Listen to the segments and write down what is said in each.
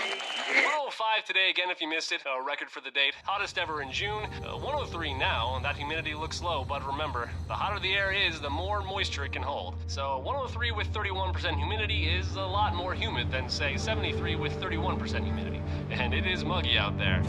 105 today again if you missed it, a record for the date. Hottest ever in June. 103 now, and that humidity looks low, but remember, the hotter the air is, the more moisture it can hold. So 103 with 31% humidity is a lot more humid than, say, 73 with 31% humidity. And it is muggy out there.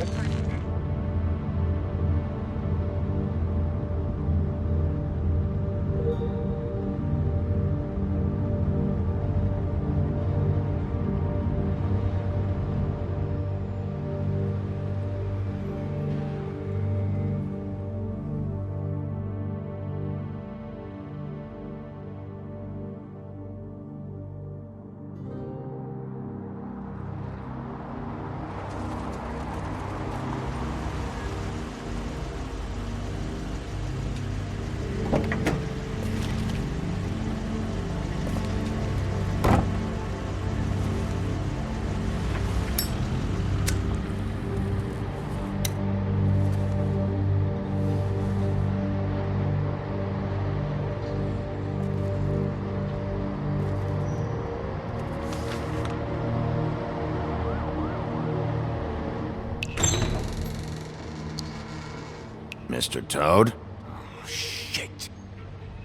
Mr. Toad? Oh, shit.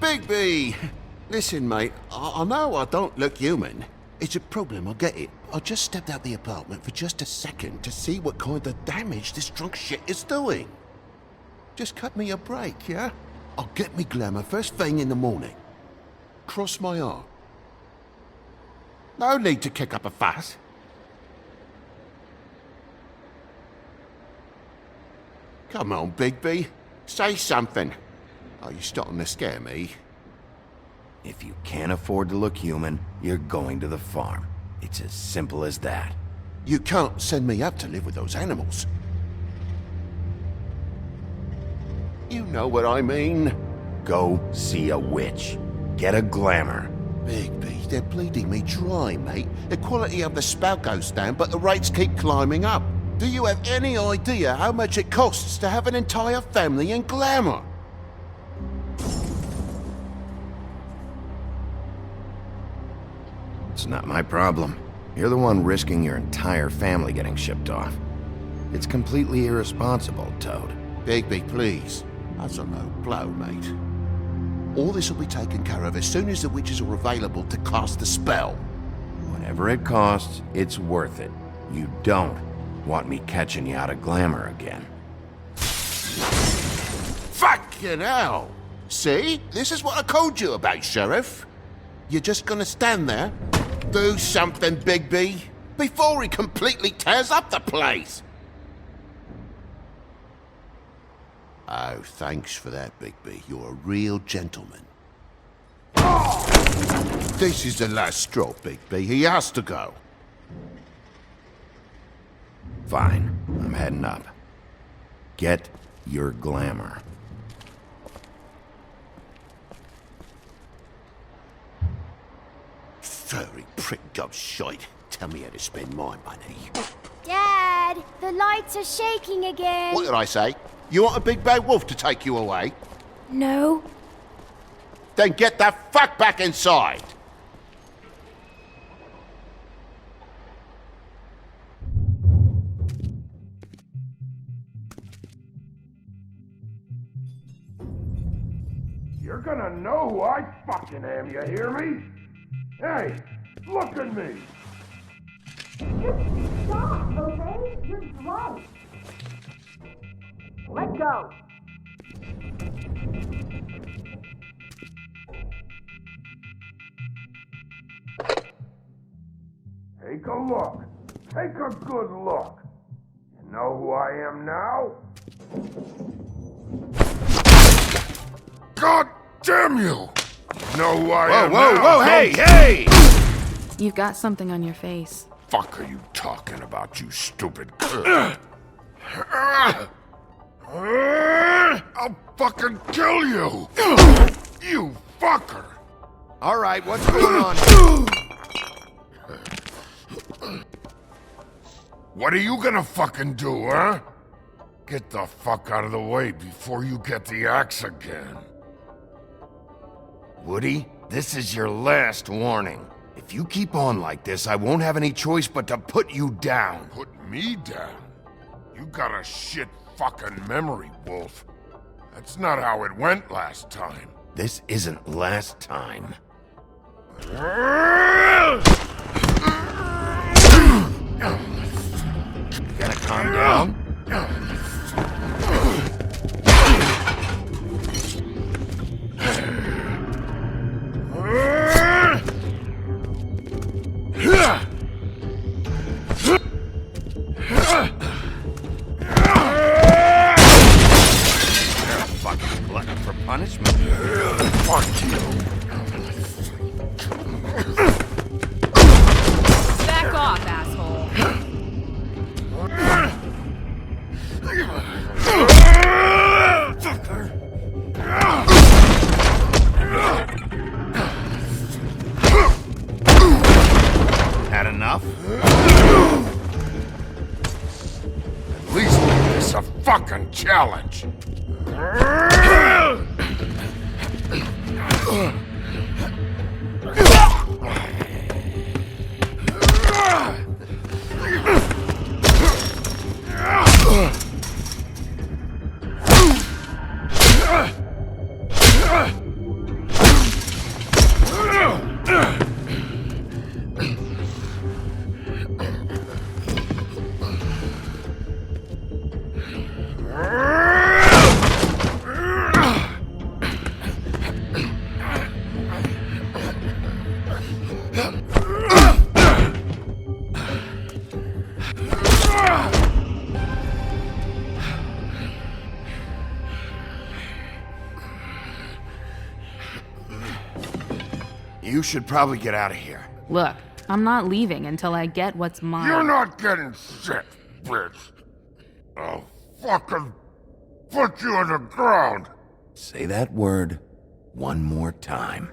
Bigby! Listen, mate, I know I don't look human. It's a problem, I get it. I just stepped out the apartment for just a second to see what kind of damage this drunk shit is doing. Just cut me a break, yeah? I'll get me glamour first thing in the morning. Cross my heart. No need to kick up a fuss. Come on, Bigby. Say something. Are you starting to scare me? If you can't afford to look human, you're going to the farm. It's as simple as that. You can't send me up to live with those animals. You know what I mean. Go see a witch. Get a glamour. Bigby, they're bleeding me dry, mate. The quality of the spout goes down, but the rates keep climbing up. Do you have any idea how much it costs to have an entire family in glamour? It's not my problem. You're the one risking your entire family getting shipped off. It's completely irresponsible, Toad. Bigby, please. That's a low blow, mate. All this will be taken care of as soon as the witches are available to cast the spell. Whatever it costs, it's worth it. You don't want me catching you out of glamour again. Fucking hell! See? This is what I told you about, Sheriff. You're just gonna stand there? Do something, Bigby, before he completely tears up the place! Oh, thanks for that, Bigby. You're a real gentleman. This is the last straw, Bigby. He has to go. Fine, I'm heading up. Get your glamour. Furry prick gobshite. Tell me how to spend my money. Dad, the lights are shaking again. What did I say? You want a big bad wolf to take you away? No. Then get the fuck back inside! You're gonna know who I fucking am, you hear me? Hey, look at me! Just stop, okay? You're drunk. Let go. Take a look. Take a good look. You know who I am now? God damn you! You know who I am now? Whoa, hey! You've got something on your face. Fuck are you talking about, you stupid I'll fucking kill you! You fucker! All right, what's going on? What are you gonna fucking do, huh? Get the fuck out of the way before you get the axe again. Woody, this is your last warning. If you keep on like this, I won't have any choice but to put you down. Put me down? You got a shit fucking memory, Wolf. That's not how it went last time. This isn't last time. You gotta calm down. Fucking glutton for punishment. Fuck you. Back off, asshole. Had enough? At least make this a fucking challenge. You should probably get out of here. Look, I'm not leaving until I get what's mine. You're not getting shit, bitch. I'll fucking put you on the ground. Say that word one more time.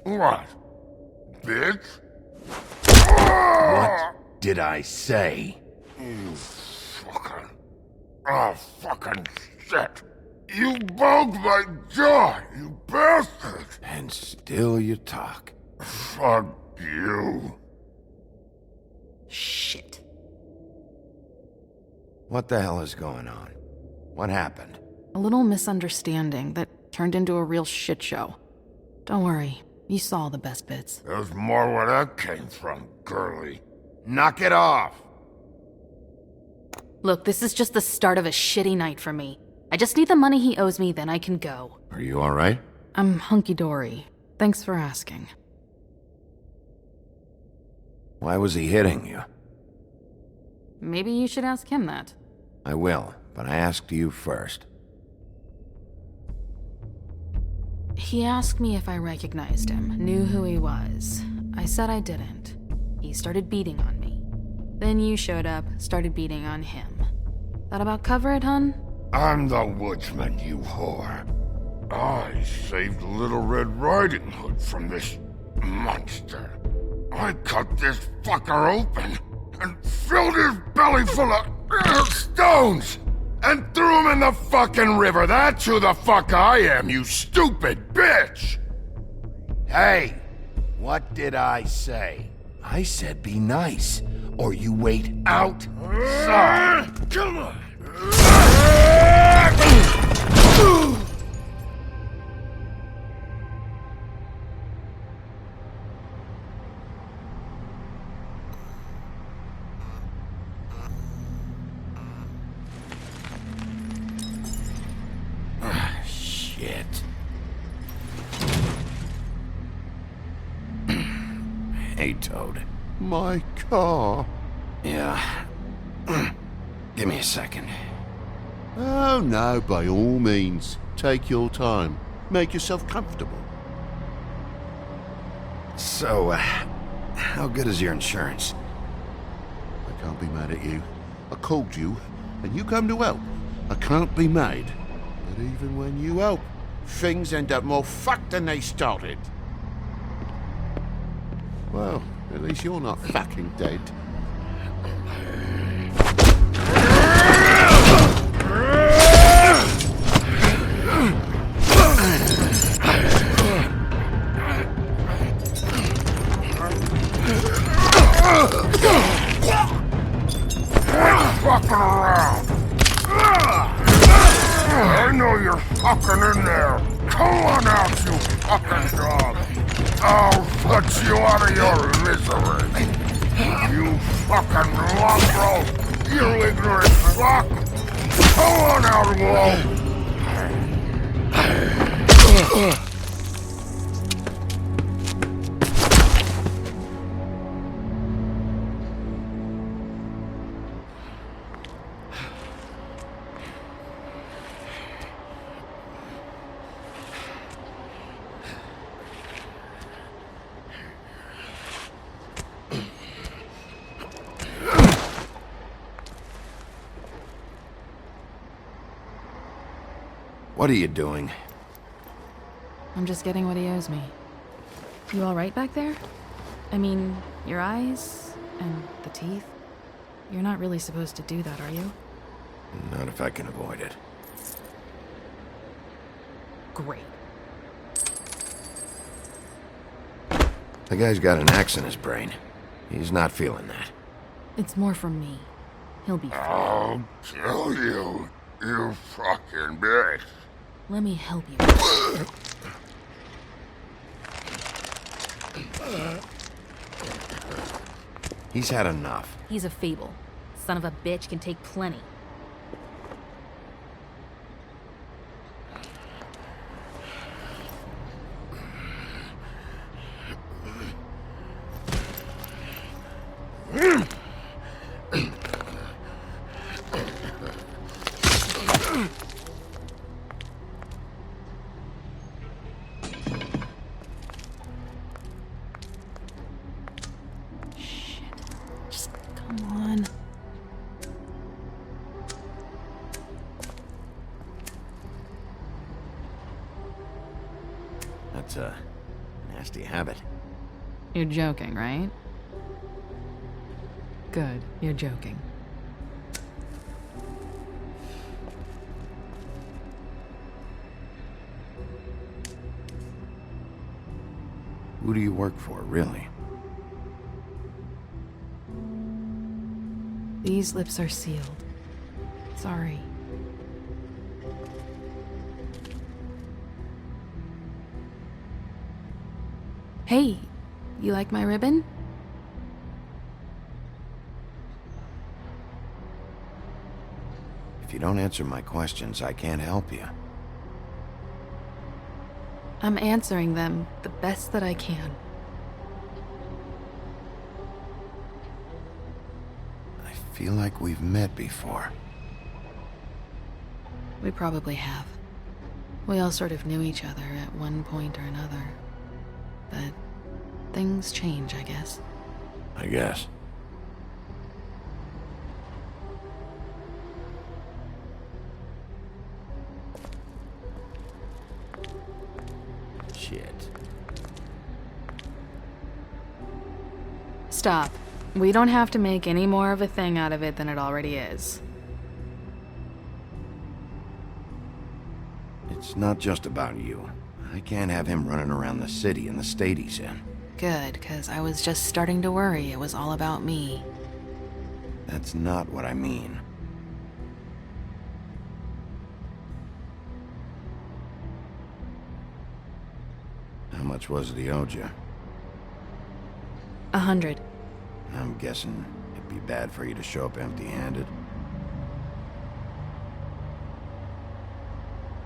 What? Bitch? What did I say? You fucking... Oh, fucking shit. You bugged my jaw, you bastard. And still you talk. Fuck you. Shit. What the hell is going on? What happened? A little misunderstanding that turned into a real shit show. Don't worry, you saw the best bits. There's more where that came from, girly. Knock it off! Look, this is just the start of a shitty night for me. I just need the money he owes me, then I can go. Are you alright? I'm hunky-dory. Thanks for asking. Why was he hitting you? Maybe you should ask him that. I will, but I asked you first. He asked me if I recognized him, knew who he was. I said I didn't. He started beating on me. Then you showed up, started beating on him. That about cover it, hun? I'm the woodsman, you whore. I saved Little Red Riding Hood from this monster. I cut this fucker open and filled his belly full of stones and threw him in the fucking river. That's who the fuck I am, you stupid bitch! Hey! What did I say? I said be nice, or you wait outside. Come on! Shit. Hey, Toad. My car. Yeah. Give me a second. Oh no, by all means. Take your time. Make yourself comfortable. So, how good is your insurance? I can't be mad at you. I called you, and you come to help. I can't be mad. But even when you help, things end up more fucked than they started. Well, at least you're not fucking dead. I'll put you out of your misery. You fucking mongrel! You ignorant fuck! Come on out, Wolf! What are you doing? I'm just getting what he owes me. You alright back there? I mean, your eyes and the teeth? You're not really supposed to do that, are you? Not if I can avoid it. Great. The guy's got an axe in his brain. He's not feeling that. It's more from me. He'll be fine. I'll kill you, you fucking bitch. Let me help you. He's had enough. He's a Fable. Son of a bitch can take plenty. That's a nasty habit. You're joking, right? Good, you're joking. Who do you work for, really? These lips are sealed. Sorry. Hey, you like my ribbon? If you don't answer my questions, I can't help you. I'm answering them the best that I can. I feel like we've met before. We probably have. We all sort of knew each other at one point or another. But things change, I guess. I guess. Shit. Stop. We don't have to make any more of a thing out of it than it already is. It's not just about you. I can't have him running around the city in the state he's in. Good, 'cause I was just starting to worry it was all about me. That's not what I mean. How much was it he owed you? 100. I'm guessing it'd be bad for you to show up empty-handed.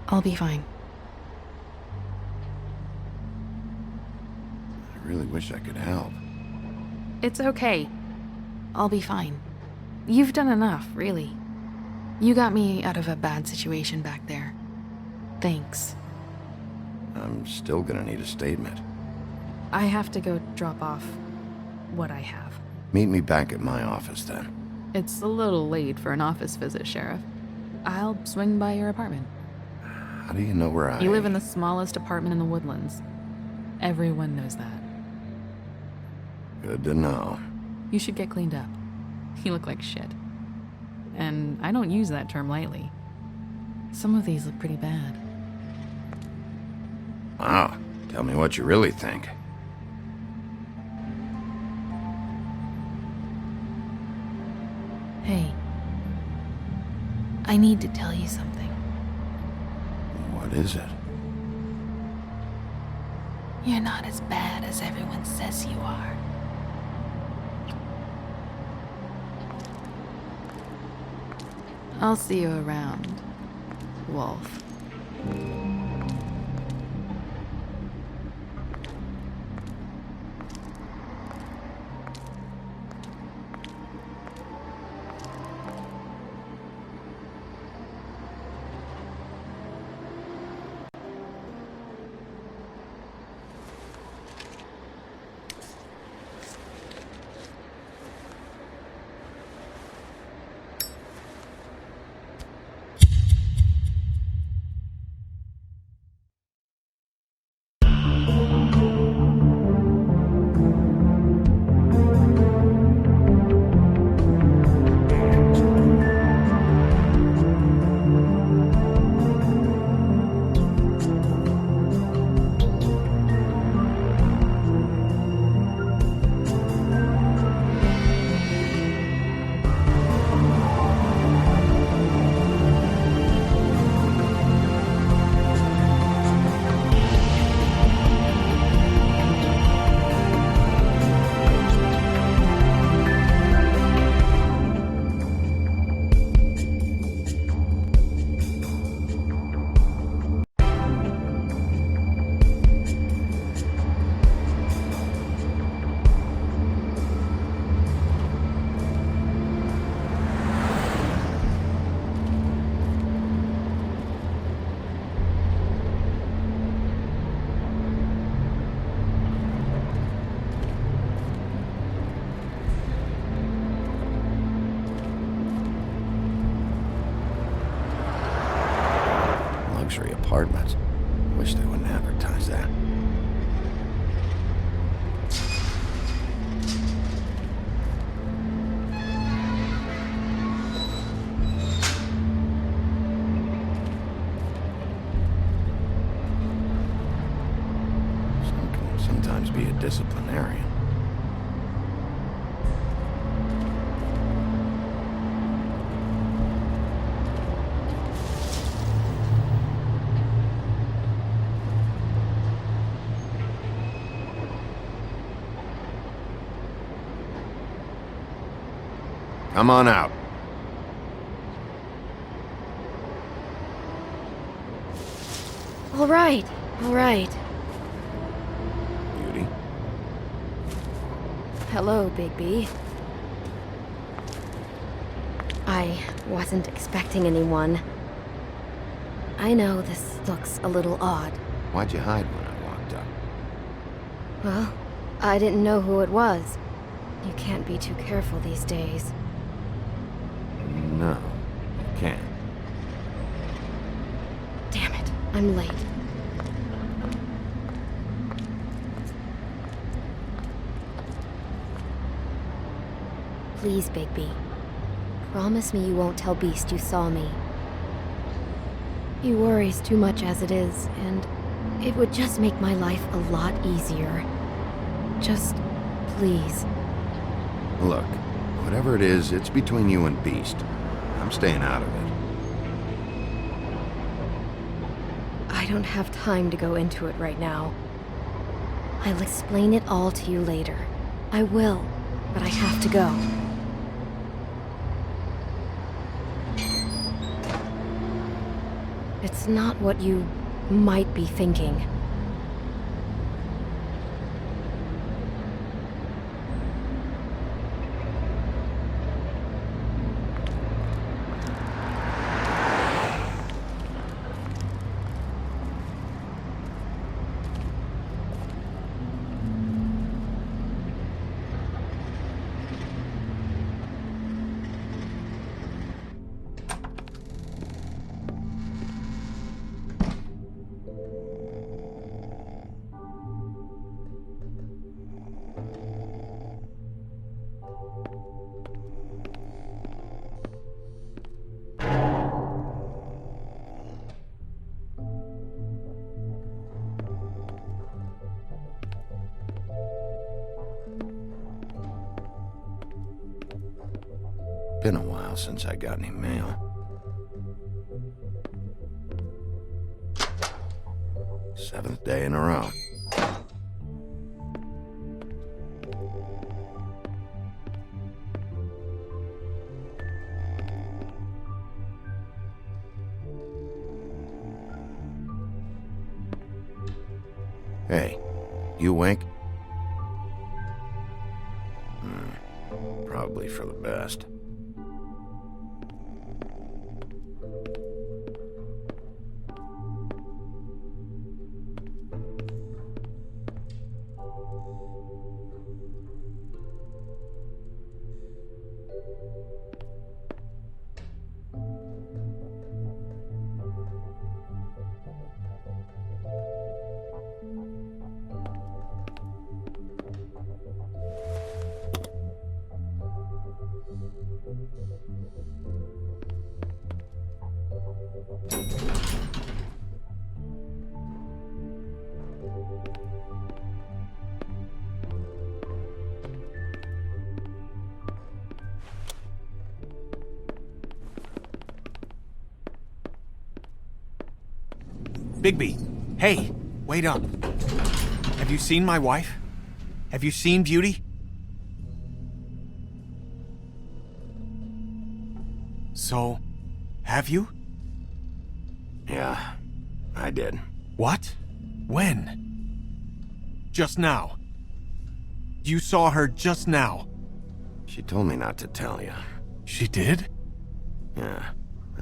I'll be fine. I really wish I could help. It's okay. I'll be fine. You've done enough, really. You got me out of a bad situation back there. Thanks. I'm still gonna need a statement. I have to go drop off what I have. Meet me back at my office then. It's a little late for an office visit, Sheriff. I'll swing by your apartment. How do you know where I... You live in the smallest apartment in the Woodlands. Everyone knows that. Good to know. You should get cleaned up. You look like shit. And I don't use that term lightly. Some of these look pretty bad. Wow. Tell me what you really think. Hey. I need to tell you something. What is it? You're not as bad as everyone says you are. I'll see you around, Wolf. Luxury apartments. Wish they wouldn't advertise that. Some can sometimes be a disciplinarian. Come on out. All right, all right. Beauty. Hello, Bigby. I wasn't expecting anyone. I know this looks a little odd. Why'd you hide when I walked up? Well, I didn't know who it was. You can't be too careful these days. No, you can't. Damn it, I'm late. Please, Bigby. Promise me you won't tell Beast you saw me. He worries too much as it is, and it would just make my life a lot easier. Just, please. Look, whatever it is, it's between you and Beast. I'm staying out of it. I don't have time to go into it right now. I'll explain it all to you later. I will, but I have to go. It's not what you might be thinking. Been a while since I got any mail. Seventh day in a row. Hey, you awake? Probably for the best. Bigby, hey, wait up. Have you seen my wife? Have you seen Beauty? So, have you? Yeah, I did. What? When? Just now. You saw her just now. She told me not to tell you. She did? Yeah,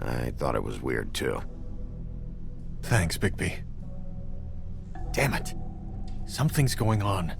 I thought it was weird too. Thanks, Bigby. Damn it. Something's going on.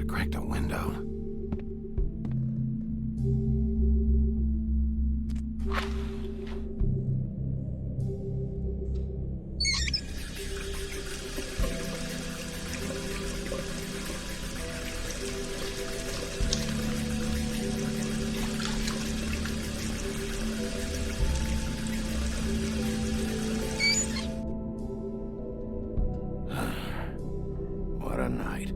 Cracked a window. What a night.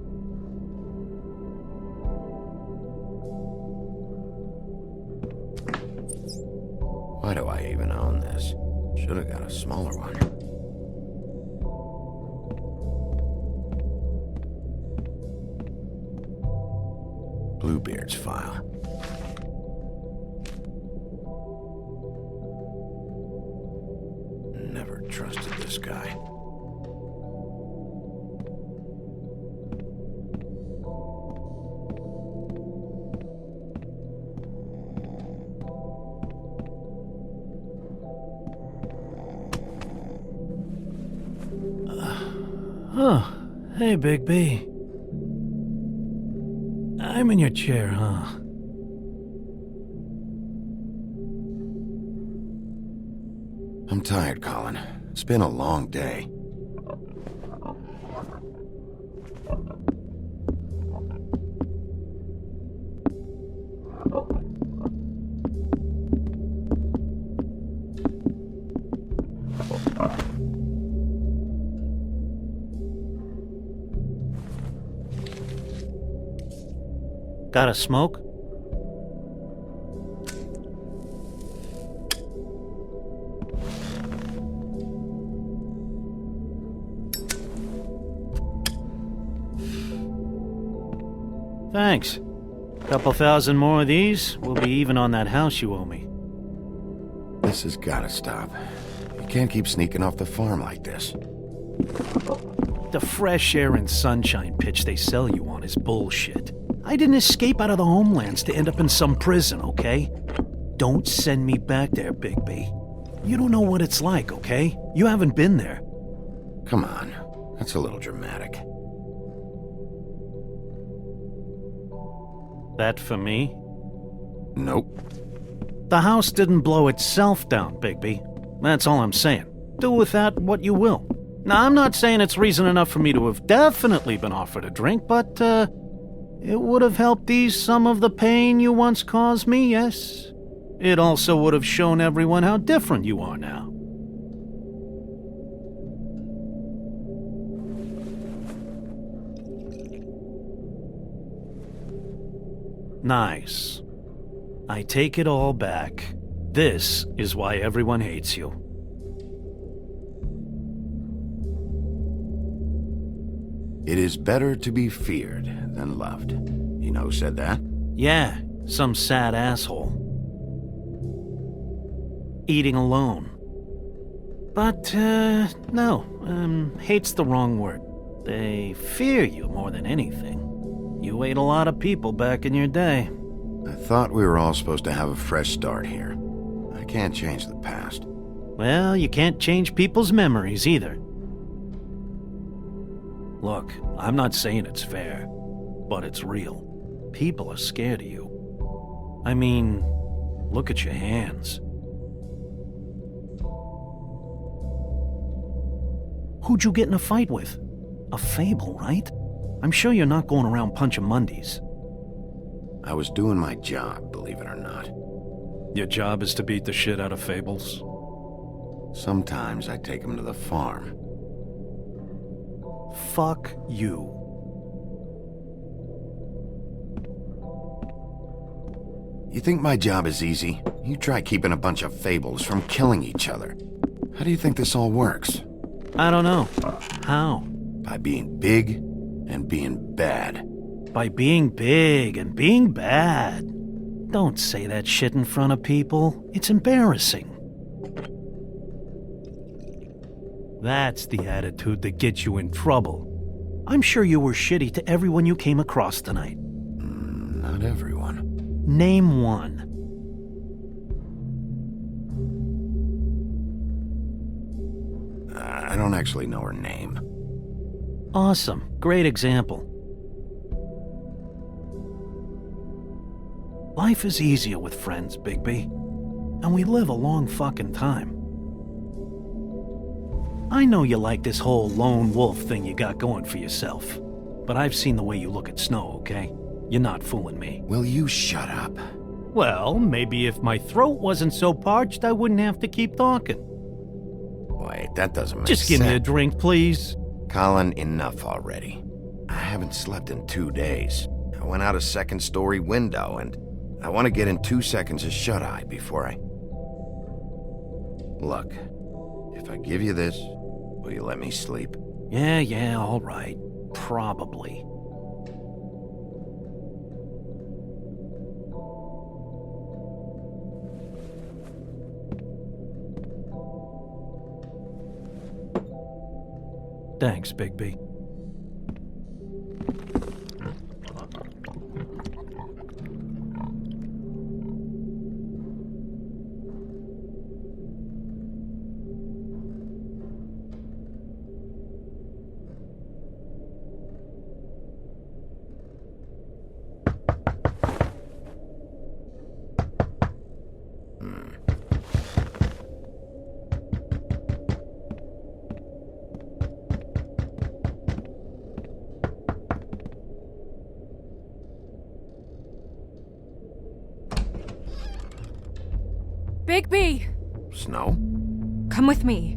Why do I even own this? Should have got a smaller one. Bluebeard's file. Never trusted this guy. Oh, hey, Big B. I'm in your chair, huh? I'm tired, Colin. It's been a long day. Got a smoke? Thanks. Couple thousand more of these, we'll be even on that house you owe me. This has gotta stop. You can't keep sneaking off the farm like this. The fresh air and sunshine pitch they sell you on is bullshit. I didn't escape out of the Homelands to end up in some prison, okay? Don't send me back there, Big B. You don't know what it's like, okay? You haven't been there. Come on, that's a little dramatic. That for me? Nope. The house didn't blow itself down, Bigby. That's all I'm saying. Do with that what you will. Now, I'm not saying it's reason enough for me to have definitely been offered a drink, but, it would have helped ease some of the pain you once caused me, yes? It also would have shown everyone how different you are now. Nice. I take it all back. This is why everyone hates you. It is better to be feared than loved. You know who said that? Yeah, some sad asshole. Eating alone. But, no, hate's the wrong word. They fear you more than anything. You ate a lot of people back in your day. I thought we were all supposed to have a fresh start here. I can't change the past. Well, you can't change people's memories either. Look, I'm not saying it's fair, but it's real. People are scared of you. I mean, look at your hands. Who'd you get in a fight with? A Fable, right? I'm sure you're not going around punching Mondays. I was doing my job, believe it or not. Your job is to beat the shit out of Fables? Sometimes I take them to the farm. Fuck you. You think my job is easy? You try keeping a bunch of Fables from killing each other. How do you think this all works? I don't know. How? By being big and being bad. By being big and being bad. Don't say that shit in front of people. It's embarrassing. That's the attitude that gets you in trouble. I'm sure you were shitty to everyone you came across tonight. Not everyone. Name one. I don't actually know her name. Awesome. Great example. Life is easier with friends, Bigby. And we live a long fucking time. I know you like this whole lone wolf thing you got going for yourself. But I've seen the way you look at Snow, okay? You're not fooling me. Will you shut up? Well, maybe if my throat wasn't so parched, I wouldn't have to keep talking. Wait, that doesn't make sense. Just give me a drink, please. Colin, enough already. I haven't slept in 2 days. I went out a second-story window, and I want to get in 2 seconds of shut-eye before I... Look, if I give you this, will you let me sleep? Yeah, all right. Probably. Thanks, Bigby. Bigby! Snow? Come with me.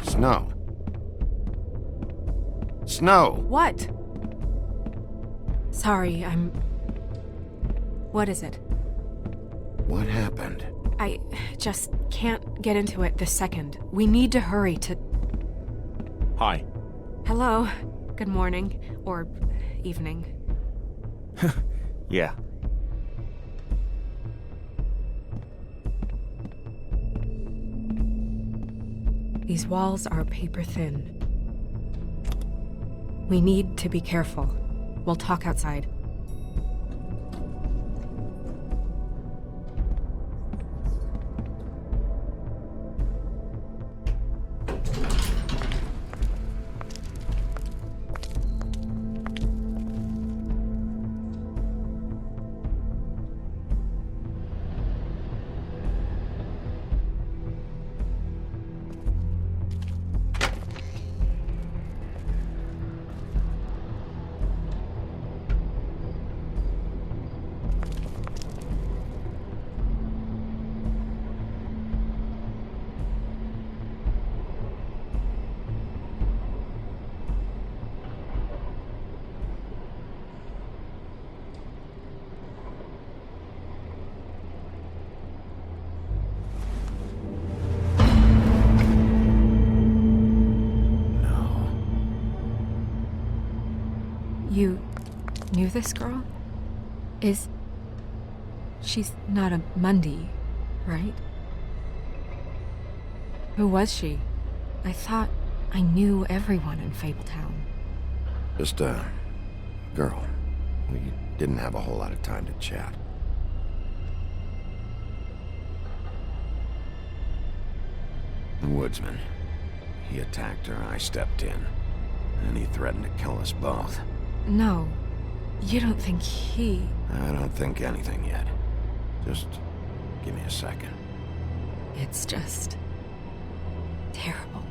Snow? Snow! What? Sorry, What is it? What happened? I just can't get into it this second. We need to hurry to... Hi. Hello. Good morning. Or evening. Yeah. These walls are paper thin. We need to be careful. We'll talk outside. knew this girl? She's not a Mundy, right? Who was she? I thought I knew everyone in Fabletown. Just a girl. We didn't have a whole lot of time to chat. The woodsman. He attacked her, I stepped in. And he threatened to kill us both. No, you don't think he... I don't think anything yet. Just give me a second. It's just... terrible.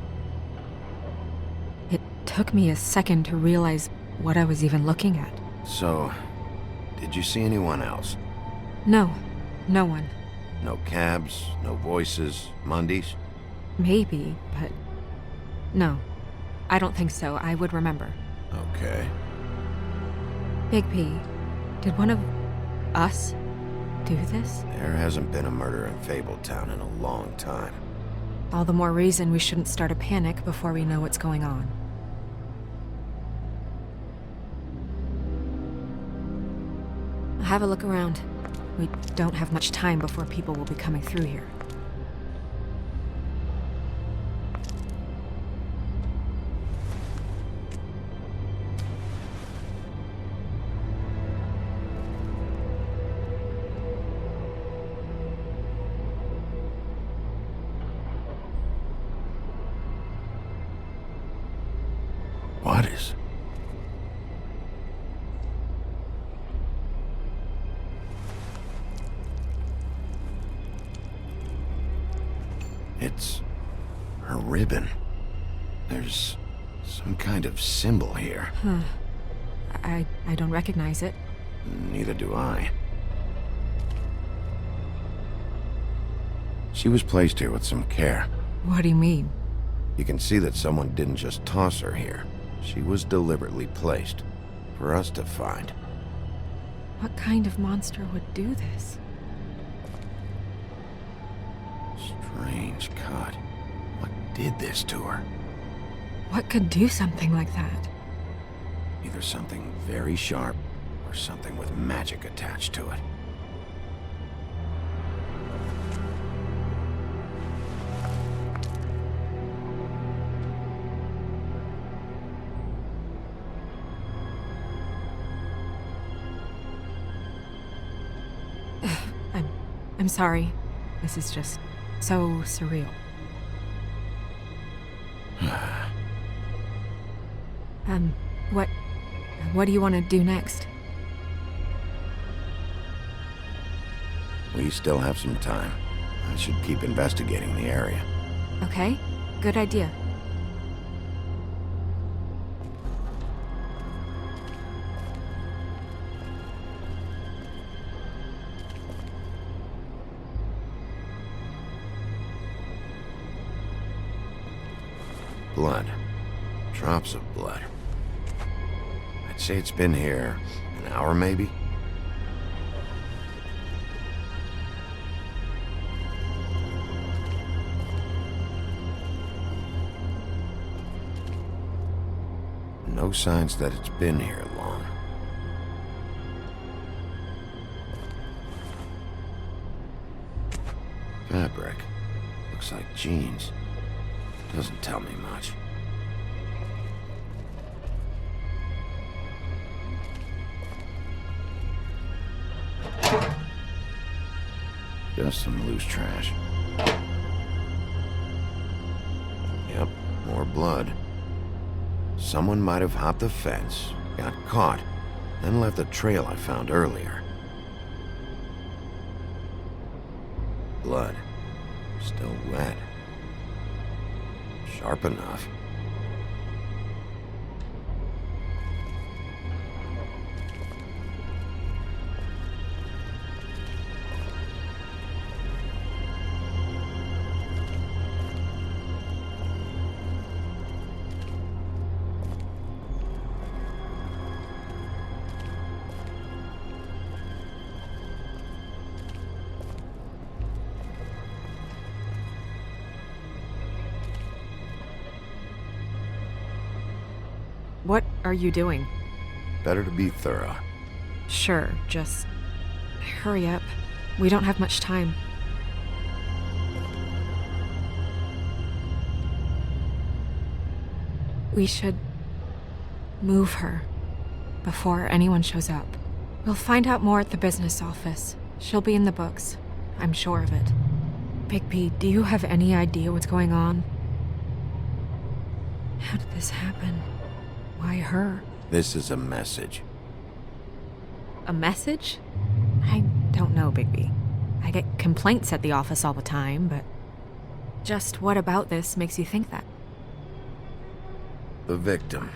It took me a second to realize what I was even looking at. So, did you see anyone else? No, no one. No cabs, no voices, Mundies? Maybe, but... no. I don't think so. I would remember. Okay. Big P, did one of us do this? There hasn't been a murder in Fabletown in a long time. All the more reason we shouldn't start a panic before we know what's going on. Have a look around. We don't have much time before people will be coming through here. What is... It's her ribbon. There's some kind of symbol here. Huh. I don't recognize it. Neither do I. She was placed here with some care. What do you mean? You can see that someone didn't just toss her here. She was deliberately placed. For us to find. What kind of monster would do this? Strange cut. What did this to her? What could do something like that? Either something very sharp, or something with magic attached to it. I'm sorry. This is just so surreal. What do you want to do next? We still have some time. I should keep investigating the area. Okay, good idea. Blood. Drops of blood. I'd say it's been here an hour, maybe? No signs that it's been here long. Fabric. Looks like jeans. Doesn't tell me much. Just some loose trash. Yep, more blood. Someone might have hopped the fence, got caught, then left the trail I found earlier. Blood. Still wet. Sharp enough. What are you doing? Better to be thorough. Sure, just hurry up. We don't have much time. We should move her before anyone shows up. We'll find out more at the business office. She'll be in the books. I'm sure of it. Bigby, do you have any idea what's going on? How did this happen? Why her? This is a message. A message? I don't know, Bigby. I get complaints at the office all the time, but just what about this makes you think that? The victim.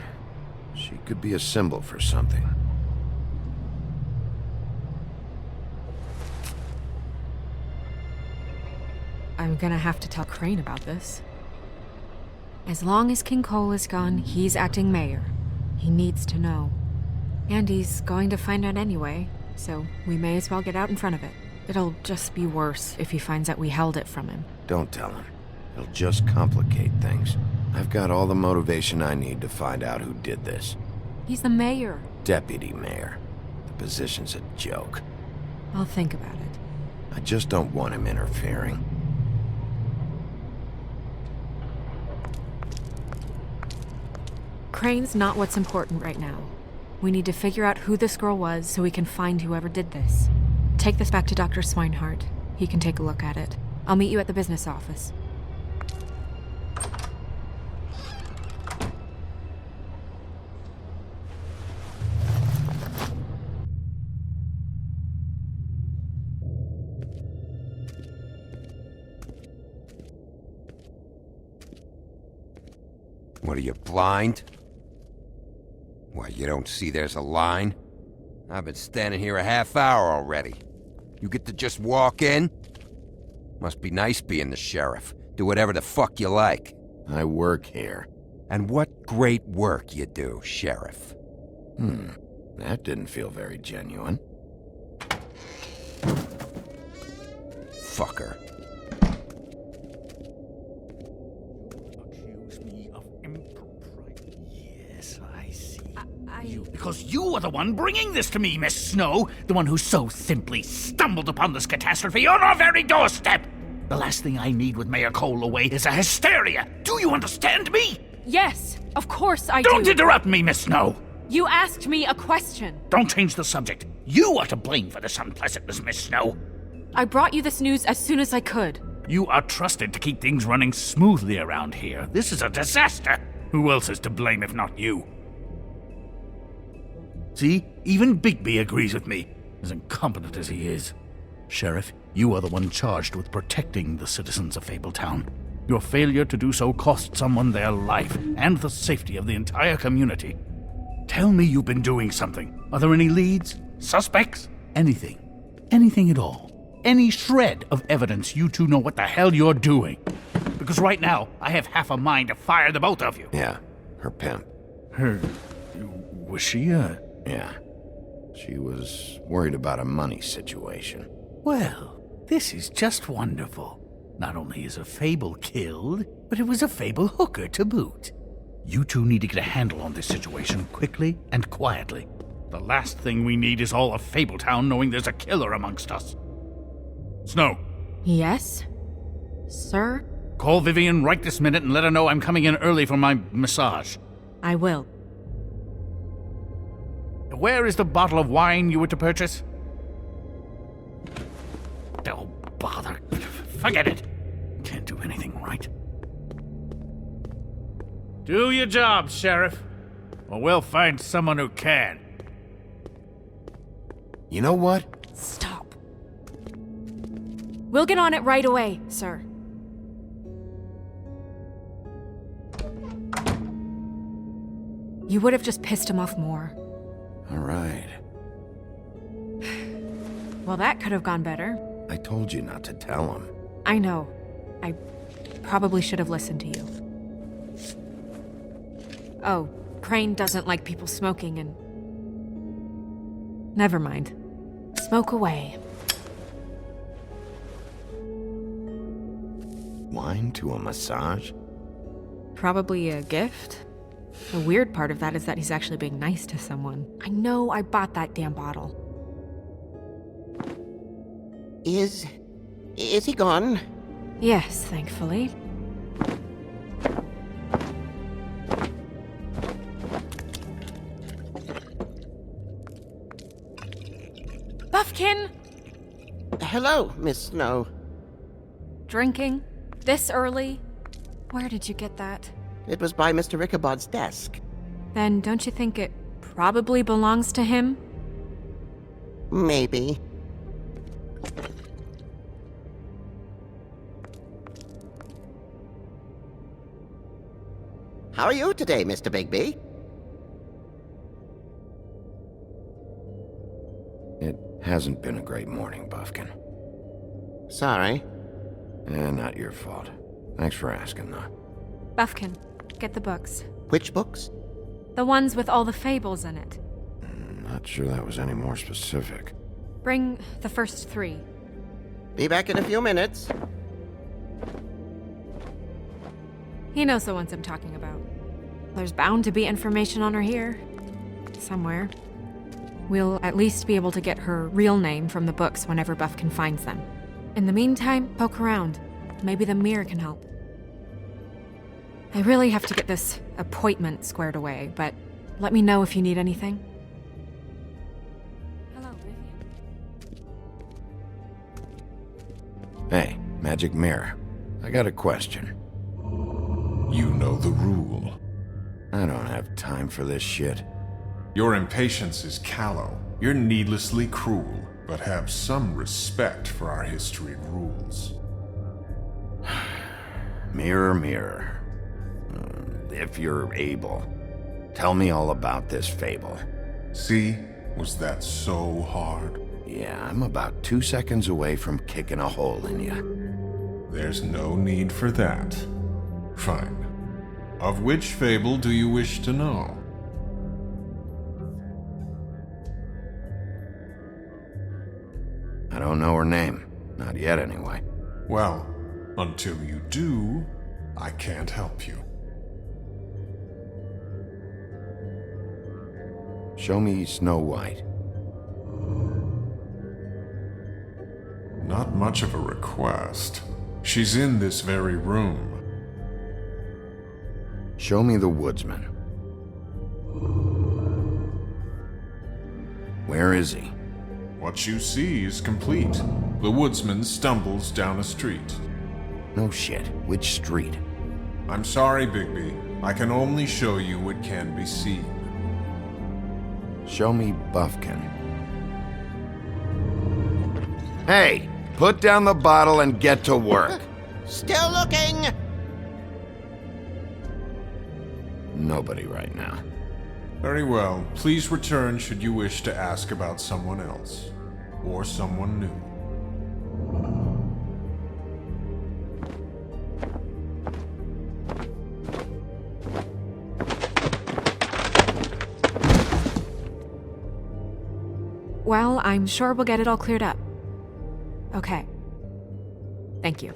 She could be a symbol for something. I'm gonna have to tell Crane about this. As long as King Cole is gone, he's acting mayor. He needs to know. And he's going to find out anyway, so we may as well get out in front of it. It'll just be worse if he finds out we held it from him. Don't tell him. It'll just complicate things. I've got all the motivation I need to find out who did this. He's the mayor. Deputy mayor. The position's a joke. I'll think about it. I just don't want him interfering. Crane's not what's important right now. We need to figure out who this girl was so we can find whoever did this. Take this back to Dr. Swinehart. He can take a look at it. I'll meet you at the business office. What are you, blind? Why, you don't see there's a line? I've been standing here a half hour already. You get to just walk in? Must be nice being the sheriff. Do whatever the fuck you like. I work here. And what great work you do, Sheriff. That didn't feel very genuine. Fucker. Accuse me of impropriety. Yes, I see. Because you are the one bringing this to me, Miss Snow. The one who so simply stumbled upon this catastrophe on our very doorstep. The last thing I need with Mayor Cole away is a hysteria. Do you understand me? Yes, of course I do. Don't interrupt me, Miss Snow. You asked me a question. Don't change the subject. You are to blame for this unpleasantness, Miss Snow. I brought you this news as soon as I could. You are trusted to keep things running smoothly around here. This is a disaster. Who else is to blame if not you? See, even Bigby agrees with me, as incompetent as he is. Sheriff, you are the one charged with protecting the citizens of Fabletown. Your failure to do so cost someone their life and the safety of the entire community. Tell me you've been doing something. Are there any leads? Suspects? Anything. Anything at all. Any shred of evidence you two know what the hell you're doing. Because right now, I have half a mind to fire the both of you. Yeah, her pimp. Her... was she Yeah. She was worried about a money situation. Well, this is just wonderful. Not only is a Fable killed, but it was a Fable hooker to boot. You two need to get a handle on this situation quickly and quietly. The last thing we need is all of Fabletown knowing there's a killer amongst us. Snow. Yes? Sir? Call Vivian right this minute and let her know I'm coming in early for my massage. I will. Where is the bottle of wine you were to purchase? Oh, bother. Forget it. Can't do anything right. Do your job, Sheriff, or we'll find someone who can. You know what? Stop. We'll get on it right away, sir. You would have just pissed him off more. All right. Well, that could have gone better. I told you not to tell him. I know. I probably should have listened to you. Oh, Crane doesn't like people smoking and... Never mind. Smoke away. Wine to a massage? Probably a gift? The weird part of that is that he's actually being nice to someone. I know I bought that damn bottle. Is he gone? Yes, thankfully. Buffkin! Hello, Miss Snow. Drinking? This early? Where did you get that? It was by Mr. Ichabod's desk. Then don't you think it probably belongs to him? Maybe. How are you today, Mr. Bigby? It hasn't been a great morning, Buffkin. Sorry. Not your fault. Thanks for asking, though. Buffkin, get the books. Which books? The ones with all the fables in it. Not sure that was any more specific. Bring the first 3. Be back in a few minutes. He knows the ones I'm talking about. There's bound to be information on her here. Somewhere. We'll at least be able to get her real name from the books whenever Buffkin finds them. In the meantime, poke around. Maybe the mirror can help. I really have to get this appointment squared away, but let me know if you need anything. Hello, Vivian. Hey, Magic Mirror. I got a question. You know the rule. I don't have time for this shit. Your impatience is callow. You're needlessly cruel, but have some respect for our history and rules. Mirror, mirror. If you're able, tell me all about this fable. See? Was that so hard? Yeah, I'm about 2 seconds away from kicking a hole in you. There's no need for that. Fine. Of which fable do you wish to know? I don't know her name. Not yet, anyway. Well, until you do, I can't help you. Show me Snow White. Not much of a request. She's in this very room. Show me the woodsman. Where is he? What you see is complete. The woodsman stumbles down a street. No shit. Which street? I'm sorry, Bigby. I can only show you what can be seen. Show me Buffkin. Hey! Put down the bottle and get to work. Still looking! Nobody right now. Very well. Please return should you wish to ask about someone else. Or someone new. Well, I'm sure we'll get it all cleared up. Okay. Thank you.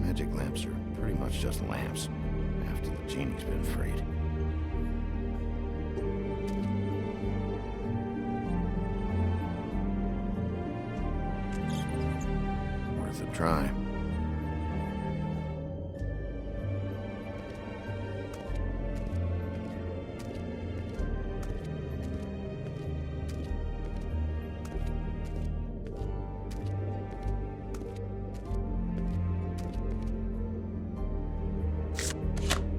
Magic lamps are pretty much just lamps, after the genie's been freed. Worth a try.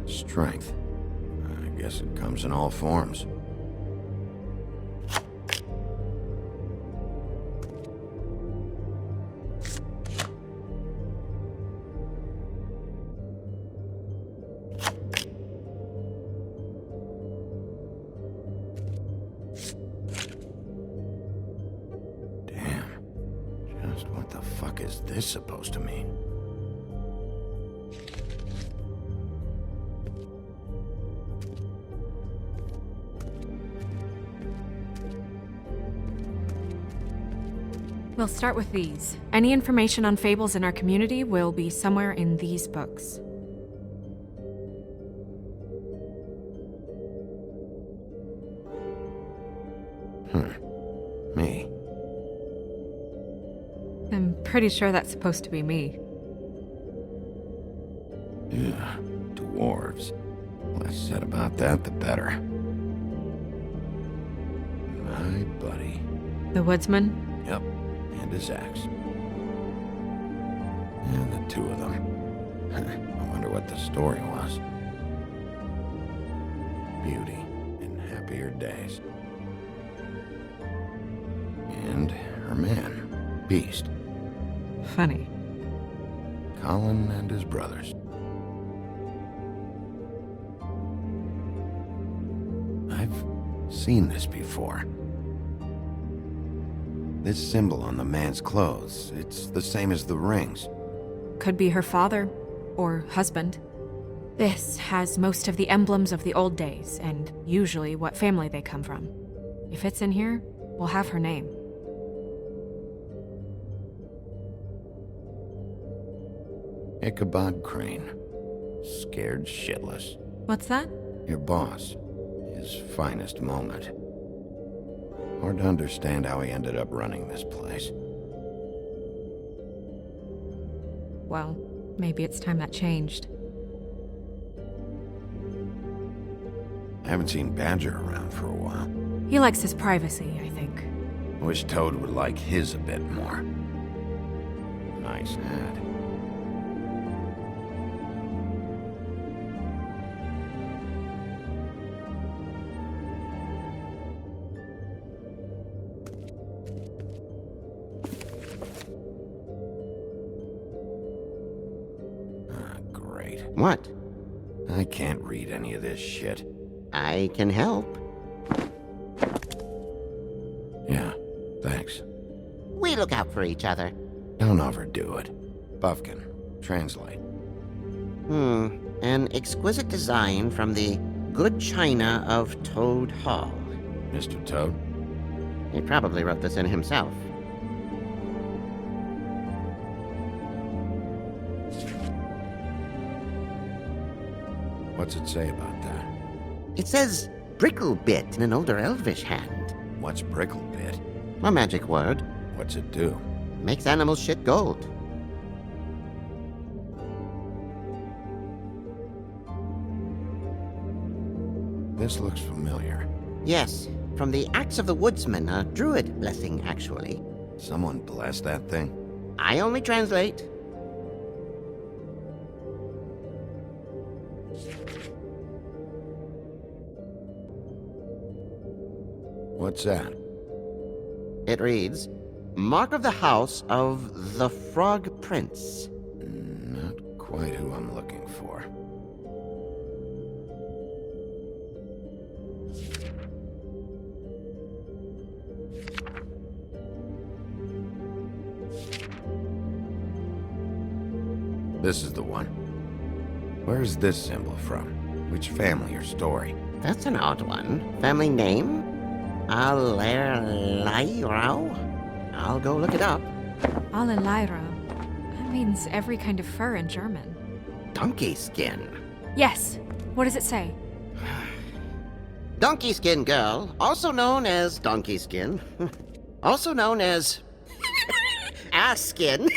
Strength. I guess it comes in all forms. Damn. Just what the fuck fuck is this supposed to mean? We'll start with these. Any information on fables in our community will be somewhere in these books. Me. I'm pretty sure that's supposed to be me. Yeah, dwarves. Less said about that, the better. My buddy. The woodsman? Yep, and his axe. And the two of them. I wonder what the story was. Beauty in happier days. And her man, Beast. Funny. Colin and his brothers. I've seen this before. This symbol on the man's clothes, it's the same as the rings. Could be her father, or husband. This has most of the emblems of the old days, and usually what family they come from. If it's in here, we'll have her name. Ichabod Crane. Scared shitless. What's that? Your boss. His finest moment. Hard to understand how he ended up running this place. Well, maybe it's time that changed. I haven't seen Badger around for a while. He likes his privacy, I think. I wish Toad would like his a bit more. Nice hat. Great. What? I can't read any of this shit. I can help. Yeah, thanks. We look out for each other. Don't overdo it. Buffkin, translate. An exquisite design from the good china of Toad Hall. Mr. Toad? He probably wrote this in himself. What's it say about that? It says Bricklebit in an older elvish hand. What's Bricklebit? A magic word. What's it do? Makes animals shit gold. This looks familiar. Yes, from the Axe of the Woodsman, a druid blessing, actually. Someone bless that thing? I only translate. What's that? It reads, Mark of the House of the Frog Prince. Not quite who I'm looking for. This is the one. Where's this symbol from? Which family or story? That's an odd one. Family name? Allerleirau? I'll go look it up. Allerleirau. That means every kind of fur in German. Donkey skin. Yes. What does it say? Donkey skin girl, also known as donkey skin. Also known as ass skin.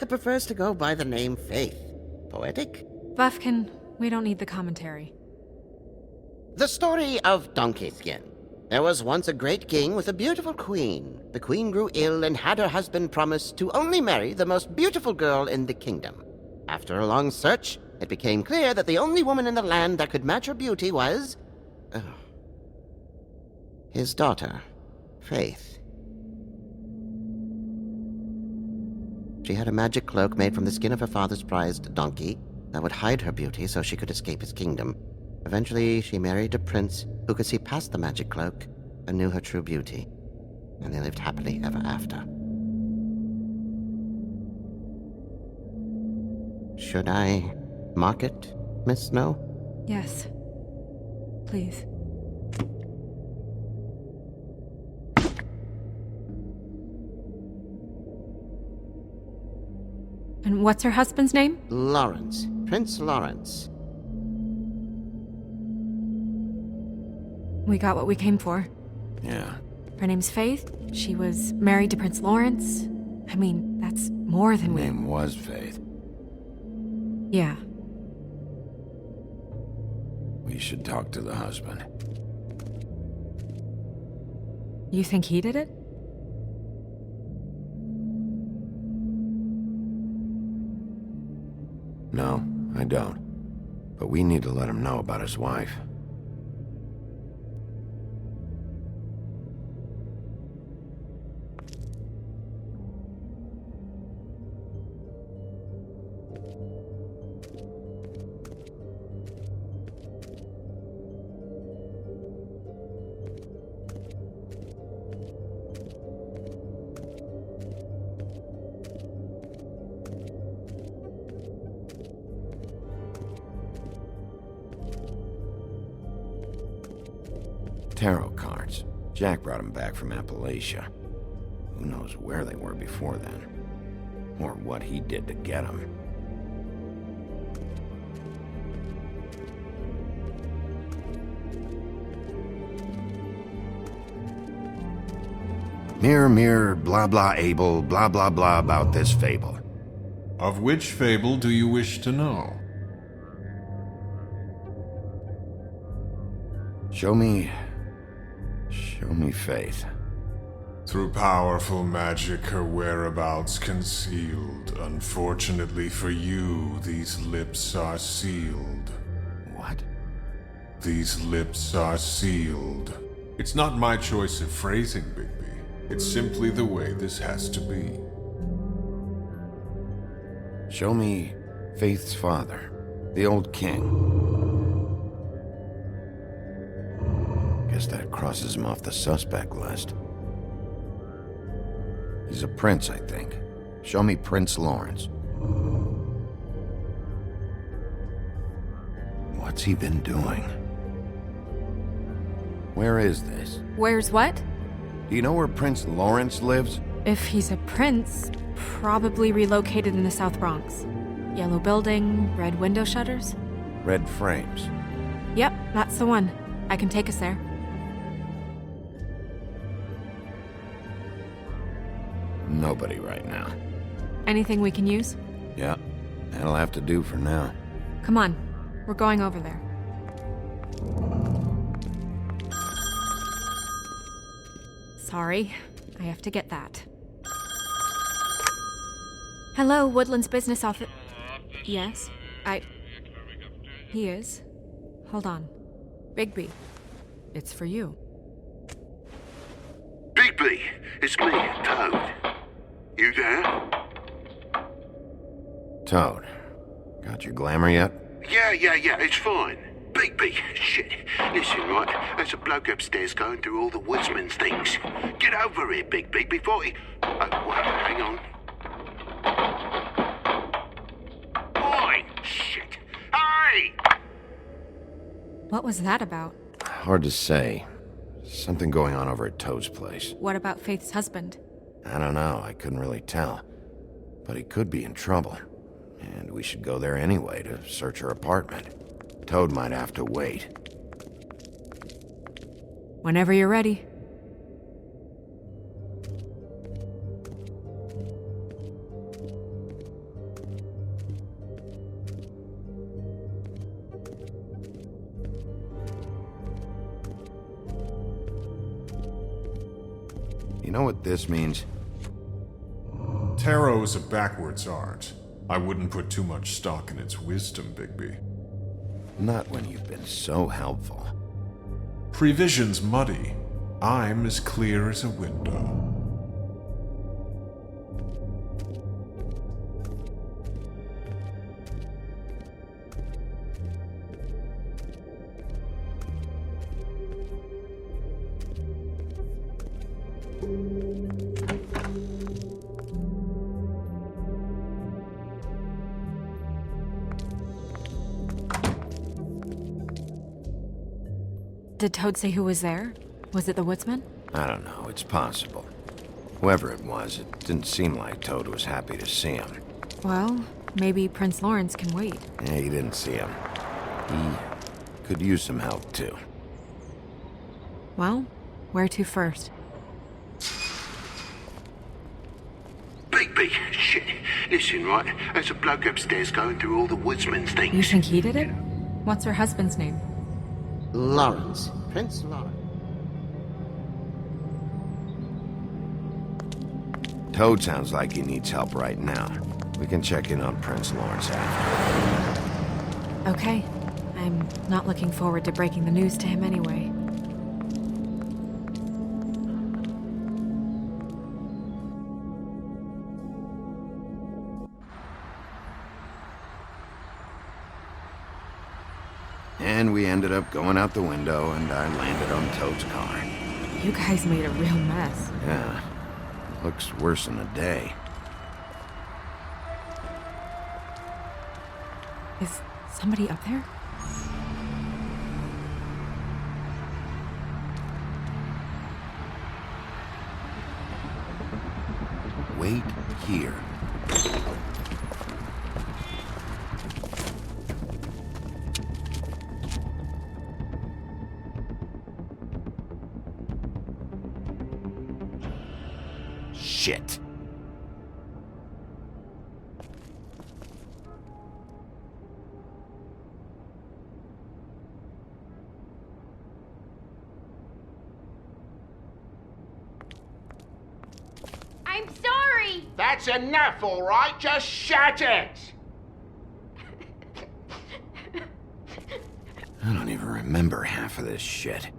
Prefers to go by the name Faith. Poetic? Buffkin, we don't need the commentary. The story of Donkey Skin. There was once a great king with a beautiful queen. The queen grew ill and had her husband promise to only marry the most beautiful girl in the kingdom. After a long search, it became clear that the only woman in the land that could match her beauty was... his daughter, Faith. She had a magic cloak made from the skin of her father's prized donkey that would hide her beauty so she could escape his kingdom. Eventually, she married a prince who could see past the magic cloak and knew her true beauty. And they lived happily ever after. Should I mark it, Miss Snow? Yes. Please. And what's her husband's name? Lawrence. Prince Lawrence. We got what we came for. Yeah. Her name's Faith. She was married to Prince Lawrence. I mean, that's more than we... Name was Faith. Yeah. We should talk to the husband. You think he did it? No, I don't. But we need to let him know about his wife. Tarot cards. Jack brought them back from Appalachia. Who knows where they were before then? Or what he did to get them. Mirror, mirror, blah blah able, blah blah blah about this fable. Of which fable do you wish to know? Show me Faith. Through powerful magic, her whereabouts concealed. Unfortunately for you, these lips are sealed. What? These lips are sealed. It's not my choice of phrasing, Bigby. It's simply the way this has to be. Show me Faith's father, the old king. Guess that crosses him off the suspect list. He's a prince, I think. Show me Prince Lawrence. What's he been doing? Where is this? Where's what? Do you know where Prince Lawrence lives? If he's a prince, probably relocated in the South Bronx. Yellow building, red window shutters. Red frames. Yep, that's the one. I can take us there. Nobody right now. Anything we can use? Yeah, that'll have to do for now. Come on, we're going over there. Sorry, I have to get that. Hello, Woodland's business office. Yes, He is. Hold on. Bigby, it's for you. Bigby, it's me, Toad. You there? Toad, got your glamour yet? Yeah, it's fine. Bigby, shit. Listen, right, there's a bloke upstairs going through all the woodsman's things. Get over here, Bigby, before he... Oh, well, hang on. Oi, shit. Hey! What was that about? Hard to say. Something going on over at Toad's place. What about Faith's husband? I don't know, I couldn't really tell. But he could be in trouble. And we should go there anyway to search her apartment. Toad might have to wait. Whenever you're ready. You know what this means? Tarot is a backwards art. I wouldn't put too much stock in its wisdom, Bigby. Not when you've been so helpful. Prevision's muddy. I'm as clear as a window. Did Toad say who was there? Was it the woodsman? I don't know, it's possible. Whoever it was, it didn't seem like Toad was happy to see him. Well, maybe Prince Lawrence can wait. Yeah, he didn't see him. He could use some help, too. Well, where to first? Bigby, shit. Listen, right, there's a bloke upstairs going through all the woodsman's things. You think he did it? What's her husband's name? Lawrence. Prince Lawrence. Toad sounds like he needs help right now. We can check in on Prince Lawrence after. Okay. I'm not looking forward to breaking the news to him anyway. And we ended up going out the window, and I landed on Toad's car. You guys made a real mess. Yeah. Looks worse than a day. Is somebody up there? Wait here. Shit. I'm sorry! That's enough, all right? Just shut it! I don't even remember half of this shit.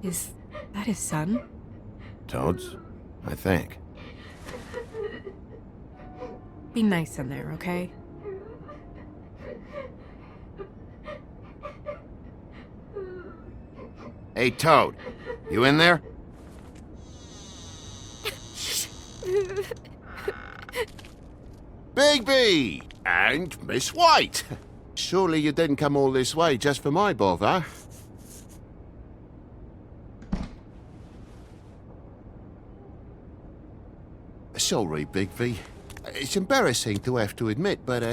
Is that his son? Toad's? I think. Be nice in there, okay? Hey, Toad. You in there? Bigby! And Miss White! Surely you didn't come all this way just for my bother? Sorry, Bigby. It's embarrassing to have to admit, but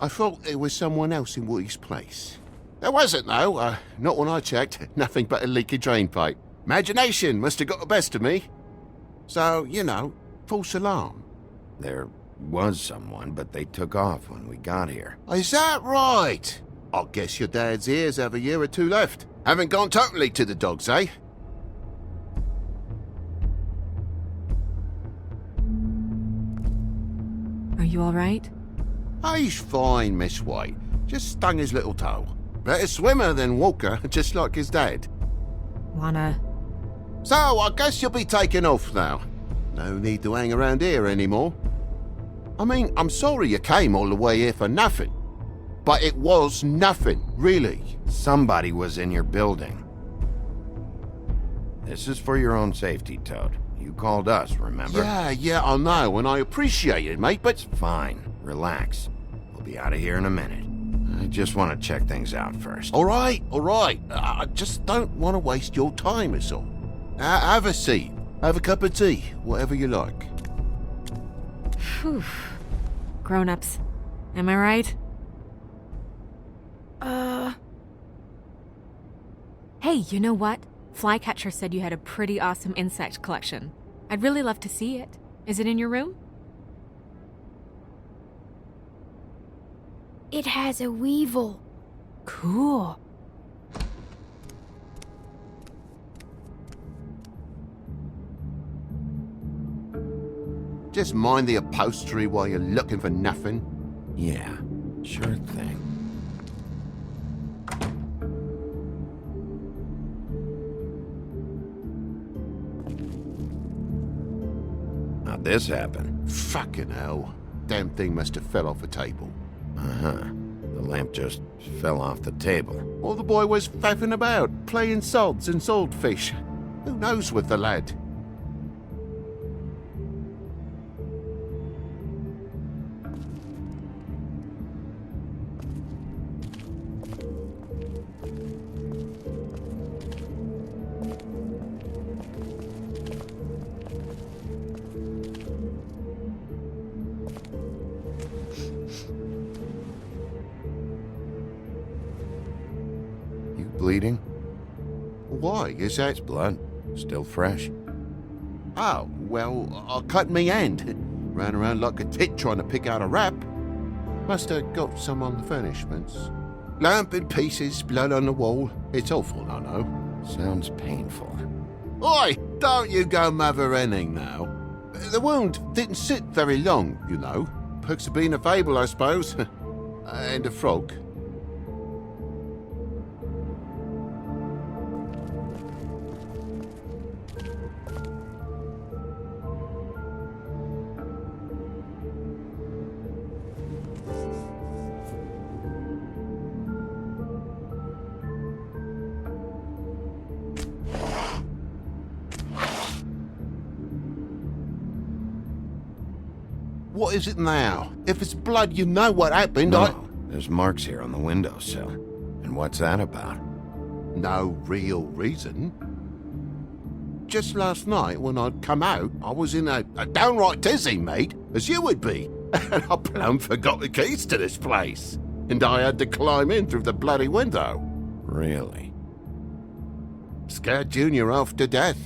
I thought there was someone else in Woody's place. There wasn't, though. Not when I checked. Nothing but a leaky drain pipe. Imagination must have got the best of me. So, you know, false alarm. There was someone, but they took off when we got here. Is that right? I guess your dad's ears have a year or two left. Haven't gone totally to the dogs, eh? Are you alright? He's fine, Miss White. Just stung his little toe. Better swimmer than walker, just like his dad. Wanna... So, I guess you'll be taking off now. No need to hang around here anymore. I mean, I'm sorry you came all the way here for nothing. But it was nothing, really. Somebody was in your building. This is for your own safety, Toad. You called us, remember? Yeah, I know, and I appreciate it, mate, but... Fine. Relax. We'll be out of here in a minute. I just want to check things out first. All right. I just don't want to waste your time, is all. Have a seat. Have a cup of tea. Whatever you like. Phew. Grown-ups. Am I right? Hey, you know what? Flycatcher said you had a pretty awesome insect collection. I'd really love to see it. Is it in your room? It has a weevil. Cool. Just mind the upholstery while you're looking for nothing. Yeah, sure thing. this happen? Fucking hell. Damn thing must have fell off a table. Uh-huh. The lamp just fell off the table. Or the boy was faffing about, playing sods and swordfish. Who knows with the lad? Bleeding? Why? Is that... It's blood. Still fresh. Oh, well, I cut me hand. Ran around like a tit trying to pick out a wrap. Must have got some on the furnishments. Lamp in pieces, blood on the wall. It's awful, I know. Sounds painful. Oi! Don't you go mother-henning now. The wound didn't sit very long, you know. Perks of being a fable, I suppose. And a frog. What is it now? If it's blood, you know what happened. No, there's marks here on the windowsill. And what's that about? No real reason. Just last night, when I'd come out, I was in a downright dizzy, mate, as you would be. And I plumb forgot the keys to this place. And I had to climb in through the bloody window. Really? Scared Junior off to death.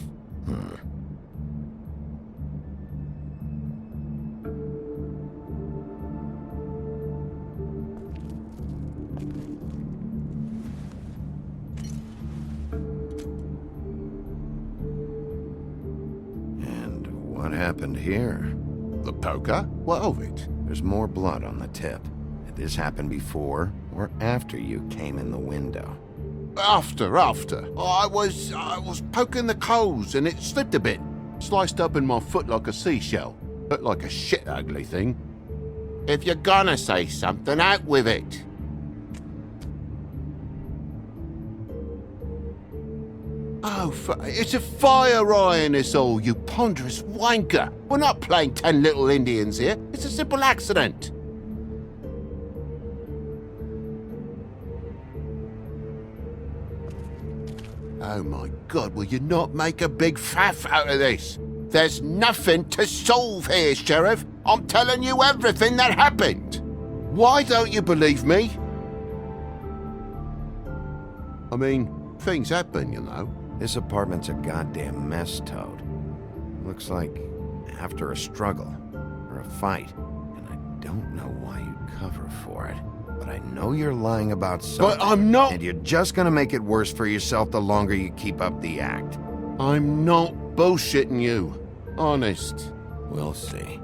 What happened here? The poker? What of it? There's more blood on the tip. Did this happen before or after you came in the window? After. I was poking the coals and it slipped a bit. Sliced up in my foot like a seashell. Looked like a shit ugly thing. If you're gonna say something, out with it. Oh, it's a fire eye in this all, you ponderous wanker. We're not playing 10 little Indians here. It's a simple accident. Oh my God, will you not make a big faff out of this? There's nothing to solve here, Sheriff. I'm telling you everything that happened. Why don't you believe me? I mean, things happen, you know. This apartment's a goddamn mess, Toad. Looks like after a struggle or a fight. And I don't know why you'd cover for it. But I know you're lying about something. But I'm not... And you're just gonna make it worse for yourself the longer you keep up the act. I'm not bullshitting you. Honest. We'll see.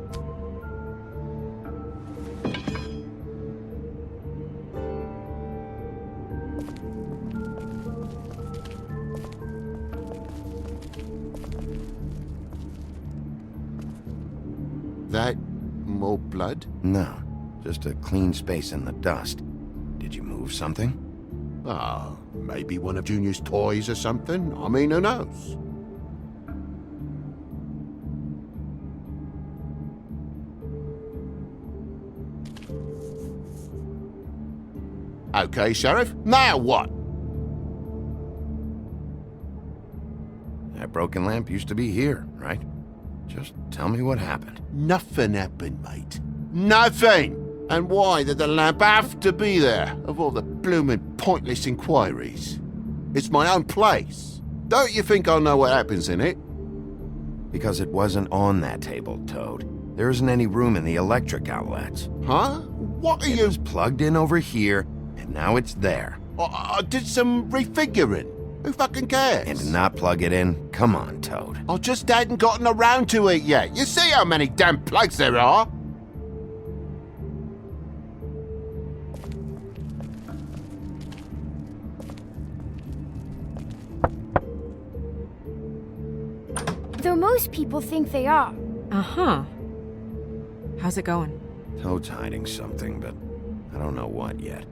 That more blood? No, just a clean space in the dust. Did you move something? Ah, maybe one of Junior's toys or something. I mean, who knows? Okay, Sheriff, now what? That broken lamp used to be here, right? Just tell me what happened. Nothing happened, mate. Nothing! And why did the lamp have to be there, of all the bloomin' pointless inquiries? It's my own place. Don't you think I'll know what happens in it? Because it wasn't on that table, Toad. There isn't any room in the electric outlets. Huh? What are you... It was plugged in over here, and now it's there. I did some refiguring. Who fucking cares? And to not plug it in? Come on, Toad. I just hadn't gotten around to it yet. You see how many damn plugs there are? Though most people think they are. Uh-huh. How's it going? Toad's hiding something, but I don't know what yet.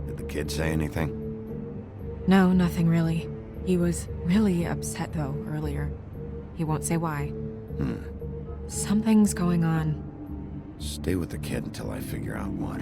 Did the kid say anything? No, nothing really. He was really upset, though, earlier. He won't say why. Something's going on. Stay with the kid until I figure out what.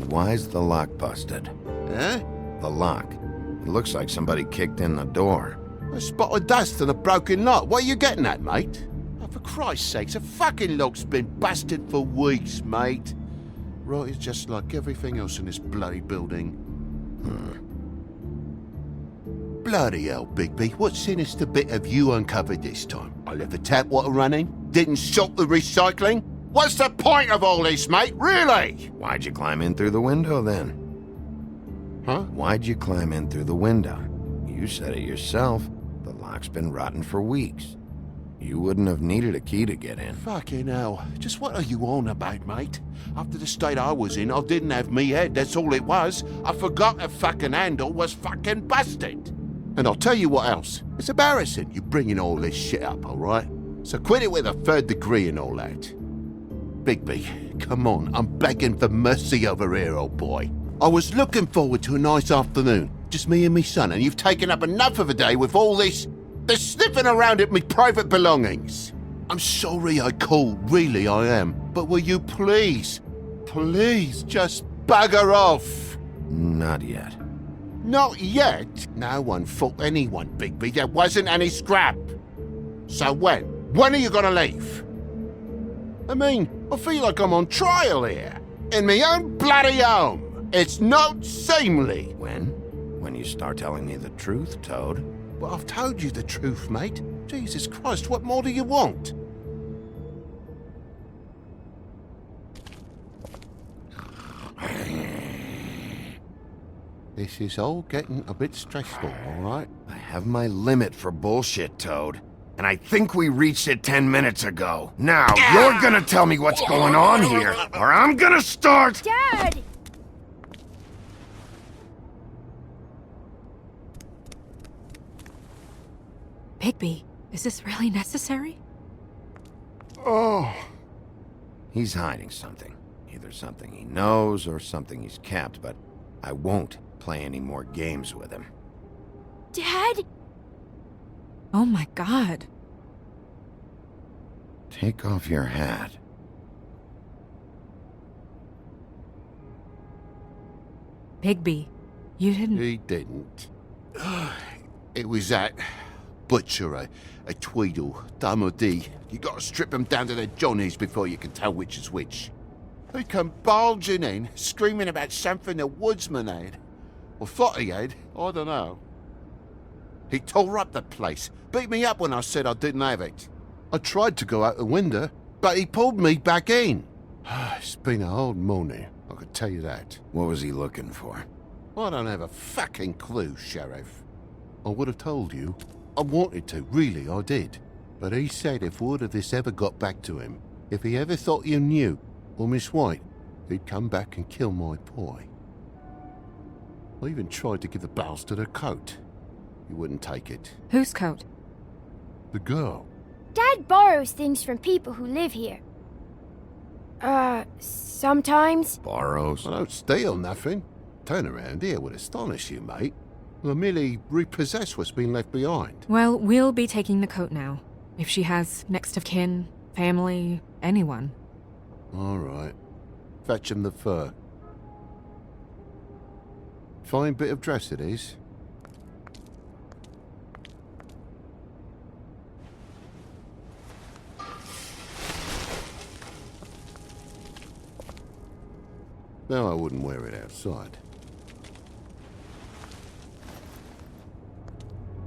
Why's the lock busted? Eh? The lock. It looks like somebody kicked in the door. A spot of dust and a broken knot. What are you getting at, mate? Oh, for Christ's sakes, a fucking lock's been busted for weeks, mate. Right, it's just like everything else in this bloody building. Bloody hell, Bigby. What sinister bit have you uncovered this time? I left the tap water running? Didn't stop the recycling? What's the point of all this, mate? Really? Why'd you climb in through the window, then? Huh? Why'd you climb in through the window? You said it yourself. The lock's been rotten for weeks. You wouldn't have needed a key to get in. Fucking hell. Just what are you on about, mate? After the state I was in, I didn't have me head, that's all it was. I forgot the fucking handle was fucking busted. And I'll tell you what else. It's embarrassing you bringing all this shit up, alright? So quit it with a 3rd degree and all that. Bigby, come on, I'm begging for mercy over here, old boy. I was looking forward to a nice afternoon, just me and me son, and you've taken up enough of a day with all this sniffing around at me private belongings. I'm sorry I called, really I am, but will you please just bugger off? Not yet. Not yet? No one fought anyone, Bigby. There wasn't any scrap. So when? When are you gonna leave? I mean, I feel like I'm on trial here. In my own bloody home. It's not seemly. When? When you start telling me the truth, Toad. Well, I've told you the truth, mate. Jesus Christ, what more do you want? This is all getting a bit stressful, all right? I have my limit for bullshit, Toad. And I think we reached it 10 minutes ago. Now, you're gonna tell me what's going on here, or I'm gonna start— Dad! Bigby, is this really necessary? Oh. He's hiding something. Either something he knows or something he's kept, but I won't play any more games with him. Dad? Oh my god. Take off your hat. Bigby, you didn't— He didn't. It was that butcher, a Tweedle, Dumody. You gotta strip them down to their johnnies before you can tell which is which. He come bulging in, screaming about something the woodsman had. Or thought he had, I don't know. He tore up the place, beat me up when I said I didn't have it. I tried to go out the window, but he pulled me back in. It's been a hard morning, I could tell you that. What was he looking for? I don't have a fucking clue, Sheriff. I would have told you. I wanted to, really, I did. But he said if word of this ever got back to him, if he ever thought you knew, or Miss White, he'd come back and kill my boy. I even tried to give the bastard a coat. He wouldn't take it. Whose coat? The girl. Dad borrows things from people who live here. Sometimes. Borrows? I don't steal nothing. Turn around here would astonish you, mate. I merely repossess what's been left behind. Well, we'll be taking the coat now. If she has next of kin, family, anyone. All right. Fetch him the fur. Fine bit of dress it is. No, I wouldn't wear it outside.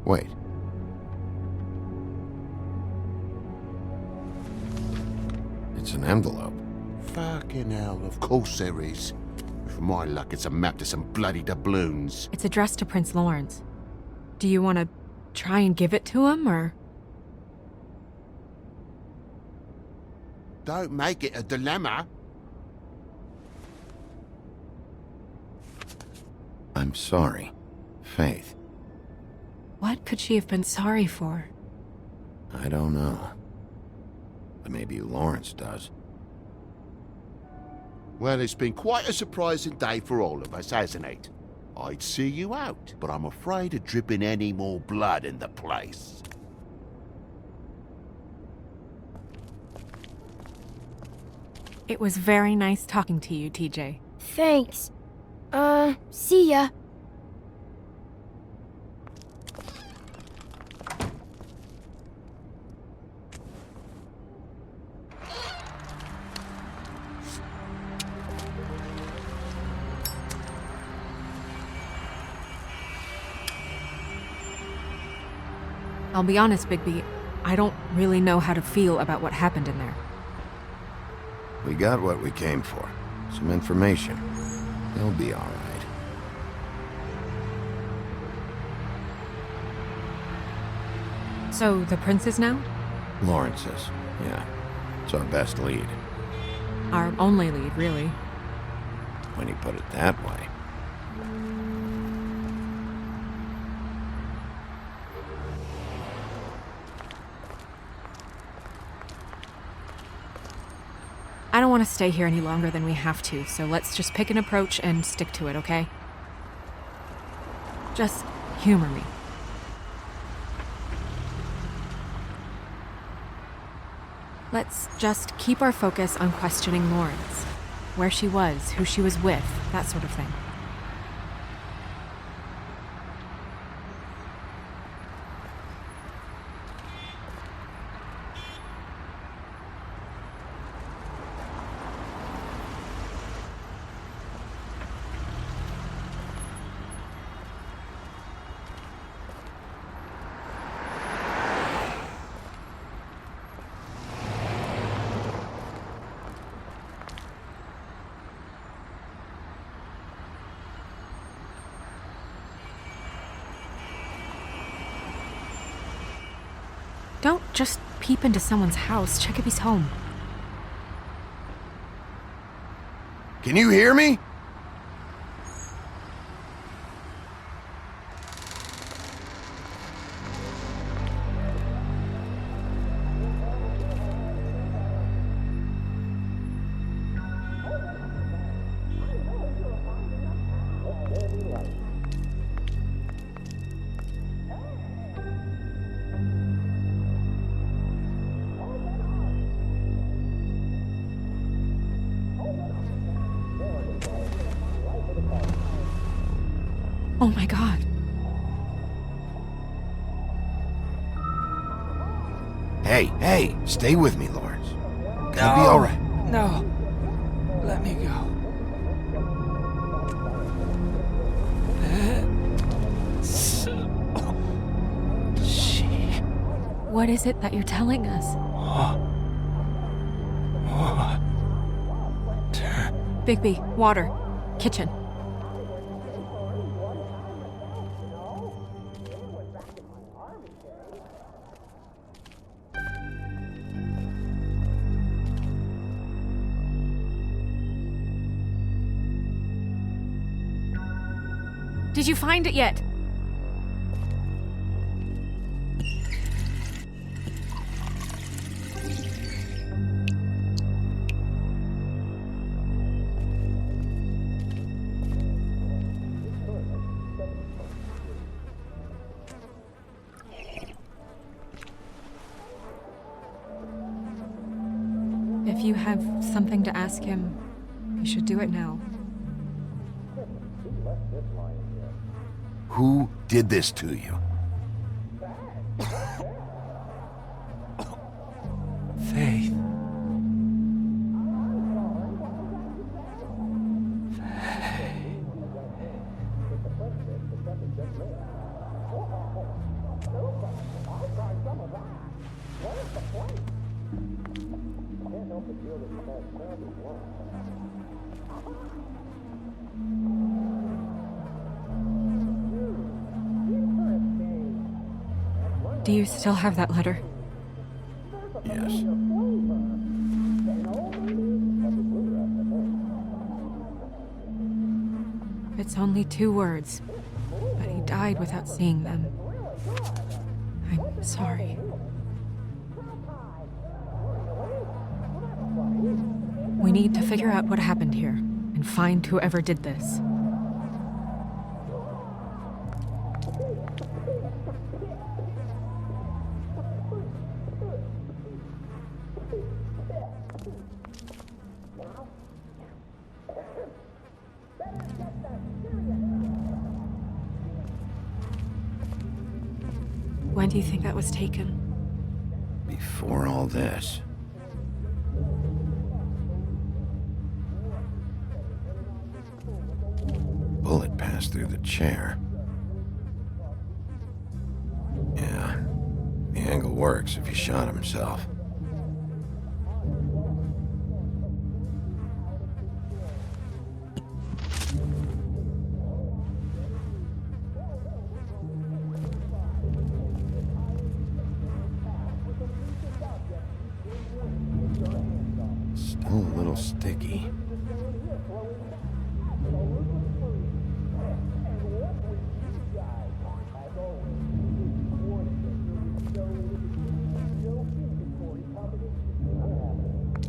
Wait. It's an envelope. Fucking hell, of course there is. For my luck, it's a map to some bloody doubloons. It's addressed to Prince Lawrence. Do you want to try and give it to him, or...? Don't make it a dilemma. I'm sorry, Faith. What could she have been sorry for? I don't know. But maybe Lawrence does. Well, it's been quite a surprising day for all of us, hasn't it? I'd see you out, but I'm afraid of dripping any more blood in the place. It was very nice talking to you, TJ. Thanks. See ya. I'll be honest, Bigby, I don't really know how to feel about what happened in there. We got what we came for. Some information. They'll be all right. So, the prince is now? Lawrence is, yeah. It's our best lead. Our only lead, really. When you put it that way. I don't want to stay here any longer than we have to, so let's just pick an approach and stick to it, okay? Just humor me. Let's just keep our focus on questioning Lawrence. Where she was, who she was with, that sort of thing. Don't just peep into someone's house. Check if he's home. Can you hear me? Oh my god. Hey, stay with me, Lawrence. Gonna be all right. No. Let me go. What is it that you're telling us? Bigby, water. Kitchen. Did you find it yet? If you have something to ask him, you should do it now. Who did this to you? Faith. Do you still have that letter? Yes. It's only 2 words, but he died without seeing them. I'm sorry. We need to figure out what happened here and find whoever did this. When do you think that was taken? Before all this. Bullet passed through the chair. Yeah, the angle works if he shot himself. Still a little sticky.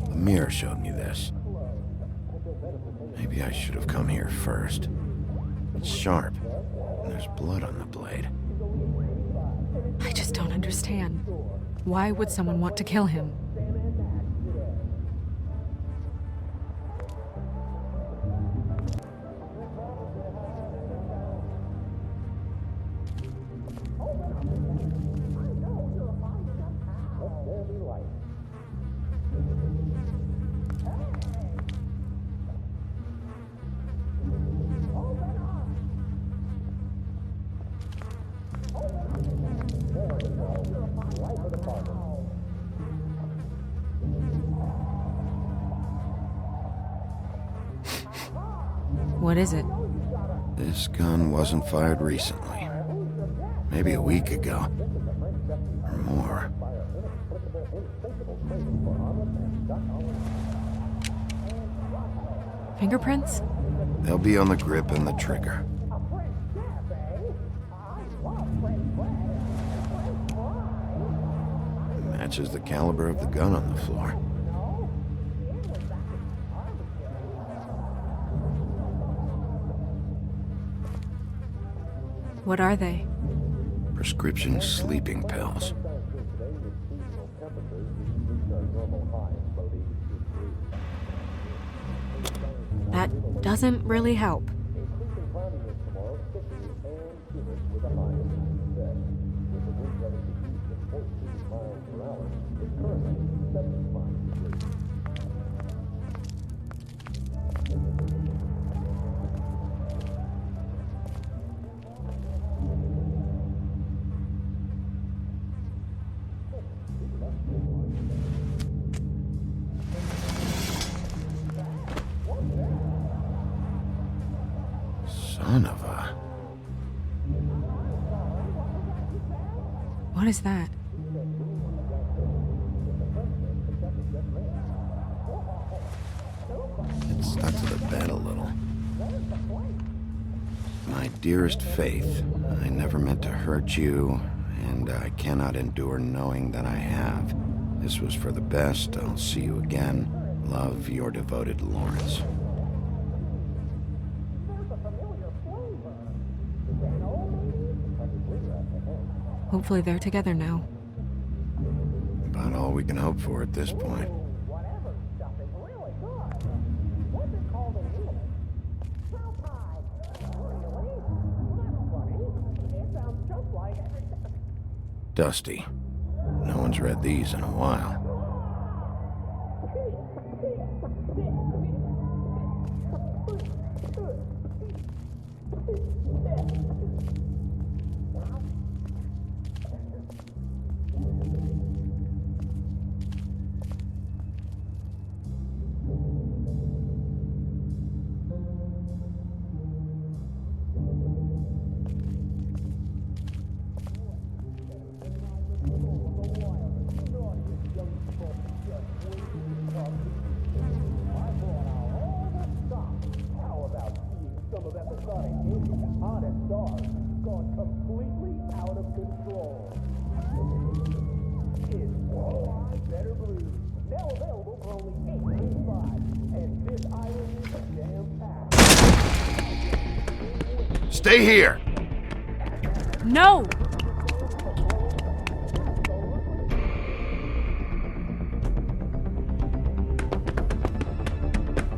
The mirror showed me this. Maybe I should have come here first. It's sharp, and there's blood on the blade. I just don't understand. Why would someone want to kill him? What is it? This gun wasn't fired recently. Maybe a week ago. Or more. Fingerprints? They'll be on the grip and the trigger. Matches the caliber of the gun on the floor. What are they? Prescription sleeping pills. That doesn't really help. Son of a... What is that? It stuck to the bed a little. My dearest Faith, I never meant to hurt you, and I cannot endure knowing that I have. This was for the best. I'll see you again. Love, your devoted Lawrence. Hopefully they're together now. About all we can hope for at this point. Dusty. No one's read these in a while. Stay here! No!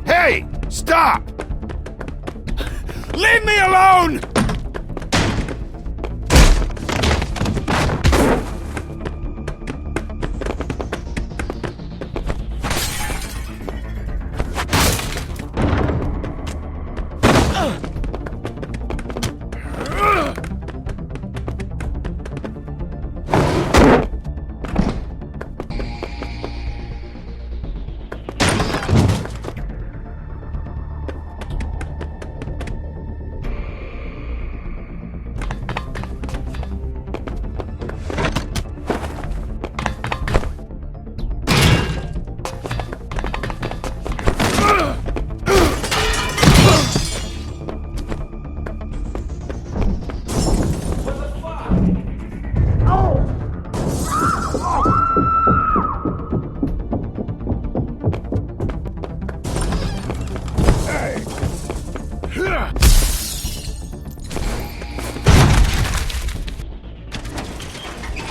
Hey! Stop! Leave me alone!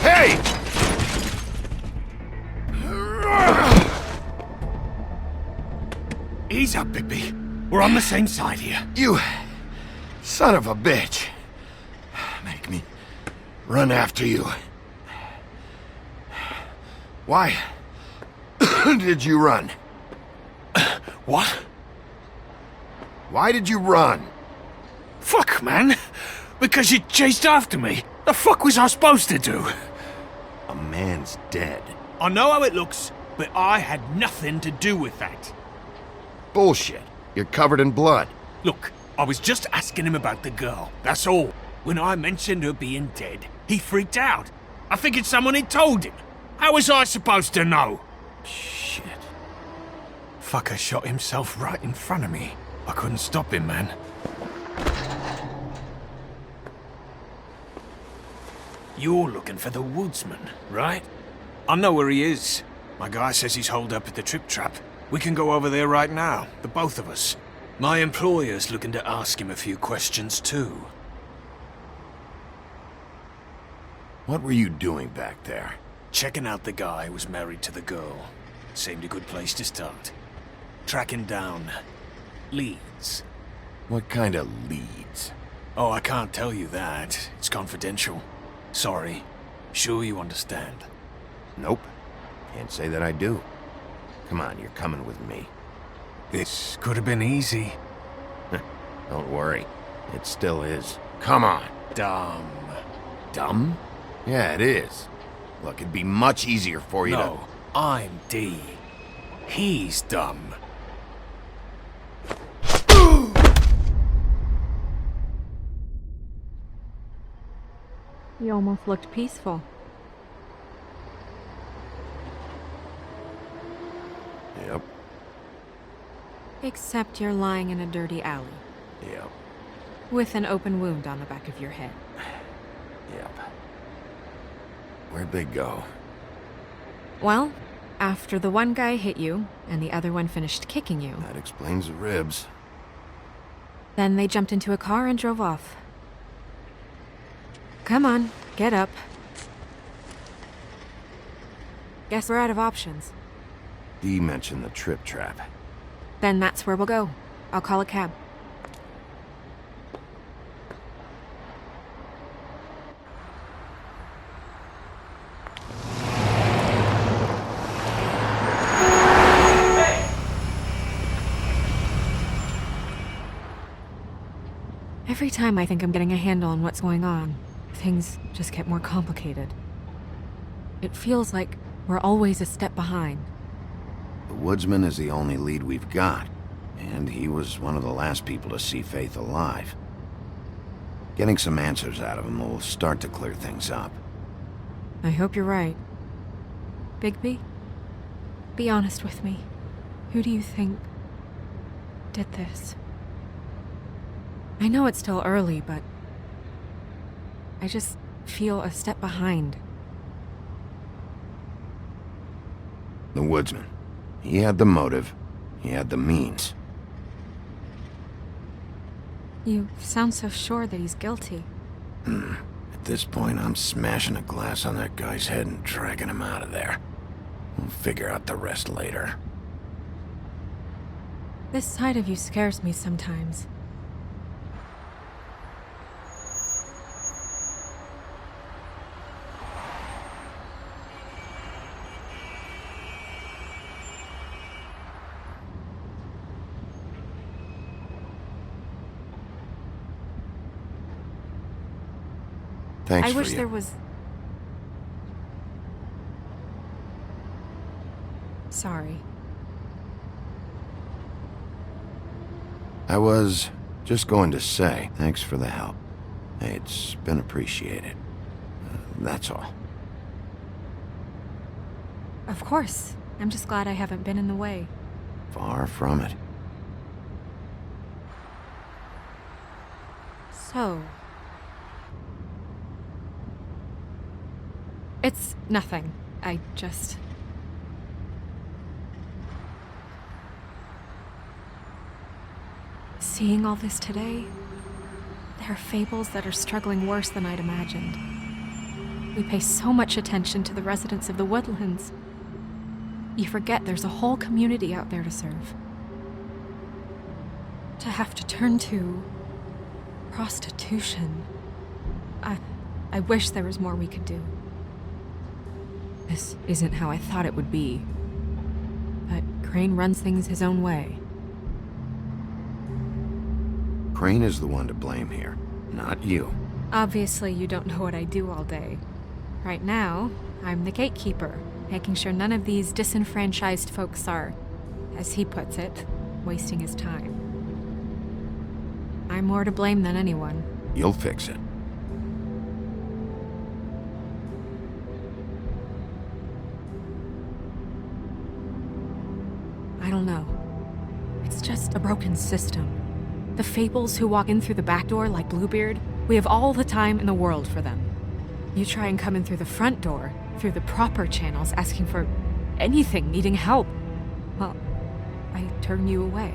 Hey! Ease up, Bigby. We're on the same side here. You son of a bitch. Make me run after you. Why did you run? What? Why did you run? Fuck, man. Because you chased after me. The fuck was I supposed to do? A man's dead. I know how it looks, but I had nothing to do with that. Bullshit. You're covered in blood. Look, I was just asking him about the girl, that's all. When I mentioned her being dead, he freaked out. I figured someone had told him. How was I supposed to know? Shit. Fucker shot himself right in front of me. I couldn't stop him, man. You're looking for the woodsman, right? I know where he is. My guy says he's holed up at the Trip Trap. We can go over there right now, the both of us. My employer's looking to ask him a few questions, too. What were you doing back there? Checking out the guy who was married to the girl. Seemed a good place to start. Tracking down leads. What kind of leads? Oh, I can't tell you that. It's confidential. Sorry. Sure you understand? Nope. Can't say that I do. Come on, you're coming with me. This could have been easy. Don't worry. It still is. Come on. Dumb. Dumb? Yeah, it is. Look, it'd be much easier for you to... No, I'm D. He's dumb. You almost looked peaceful. Yep. Except you're lying in a dirty alley. Yep. With an open wound on the back of your head. Yep. Where'd they go? Well, after the one guy hit you, and the other one finished kicking you, That explains the ribs. then they jumped into a car and drove off. Come on, get up. Guess we're out of options. Dee mentioned the Trip Trap. Then that's where we'll go. I'll call a cab. Every time I think I'm getting a handle on what's going on, things just get more complicated. It feels like we're always a step behind. The woodsman is the only lead we've got, and he was one of the last people to see Faith alive. Getting some answers out of him will start to clear things up. I hope you're right. Bigby, be honest with me. Who do you think did this? I know it's still early, but I just feel a step behind. The woodsman. He had the motive. He had the means. You sound so sure that he's guilty. At this point, I'm smashing a glass on that guy's head and dragging him out of there. We'll figure out the rest later. This side of you scares me sometimes. Thanks I for wish you. there was... Sorry. I was just going to say, thanks for the help. It's been appreciated. That's all. Of course. I'm just glad I haven't been in the way. Far from it. So... It's nothing. I just... Seeing all this today, there are fables that are struggling worse than I'd imagined. We pay so much attention to the residents of the woodlands. You forget there's a whole community out there to serve. To have to turn to... prostitution. I wish there was more we could do. This isn't how I thought it would be. But Crane runs things his own way. Crane is the one to blame here, not you. Obviously, you don't know what I do all day. Right now, I'm the gatekeeper, making sure none of these disenfranchised folks are, as he puts it, wasting his time. I'm more to blame than anyone. You'll fix it. I don't know. It's just a broken system. The Fables who walk in through the back door like Bluebeard, we have all the time in the world for them. You try and come in through the front door, through the proper channels, asking for anything, needing help. Well, I turn you away.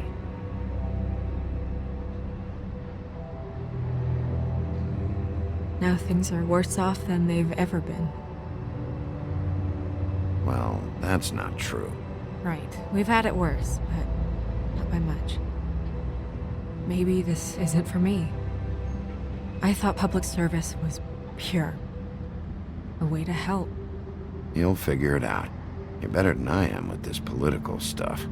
Now things are worse off than they've ever been. Well, that's not true. Right. We've had it worse, but not by much. Maybe this isn't for me. I thought public service was pure. A way to help. You'll figure it out. You're better than I am with this political stuff.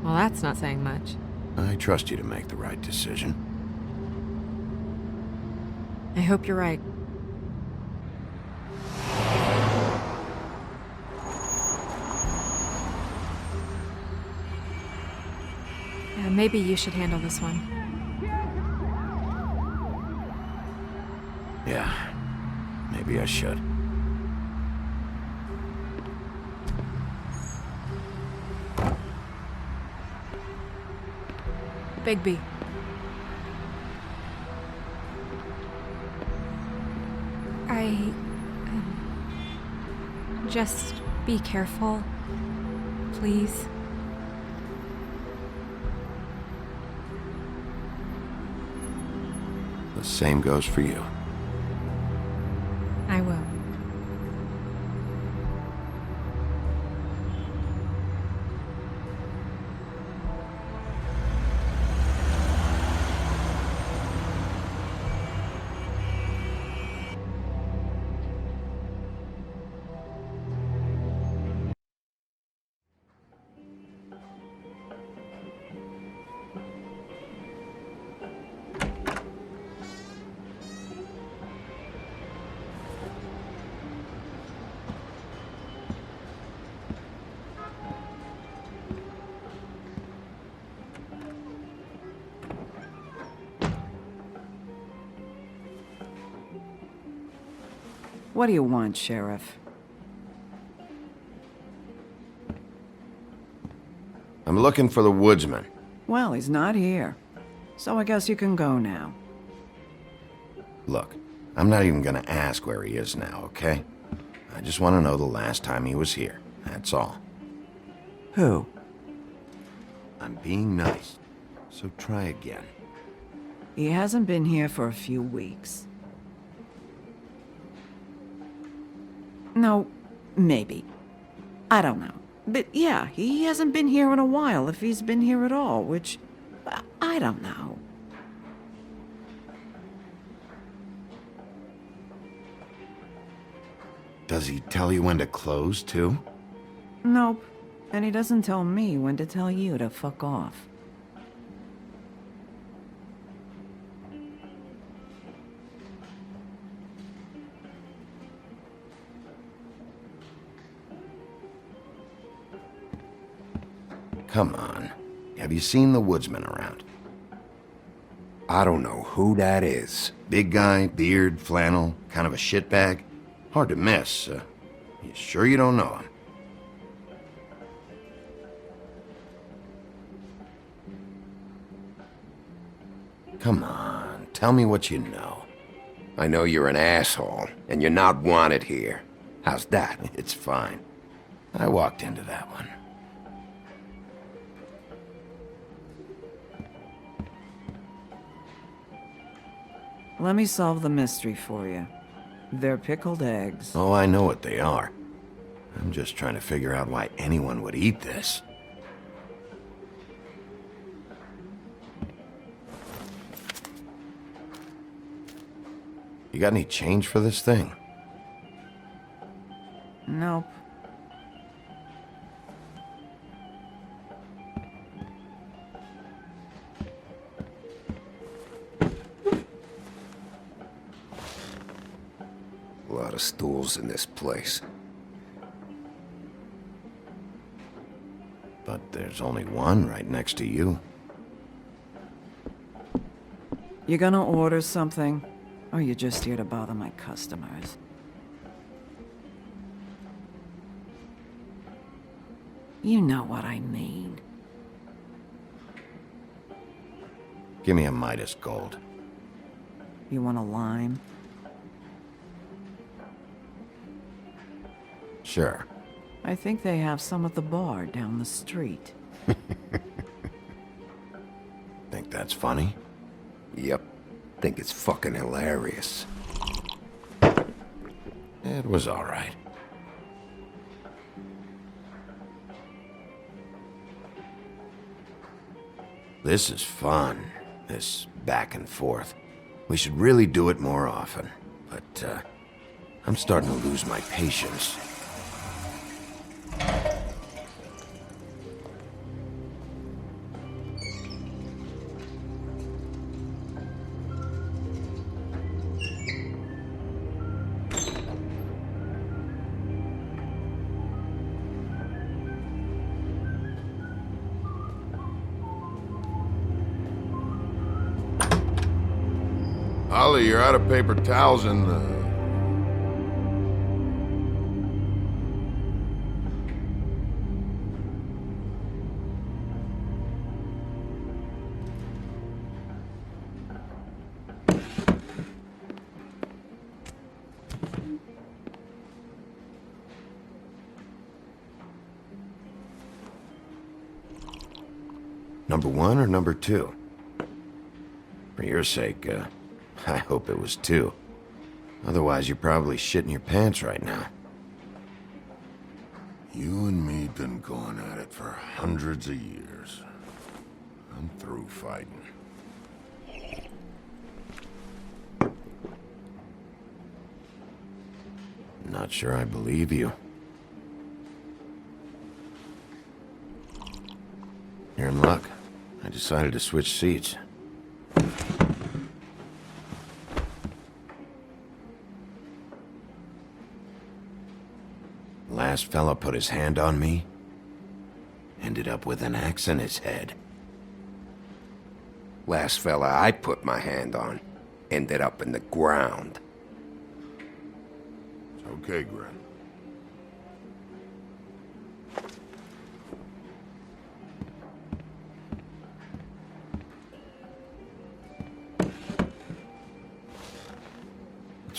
Well, that's not saying much. I trust you to make the right decision. I hope you're right. Yeah, maybe you should handle this one. Yeah, maybe I should. Bigby. Just be careful, please. The same goes for you. I will. What do you want, Sheriff? I'm looking for the woodsman. Well, he's not here. So I guess you can go now. Look, I'm not even gonna ask where he is now, okay? I just want to know the last time he was here. That's all. Who? I'm being nice, so try again. He hasn't been here for a few weeks. No, maybe. I don't know. But yeah, he hasn't been here in a while, if he's been here at all, which... I don't know. Does he tell you when to close, too? Nope. And he doesn't tell me when to tell you to fuck off. Come on. Have you seen the woodsman around? I don't know who that is. Big guy, beard, flannel, kind of a shitbag. Hard to miss. You sure you don't know him? Come on, tell me what you know. I know you're an asshole, and you're not wanted here. How's that? It's fine. I walked into that one. Let me solve the mystery for you. They're pickled eggs. Oh, I know what they are. I'm just trying to figure out why anyone would eat this. You got any change for this thing? Nope. A lot of stools in this place. But there's only one right next to you. You gonna order something? Or you just here to bother my customers? You know what I mean. Give me a Midas Gold. You want a lime? Sure. I think they have some at the bar down the street. Think that's funny? Yep. Think it's fucking hilarious. It was all right. This is fun, this back and forth. We should really do it more often. But, I'm starting to lose my patience. Ollie, you're out of paper towels and, Number 1 or number 2? For your sake, I hope it was 2. Otherwise, you're probably shitting your pants right now. You and me been going at it for hundreds of years. I'm through fighting. Not sure I believe you. You're in luck. I decided to switch seats. Last fella put his hand on me, ended up with an axe in his head. Last fella I put my hand on ended up in the ground. It's okay, Gren.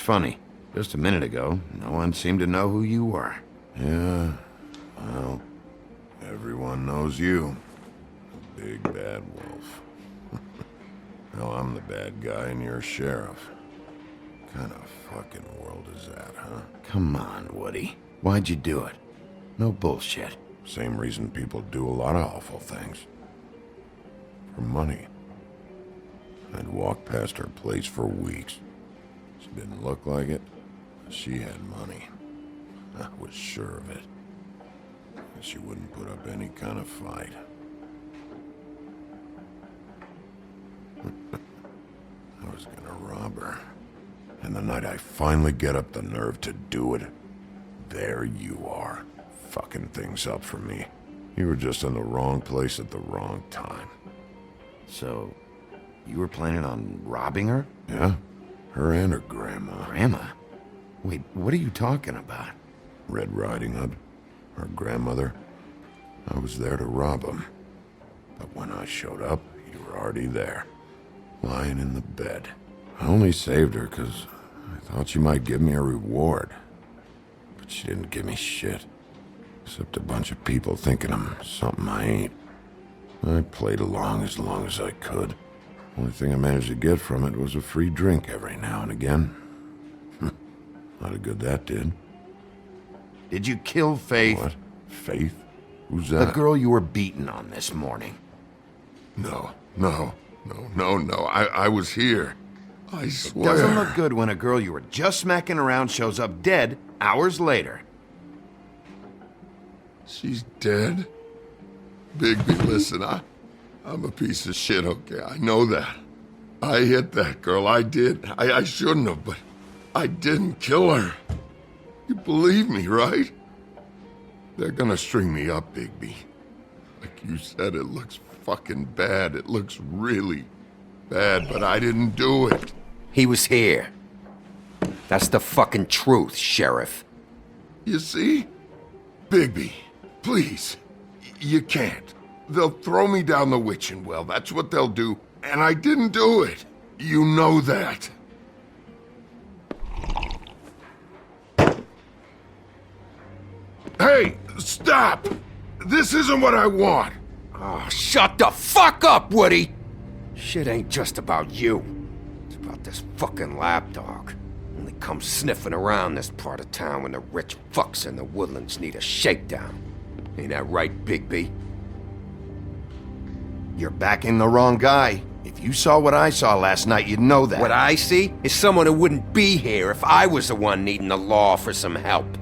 funny. Just a minute ago, no one seemed to know who you were. Yeah, well, everyone knows you. Big bad wolf. Now I'm the bad guy and you're sheriff. What kind of fucking world is that, huh? Come on, Woody. Why'd you do it? No bullshit. Same reason people do a lot of awful things. For money. I'd walk past her place for weeks. She didn't look like it. She had money. I was sure of it. She wouldn't put up any kind of fight. I was gonna rob her. And the night I finally get up the nerve to do it, there you are, fucking things up for me. You were just in the wrong place at the wrong time. So, you were planning on robbing her? Yeah, her and her grandma. Grandma? Wait, what are you talking about? Red Riding Hood, her grandmother. I was there to rob him. But when I showed up, you were already there, lying in the bed. I only saved her because I thought she might give me a reward. But she didn't give me shit. Except a bunch of people thinking I'm something I ain't. I played along as I could. Only thing I managed to get from it was a free drink every now and again. Not a good that did. Did you kill Faith? What? Faith? Who's that? The girl you were beating on this morning. No. I was here. I swear. It doesn't look good when a girl you were just smacking around shows up dead hours later. She's dead? Bigby, listen, I'm a piece of shit, okay? I know that. I hit that girl, I did. I shouldn't have, but I didn't kill her. You believe me, right? They're gonna string me up, Bigby. Like you said, it looks fucking bad. It looks really bad, but I didn't do it. He was here. That's the fucking truth, Sheriff. You see? Bigby, please. You can't. They'll throw me down the witching well. That's what they'll do. And I didn't do it. You know that. Hey, stop! This isn't what I want. Oh, shut the fuck up, Woody! Shit ain't just about you. It's about this fucking lapdog. Only comes sniffing around this part of town when the rich fucks in the woodlands need a shakedown. Ain't that right, Bigby? You're backing the wrong guy. If you saw what I saw last night, you'd know that. What I see is someone who wouldn't be here if I was the one needing the law for some help.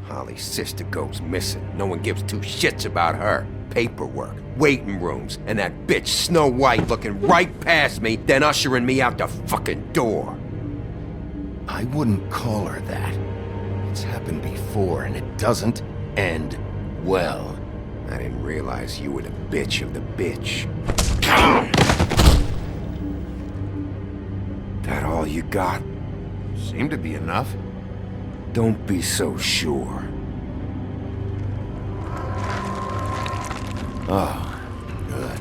Holly's sister goes missing. No one gives two shits about her. Paperwork, waiting rooms, and that bitch Snow White looking right past me, then ushering me out the fucking door. I wouldn't call her that. It's happened before, and it doesn't end well. I didn't realize you were the bitch of the bitch. That all you got? Seemed to be enough. Don't be so sure. Oh, good.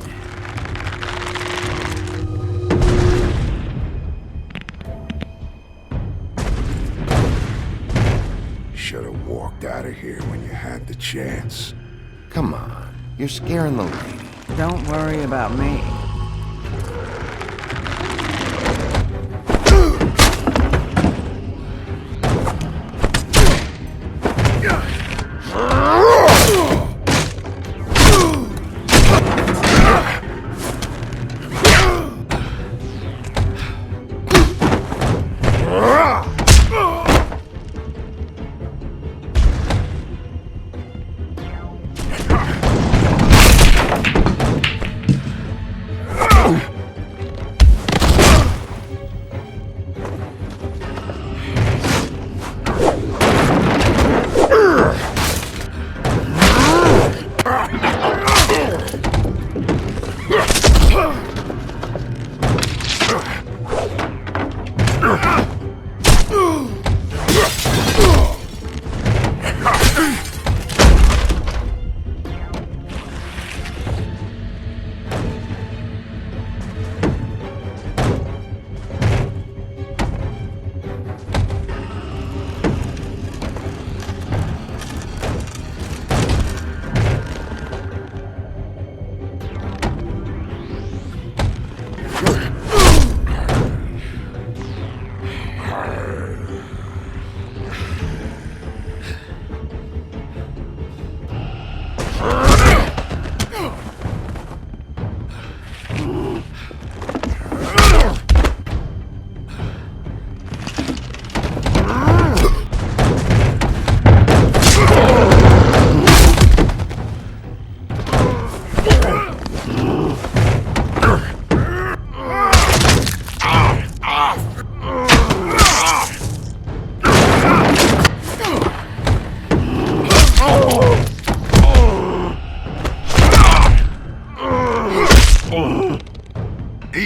Should have walked out of here when you had the chance. Come on, you're scaring the lady. Don't worry about me.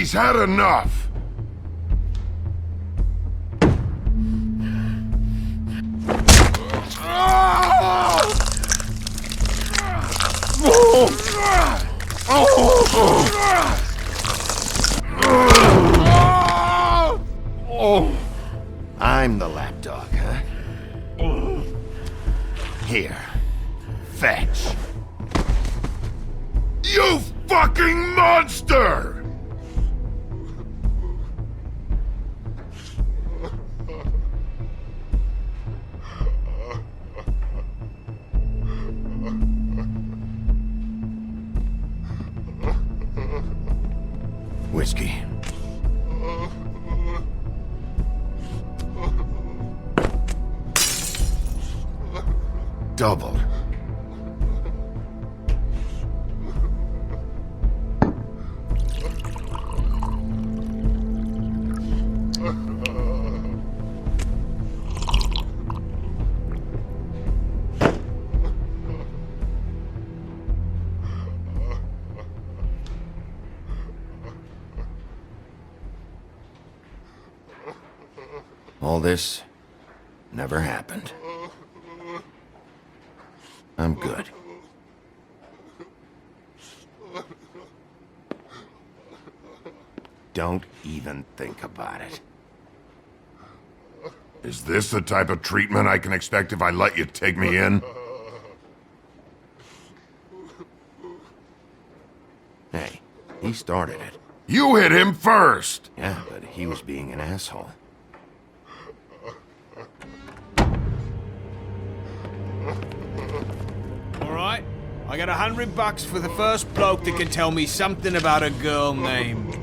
He's had enough! I'm the lapdog, huh? Here. Fetch. You fucking monster! Whiskey. Doubled. All this never happened. I'm good. Don't even think about it. Is this the type of treatment I can expect if I let you take me in? Hey, he started it. You hit him first! Yeah, but he was being an asshole. Alright, I got $100 for the first bloke that can tell me something about a girl named...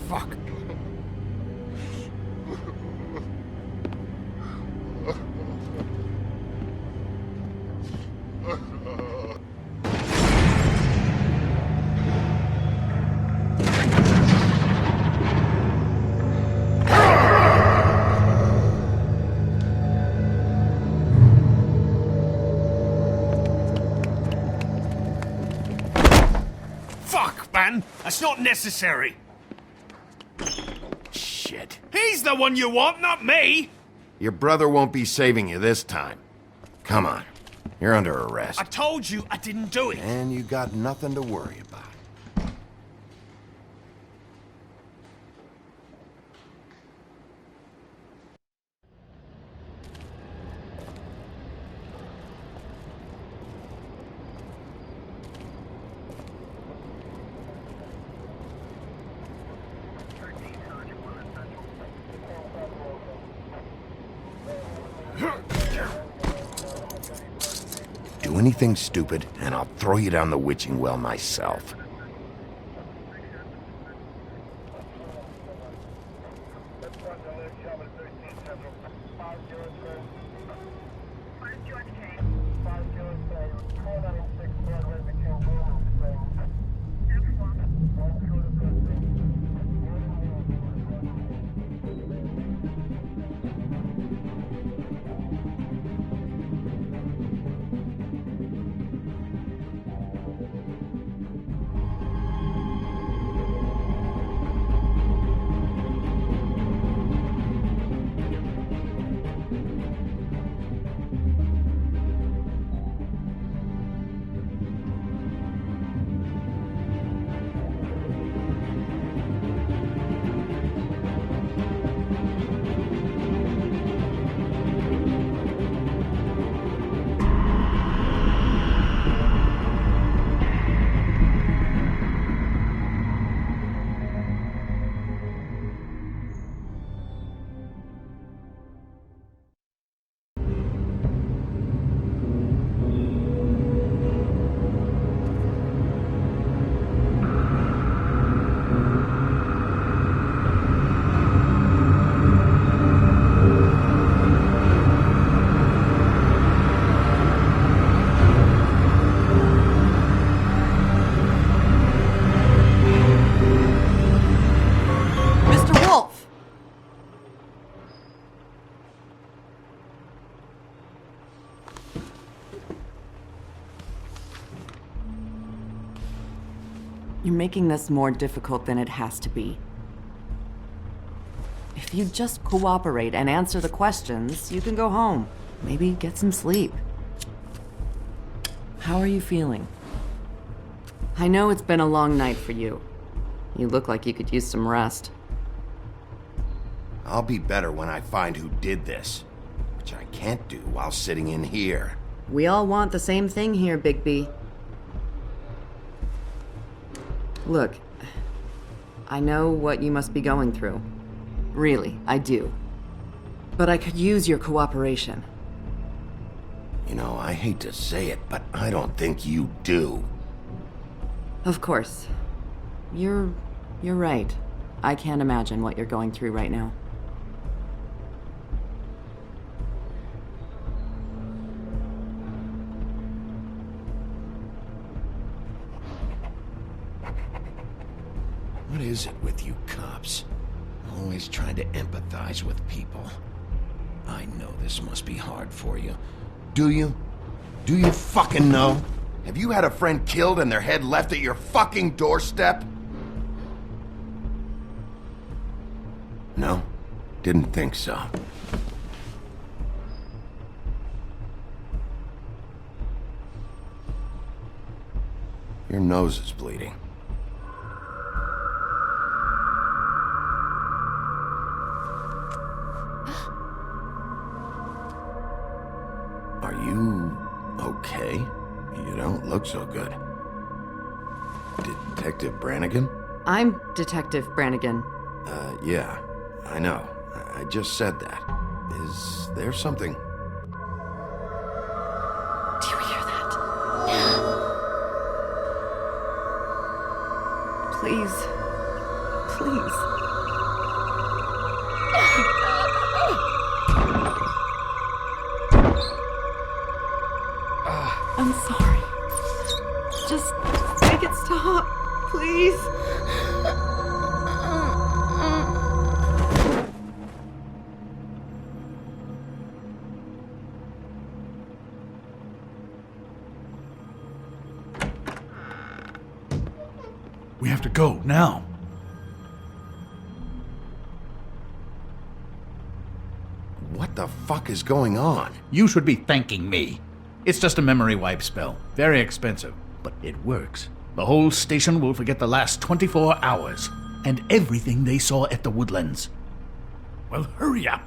Fuck. Fuck, man! That's not necessary! Shit. He's the one you want, not me! Your brother won't be saving you this time. Come on. You're under arrest. I told you I didn't do it! And you got nothing to worry about. Do anything stupid, and I'll throw you down the witching well myself. You're making this more difficult than it has to be. If you just cooperate and answer the questions, you can go home. Maybe get some sleep. How are you feeling? I know it's been a long night for you. You look like you could use some rest. I'll be better when I find who did this, which I can't do while sitting in here. We all want the same thing here, Bigby. Look, I know what you must be going through. Really, I do. But I could use your cooperation. You know, I hate to say it, but I don't think you do. Of course. You're right. I can't imagine what you're going through right now. What is it with you cops? Always trying to empathize with people. I know this must be hard for you. Do you? Do you fucking know? Have you had a friend killed and their head left at your fucking doorstep? No? Didn't think so. Your nose is bleeding. Are you okay? You don't look so good. Detective Brannigan? I'm Detective Brannigan. Yeah, I know. I just said that. Is there something? Do you hear that? Please. Please. I'm sorry. Just make it stop, please. We have to go, now. What the fuck is going on? You should be thanking me. It's just a memory wipe spell. Very expensive, but it works. The whole station will forget the last 24 hours, and everything they saw at the Woodlands. Well, hurry up.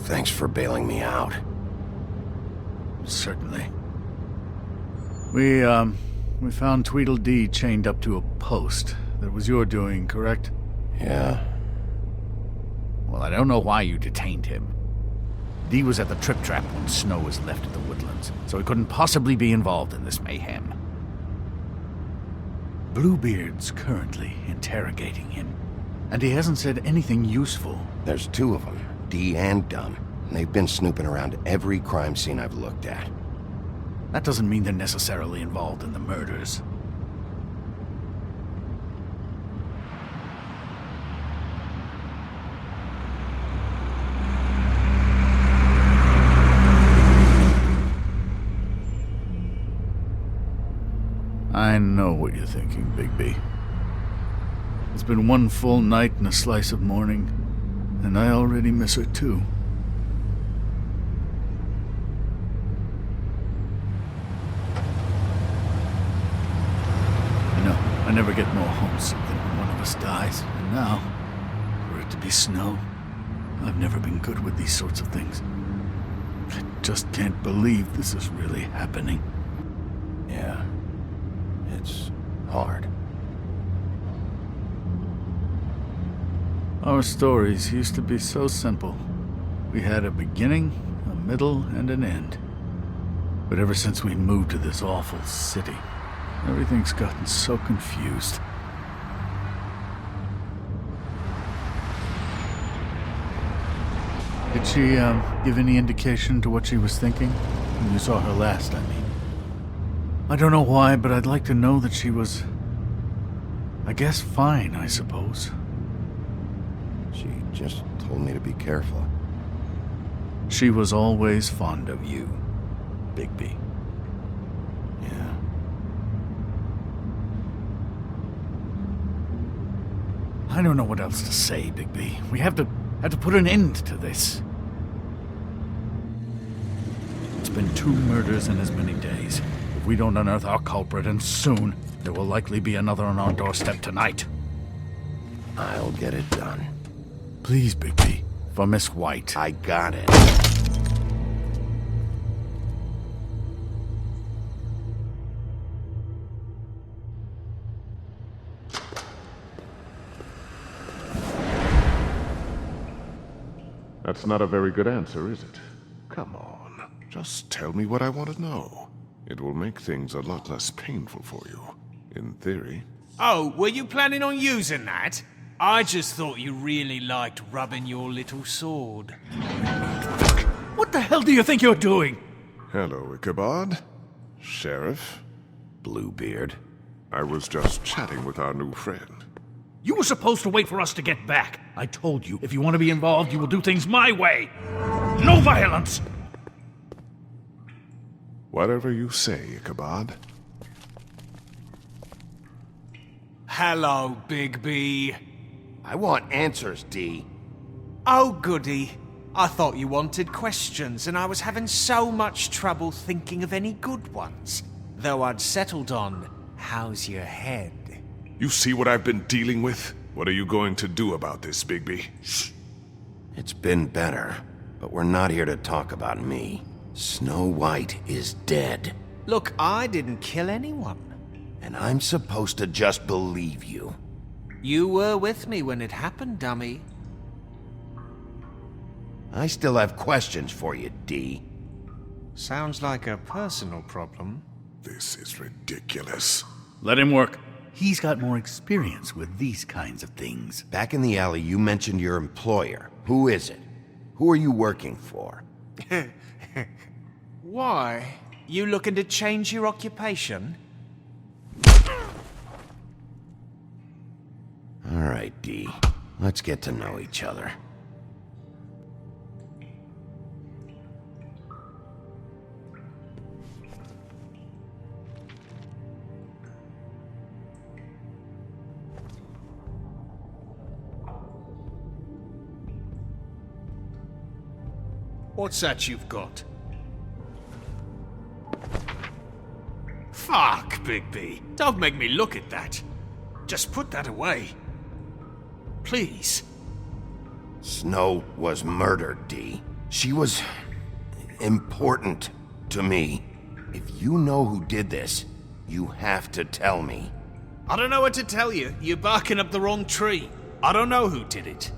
Thanks for bailing me out. Certainly. We found Tweedledee chained up to a post. That was your doing, correct? Yeah. Well, I don't know why you detained him. Dee was at the Trip Trap when Snow was left at the Woodlands, so he couldn't possibly be involved in this mayhem. Bluebeard's currently interrogating him, and he hasn't said anything useful. There's two of them, Dee and Dumb. And they've been snooping around every crime scene I've looked at. That doesn't mean they're necessarily involved in the murders. I know what you're thinking, Bigby. It's been one full night and a slice of morning, and I already miss her too. I never get more homesick than when one of us dies, and now, for it to be Snow, I've never been good with these sorts of things. I just can't believe this is really happening. Yeah. It's hard. Our stories used to be so simple. We had a beginning, a middle, and an end. But ever since we moved to this awful city, everything's gotten so confused. Did she, give any indication to what she was thinking? When you saw her last, I mean. I don't know why, but I'd like to know that she was... I guess fine, I suppose. She just told me to be careful. She was always fond of you, Bigby. Yeah. I don't know what else to say, Bigby. We have to put an end to this. It's been 2 murders in as many days. If we don't unearth our culprit, and soon, there will likely be another on our doorstep tonight. I'll get it done. Please, Bigby. For Miss White. I got it. That's not a very good answer, is it? Come on, just tell me what I want to know. It will make things a lot less painful for you, in theory. Oh, were you planning on using that? I just thought you really liked rubbing your little sword. What the hell do you think you're doing? Hello, Ichabod. Sheriff. Bluebeard. I was just chatting with our new friend. You were supposed to wait for us to get back. I told you, if you want to be involved, you will do things my way. No violence! Whatever you say, Ichabod. Hello, Bigby. I want answers, D. Oh, goody. I thought you wanted questions, and I was having so much trouble thinking of any good ones. Though I'd settled on, how's your head? You see what I've been dealing with? What are you going to do about this, Bigby? Shh. It's been better, but we're not here to talk about me. Snow White is dead. Look, I didn't kill anyone. And I'm supposed to just believe you. You were with me when it happened, dummy. I still have questions for you, D. Sounds like a personal problem. This is ridiculous. Let him work. He's got more experience with these kinds of things. Back in the alley, you mentioned your employer. Who is it? Who are you working for? Why? You looking to change your occupation? All right, D. Let's get to know each other. What's that you've got? Fuck, Bigby. Don't make me look at that. Just put that away. Please. Snow was murdered, D. She was important to me. If you know who did this, you have to tell me. I don't know what to tell you. You're barking up the wrong tree. I don't know who did it.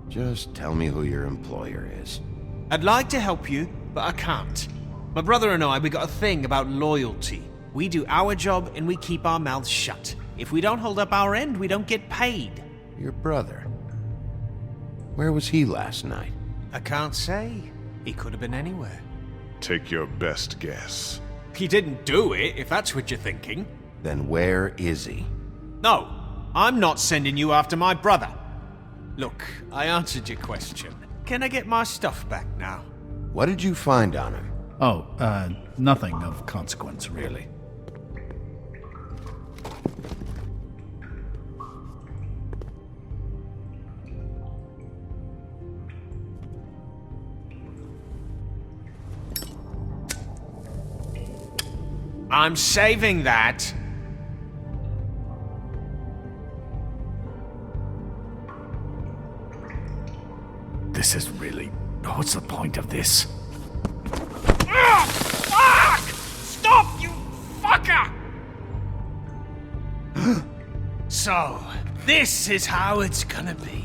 Just tell me who your employer is. I'd like to help you, but I can't. My brother and I, we got a thing about loyalty. We do our job and we keep our mouths shut. If we don't hold up our end, we don't get paid. Your brother? Where was he last night? I can't say. He could have been anywhere. Take your best guess. He didn't do it, if that's what you're thinking. Then where is he? No, I'm not sending you after my brother. Look, I answered your question. Can I get my stuff back now? What did you find on him? Oh, nothing of consequence, really. I'm saving that. This is really... What's the point of this? Ah! Fuck! Stop, you fucker! So, this is how it's gonna be.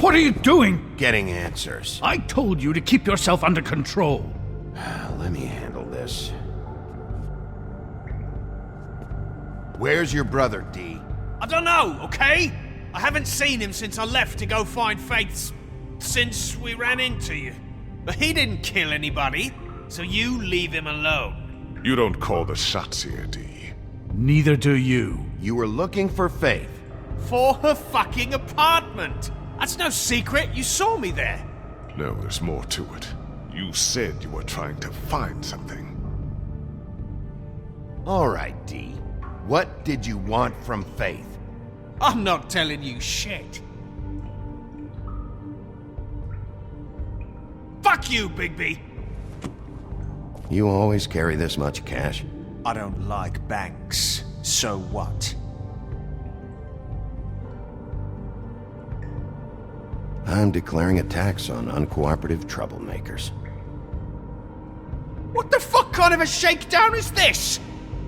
What are you doing? Getting answers. I told you to keep yourself under control. Let me handle this. Where's your brother, D? I don't know, okay? I haven't seen him since I left to go find Faith's... since we ran into you. But he didn't kill anybody, so you leave him alone. You don't call the shots here, D. Neither do you. You were looking for Faith. For her fucking apartment! That's no secret, you saw me there. No, there's more to it. You said you were trying to find something. All right, D. What did you want from Faith? I'm not telling you shit. Fuck you, Bigby! You always carry this much cash? I don't like banks. So what? I'm declaring a tax on uncooperative troublemakers. What the fuck kind of a shakedown is this?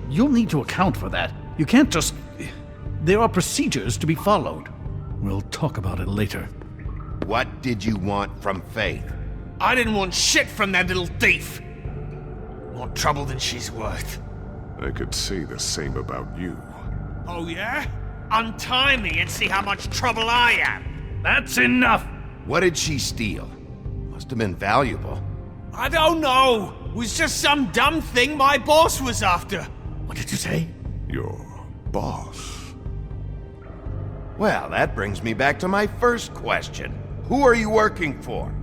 You'll need to account for that. You can't just... There are procedures to be followed. We'll talk about it later. What did you want from Faith? I didn't want shit from that little thief. More trouble than she's worth. I could say the same about you. Oh yeah? Untie me and see how much trouble I am. That's enough! What did she steal? Must have been valuable. I don't know. It was just some dumb thing my boss was after. What did you say? Your boss? Well, that brings me back to my first question. Who are you working for?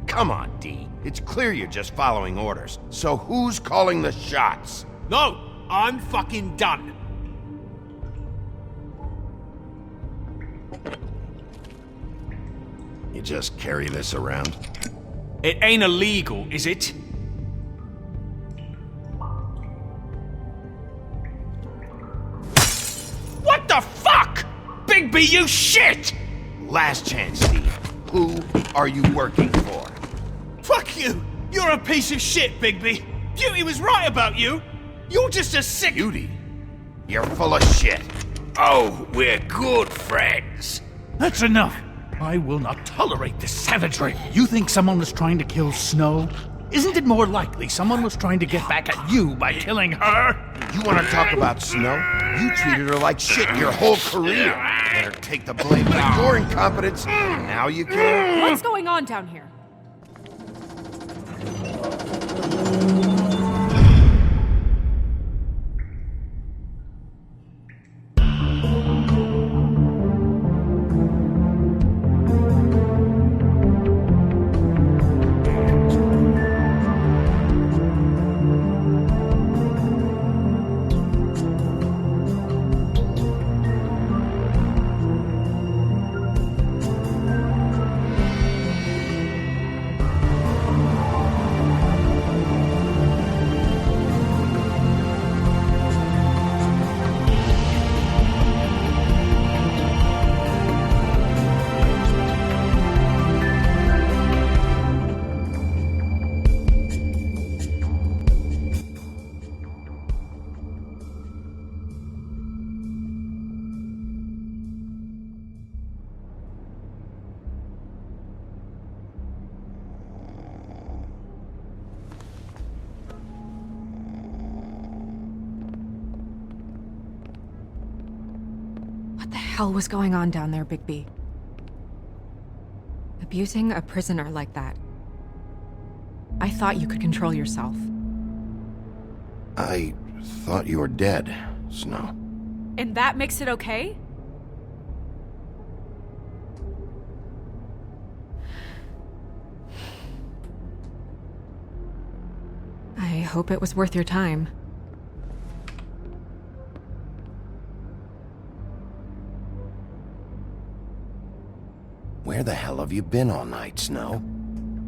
Come on, D. It's clear you're just following orders. So who's calling the shots? No, I'm fucking done. You just carry this around? It ain't illegal, is it? What the fuck? Bigby, you shit! Last chance, Steve. Who are you working for? Fuck you! You're a piece of shit, Bigby! Beauty was right about you! You're just a sick... Beauty? You're full of shit. Oh, we're good friends. That's enough! I will not tolerate this savagery. You think someone was trying to kill Snow? Isn't it more likely someone was trying to get back at you by killing her? You want to talk about Snow? You treated her like shit your whole career. Let her take the blame for your incompetence, and now you care? What's going on down here? What the hell was going on down there, Bigby? Abusing a prisoner like that. I thought you could control yourself. I thought you were dead, Snow. And that makes it okay? I hope it was worth your time. Where the hell have you been all night, Snow?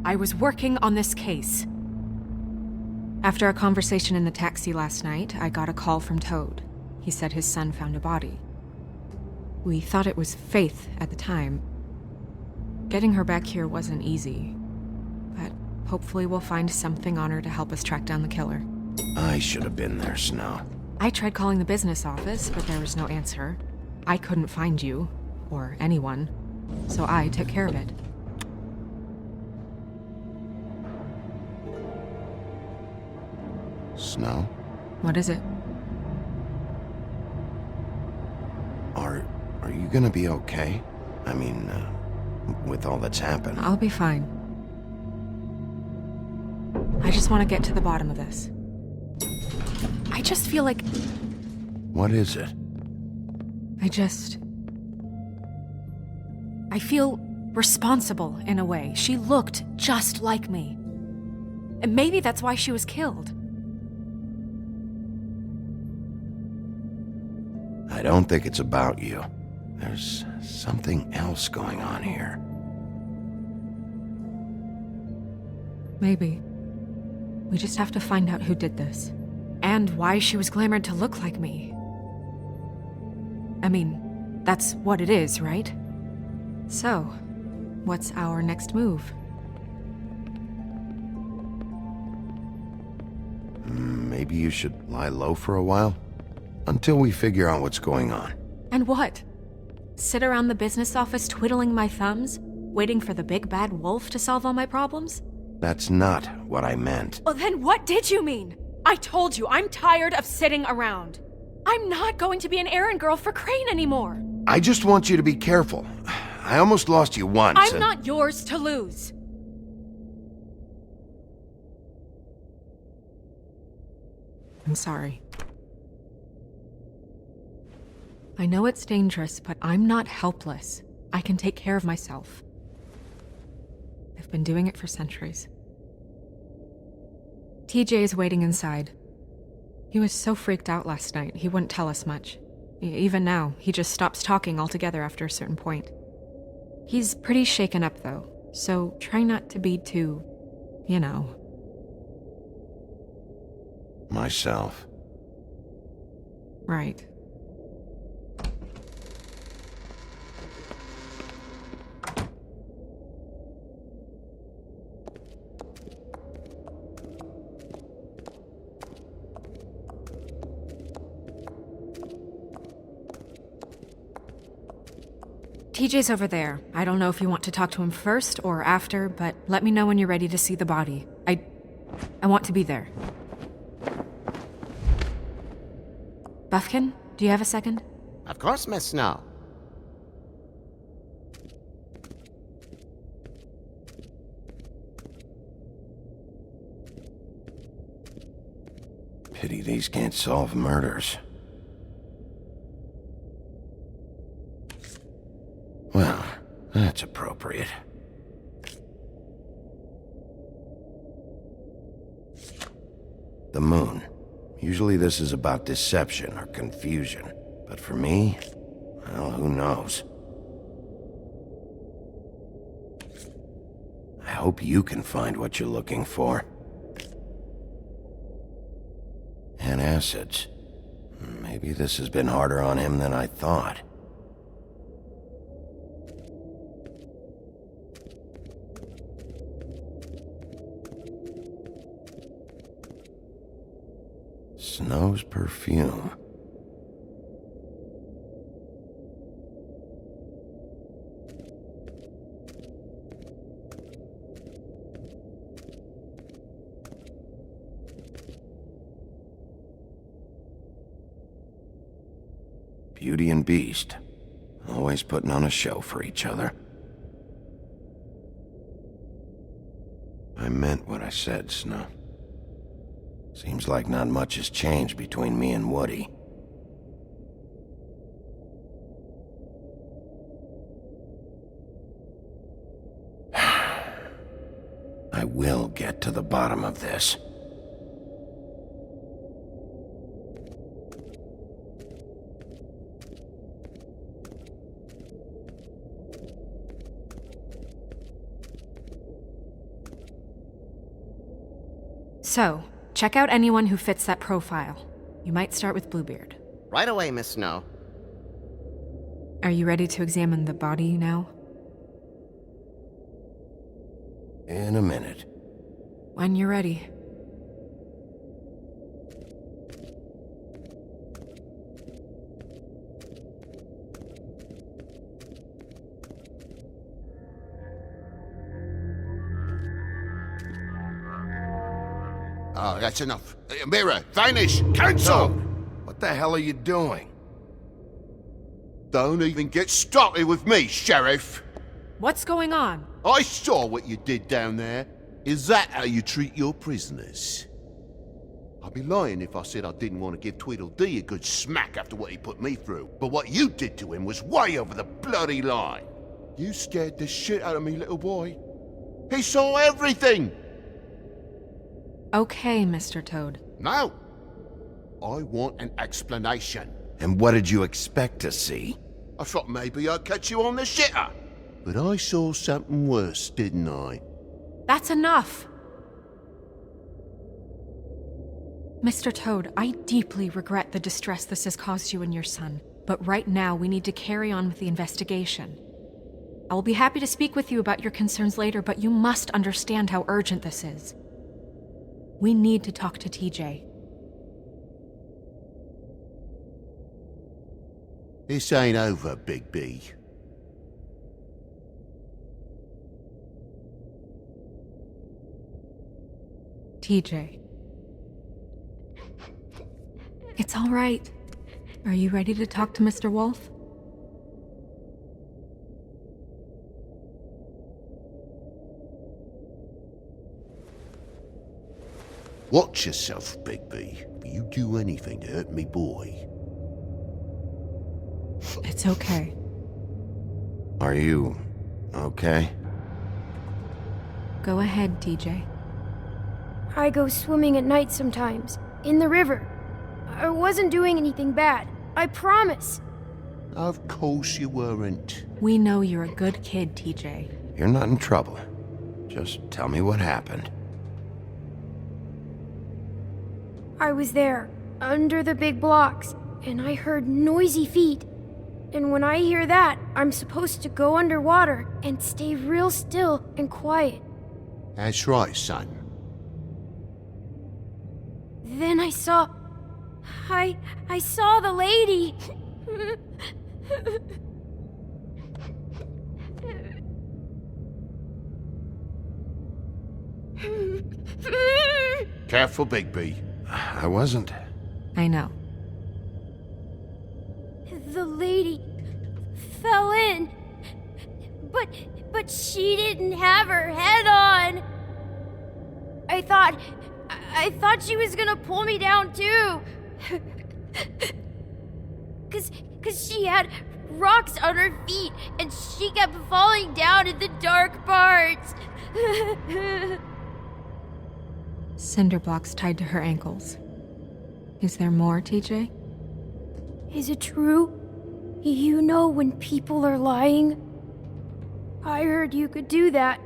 I was working on this case. After a conversation in the taxi last night, I got a call from Toad. He said his son found a body. We thought it was Faith at the time. Getting her back here wasn't easy, but hopefully we'll find something on her to help us track down the killer. I should have been there, Snow. I tried calling the business office, but there was no answer. I couldn't find you, or anyone, so I took care of it. Snow? What is it? Are you gonna be okay? I mean, with all that's happened. I'll be fine. I just want to get to the bottom of this. I just feel like... What is it? I feel responsible in a way. She looked just like me. And maybe that's why she was killed. I don't think it's about you. There's something else going on here. Maybe. We just have to find out who did this. And why she was glamored to look like me. I mean, that's what it is, right? So, what's our next move? Maybe you should lie low for a while? Until we figure out what's going on. And what? Sit around the business office twiddling my thumbs, waiting for the big bad wolf to solve all my problems? That's not what I meant. Well, then what did you mean? I told you, I'm tired of sitting around. I'm not going to be an errand girl for Crane anymore. I just want you to be careful. I almost lost you once. I'm not yours to lose. I'm sorry. I know it's dangerous, but I'm not helpless. I can take care of myself. I've been doing it for centuries. TJ is waiting inside. He was so freaked out last night, he wouldn't tell us much. Even now, he just stops talking altogether after a certain point. He's pretty shaken up, though, so try not to be too, Myself. Right. TJ's over there. I don't know if you want to talk to him first or after, but let me know when you're ready to see the body. I want to be there. Buffkin, do you have a second? Of course, Miss Snow. Pity these can't solve murders. Well, that's appropriate. The moon. Usually this is about deception or confusion. But for me, well, who knows? I hope you can find what you're looking for. And acids. Maybe this has been harder on him than I thought. Snow's perfume. Beauty and Beast. Always putting on a show for each other. I meant what I said, Snow. Seems like not much has changed between me and Woody. I will get to the bottom of this. So, check out anyone who fits that profile. You might start with Bluebeard. Right away, Miss Snow. Are you ready to examine the body now? In a minute. When you're ready. Oh, that's enough. Mirror, vanish, cancel! What the hell are you doing? Don't even get started with me, Sheriff. What's going on? I saw what you did down there. Is that how you treat your prisoners? I'd be lying if I said I didn't want to give Tweedledee a good smack after what he put me through. But what you did to him was way over the bloody line. You scared the shit out of me, little boy. He saw everything! Okay, Mr. Toad. No. I want an explanation. And what did you expect to see? I thought maybe I'd catch you on the shitter. But I saw something worse, didn't I? That's enough! Mr. Toad, I deeply regret the distress this has caused you and your son, but right now we need to carry on with the investigation. I will be happy to speak with you about your concerns later, but you must understand how urgent this is. We need to talk to TJ. This ain't over, Big B. TJ. It's all right. Are you ready to talk to Mr. Wolf? Watch yourself, Bigby. If you do anything to hurt me boy. It's okay. Are you okay? Go ahead, TJ. I go swimming at night sometimes, in the river. I wasn't doing anything bad. I promise. Of course you weren't. We know you're a good kid, TJ. You're not in trouble. Just tell me what happened. I was there, under the big blocks, and I heard noisy feet. And when I hear that, I'm supposed to go underwater and stay real still and quiet. That's right, son. Then I saw the lady. Careful, Bigby. I wasn't. I know. The lady fell in. But she didn't have her head on. I thought she was gonna pull me down too. Cause she had rocks on her feet and she kept falling down in the dark parts. Cinder blocks tied to her ankles. Is there more, TJ? Is it true? You know when people are lying? I heard you could do that.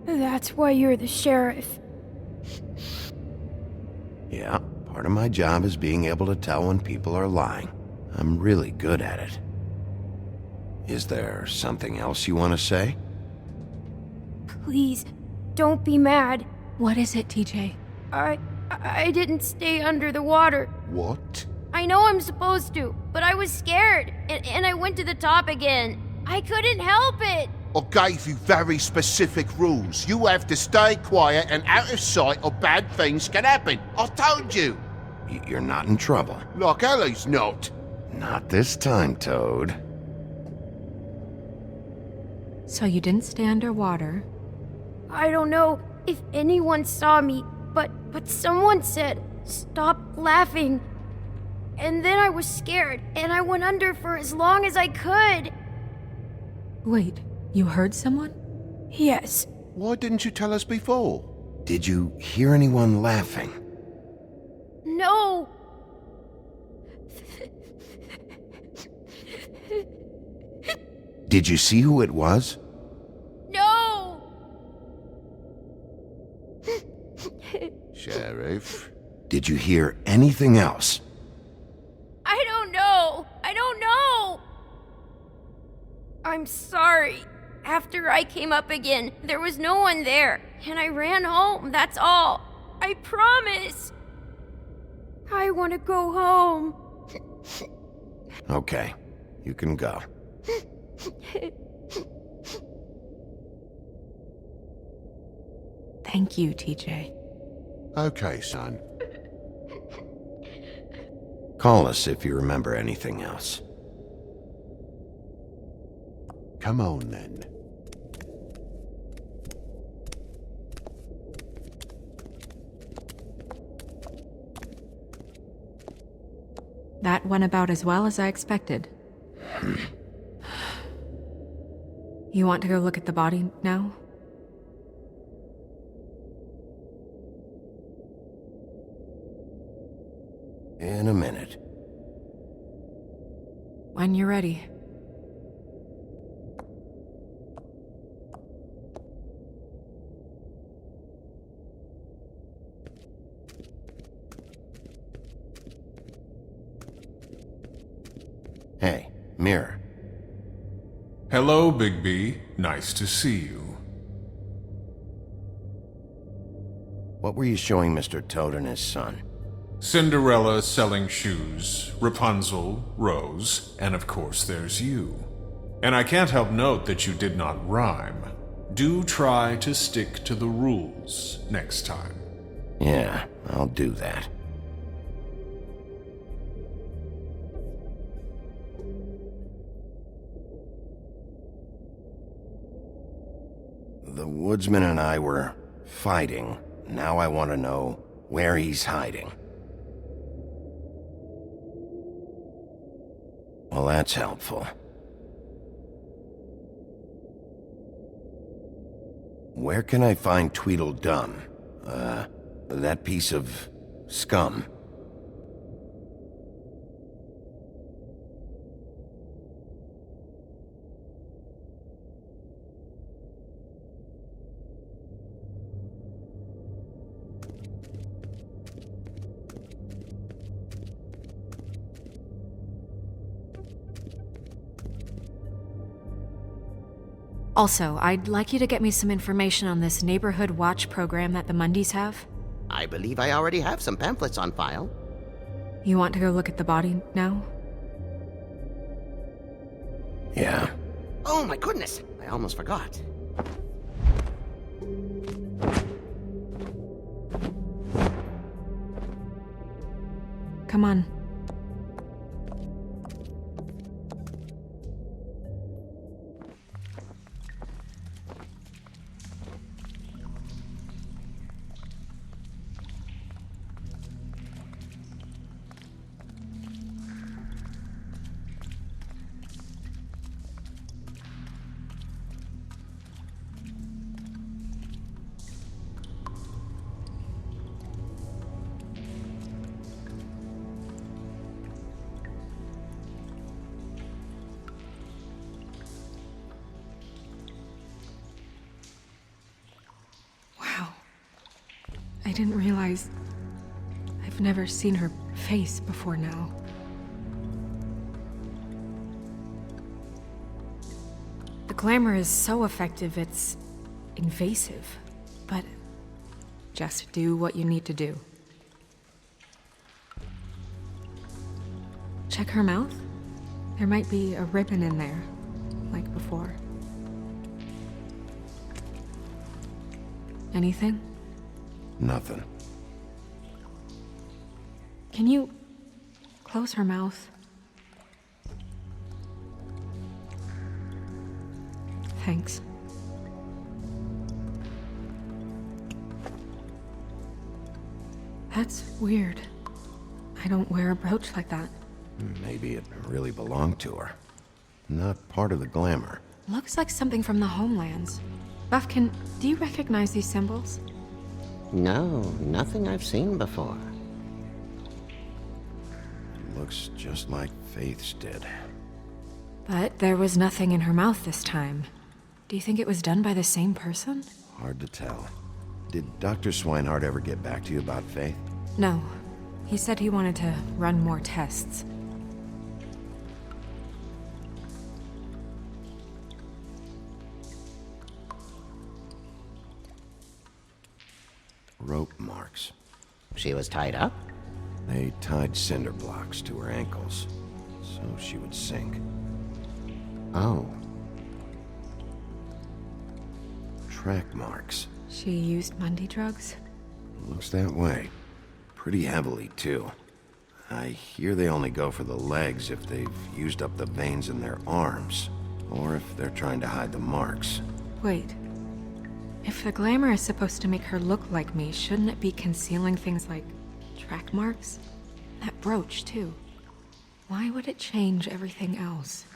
That's why you're the sheriff. Yeah, part of my job is being able to tell when people are lying. I'm really good at it. Is there something else you want to say? Please, don't be mad. What is it, TJ? I didn't stay under the water. What? I know I'm supposed to, but I was scared, and I went to the top again. I couldn't help it. I gave you very specific rules. You have to stay quiet and out of sight or bad things can happen. I told you. You're not in trouble. Like Ellie's not. Not this time, Toad. So you didn't stay underwater? I don't know if anyone saw me, but someone said, "Stop laughing." And then I was scared, and I went under for as long as I could. Wait, you heard someone? Yes. Why didn't you tell us before? Did you hear anyone laughing? No. Did you see who it was? No. Sheriff? Did you hear anything else? I don't know. I'm sorry. After I came up again, there was no one there, and I ran home, that's all. I promise. I want to go home. Okay, you can go. Thank you, TJ. Okay, son. Call us if you remember anything else. Come on, then. That went about as well as I expected. You want to go look at the body now? In a minute. When you're ready. Hey, Mirror. Hello, Bigby. Nice to see you. What were you showing Mr. Toad and his son? Cinderella selling shoes, Rapunzel, Rose, and of course there's you. And I can't help note that you did not rhyme. Do try to stick to the rules next time. Yeah, I'll do that. The woodsman and I were fighting. Now I want to know where he's hiding. Well, that's helpful. Where can I find Tweedledum? That piece of scum. Also, I'd like you to get me some information on this neighborhood watch program that the Mundys have. I believe I already have some pamphlets on file. You want to go look at the body now? Yeah. Oh my goodness! I almost forgot. Come on. I didn't realize I've never seen her face before now. The glamour is so effective, it's invasive. But just do what you need to do. Check her mouth. There might be a ribbon in there, like before. Anything? Nothing. Can you close her mouth? Thanks. That's weird. I don't wear a brooch like that. Maybe it really belonged to her. Not part of the glamour. Looks like something from the Homelands. Buffkin, do you recognize these symbols? No, nothing I've seen before. Looks just like Faith's did. But there was nothing in her mouth this time. Do you think it was done by the same person? Hard to tell. Did Dr. Swinehart ever get back to you about Faith? No. He said he wanted to run more tests. marks. She was tied up? They tied cinder blocks to her ankles, so she would sink. Oh. Track marks. She used Mundy drugs? Looks that way. Pretty heavily, too. I hear they only go for the legs if they've used up the veins in their arms, or if they're trying to hide the marks. Wait. If the glamour is supposed to make her look like me, shouldn't it be concealing things like track marks? That brooch, too. Why would it change everything else?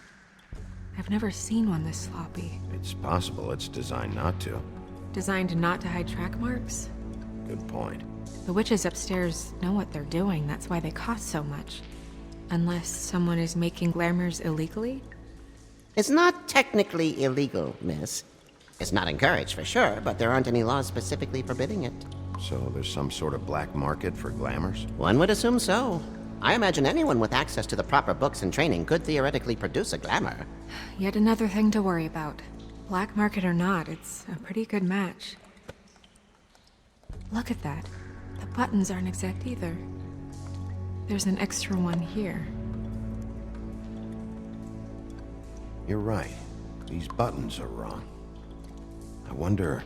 I've never seen one this sloppy. It's possible it's designed not to. Designed not to hide track marks? Good point. The witches upstairs know what they're doing, that's why they cost so much. Unless someone is making glamours illegally? It's not technically illegal, miss. It's not encouraged for sure, but there aren't any laws specifically forbidding it. So there's some sort of black market for glamours? One would assume so. I imagine anyone with access to the proper books and training could theoretically produce a glamour. Yet another thing to worry about. Black market or not, it's a pretty good match. Look at that. The buttons aren't exact either. There's an extra one here. You're right. These buttons are wrong. I wonder...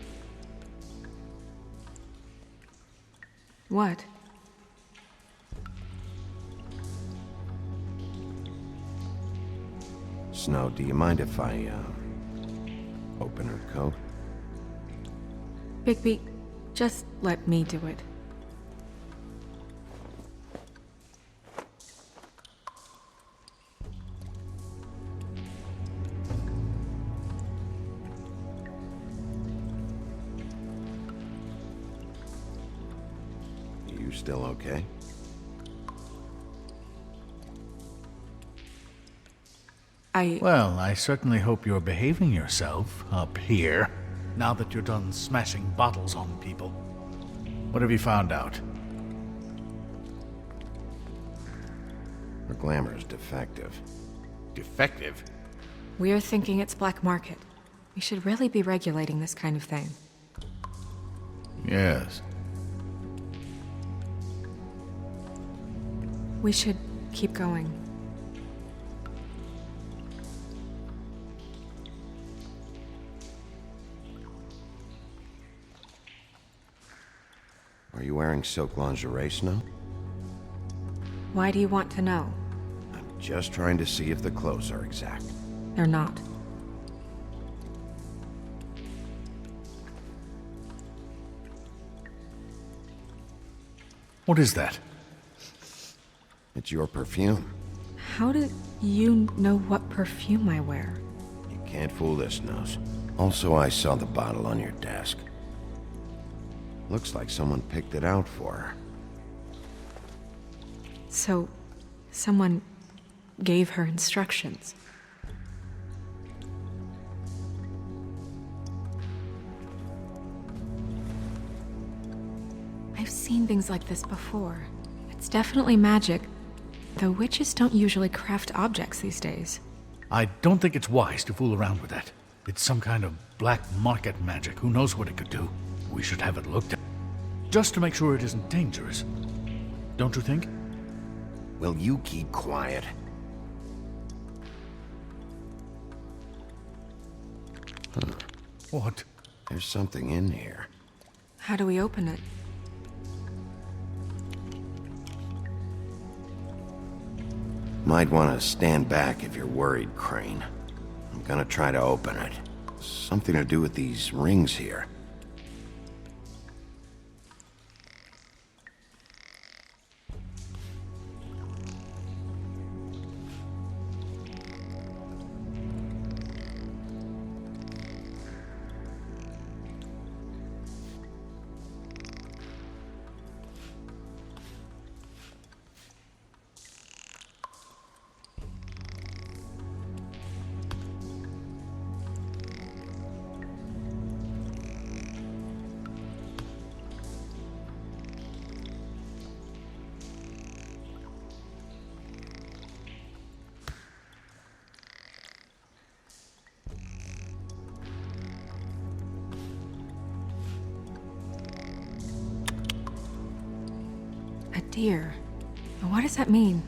What? Snow, do you mind if I, open her coat? Bigby, just let me do it. You still okay? Well, I certainly hope you're behaving yourself up here, now that you're done smashing bottles on people. What have you found out? Her glamour's defective. Defective? We're thinking it's black market. We should really be regulating this kind of thing. Yes. We should keep going. Are you wearing silk lingerie, Snow? Why do you want to know? I'm just trying to see if the clothes are exact. They're not. What is that? It's your perfume. How do you know what perfume I wear? You can't fool this nose. Also, I saw the bottle on your desk. Looks like someone picked it out for her. So, someone gave her instructions. I've seen things like this before. It's definitely magic, though witches don't usually craft objects these days. I don't think it's wise to fool around with that. It's some kind of black market magic. Who knows what it could do? We should have it looked at. Just to make sure it isn't dangerous. Don't you think? Will you keep quiet? Huh. What? There's something in here. How do we open it? Might want to stand back if you're worried, Crane. I'm gonna try to open it. Something to do with these rings here. dear. What does that mean?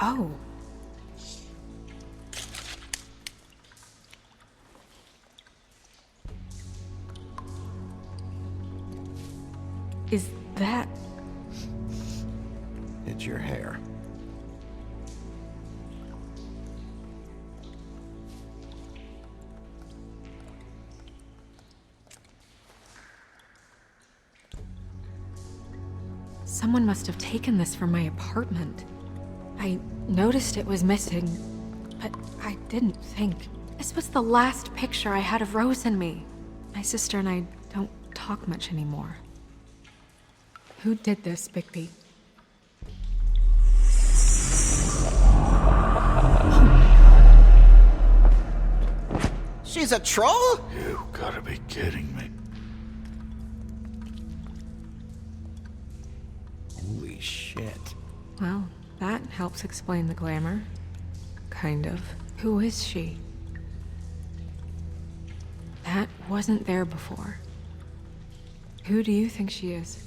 Oh. Is that... It's your hair. Someone must have taken this from my apartment. I noticed it was missing, but I didn't think. This was the last picture I had of Rose and me. My sister and I don't talk much anymore. Who did this, Bigby? She's a troll? You gotta be kidding me. Holy shit. Well, that helps explain the glamour. Kind of. Who is she? That wasn't there before. Who do you think she is?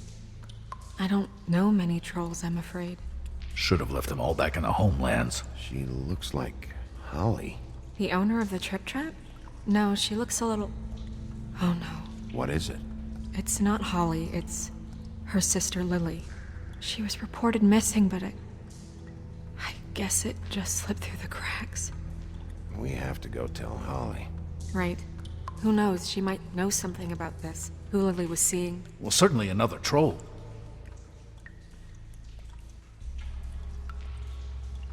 I don't know many trolls, I'm afraid. Should have left them all back in the Homelands. She looks like Holly. The owner of the Trip Trap? No, she looks a little... Oh no. What is it? It's not Holly, it's her sister Lily. She was reported missing, but I guess it just slipped through the cracks. We have to go tell Holly. Right. Who knows, she might know something about this. Who Lily was seeing. Well, certainly another troll.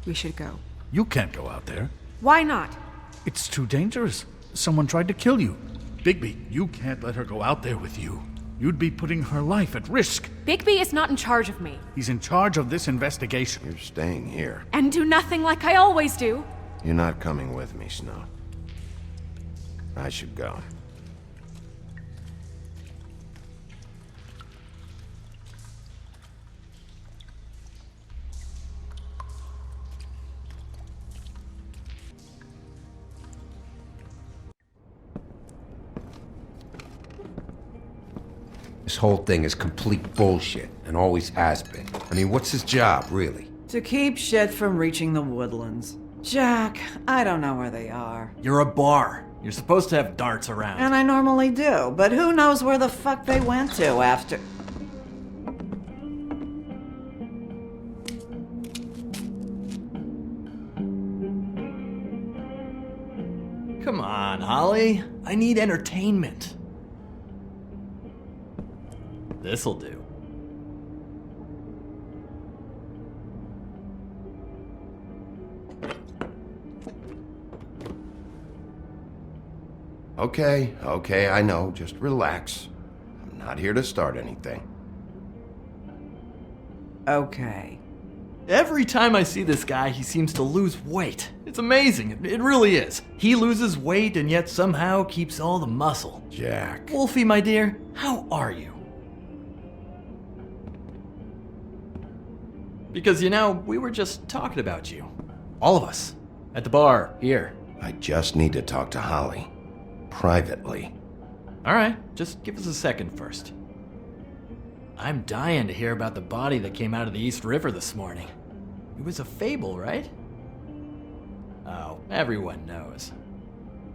We should go. You can't go out there. Why not? It's too dangerous. Someone tried to kill you. Bigby, you can't let her go out there with you. You'd be putting her life at risk. Bigby is not in charge of me. He's in charge of this investigation. You're staying here. And do nothing like I always do. You're not coming with me, Snow. I should go. This whole thing is complete bullshit, and always has been. I mean, what's his job, really? To keep shit from reaching the woodlands. Jack, I don't know where they are. You're a bar. You're supposed to have darts around. And I normally do, but who knows where the fuck they went to after... Come on, Holly. I need entertainment. This'll do. Okay, I know. Just relax. I'm not here to start anything. Okay. Every time I see this guy, he seems to lose weight. It's amazing. It really is. He loses weight and yet somehow keeps all the muscle. Jack. Wolfie, my dear, how are you? Because, you know, we were just talking about you. All of us. At the bar, here. I just need to talk to Holly. Privately. Alright, just give us a second first. I'm dying to hear about the body that came out of the East River this morning. It was a fable, right? Oh, everyone knows.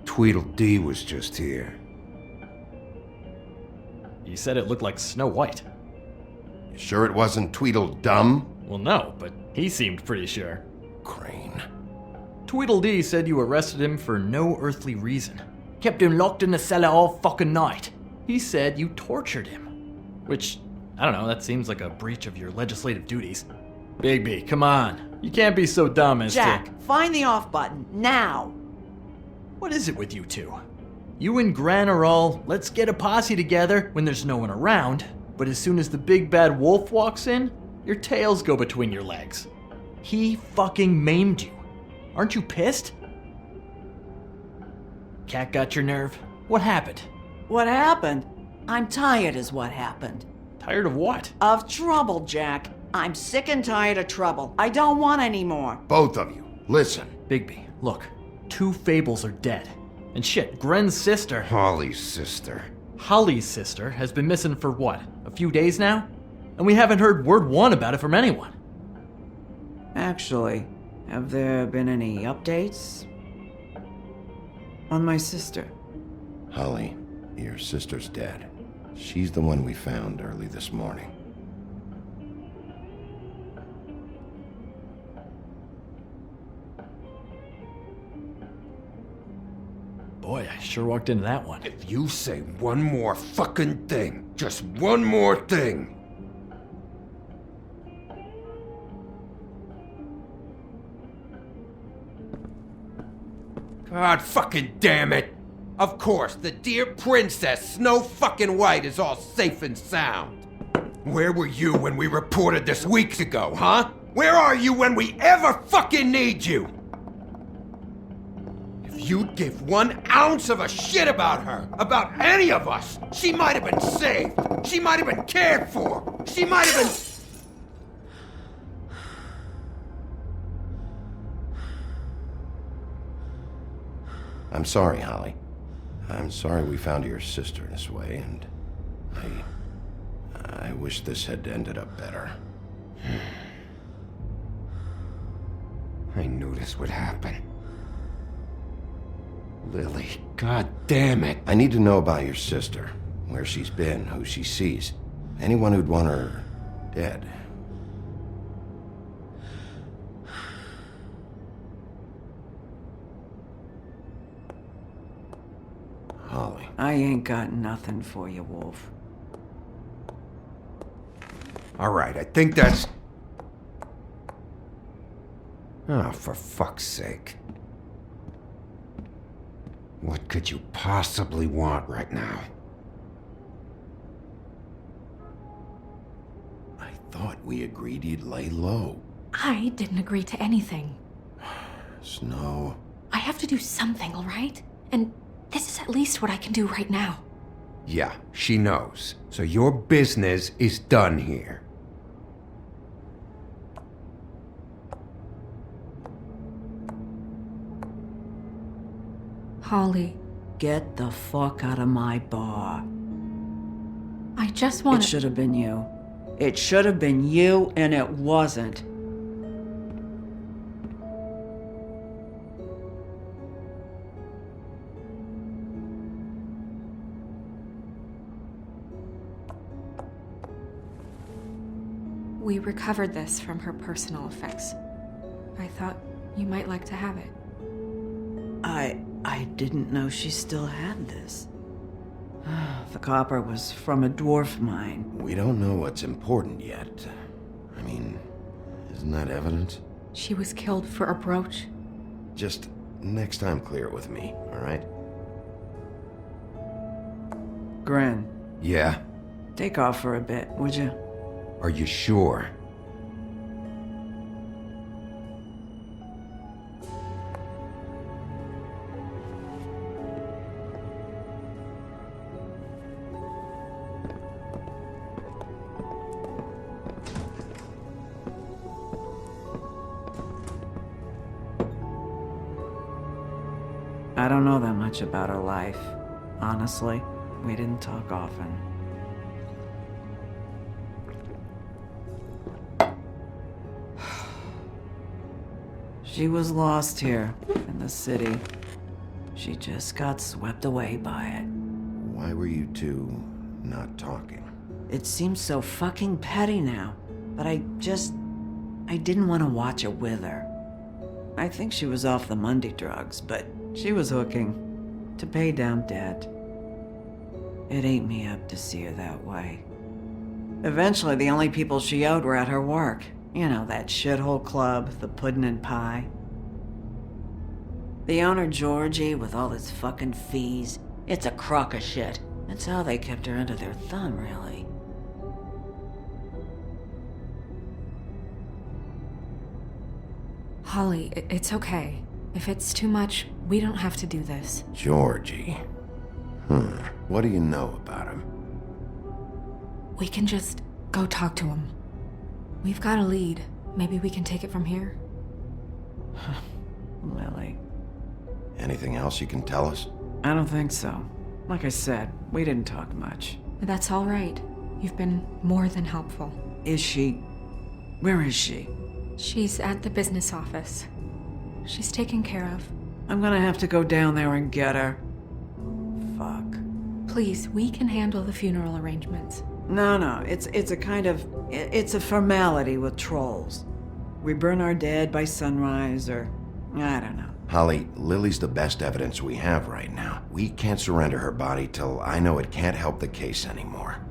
Tweedledee was just here. You said it looked like Snow White. You sure it wasn't Tweedledum? Well, no, but he seemed pretty sure. Crane. Tweedledee said you arrested him for no earthly reason. Kept him locked in the cellar all fucking night. He said you tortured him. Which, I don't know, that seems like a breach of your legislative duties. Bigby, come on. You can't be so dumb as Jack, find the off button, now! What is it with you two? You and Gran are all, let's get a posse together when there's no one around, but as soon as the big bad wolf walks in, your tails go between your legs. He fucking maimed you. Aren't you pissed? Cat got your nerve? What happened? What happened? I'm tired is what happened. Tired of what? Of trouble, Jack. I'm sick and tired of trouble. I don't want any more. Both of you, listen. Bigby, look. 2 Fables are dead. And shit, Gren's sister... Holly's sister. Holly's sister has been missing for what? A few days now? and we haven't heard word one about it from anyone. Actually, have there been any updates on my sister? Holly, your sister's dead. She's the one we found early this morning. Boy, I sure walked into that one. If you say one more fucking thing, just one more thing. God fucking damn it! Of course, the dear Princess Snow fucking White is all safe and sound. Where were you when we reported this weeks ago, huh? Where are you when we ever fucking need you? If you'd give 1 ounce of a shit about her, about any of us, she might have been saved. She might have been cared for. She might have been... I'm sorry, Holly. I'm sorry we found your sister this way, and I wish this had ended up better. I knew this would happen. Lily, god damn it. I need to know about your sister, where she's been, who she sees. Anyone who'd want her dead. Holly. I ain't got nothing for you, Wolf. All right, I think that's... Oh, for fuck's sake. What could you possibly want right now? I thought we agreed you'd lay low. I didn't agree to anything. Snow. I have to do something, all right? And this is at least what I can do right now. Yeah, she knows. So your business is done here. Holly. Get the fuck out of my bar. I just want It should have been you. It should have been you, and it wasn't. We recovered this from her personal effects. I thought you might like to have it. I didn't know she still had this. The copper was from a dwarf mine. We don't know what's important yet. I mean, isn't that evidence? She was killed for a brooch. Just next time clear it with me, all right? Gren. Yeah? Take off for a bit, would you? Are you sure? I don't know that much about her life. Honestly, we didn't talk often. She was lost here, in the city. She just got swept away by it. Why were you two not talking? It seems so fucking petty now, but I didn't want to watch her wither. I think she was off the Monday drugs, but she was hooking to pay down debt. It ate me up to see her that way. Eventually, the only people she owed were at her work. You know, that shithole club, the Puddin' and Pie. The owner, Georgie, with all his fucking fees, it's a crock of shit. That's how they kept her under their thumb, really. Holly, it's okay. If it's too much, we don't have to do this. Georgie. What do you know about him? We can just go talk to him. We've got a lead. Maybe we can take it from here? Lily. Anything else you can tell us? I don't think so. Like I said, we didn't talk much. That's all right. You've been more than helpful. Is she... Where is she? She's at the business office. She's taken care of. I'm gonna have to go down there and get her. Fuck. Please, we can handle the funeral arrangements. No, it's a kind of... It's a formality with trolls. We burn our dead by sunrise, or... I don't know. Holly, Lily's the best evidence we have right now. We can't surrender her body till I know it can't help the case anymore.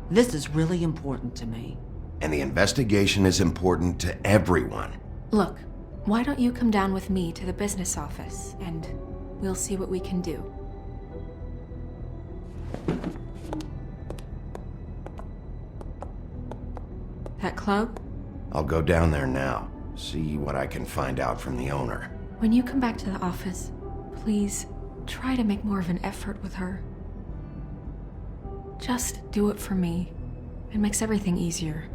This is really important to me. And the investigation is important to everyone. Look, why don't you come down with me to the business office, and we'll see what we can do. That club? I'll go down there now, see what I can find out from the owner. When you come back to the office, please try to make more of an effort with her. Just do it for me. It makes everything easier.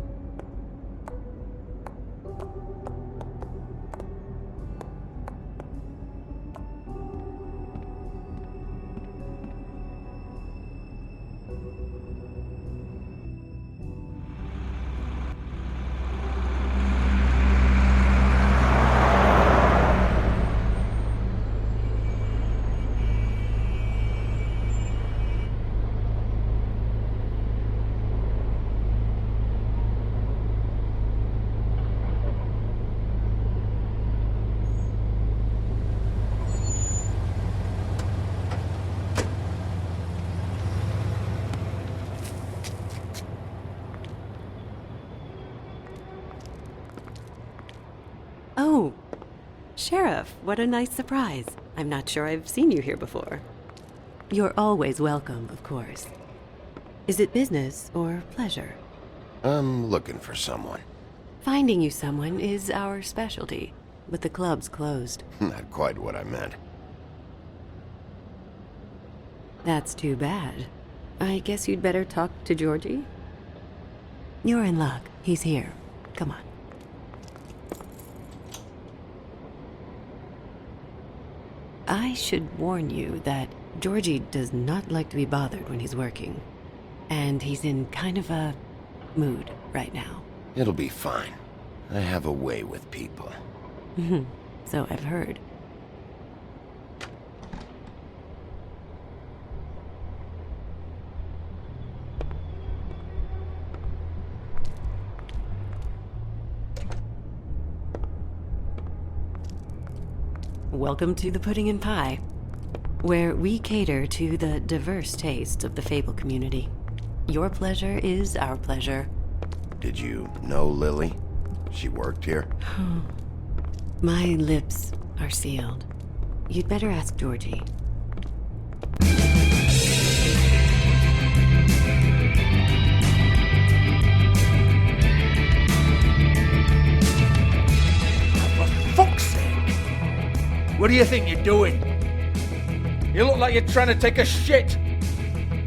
Oh, Sheriff, what a nice surprise. I'm not sure I've seen you here before. You're always welcome, of course. Is it business or pleasure? I'm looking for someone. Finding you someone is our specialty, but the club's closed. Not quite what I meant. That's too bad. I guess you'd better talk to Georgie? You're in luck. He's here. Come on. I should warn you that Georgie does not like to be bothered when he's working. And he's in kind of a mood right now. It'll be fine. I have a way with people. So I've heard. Welcome to the Pudding and Pie, where we cater to the diverse tastes of the Fable community. Your pleasure is our pleasure. Did you know Lily? She worked here? My lips are sealed. You'd better ask Georgie. For fuck's sake! What do you think you're doing? You look like you're trying to take a shit.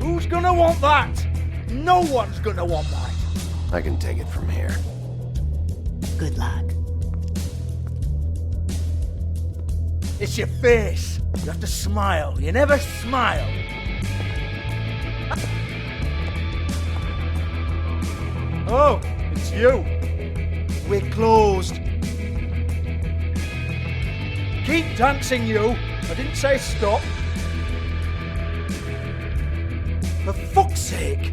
Who's gonna want that? No one's gonna want that. I can take it from here. Good luck. It's your face. You have to smile. You never smile. Oh, it's you. We're closed. Keep dancing, you. I didn't say stop. For fuck's sake.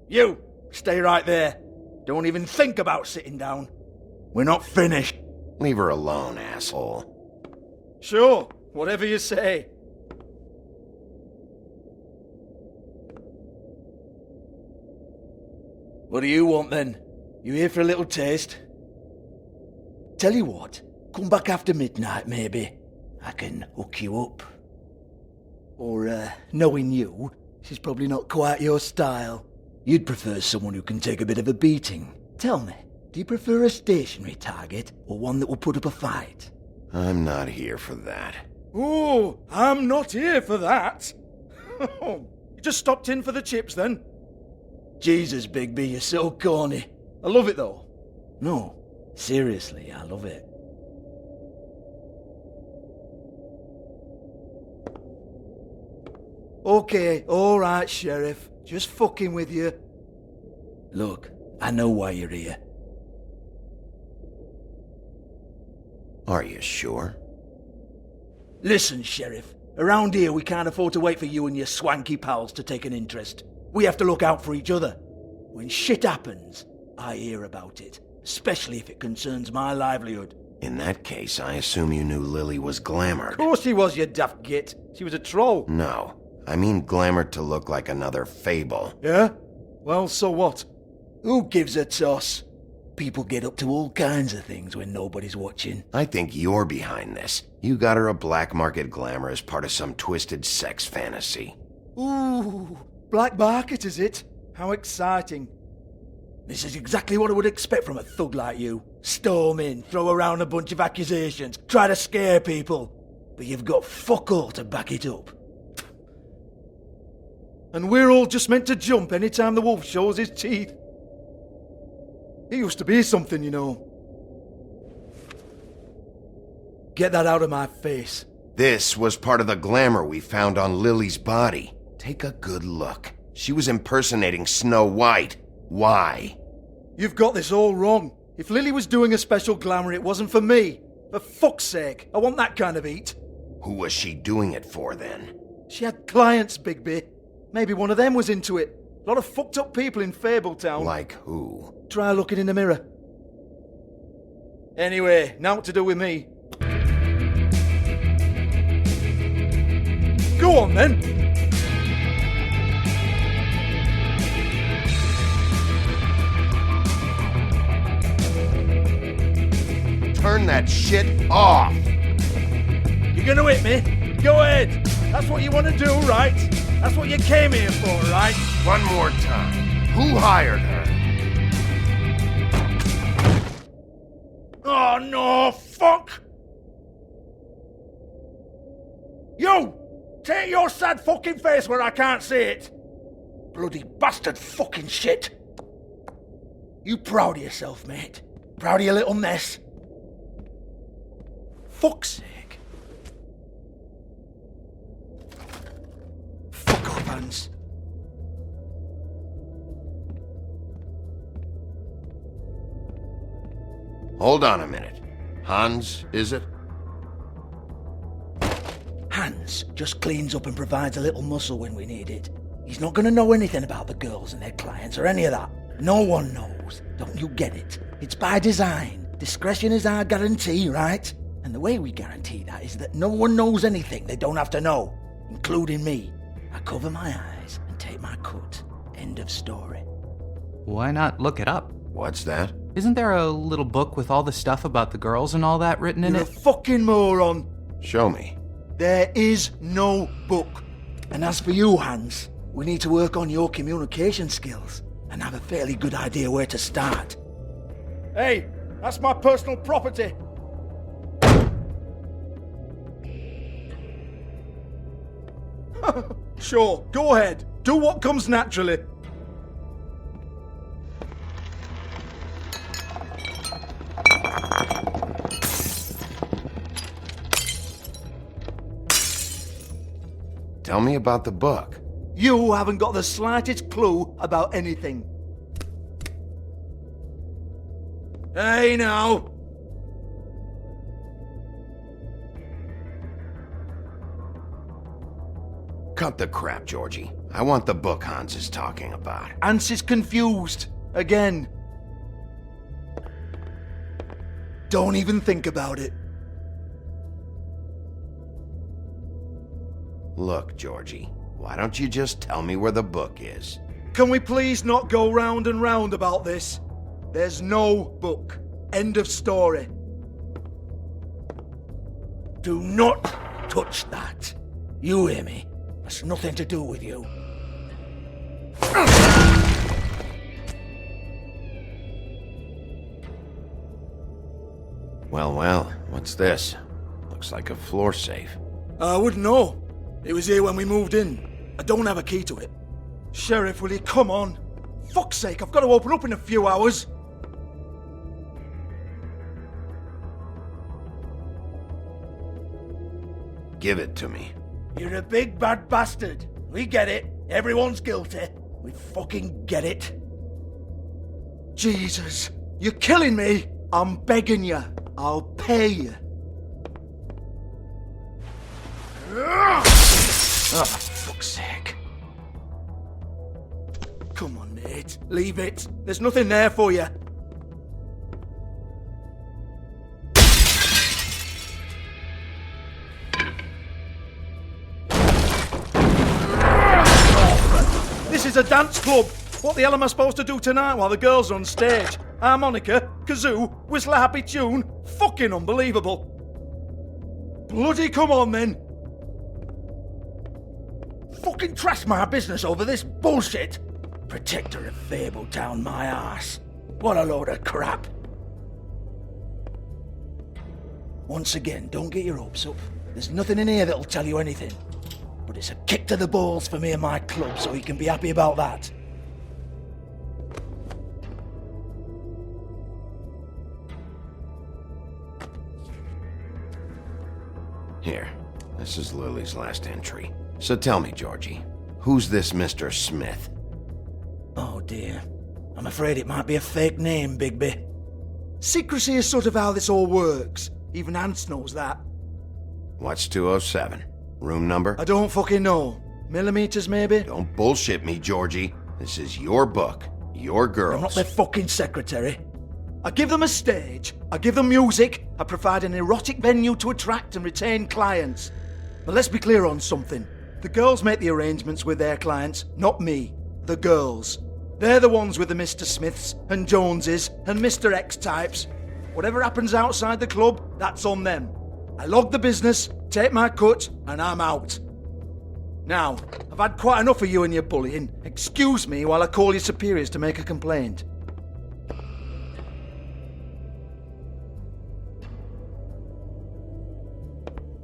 You, stay right there. Don't even think about sitting down. We're not finished. Leave her alone, asshole. Sure, whatever you say. What do you want then? You here for a little taste? Tell you what, come back after midnight maybe. I can hook you up. Or, knowing you, she's probably not quite your style. You'd prefer someone who can take a bit of a beating. Tell me, do you prefer a stationary target or one that will put up a fight? I'm not here for that. Oh, I'm not here for that. You just stopped in for the chips then? Jesus, Bigby, you're so corny. I love it though. No, seriously, I love it. Okay, alright, Sheriff. Just fucking with you. Look, I know why you're here. Are you sure? Listen, Sheriff. Around here, we can't afford to wait for you and your swanky pals to take an interest. We have to look out for each other. When shit happens, I hear about it, especially if it concerns my livelihood. In that case, I assume you knew Lily was glamored. Of course she was, you daft git. She was a troll. No, I mean glamored to look like another Fable. Yeah? Well, so what? Who gives a toss? People get up to all kinds of things when nobody's watching. I think you're behind this. You got her a black market glamour as part of some twisted sex fantasy. Ooh, black market is it? How exciting. This is exactly what I would expect from a thug like you. Storm in, throw around a bunch of accusations, try to scare people. But you've got fuck all to back it up. And we're all just meant to jump any time the wolf shows his teeth. He used to be something, you know. Get that out of my face. This was part of the glamour we found on Lily's body. Take a good look. She was impersonating Snow White. Why? You've got this all wrong. If Lily was doing a special glamour, it wasn't for me. For fuck's sake, I want that kind of eat. Who was she doing it for, then? She had clients, Bigby. Maybe one of them was into it. A lot of fucked up people in Fabletown. Like who? Try looking in the mirror. Anyway, now what to do with me? Go on, then. Turn that shit off! You're gonna hit me? Go ahead. That's what you want to do, right? That's what you came here for, right? One more time. Who hired her? Oh, no, fuck! You! Take your sad fucking face where I can't see it! Bloody bastard fucking shit! You proud of yourself, mate? Proud of your little mess? Fuck's sake. Fuck off, Hans. Hold on a minute. Hans, is it? Hans just cleans up and provides a little muscle when we need it. He's not gonna know anything about the girls and their clients or any of that. No one knows. Don't you get it? It's by design. Discretion is our guarantee, right? And the way we guarantee that is that no one knows anything they don't have to know, including me. I cover my eyes and take my cut. End of story. Why not look it up? What's that? Isn't there a little book with all the stuff about the girls and all that written in You're it? a fucking moron. Show me. There is no book. And as for you, Hans, we need to work on your communication skills and have a fairly good idea where to start. Hey, that's my personal property. Sure, go ahead. Do what comes naturally. Tell me about the book. You haven't got the slightest clue about anything. Hey, now. Cut the crap, Georgie. I want the book Hans is talking about. Hans is confused. Again. Don't even think about it. Look, Georgie, why don't you just tell me where the book is? Can we please not go round and round about this? There's no book. End of story. Do not touch that. You hear me? That's nothing to do with you. Well, what's this? Looks like a floor safe. I wouldn't know. It was here when we moved in. I don't have a key to it. Sheriff, will you come on? Fuck's sake, I've got to open up in a few hours. Give it to me. You're a big bad bastard. We get it. Everyone's guilty. We fucking get it. Jesus, you're killing me. I'm begging you. I'll pay you. Oh, for fuck's sake. Come on, mate. Leave it. There's nothing there for you. This is a dance club. What the hell am I supposed to do tonight while the girls are on stage? Harmonica, kazoo, whistle a happy tune? Fucking unbelievable. Bloody come on then. Fucking trash my business over this bullshit. Protector of Fabletown, my ass. What a load of crap. Once again, don't get your hopes up. There's nothing in here that'll tell you anything. But it's a kick to the balls for me and my club, so you can be happy about that. Here, this is Lily's last entry. So tell me, Georgie, who's this Mr. Smith? Oh dear. I'm afraid it might be a fake name, Bigby. Secrecy is sort of how this all works. Even Ants knows that. What's 207? Room number? I don't fucking know. Millimeters, maybe? Don't bullshit me, Georgie. This is your book. Your girls. I'm not their fucking secretary. I give them a stage, I give them music, I provide an erotic venue to attract and retain clients. But let's be clear on something. The girls make the arrangements with their clients, not me. The girls. They're the ones with the Mr. Smiths and Joneses and Mr. X types. Whatever happens outside the club, that's on them. I log the business, take my cut, and I'm out. Now, I've had quite enough of you and your bullying. Excuse me while I call your superiors to make a complaint.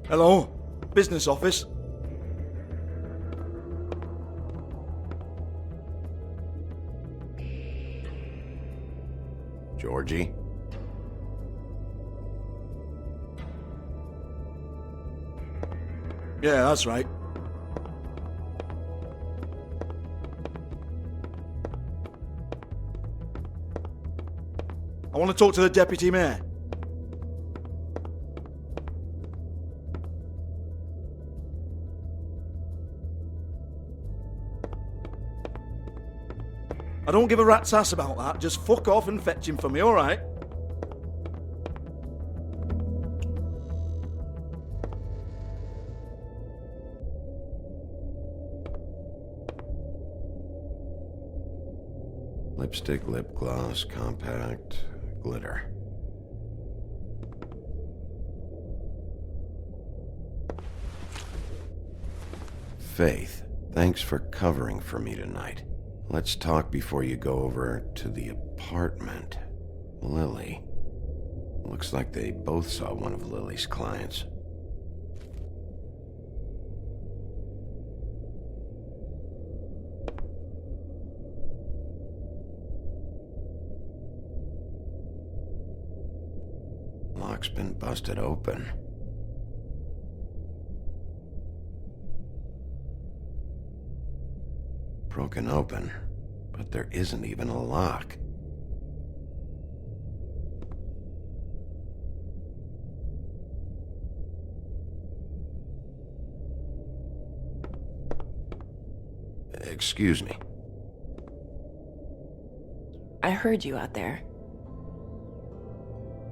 Hello? Business office? Georgie? Yeah, that's right. I want to talk to the deputy mayor. I don't give a rat's ass about that. Just fuck off and fetch him for me, alright? Lipstick, lip gloss, compact, glitter. Faith, thanks for covering for me tonight. Let's talk before you go over to the apartment. Lily. Looks like they both saw one of Lily's clients. Lock's been busted open. Broken open, but there isn't even a lock. Excuse me. I heard you out there.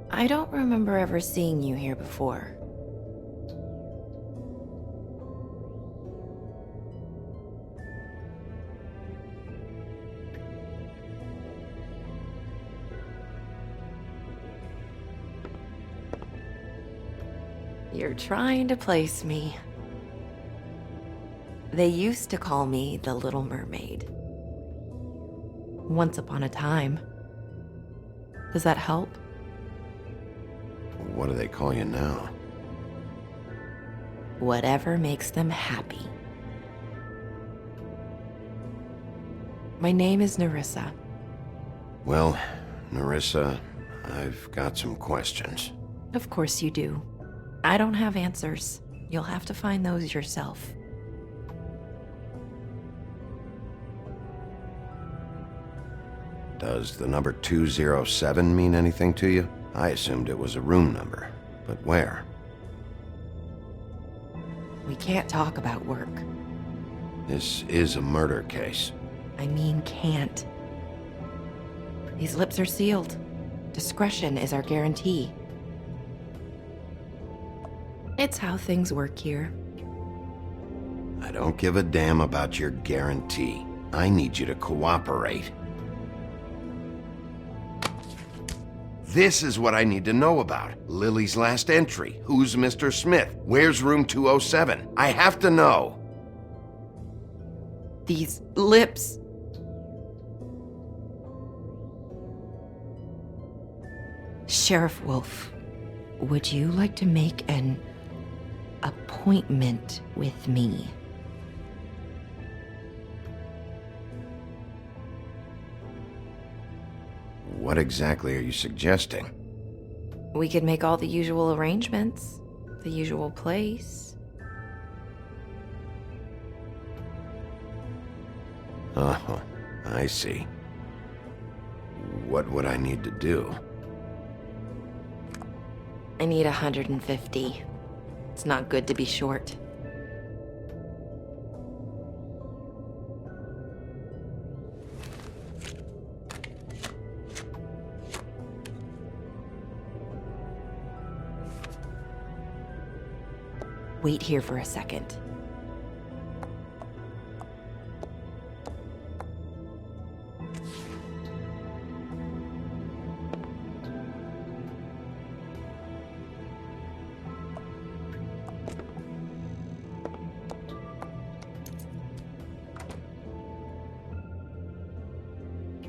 I don't remember ever seeing you here before. You're trying to place me. They used to call me the Little Mermaid. Once upon a time. Does that help? What do they call you now? Whatever makes them happy. My name is Nerissa. Well, Nerissa, I've got some questions. Of course you do. I don't have answers. You'll have to find those yourself. Does the number 207 mean anything to you? I assumed it was a room number, but where? We can't talk about work. This is a murder case. I mean, can't. These lips are sealed. Discretion is our guarantee. It's how things work here. I don't give a damn about your guarantee. I need you to cooperate. This is what I need to know about. Lily's last entry. Who's Mr. Smith? Where's room 207? I have to know. These lips. Sheriff Wolf, would you like to make an appointment with me? What exactly are you suggesting? We could make all the usual arrangements. The usual place. Oh, I see. What would I need to do? I need 150. It's not good to be short. Wait here for a second.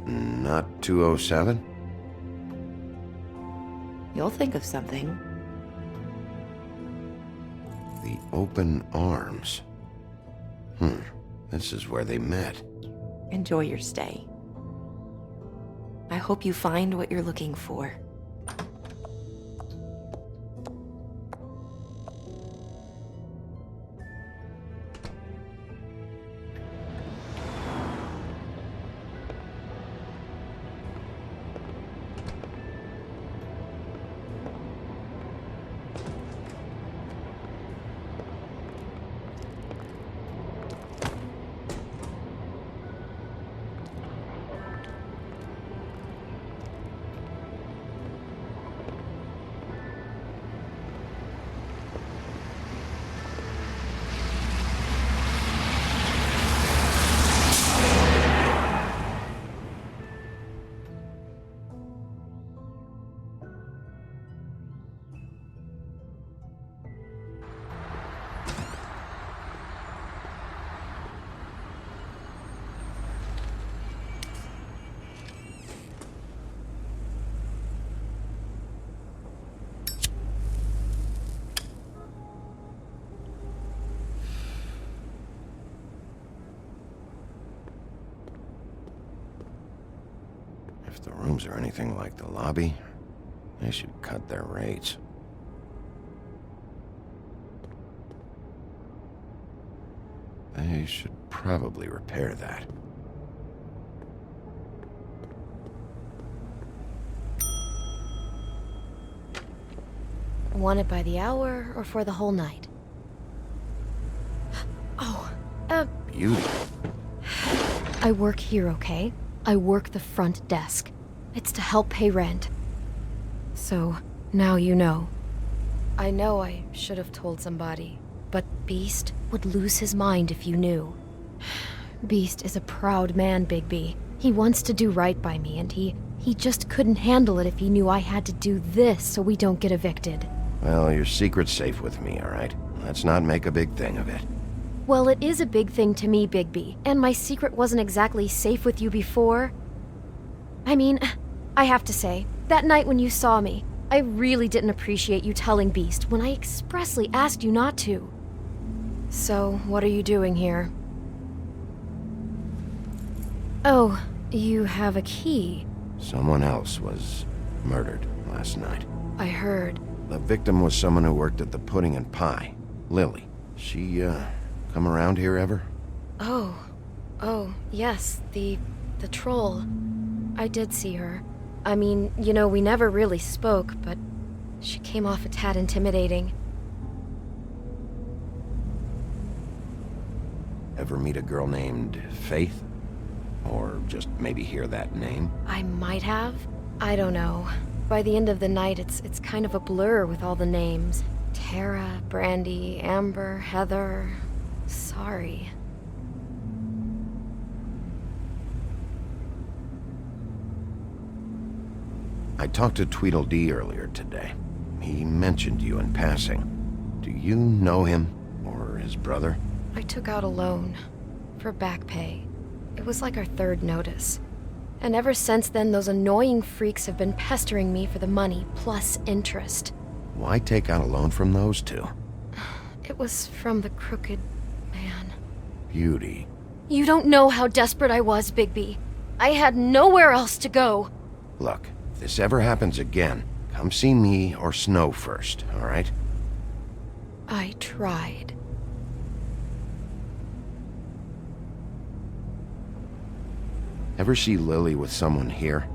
Not 207? You'll think of something. The open arms. This is where they met. Enjoy your stay. I hope you find what you're looking for. If the rooms are anything like the lobby, they should cut their rates. They should probably repair that. Want it by the hour or for the whole night? Oh, Beauty. I work here, okay? I work the front desk. It's to help pay rent. So, now you know. I know I should have told somebody, but Beast would lose his mind if you knew. Beast is a proud man, Bigby. He wants to do right by me, and he just couldn't handle it if he knew I had to do this so we don't get evicted. Well, your secret's safe with me, all right? Let's not make a big thing of it. Well, it is a big thing to me, Bigby, and my secret wasn't exactly safe with you before. I mean, I have to say, that night when you saw me, I really didn't appreciate you telling Beast when I expressly asked you not to. So, what are you doing here? Oh, you have a key. Someone else was murdered last night. I heard. The victim was someone who worked at the Pudding and Pie. Lily. She, come around here ever? Oh, yes, the troll. I did see her. I mean, you know, we never really spoke, but she came off a tad intimidating. Ever meet a girl named Faith? Or just maybe hear that name? I might have. I don't know. By the end of the night, it's kind of a blur with all the names. Tara, Brandy, Amber, Heather... Sorry. I talked to Tweedledee earlier today. He mentioned you in passing. Do you know him? Or his brother? I took out a loan. For back pay. It was like our third notice. And ever since then, those annoying freaks have been pestering me for the money, plus interest. Why take out a loan from those two? It was from the crooked man. Beauty. You don't know how desperate I was, Bigby. I had nowhere else to go. Look, if this ever happens again, come see me or Snow first, all right? I tried. Ever see Lily with someone here?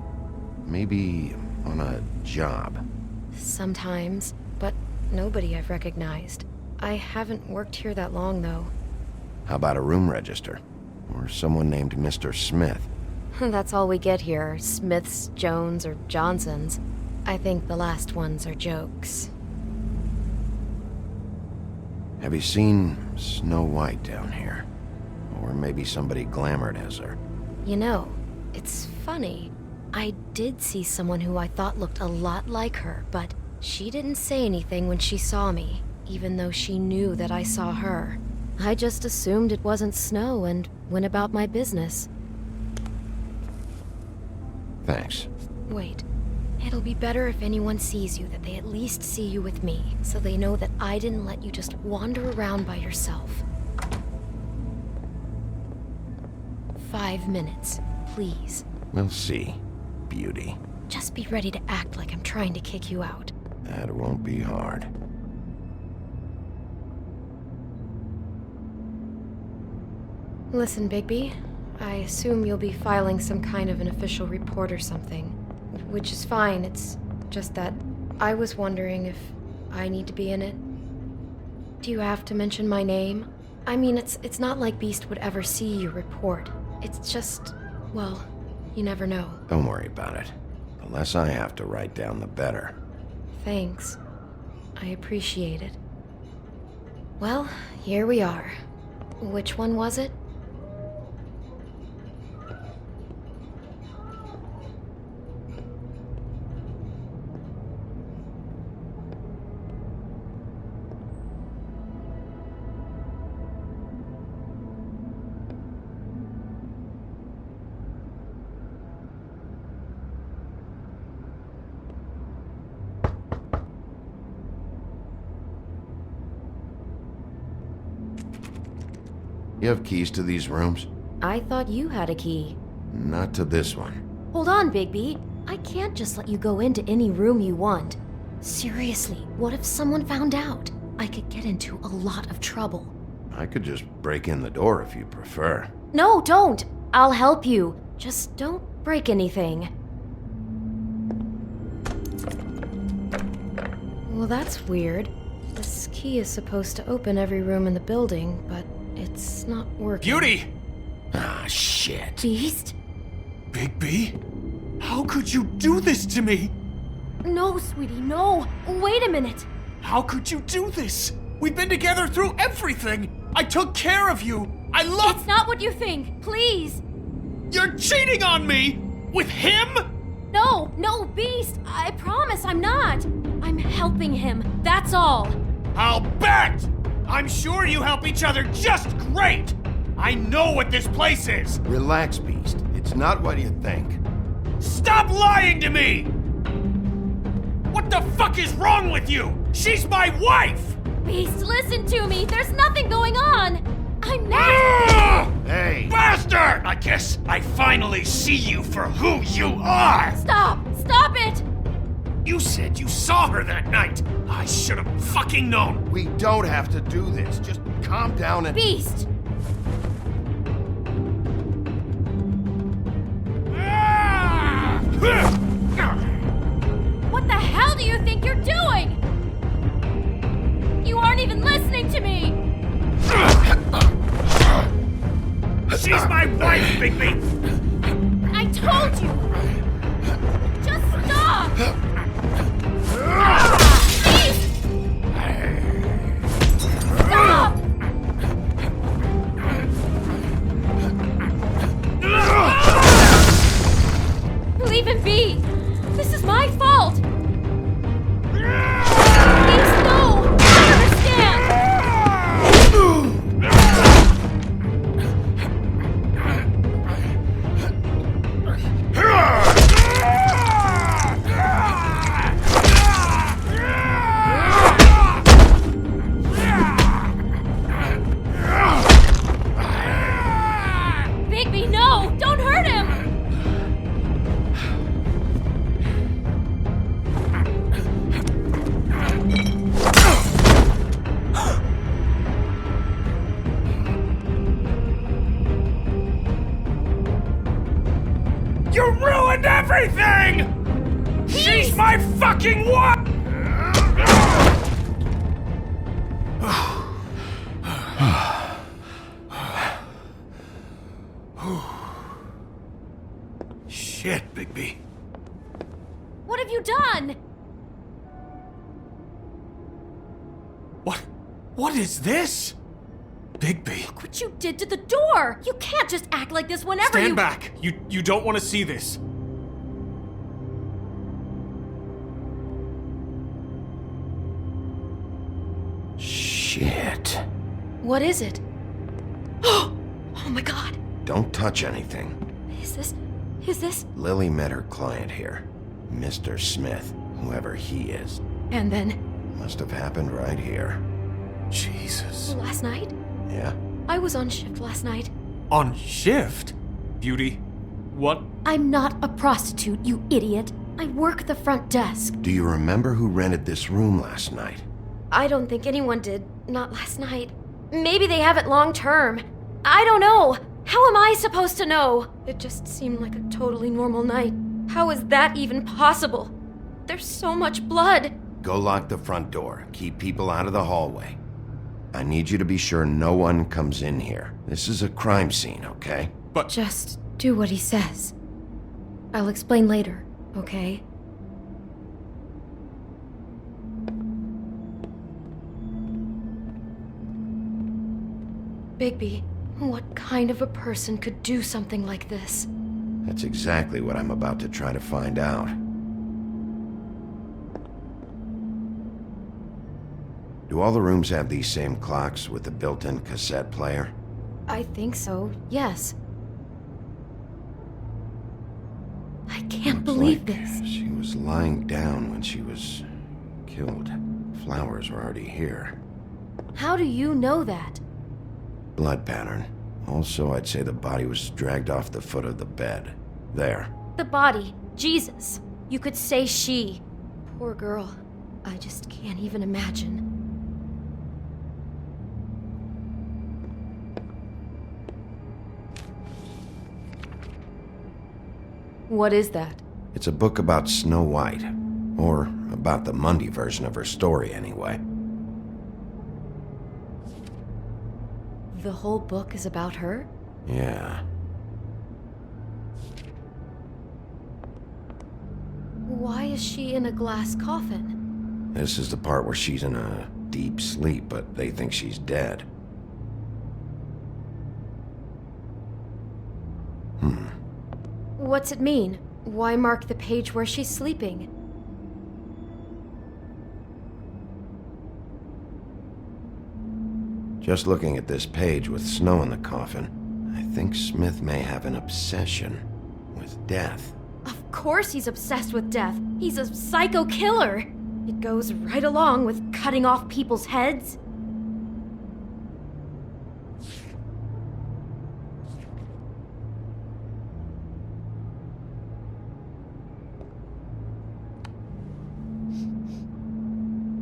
Maybe on a job. Sometimes, but nobody I've recognized. I haven't worked here that long, though. How about a room register? Or someone named Mr. Smith? That's all we get here, Smiths, Jones, or Johnsons. I think the last ones are jokes. Have you seen Snow White down here? Or maybe somebody glamored as her? You know, it's funny. I did see someone who I thought looked a lot like her, but she didn't say anything when she saw me, even though she knew that I saw her. I just assumed it wasn't Snow and went about my business. Thanks. Wait. It'll be better if anyone sees you that they at least see you with me, so they know that I didn't let you just wander around by yourself. 5 minutes, please. We'll see, Beauty. Just be ready to act like I'm trying to kick you out. That won't be hard. Listen, Bigby. I assume you'll be filing some kind of an official report or something. Which is fine, it's just that I was wondering if I need to be in it. Do you have to mention my name? I mean, it's not like Beast would ever see your report. It's just, well, you never know. Don't worry about it. The less I have to write down, the better. Thanks. I appreciate it. Well, here we are. Which one was it? You have keys to these rooms? I thought you had a key. Not to this one. Hold on, Bigby. I can't just let you go into any room you want. Seriously, what if someone found out? I could get into a lot of trouble. I could just break in the door if you prefer. No, don't! I'll help you. Just don't break anything. Well, that's weird. This key is supposed to open every room in the building, but it's not working. Beauty! Ah, shit. Beast? Bigby? How could you do this to me? No, sweetie, no! Wait a minute! How could you do this? We've been together through everything! I took care of you! I love— It's not what you think! Please! You're cheating on me! With him? No, Beast! I promise I'm not! I'm helping him, that's all! I'll bet! I'm sure you help each other just great! I know what this place is! Relax, Beast. It's not what you think. Stop lying to me! What the fuck is wrong with you? She's my wife! Beast, listen to me! There's nothing going on! I'm not— Hey! Bastard! I guess I finally see you for who you are! Stop! Stop it! You said you saw her that night! I should have fucking known! We don't have to do this. Just calm down and— Beast! Ah! What the hell do you think you're doing? You aren't even listening to me! She's my wife, Bigby! I told you! Just stop! Please! Stop! Leave him be! This is my fault! Please, no! I understand! Bigby, no! Don't hurt him! You ruined everything! She's my fucking wife! Shit, Bigby. What have you done? What is this? Bigby. Look what you did to the door! You can't just act like this whenever Stand back. You don't want to see this. Shit. What is it? Oh my god. Don't touch anything. Is this? Lily met her client here. Mr. Smith, whoever he is. And then? Must have happened right here. Jesus. Last night? Yeah? I was on shift last night. On shift? Beauty, what? I'm not a prostitute, you idiot. I work the front desk. Do you remember who rented this room last night? I don't think anyone did. Not last night. Maybe they have it long term. I don't know. How am I supposed to know? It just seemed like a totally normal night. How is that even possible? There's so much blood. Go lock the front door. Keep people out of the hallway. I need you to be sure no one comes in here. This is a crime scene, okay? But just do what he says. I'll explain later, okay? Bigby, what kind of a person could do something like this? That's exactly what I'm about to try to find out. Do all the rooms have these same clocks with the built-in cassette player? I think so, yes. I can't believe this. She was lying down when she was killed. Flowers were already here. How do you know that? Blood pattern. Also, I'd say the body was dragged off the foot of the bed. There. The body. Jesus. You could say she. Poor girl. I just can't even imagine. What is that? It's a book about Snow White. Or about the Mundy version of her story, anyway. The whole book is about her? Yeah. Why is she in a glass coffin? This is the part where she's in a deep sleep, but they think she's dead. What's it mean? Why mark the page where she's sleeping? Just looking at this page with snow in the coffin, I think Smith may have an obsession with death. Of course he's obsessed with death. He's a psycho killer. It goes right along with cutting off people's heads.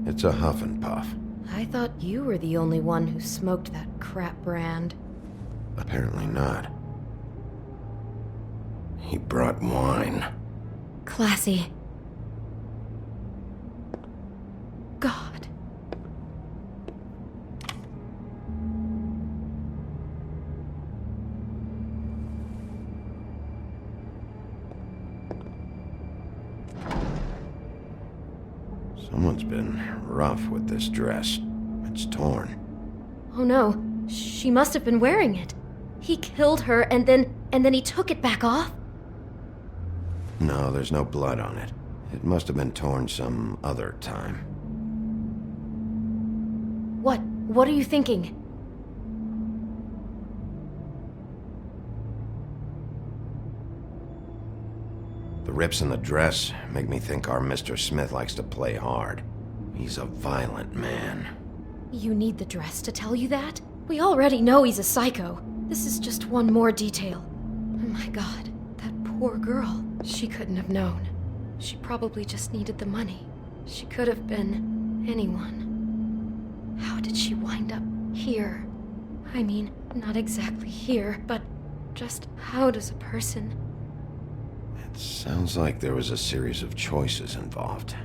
It's a huff and puff. I thought you were the only one who smoked that crap brand. Apparently not. He brought wine. Classy. God. Someone's been rough with this dress. It's torn. Oh no, she must have been wearing it. He killed her and then he took it back off? No, there's no blood on it. It must have been torn some other time. What are you thinking? The rips in the dress make me think our Mr. Smith likes to play hard. He's a violent man. You need the dress to tell you that? We already know he's a psycho. This is just one more detail. Oh my god, that poor girl. She couldn't have known. She probably just needed the money. She could have been anyone. How did she wind up here? I mean, not exactly here, but just how does a person... It sounds like there was a series of choices involved.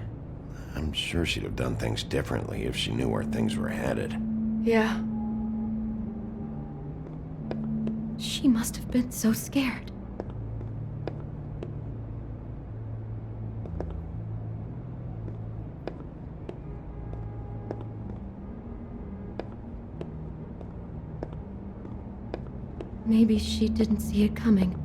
I'm sure she'd have done things differently if she knew where things were headed. Yeah. She must have been so scared. Maybe she didn't see it coming.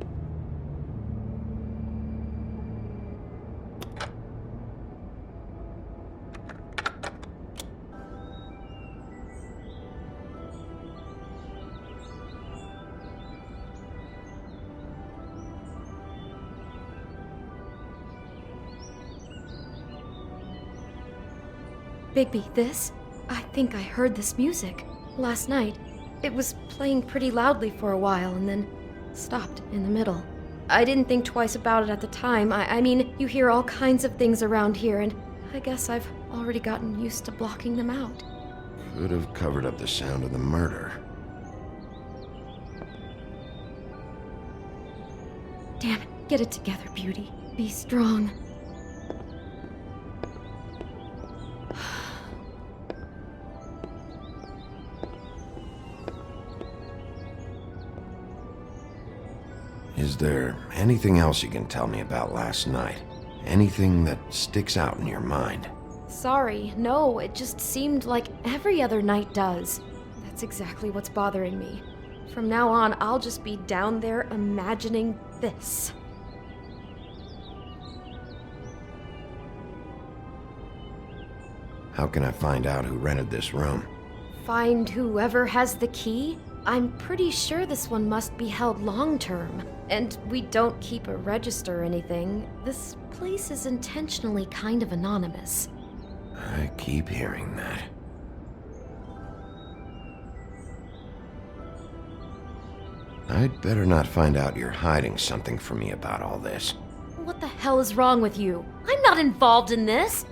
Bigby, this? I think I heard this music. Last night. It was playing pretty loudly for a while and then stopped in the middle. I didn't think twice about it at the time. I mean, you hear all kinds of things around here, and I guess I've already gotten used to blocking them out. Could have covered up the sound of the murder. Damn it, get it together, Beauty. Be strong. Is there anything else you can tell me about last night? Anything that sticks out in your mind? Sorry, no, it just seemed like every other night does. That's exactly what's bothering me. From now on, I'll just be down there imagining this. How can I find out who rented this room? Find whoever has the key? I'm pretty sure this one must be held long-term. And we don't keep a register or anything. This place is intentionally kind of anonymous. I keep hearing that. I'd better not find out you're hiding something from me about all this. What the hell is wrong with you? I'm not involved in this!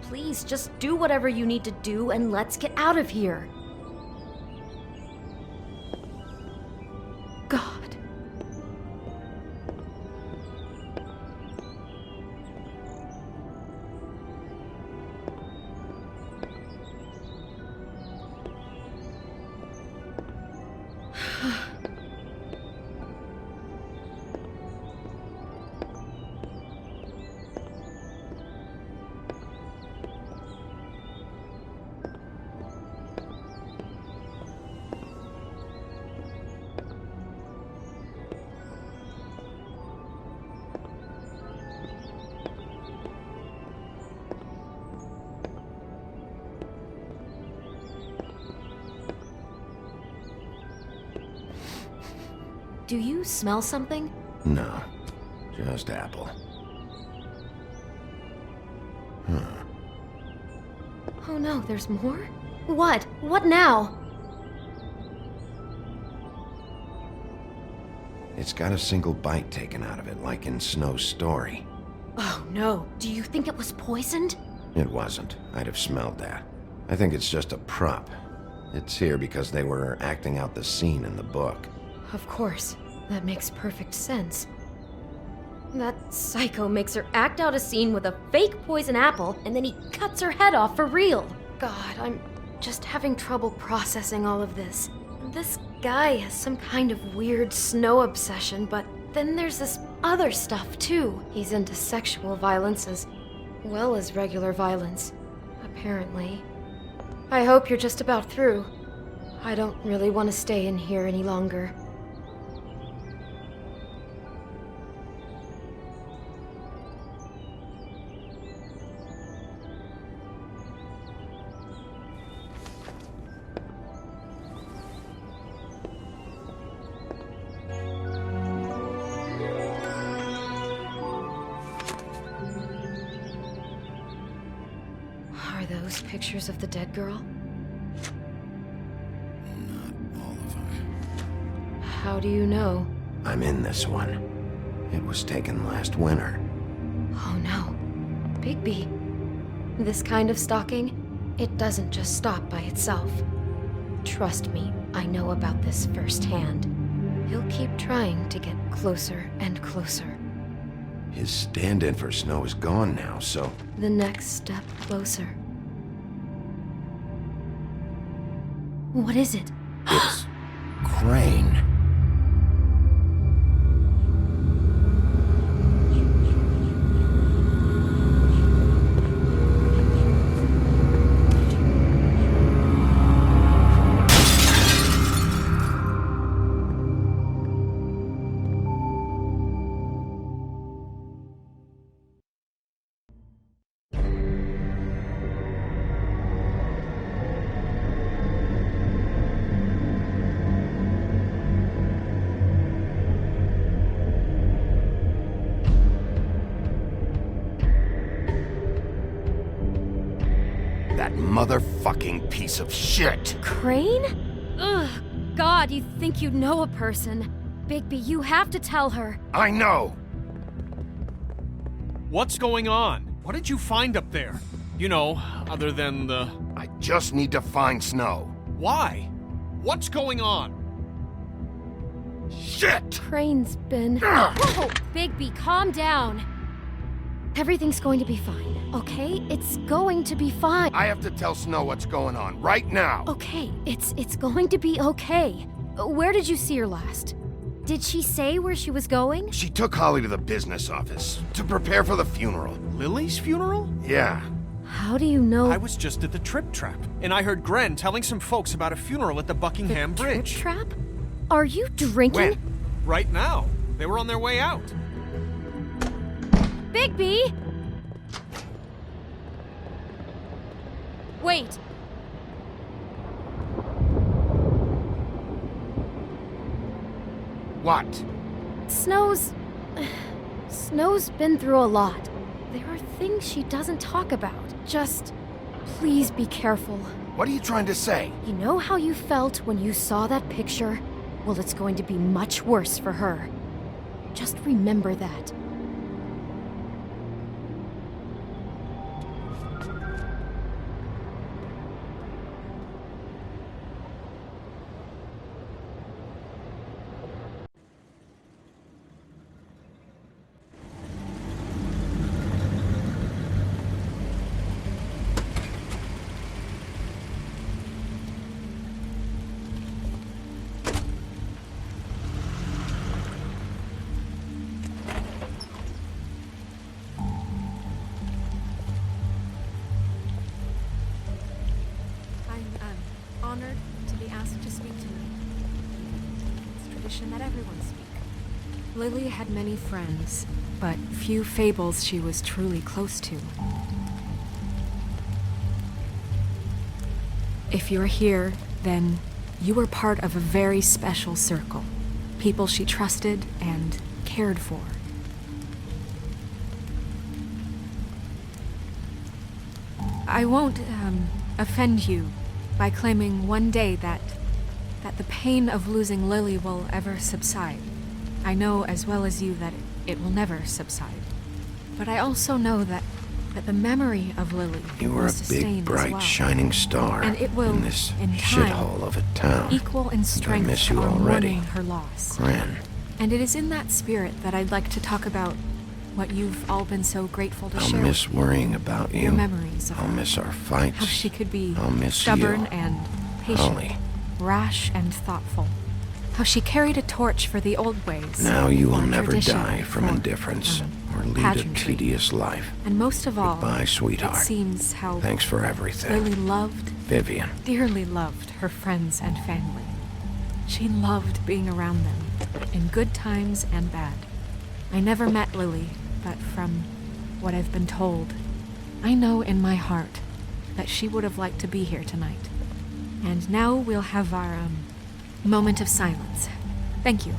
Please, just do whatever you need to do and let's get out of here. God. Do you smell something? No, just apple. Oh no, there's more? What? What now? It's got a single bite taken out of it, like in Snow's story. Oh no, do you think it was poisoned? It wasn't. I'd have smelled that. I think it's just a prop. It's here because they were acting out the scene in the book. Of course. That makes perfect sense. That psycho makes her act out a scene with a fake poison apple, and then he cuts her head off for real. God, I'm just having trouble processing all of this. This guy has some kind of weird snow obsession, but then there's this other stuff too. He's into sexual violence as well as regular violence, apparently. I hope you're just about through. I don't really want to stay in here any longer. Are those pictures of the dead girl? How do you know? I'm in this one. It was taken last winter. Oh no. Bigby. This kind of stalking, it doesn't just stop by itself. Trust me, I know about this firsthand. He'll keep trying to get closer and closer. His stand-in for Snow is gone now, so... The next step closer. What is it? It's... Crane. That motherfucking piece of shit! Crane? Ugh, God, you'd think you'd know a person. Bigby, you have to tell her. I know! What's going on? What did you find up there? You know, other than the... I just need to find Snow. Why? What's going on? Shit! Crane's been... Whoa! Bigby, calm down. Everything's going to be fine, okay? It's going to be fine. I have to tell Snow what's going on, right now! Okay, it's going to be okay. Where did you see her last? Did she say where she was going? She took Holly to the business office to prepare for the funeral. Lily's funeral? Yeah. How do you know? I was just at the Trip Trap, and I heard Gren telling some folks about a funeral at the Buckingham Bridge. Trip Trap? Are you drinking? When? Right now. They were on their way out. Bigby! Wait. What? Snow's been through a lot. There are things she doesn't talk about. Just, please be careful. What are you trying to say? You know how you felt when you saw that picture? Well, it's going to be much worse for her. Just remember that. Honored to be asked to speak to me. It's tradition that everyone speak. Lily had many friends, but few Fables she was truly close to. If you're here, then you were part of a very special circle. People she trusted and cared for. I won't, offend you by claiming one day that the pain of losing Lily will ever subside. I know as well as you that it will never subside. But I also know that the memory of Lily You were will a sustain big, bright, as well. shining star And it will, in this in time, shithole of a town. equal in strength I miss you our already. mourning her loss. Gran. And it is in that spirit that I'd like to talk about What you've all been so grateful to I'll share. miss worrying about you. Your memories of I'll her. miss our fights. How she could be I'll miss stubborn you. and patient, Holly. rash and thoughtful. How she carried a torch for the old ways. Now you will for never tradition, die from for, indifference or lead a pageantry. tedious life. And most of all, Goodbye, sweetheart. it seems how Thanks for everything. Lily loved, Vivian. dearly loved her friends and family. She loved being around them, in good times and bad. I never met Lily, but from what I've been told, I know in my heart that she would have liked to be here tonight. And now we'll have our, moment of silence. Thank you.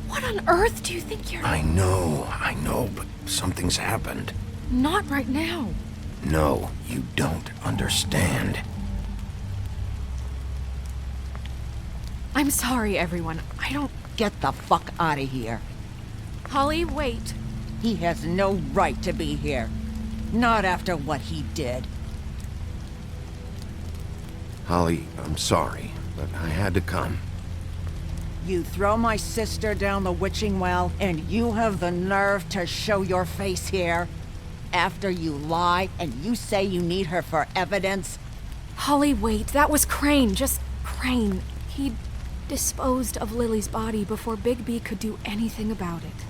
What on earth do you think you're... I know, but something's happened. Not right now. No, you don't understand. I'm sorry, everyone. I don't... Get the fuck out of here. Holly, wait. He has no right to be here. Not after what he did. Holly, I'm sorry, but I had to come. You throw my sister down the witching well, and you have the nerve to show your face here? After you lie, and you say you need her for evidence? Holly, wait. That was Crane. Just Crane. He disposed of Lily's body before Bigby could do anything about it.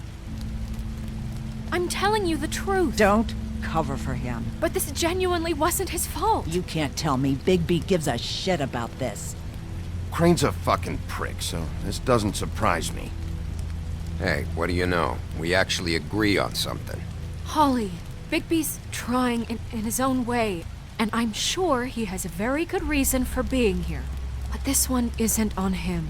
I'm telling you the truth. Don't cover for him. But this genuinely wasn't his fault. You can't tell me Bigby gives a shit about this. Crane's a fucking prick, so this doesn't surprise me. Hey, what do you know? We actually agree on something. Holly, Bigby's trying in his own way, and I'm sure he has a very good reason for being here. But this one isn't on him.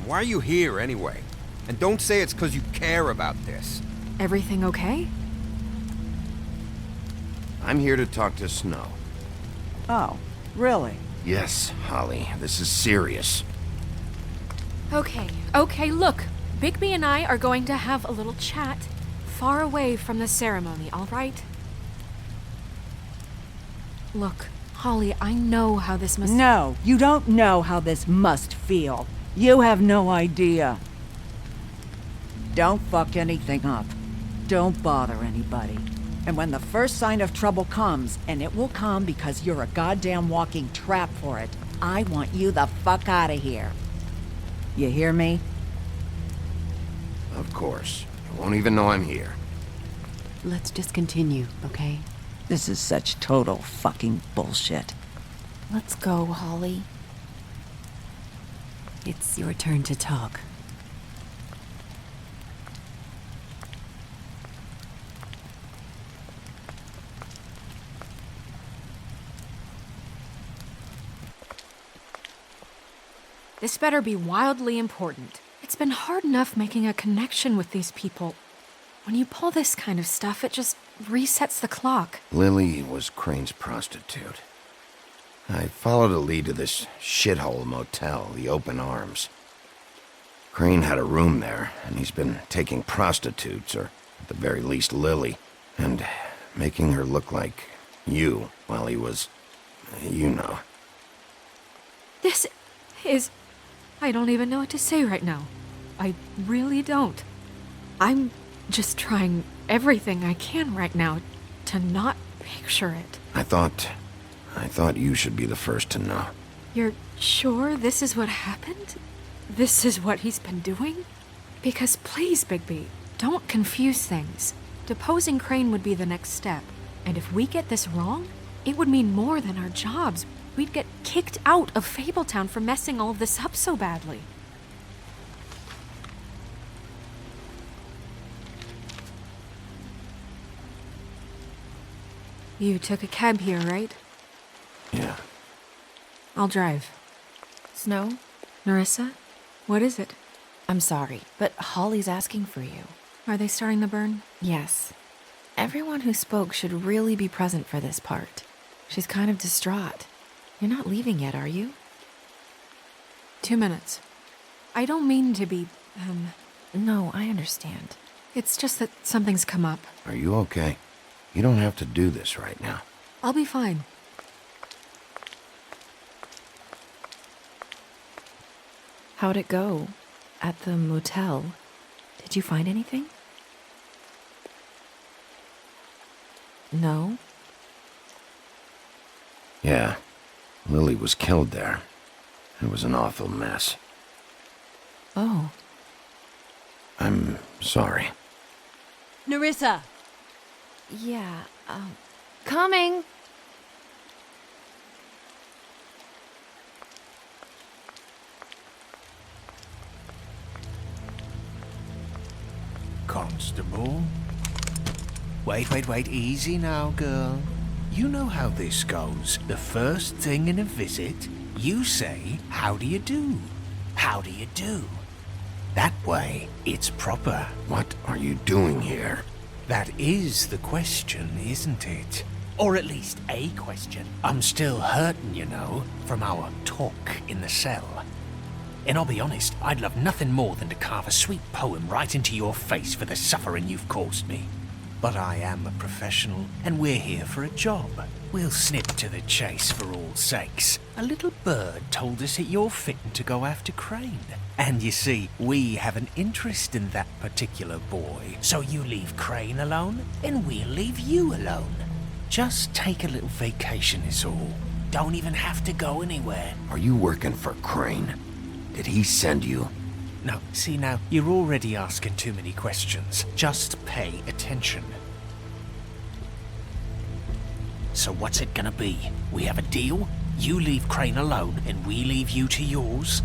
Why are you here anyway? And don't say it's because you care about this. Everything okay? I'm here to talk to Snow. Oh, really? Yes, Holly, this is serious. Okay, look. Bigby and I are going to have a little chat far away from the ceremony, all right? Look, Holly, I know how this must... No, you don't know how this must feel. You have no idea. Don't fuck anything up. Don't bother anybody. And when the first sign of trouble comes, and it will come because you're a goddamn walking trap for it, I want you the fuck out of here. You hear me? Of course. You won't even know I'm here. Let's just continue, okay? This is such total fucking bullshit. Let's go, Holly. It's your turn to talk. This better be wildly important. It's been hard enough making a connection with these people. When you pull this kind of stuff, it just resets the clock. Lily was Crane's prostitute. I followed a lead to this shithole motel, the Open Arms. Crane had a room there, and he's been taking prostitutes, or at the very least Lily, and making her look like you while he was, you know. This is... I don't even know what to say right now. I really don't. I'm just trying everything I can right now to not picture it. I thought you should be the first to know. You're sure this is what happened? This is what he's been doing? Because please, Bigby, don't confuse things. Deposing Crane would be the next step. And if we get this wrong, it would mean more than our jobs. We'd get kicked out of Fabletown for messing all of this up so badly. You took a cab here, right? Yeah. I'll drive. Snow? Narissa? What is it? I'm sorry, but Holly's asking for you. Are they starting the burn? Yes. Everyone who spoke should really be present for this part. She's kind of distraught. You're not leaving yet, are you? 2 minutes. I don't mean to be, No, I understand. It's just that something's come up. Are you okay? You don't have to do this right now. I'll be fine. How'd it go? At the motel? Did you find anything? No? Yeah. Lily was killed there. It was an awful mess. Oh. I'm sorry. Nerissa! Yeah, coming! Constable? Wait, easy now, girl. You know how this goes. The first thing in a visit, you say, "How do you do? How do you do?" That way, it's proper. What are you doing here? That is the question, isn't it? Or at least a question. I'm still hurting, you know, from our talk in the cell. And I'll be honest, I'd love nothing more than to carve a sweet poem right into your face for the suffering you've caused me. But I am a professional, and we're here for a job. We'll snip to the chase for all sakes. A little bird told us that you're fitting to go after Crane. And you see, we have an interest in that particular boy. So you leave Crane alone, and we'll leave you alone. Just take a little vacation is all. Don't even have to go anywhere. Are you working for Crane? Did he send you? No, see now, you're already asking too many questions. Just pay attention. So what's it gonna be? We have a deal? You leave Crane alone, and we leave you to yours?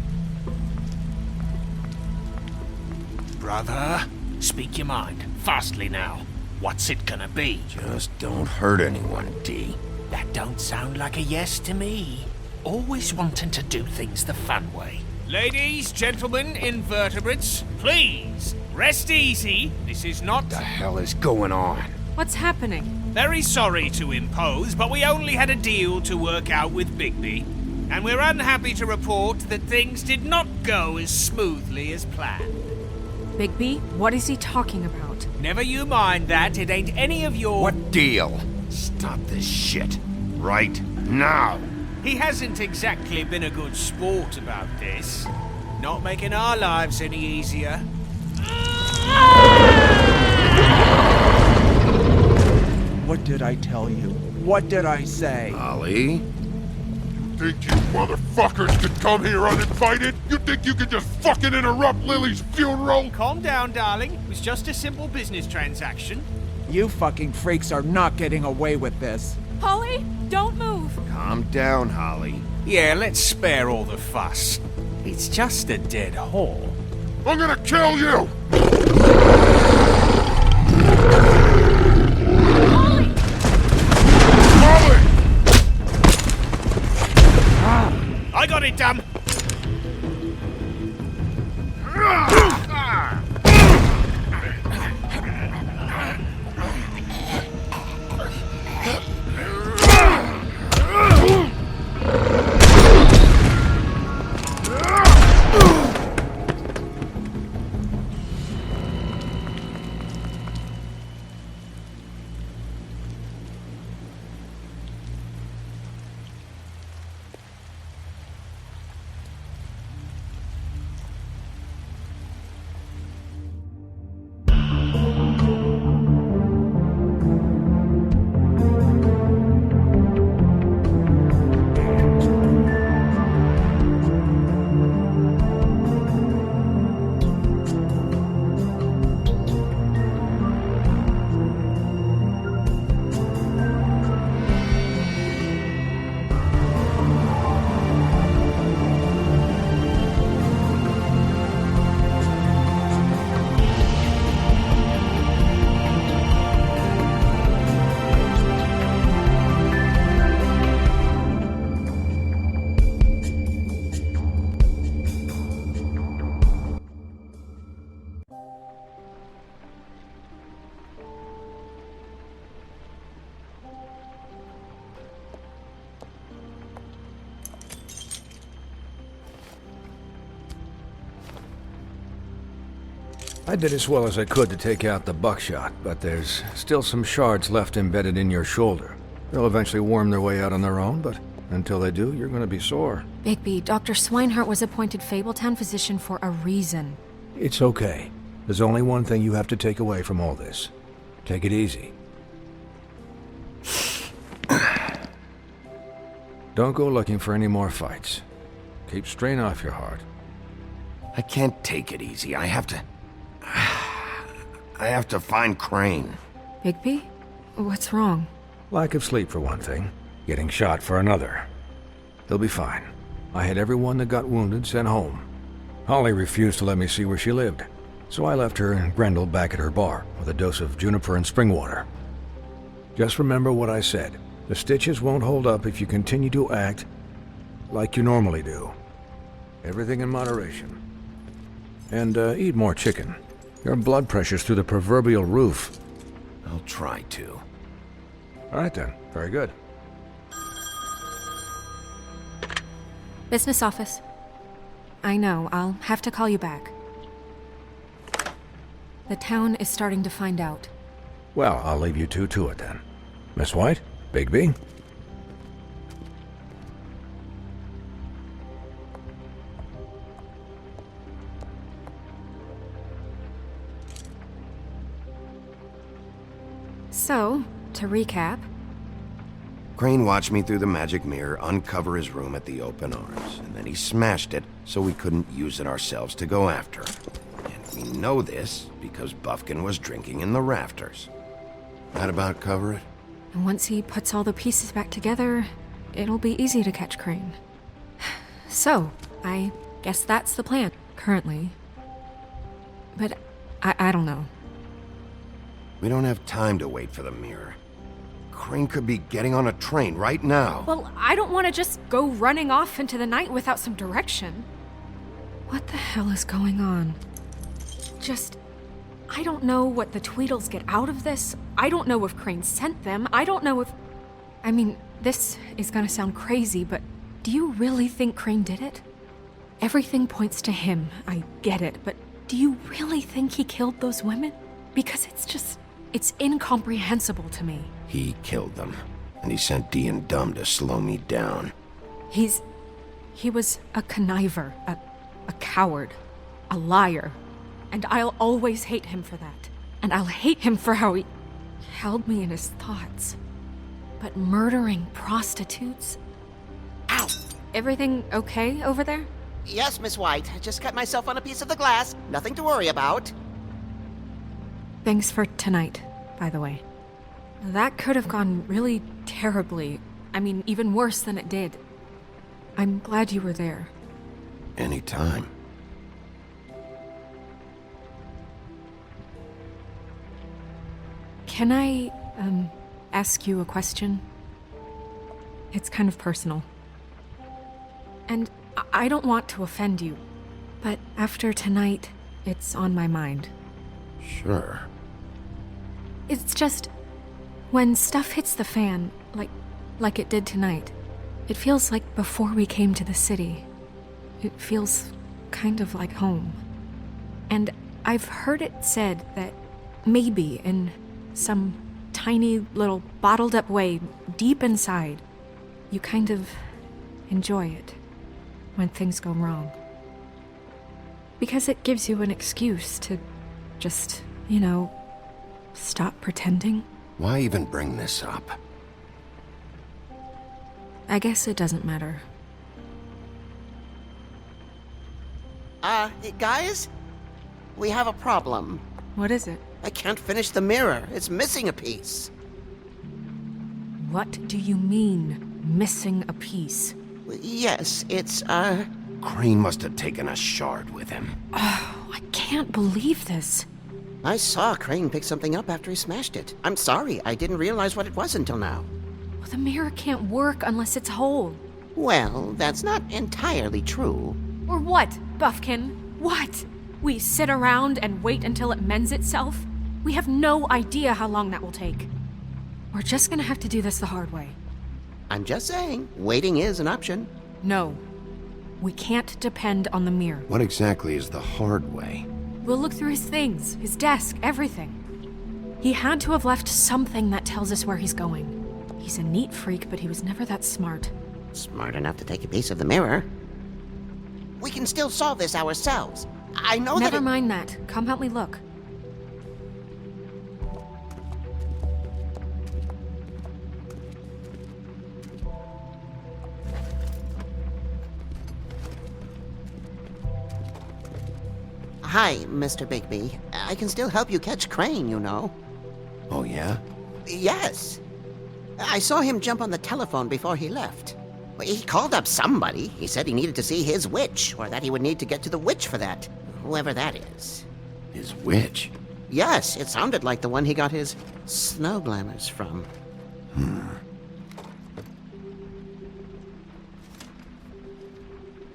Brother, speak your mind. Fastly now. What's it gonna be? Just don't hurt anyone, D. That don't sound like a yes to me. Always wanting to do things the fun way. Ladies, gentlemen, invertebrates, please, rest easy. This is not... What the hell is going on? What's happening? Very sorry to impose, but we only had a deal to work out with Bigby. And we're unhappy to report that things did not go as smoothly as planned. Bigby, what is he talking about? Never you mind that, it ain't any of your... What deal? Stop this shit. Right now. He hasn't exactly been a good sport about this. Not making our lives any easier. What did I tell you? What did I say? Ollie? You think you motherfuckers could come here uninvited? You think you could just fucking interrupt Lily's funeral? Calm down, darling. It was just a simple business transaction. You fucking freaks are not getting away with this. Holly, don't move! Calm down, Holly. Yeah, let's spare all the fuss. It's just a dead whore. I'm gonna kill you! Holly! Holly! I got it, damn! I did as well as I could to take out the buckshot, but there's still some shards left embedded in your shoulder. They'll eventually worm their way out on their own, but Until they do, you're gonna be sore. Bigby, Dr. Swinehart was appointed Fabletown physician for a reason. It's okay. There's only one thing you have to take away from all this. Take it easy. Don't go looking for any more fights. Keep strain off your heart. I can't take it easy. I have to find Crane. Bigby? What's wrong? Lack of sleep for one thing. Getting shot for another. He'll be fine. I had everyone that got wounded sent home. Holly refused to let me see where she lived, so I left her and Grendel back at her bar with a dose of juniper and spring water. Just remember what I said. The stitches won't hold up if you continue to act like you normally do. Everything in moderation. And eat more chicken. Your blood pressure's through the proverbial roof. I'll try to. All right then. Very good. Business office. I know, I'll have to call you back. The town is starting to find out. Well, I'll leave you two to it then. Miss White? Bigby? So, to recap... Crane watched me through the magic mirror uncover his room at the open arms, and then he smashed it so we couldn't use it ourselves to go after him. And we know this because Buffkin was drinking in the rafters. That about cover it? And once he puts all the pieces back together, it'll be easy to catch Crane. So, I guess that's the plan, currently. But I don't know. We don't have time to wait for the mirror. Crane could be getting on a train right now. Well, I don't want to just go running off into the night without some direction. What the hell is going on? I don't know what the Tweedles get out of this. I don't know if Crane sent them. I don't know if... I mean, this is gonna sound crazy, but do you really think Crane did it? Everything points to him, I get it, but do you really think he killed those women? Because it's incomprehensible to me. He killed them, and he sent Dee and Dumb to slow me down. He was a conniver, a coward, a liar, and I'll always hate him for that. And I'll hate him for how he held me in his thoughts. But murdering prostitutes? Ow! Everything okay over there? Yes, Miss White. I just cut myself on a piece of the glass. Nothing to worry about. Thanks for tonight, by the way. That could have gone really terribly. I mean, even worse than it did. I'm glad you were there. Anytime. Can I, ask you a question? It's kind of personal. And I don't want to offend you, but after tonight, it's on my mind. Sure. It's just... when stuff hits the fan, like it did tonight, it feels like before we came to the city. It feels kind of like home. And I've heard it said that maybe in some tiny little bottled up way deep inside, you kind of enjoy it when things go wrong. Because it gives you an excuse to just, stop pretending. Why even bring this up? I guess it doesn't matter. Guys? We have a problem. What is it? I can't finish the mirror. It's missing a piece. What do you mean, missing a piece? Yes, it's, Crane must have taken a shard with him. Oh, I can't believe this. I saw Crane pick something up after he smashed it. I'm sorry, I didn't realize what it was until now. Well, the mirror can't work unless it's whole. Well, that's not entirely true. Or what, Buffkin? What? We sit around and wait until it mends itself? We have no idea how long that will take. We're just gonna have to do this the hard way. I'm just saying, waiting is an option. No. We can't depend on the mirror. What exactly is the hard way? We'll look through his things, his desk, everything. He had to have left something that tells us where he's going. He's a neat freak, but he was never that smart. Smart enough to take a piece of the mirror. We can still solve this ourselves. I know that. Never mind that. Come help me look. Hi, Mr. Bigby. I can still help you catch Crane, you know. Oh, yeah? Yes. I saw him jump on the telephone before he left. He called up somebody. He said he needed to see his witch, or that he would need to get to the witch for that. Whoever that is. His witch? Yes, it sounded like the one he got his snow glamours from.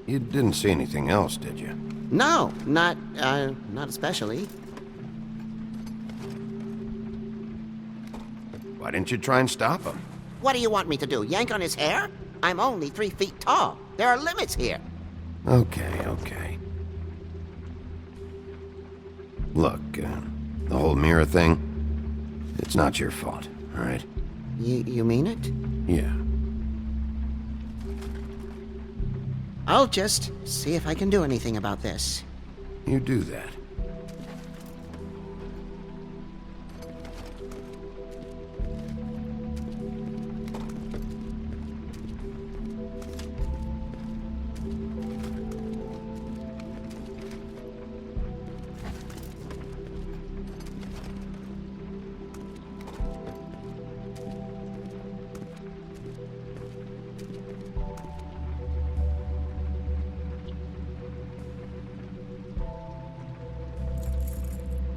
You didn't see anything else, did you? No, not especially. Why didn't you try and stop him? What do you want me to do, yank on his hair? I'm only 3 feet tall. There are limits here. Okay. Look, the whole mirror thing, it's not your fault, all right? You mean it? Yeah. I'll just see if I can do anything about this. You do that.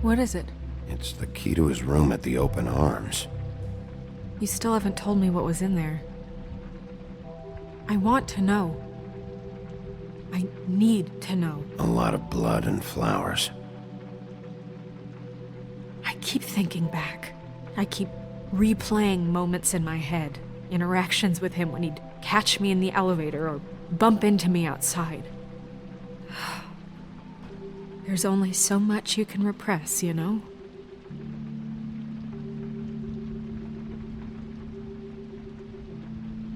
What is it? It's the key to his room at the Open Arms. You still haven't told me what was in there. I want to know. I need to know. A lot of blood and flowers. I keep thinking back. I keep replaying moments in my head. Interactions with him when he'd catch me in the elevator or bump into me outside. There's only so much you can repress, you know?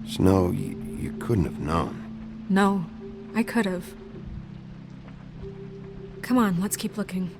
Snow, you couldn't have known. No, I could have. Come on, let's keep looking.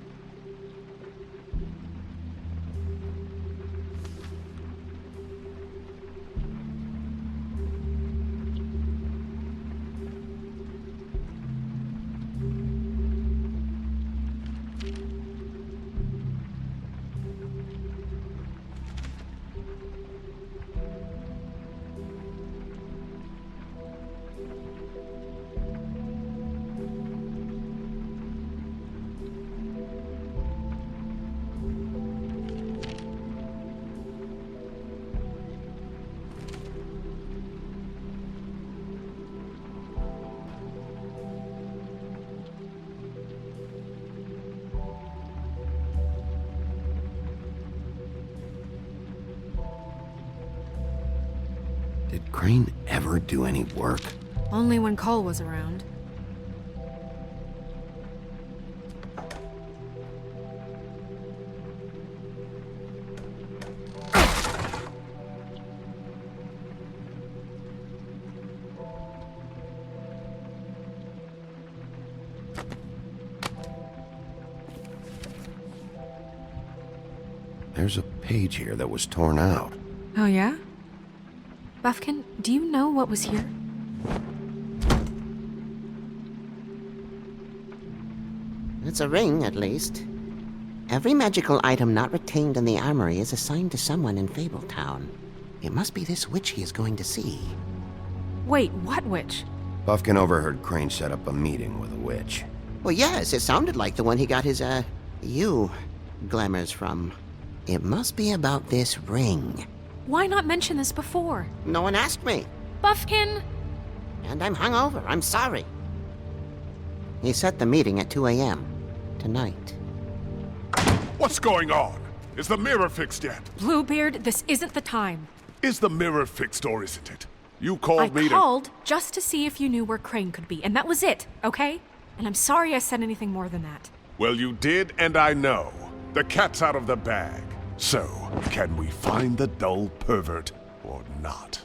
Did Crane ever do any work? Only when Cole was around. There's a page here that was torn out. Oh, yeah? Buffkin, do you know what was here? It's a ring, at least. Every magical item not retained in the armory is assigned to someone in Fabletown. It must be this witch he is going to see. Wait, what witch? Buffkin overheard Crane set up a meeting with a witch. Well, yes, it sounded like the one he got his, glamours from. It must be about this ring. Why not mention this before? No one asked me. Buffkin! And I'm hungover. I'm sorry. He set the meeting at 2 a.m. tonight. What's going on? Is the mirror fixed yet? Bluebeard, this isn't the time. Is the mirror fixed or isn't it? You called me to... I called just to see if you knew where Crane could be, and that was it, okay? And I'm sorry I said anything more than that. Well, you did, and I know. The cat's out of the bag. So, can we find the dull pervert or not?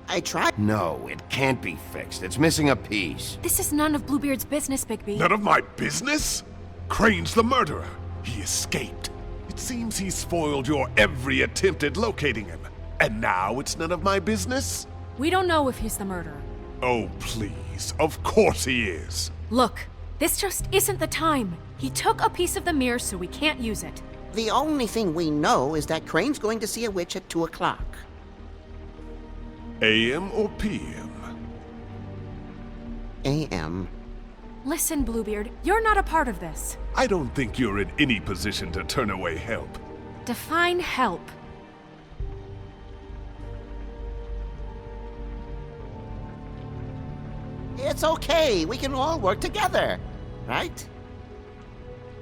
I tried. No, it can't be fixed. It's missing a piece. This is none of Bluebeard's business, Bigby. None of my business? Crane's the murderer. He escaped. It seems he spoiled your every attempt at locating him. And now it's none of my business? We don't know if he's the murderer. Oh, please. Of course he is. Look, this just isn't the time. He took a piece of the mirror, so we can't use it. The only thing we know is that Crane's going to see a witch at 2 o'clock. AM or PM? AM. Listen, Bluebeard, you're not a part of this. I don't think you're in any position to turn away help. Define help. It's okay. We can all work together, right?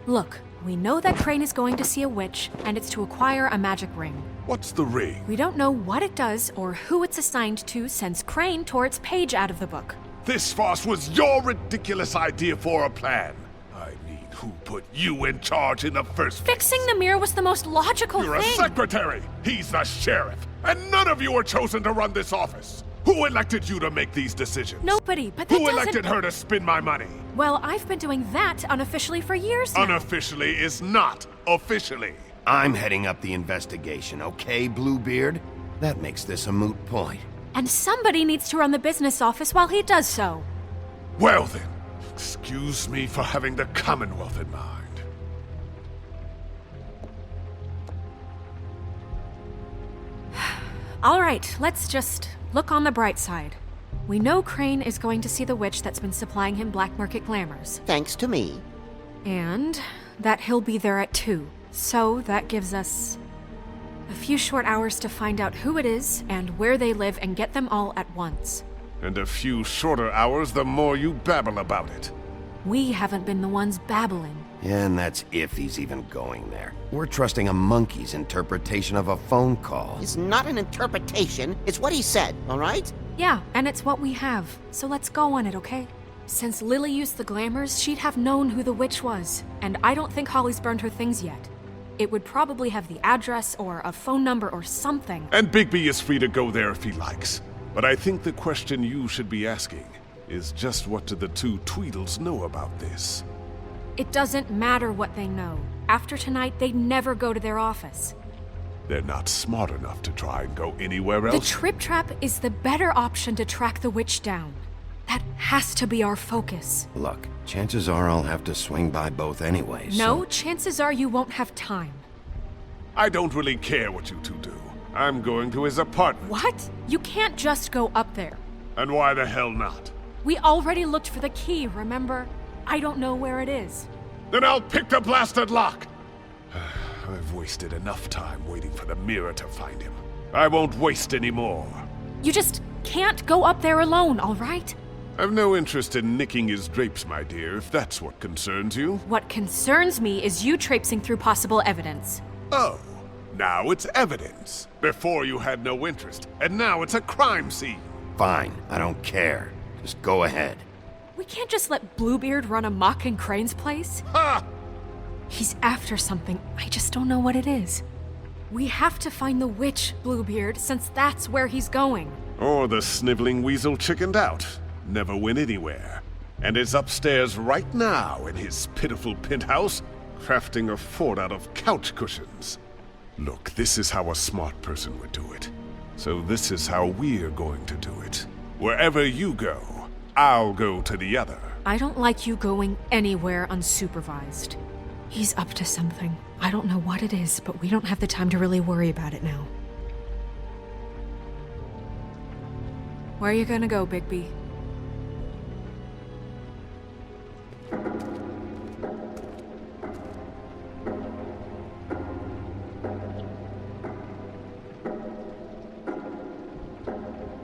Look, we know that Crane is going to see a witch, and it's to acquire a magic ring. What's the ring? We don't know what it does or who it's assigned to since Crane tore its page out of the book. This farce was your ridiculous idea for a plan. I mean, who put you in charge in the first place? Fixing the mirror was the most logical You're thing. a secretary. He's the sheriff. And none of you were chosen to run this office. Who elected you to make these decisions? Nobody, but that Who doesn't... elected her to spend my money? Well, I've been doing that unofficially for years now. Unofficially is not officially. I'm heading up the investigation, okay, Bluebeard? That makes this a moot point. And somebody needs to run the business office while he does so. Well then, excuse me for having the Commonwealth in mind. All right, let's just look on the bright side. We know Crane is going to see the witch that's been supplying him black market glamours. Thanks to me. And that he'll be there at 2. So that gives us a few short hours to find out who it is and where they live and get them all at once. And a few shorter hours the more you babble about it. We haven't been the ones babbling. Yeah, and that's if he's even going there. We're trusting a monkey's interpretation of a phone call. It's not an interpretation, it's what he said, all right? Yeah, and it's what we have. So let's go on it, okay? Since Lily used the glamours, she'd have known who the witch was. And I don't think Holly's burned her things yet. It would probably have the address or a phone number or something. And Bigby is free to go there if he likes. But I think the question you should be asking is just what do the two Tweedles know about this? It doesn't matter what they know. After tonight, they'd never go to their office. They're not smart enough to try and go anywhere else. The Trip Trap is the better option to track the witch down. That has to be our focus. Look, chances are I'll have to swing by both anyways. No, chances are you won't have time. I don't really care what you two do. I'm going to his apartment. What? You can't just go up there. And why the hell not? We already looked for the key, remember? I don't know where it is. Then I'll pick the blasted lock! I've wasted enough time waiting for the mirror to find him. I won't waste any more. You just can't go up there alone, all right? I've no interest in nicking his drapes, my dear, if that's what concerns you. What concerns me is you traipsing through possible evidence. Oh, now it's evidence. Before you had no interest, and now it's a crime scene. Fine, I don't care. Just go ahead. We can't just let Bluebeard run amok in Crane's place. Ha! He's after something, I just don't know what it is. We have to find the witch, Bluebeard, since that's where he's going. Or the sniveling weasel chickened out. Never went anywhere. And is upstairs right now in his pitiful penthouse, crafting a fort out of couch cushions. Look, this is how a smart person would do it. So this is how we're going to do it. Wherever you go, I'll go to the other. I don't like you going anywhere unsupervised. He's up to something. I don't know what it is, but we don't have the time to really worry about it now. Where are you gonna go, Bigby?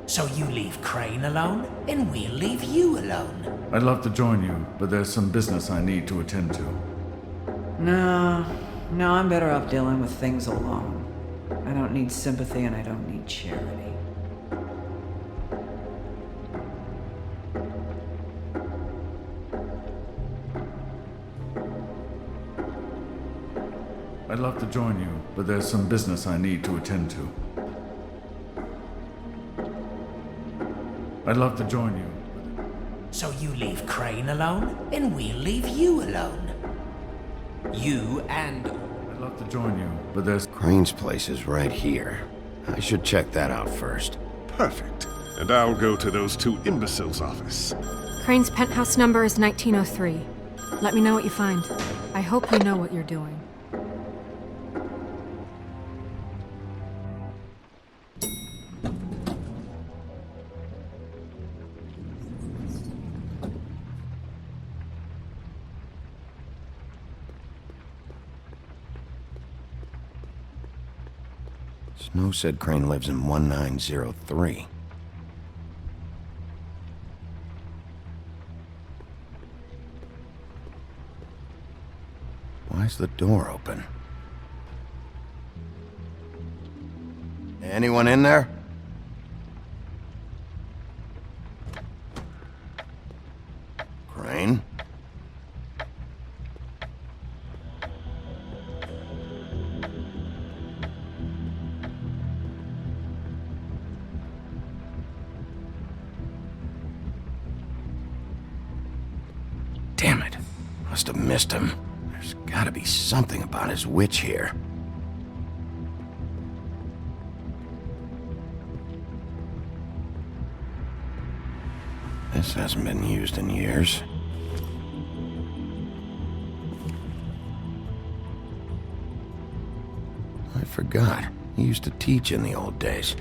So you leave Crane alone, and we'll leave you alone. I'd love to join you, but there's some business I need to attend to. No, I'm better off dealing with things alone. I don't need sympathy and I don't need charity. I'd love to join you, but there's some business I need to attend to. I'd love to join you. So you leave Crane alone, and we'll leave you alone. You and... I'd love to join you, but there's... Crane's place is right here. I should check that out first. Perfect. And I'll go to those two imbeciles' office. Crane's penthouse number is 1903. Let me know what you find. I hope you know what you're doing. Snow said Crane lives in 1903. Why's the door open? Anyone in there? Crane? Damn it. Must have missed him. There's gotta be something about his witch here. This hasn't been used in years. I forgot. He used to teach in the old days.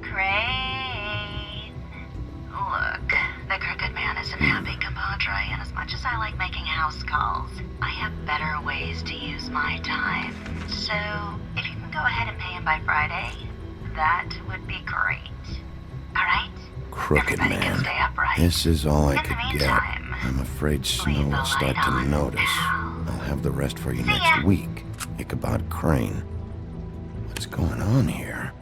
Crane. Look, the Crooked Man isn't happy, compadre, and as much as I like making house calls, I have better ways to use my time. So, if you can go ahead and pay him by Friday, that would be great. Alright? Crooked Man. This is all I could get. I'm afraid Snow will start to notice. I'll have the rest for you next week. Ichabod Crane. What's going on here?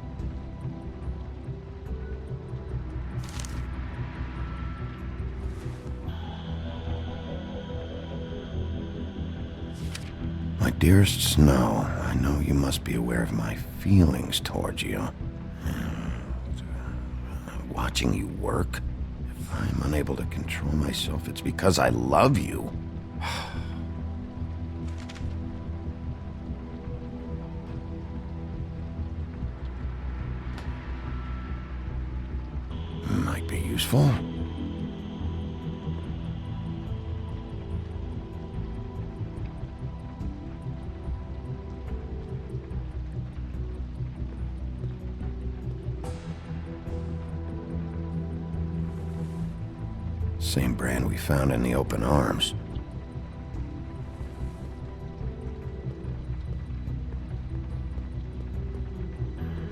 My dearest Snow, I know you must be aware of my feelings towards you. Watching you work, if I'm unable to control myself, it's because I love you. Might be useful. Same brand we found in the open arms.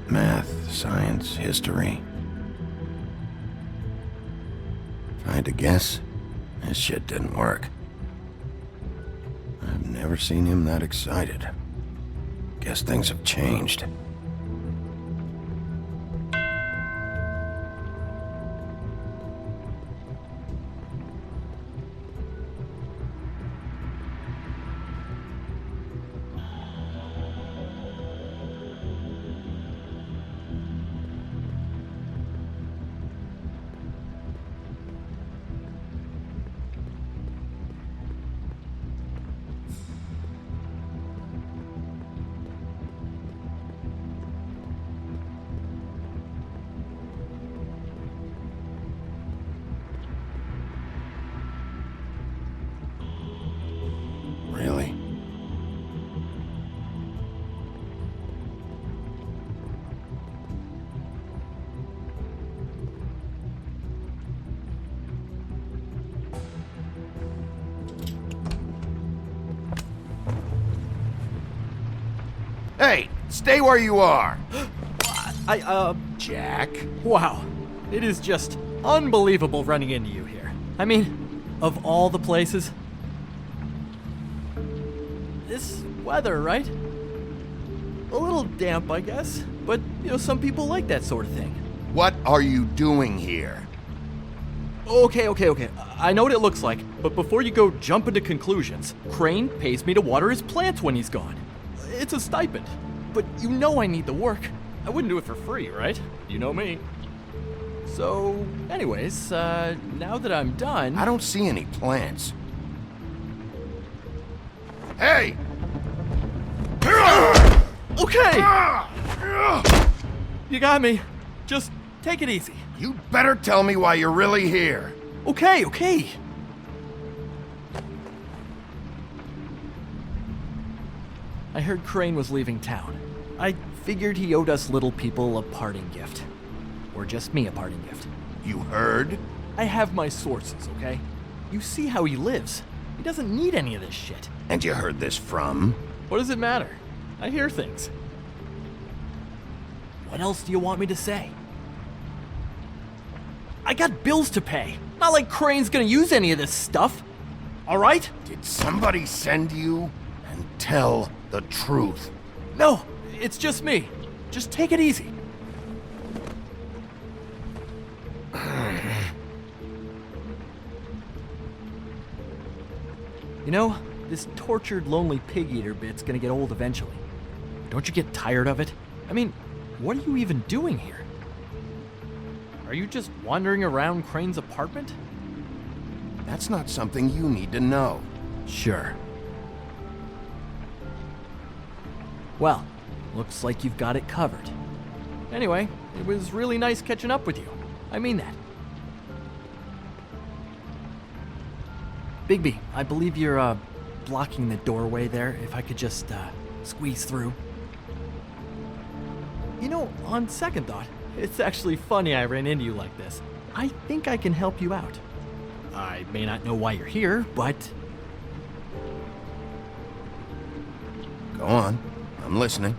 Math, science, history. If I had to guess, this shit didn't work. I've never seen him that excited. Guess things have changed. Really? Hey, stay where you are! Jack? Wow. It is just unbelievable running into you here. I mean, of all the places... This weather, right? A little damp, I guess. But, some people like that sort of thing. What are you doing here? Okay. I know what it looks like, but before you go jumping to conclusions, Crane pays me to water his plants when he's gone. It's a stipend, but you know I need the work. I wouldn't do it for free, right? You know me. So, anyways, now that I'm done... I don't see any plants. Hey! Okay! You got me. Just take it easy. You better tell me why you're really here. Okay. I heard Crane was leaving town. I figured he owed us little people a parting gift. Or just me a parting gift. You heard? I have my sources, okay? You see how he lives. He doesn't need any of this shit. And you heard this from? What does it matter? I hear things. What else do you want me to say? I got bills to pay. Not like Crane's gonna use any of this stuff. All right? Did somebody send you? And tell the truth. No, it's just me. Just take it easy. You know, this tortured, lonely pig-eater bit's gonna get old eventually. Don't you get tired of it? I mean, what are you even doing here? Are you just wandering around Crane's apartment? That's not something you need to know. Sure. Well, looks like you've got it covered. Anyway, it was really nice catching up with you. I mean that. Bigby, I believe you're, blocking the doorway there. If I could just, squeeze through. You know, on second thought, it's actually funny I ran into you like this. I think I can help you out. I may not know why you're here, but... Go on. I'm listening.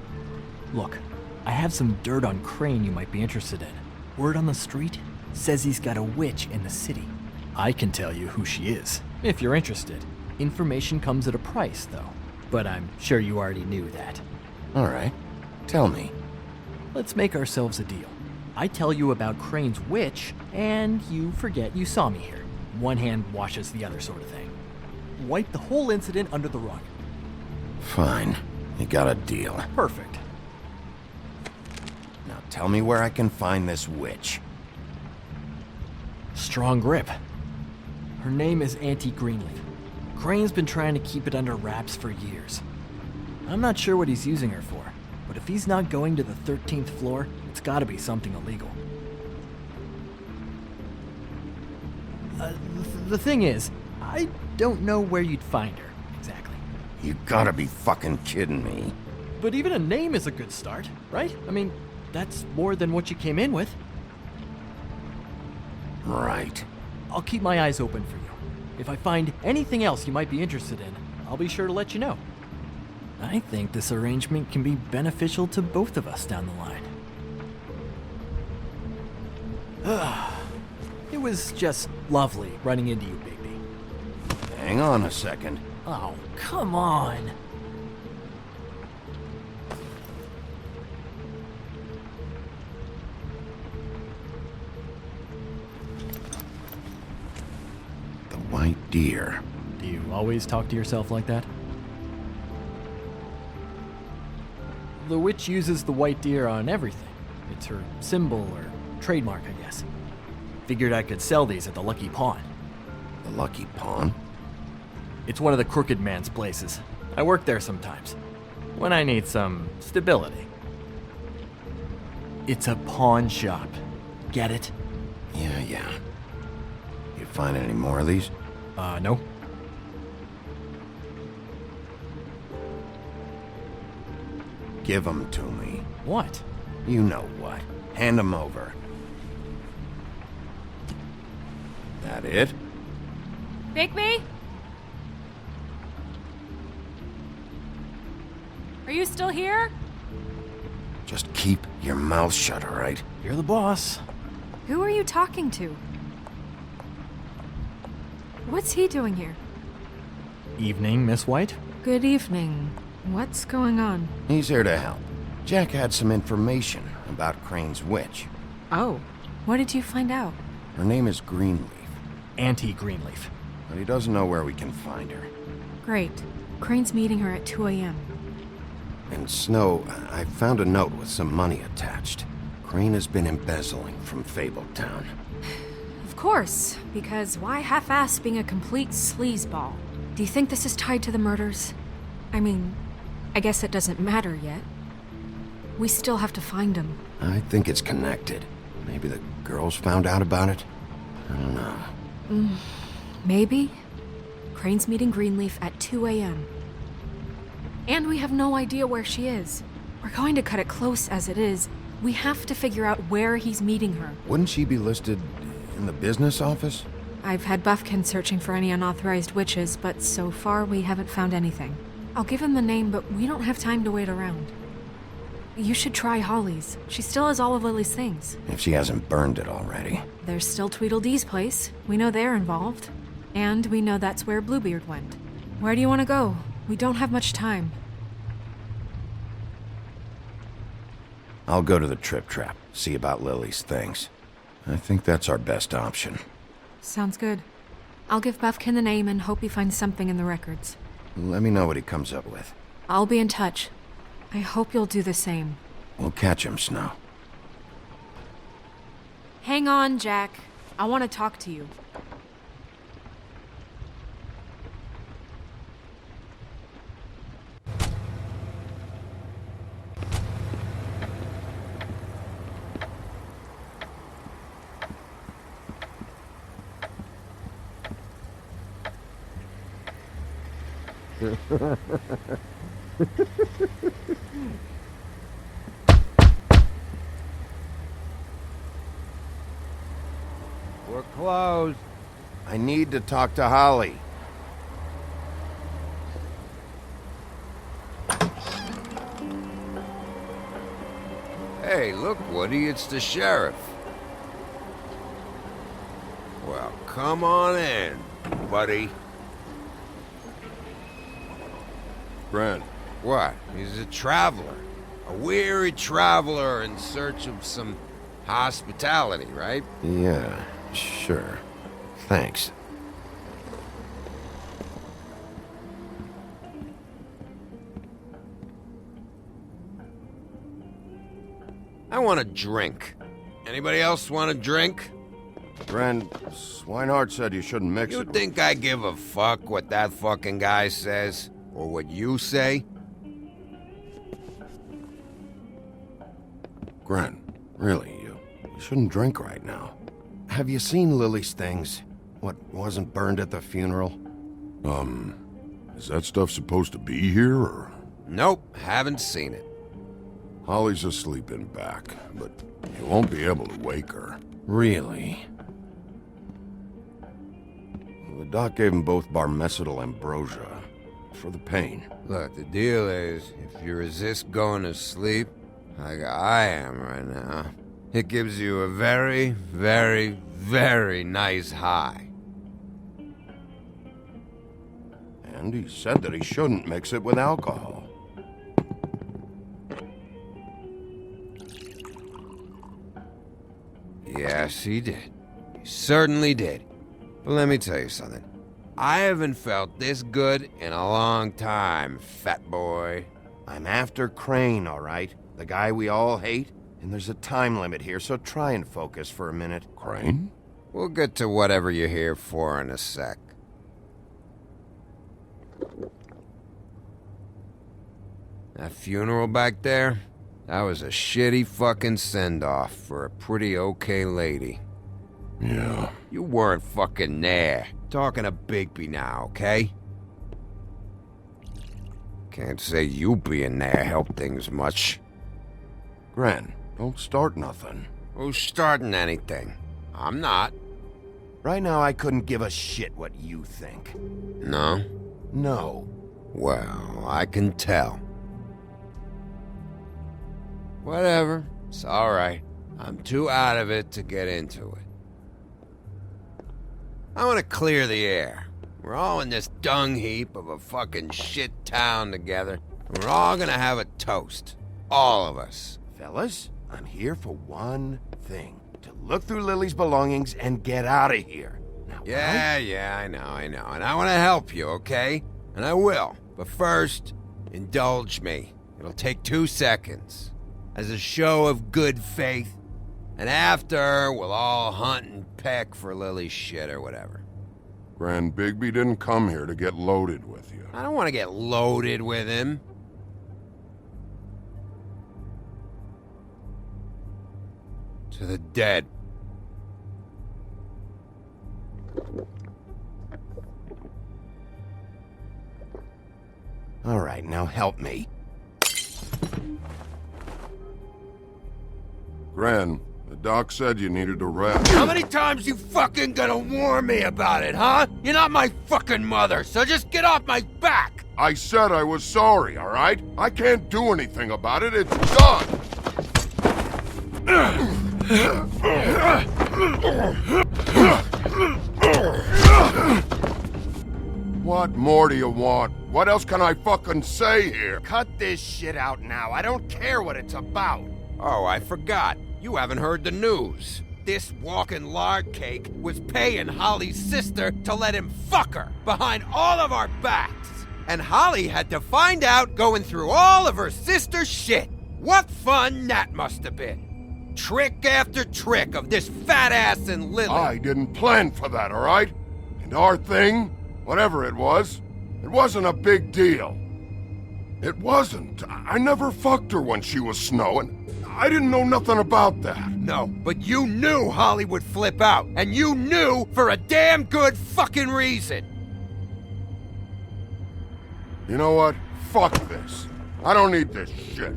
Look, I have some dirt on Crane you might be interested in. Word on the street says he's got a witch in the city. I can tell you who she is, if you're interested. Information comes at a price, though. But I'm sure you already knew that. All right. Tell me. Let's make ourselves a deal. I tell you about Crane's witch, and you forget you saw me here. One hand washes the other sort of thing. Wipe the whole incident under the rug. Fine. You got a deal. Perfect. Now tell me where I can find this witch. Strong grip. Her name is Auntie Greenleaf. Crane's been trying to keep it under wraps for years. I'm not sure what he's using her for, but if he's not going to the 13th floor, it's gotta be something illegal. The thing is, I don't know where you'd find her, exactly. You gotta be fucking kidding me. But even a name is a good start, right? I mean, that's more than what you came in with. Right. I'll keep my eyes open for you. If I find anything else you might be interested in, I'll be sure to let you know. I think this arrangement can be beneficial to both of us down the line. It was just lovely running into you, Bigby. Hang on a second. Oh, come on. The white deer. Do you always talk to yourself like that? The witch uses the white deer on everything. It's her symbol or trademark, I guess. Figured I could sell these at the Lucky Pawn. The Lucky Pawn? It's one of the crooked man's places. I work there sometimes, when I need some stability. It's a pawn shop. Get it? Yeah. You find any more of these? No. Give them to me. What? You know what. Hand them over. That it? Bigby? Are you still here? Just keep your mouth shut, all right? You're the boss. Who are you talking to? What's he doing here? Evening, Miss White. Good evening. What's going on? He's here to help. Jack had some information about Crane's witch. Oh, what did you find out? Her name is Greenleaf. anti-Greenleaf. But he doesn't know where we can find her. Great. Crane's meeting her at 2 a.m. And Snow, I found a note with some money attached. Crane has been embezzling from Fabletown. Of course, because why half-ass being a complete sleazeball? Do you think this is tied to the murders? I mean, I guess it doesn't matter yet. We still have to find him. I think it's connected. Maybe the girls found out about it? I don't know. Maybe? Crane's meeting Greenleaf at 2 a.m. And we have no idea where she is. We're going to cut it close as it is. We have to figure out where he's meeting her. Wouldn't she be listed in the business office? I've had Buffkin searching for any unauthorized witches, but so far we haven't found anything. I'll give him the name, but we don't have time to wait around. You should try Holly's. She still has all of Lily's things. If she hasn't burned it already. There's still Tweedledee's place. We know they're involved. And we know that's where Bluebeard went. Where do you want to go? We don't have much time. I'll go to the Trip Trap, see about Lily's things. I think that's our best option. Sounds good. I'll give Buffkin the name and hope he finds something in the records. Let me know what he comes up with. I'll be in touch. I hope you'll do the same. We'll catch him, Snow. Hang on, Jack. I want to talk to you. We're closed. I need to talk to Holly. Hey, look, Woody, it's the sheriff. Well, come on in, buddy. Brad. What? He's a traveler. A weary traveler in search of some hospitality, right? Yeah, sure. Thanks. I want a drink. Anybody else want a drink? Friend, Swinehart said you shouldn't mix You it. think I give a fuck what that fucking guy says? Or what you say? Gren, really, you shouldn't drink right now. Have you seen Lily's things? What wasn't burned at the funeral? Is that stuff supposed to be here, or? Nope, haven't seen it. Holly's asleep in back, but you won't be able to wake her. Really? The doc gave them both barmecidal ambrosia for the pain. Look, the deal is, if you resist going to sleep, like I am right now, it gives you a very, very, very nice high. And he said that he shouldn't mix it with alcohol. Yes, he did. He certainly did. But let me tell you something. I haven't felt this good in a long time, fat boy. I'm after Crane, all right? The guy we all hate? And there's a time limit here, so try and focus for a minute. Crane? We'll get to whatever you're here for in a sec. That funeral back there? That was a shitty fucking send-off for a pretty okay lady. Yeah. You weren't fucking there. Talking to Bigby now, okay? Can't say you being there helped things much. Gren, don't start nothing. Who's starting anything? I'm not. Right now, I couldn't give a shit what you think. No? No. Well, I can tell. Whatever. It's alright. I'm too out of it to get into it. I want to clear the air. We're all in this dung heap of a fucking shit town together. And we're all gonna have a toast. All of us. Fellas, I'm here for one thing. To look through Lily's belongings and get out of here. Yeah, I know. And I want to help you, okay? And I will. But first, indulge me. It'll take 2 seconds. As a show of good faith. And after, we'll all hunt and peck for Lily's shit or whatever. Grand Bigby didn't come here to get loaded with you. I don't want to get loaded with him. To the dead. All right, now help me. Gran, the doc said you needed a rest. How many times you fucking gonna warn me about it, huh? You're not my fucking mother, so just get off my back! I said I was sorry, all right? I can't do anything about it. It's done! What more do you want? What else can I fucking say here? Cut this shit out now. I don't care what it's about. Oh, I forgot. You haven't heard the news. This walking lard cake was paying Holly's sister to let him fuck her behind all of our backs. And Holly had to find out going through all of her sister's shit. What fun that must have been. Trick after trick of this fat ass and Lily. I didn't plan for that, all right? And our thing, whatever it wasn't a big deal. It wasn't. I never fucked her when she was snowing. I didn't know nothing about that. No, but you knew Holly would flip out. And you knew for a damn good fucking reason. You know what? Fuck this. I don't need this shit.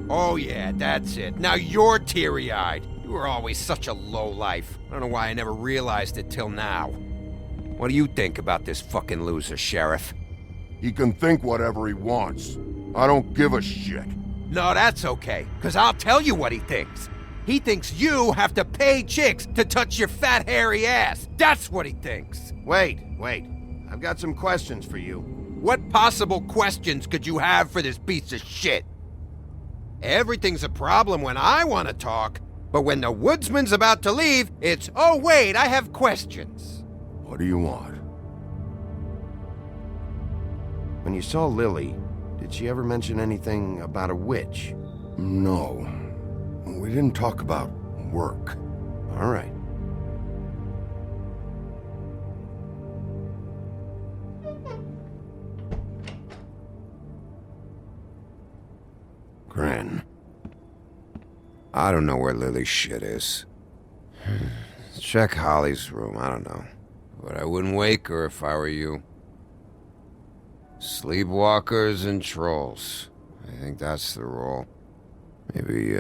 Oh yeah, that's it. Now you're teary-eyed. You were always such a lowlife. I don't know why I never realized it till now. What do you think about this fucking loser, Sheriff? He can think whatever he wants. I don't give a shit. No, that's okay, because I'll tell you what he thinks. He thinks you have to pay chicks to touch your fat, hairy ass. That's what he thinks. Wait. I've got some questions for you. What possible questions could you have for this piece of shit? Everything's a problem when I want to talk, but when the woodsman's about to leave, it's, oh wait, I have questions. What do you want? When you saw Lily, did she ever mention anything about a witch? No. We didn't talk about work. All right. Gran. I don't know where Lily's shit is. Check Holly's room, I don't know. But I wouldn't wake her if I were you. Sleepwalkers and trolls. I think that's the rule. Maybe,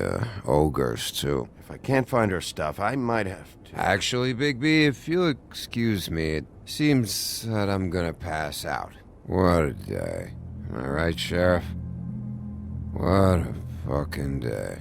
ogres, too. If I can't find her stuff, I might have to... Actually, Bigby, if you'll excuse me, it seems that I'm gonna pass out. What a day. Am I right, Sheriff? What a fucking day.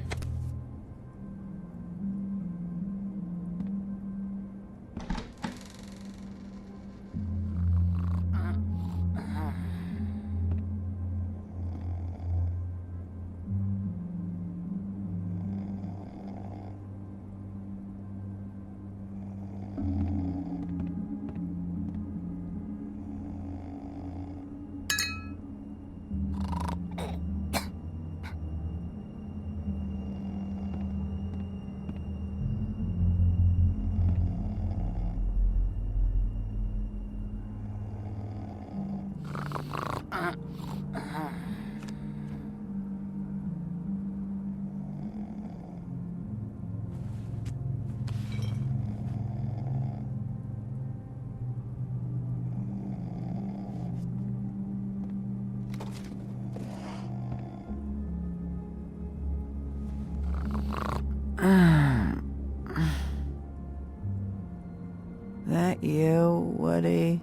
That you, Woody?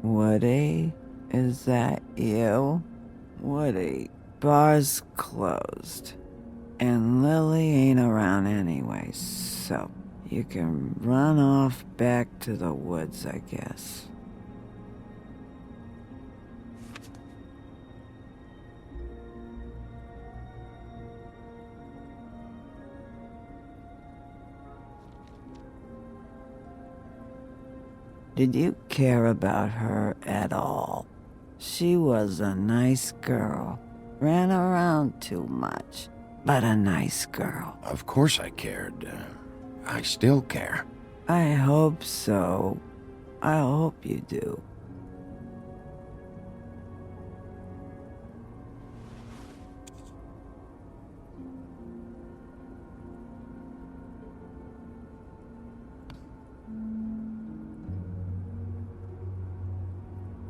Woody? Is that you? Woody, bar's closed. And Lily ain't around anyway, so you can run off back to the woods, I guess. Did you care about her at all? She was a nice girl. Ran around too much, but a nice girl. Of course I cared. I still care. I hope so. I hope you do.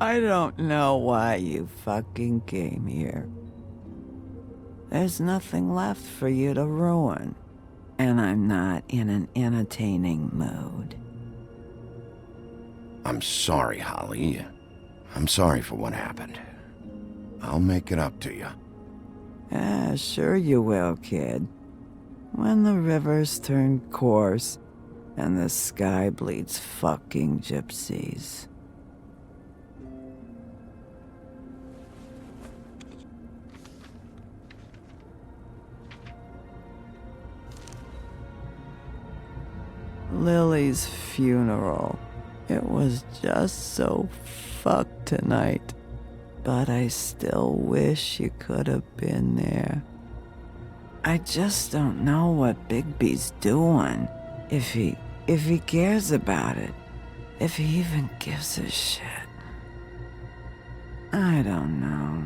I don't know why you fucking came here. There's nothing left for you to ruin, and I'm not in an entertaining mood. I'm sorry, Holly. I'm sorry for what happened. I'll make it up to you. Ah, sure you will, kid. When the rivers turn coarse and the sky bleeds fucking gypsies. Lily's funeral. It was just so fucked tonight. But I still wish you could have been there. I just don't know what Bigby's doing. If he cares about it. If he even gives a shit. I don't know.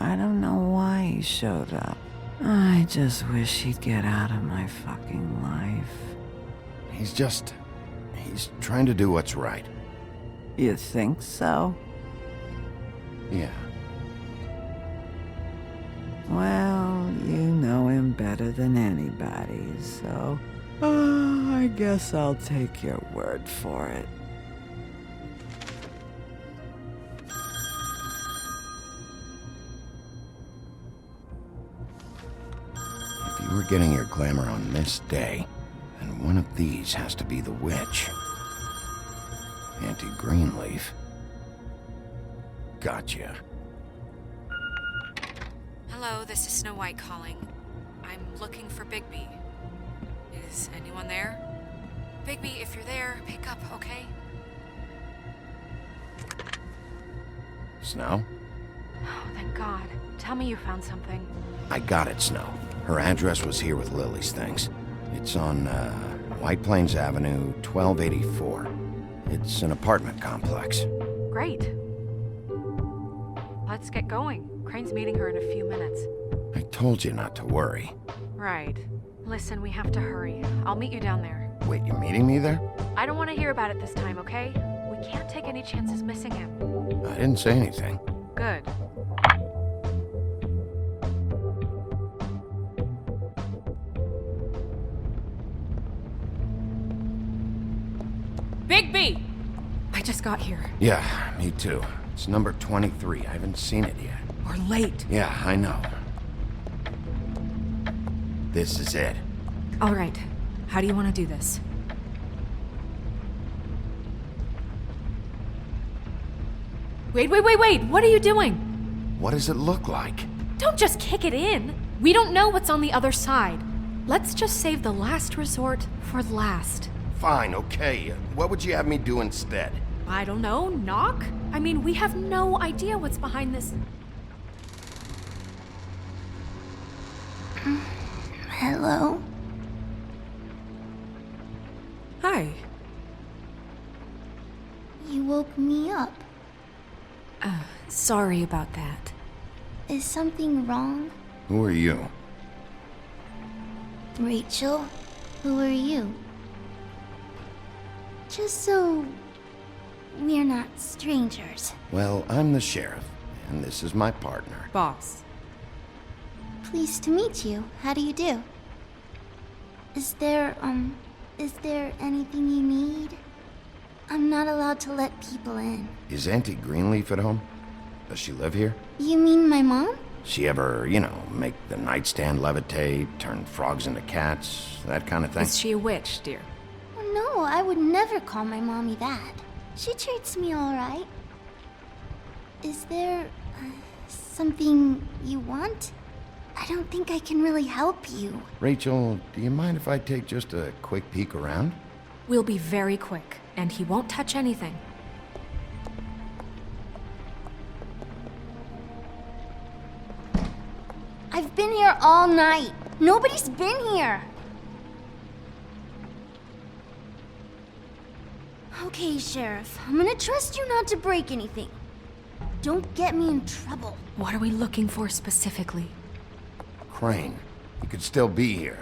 I don't know why he showed up. I just wish he'd get out of my fucking life. He's trying to do what's right. You think so? Yeah. Well, you know him better than anybody, so... I guess I'll take your word for it. If you were getting your glamour on this day, then one of these has to be the witch. Auntie Greenleaf. Gotcha. Hello, this is Snow White calling. I'm looking for Bigby. Is anyone there? Bigby, if you're there, pick up, okay? Snow? Oh, thank God. Tell me you found something. I got it, Snow. Her address was here with Lily's things. It's on, White Plains Avenue, 1284. It's an apartment complex. Great. Let's get going. Crane's meeting her in a few minutes. I told you not to worry. Right. Listen, we have to hurry. I'll meet you down there. Wait, you're meeting me there? I don't want to hear about it this time, okay? We can't take any chances missing him. I didn't say anything. Good. Bigby! I just got here. Yeah, me too. It's number 23. I haven't seen it yet. We're late. Yeah, I know. This is it. All right. How do you want to do this? Wait! What are you doing? What does it look like? Don't just kick it in. We don't know what's on the other side. Let's just save the last resort for last. Fine, okay. What would you have me do instead? I don't know, knock? I mean, we have no idea what's behind this. Hello? Hi. You woke me up. Sorry about that. Is something wrong? Who are you? Rachel? Who are you? Just so we're not strangers. Well, I'm the sheriff, and this is my partner. Boss. Pleased to meet you. How do you do? Is there anything you need? I'm not allowed to let people in. Is Auntie Greenleaf at home? Does she live here? You mean my mom? She ever, make the nightstand levitate, turn frogs into cats, that kind of thing? Is she a witch, dear? Oh, no, I would never call my mommy that. She treats me all right. Is there something you want? I don't think I can really help you. Rachel, do you mind if I take just a quick peek around? We'll be very quick. and he won't touch anything. I've been here all night. Nobody's been here. Okay, Sheriff. I'm gonna trust you not to break anything. Don't get me in trouble. What are we looking for specifically? Crane, you could still be here.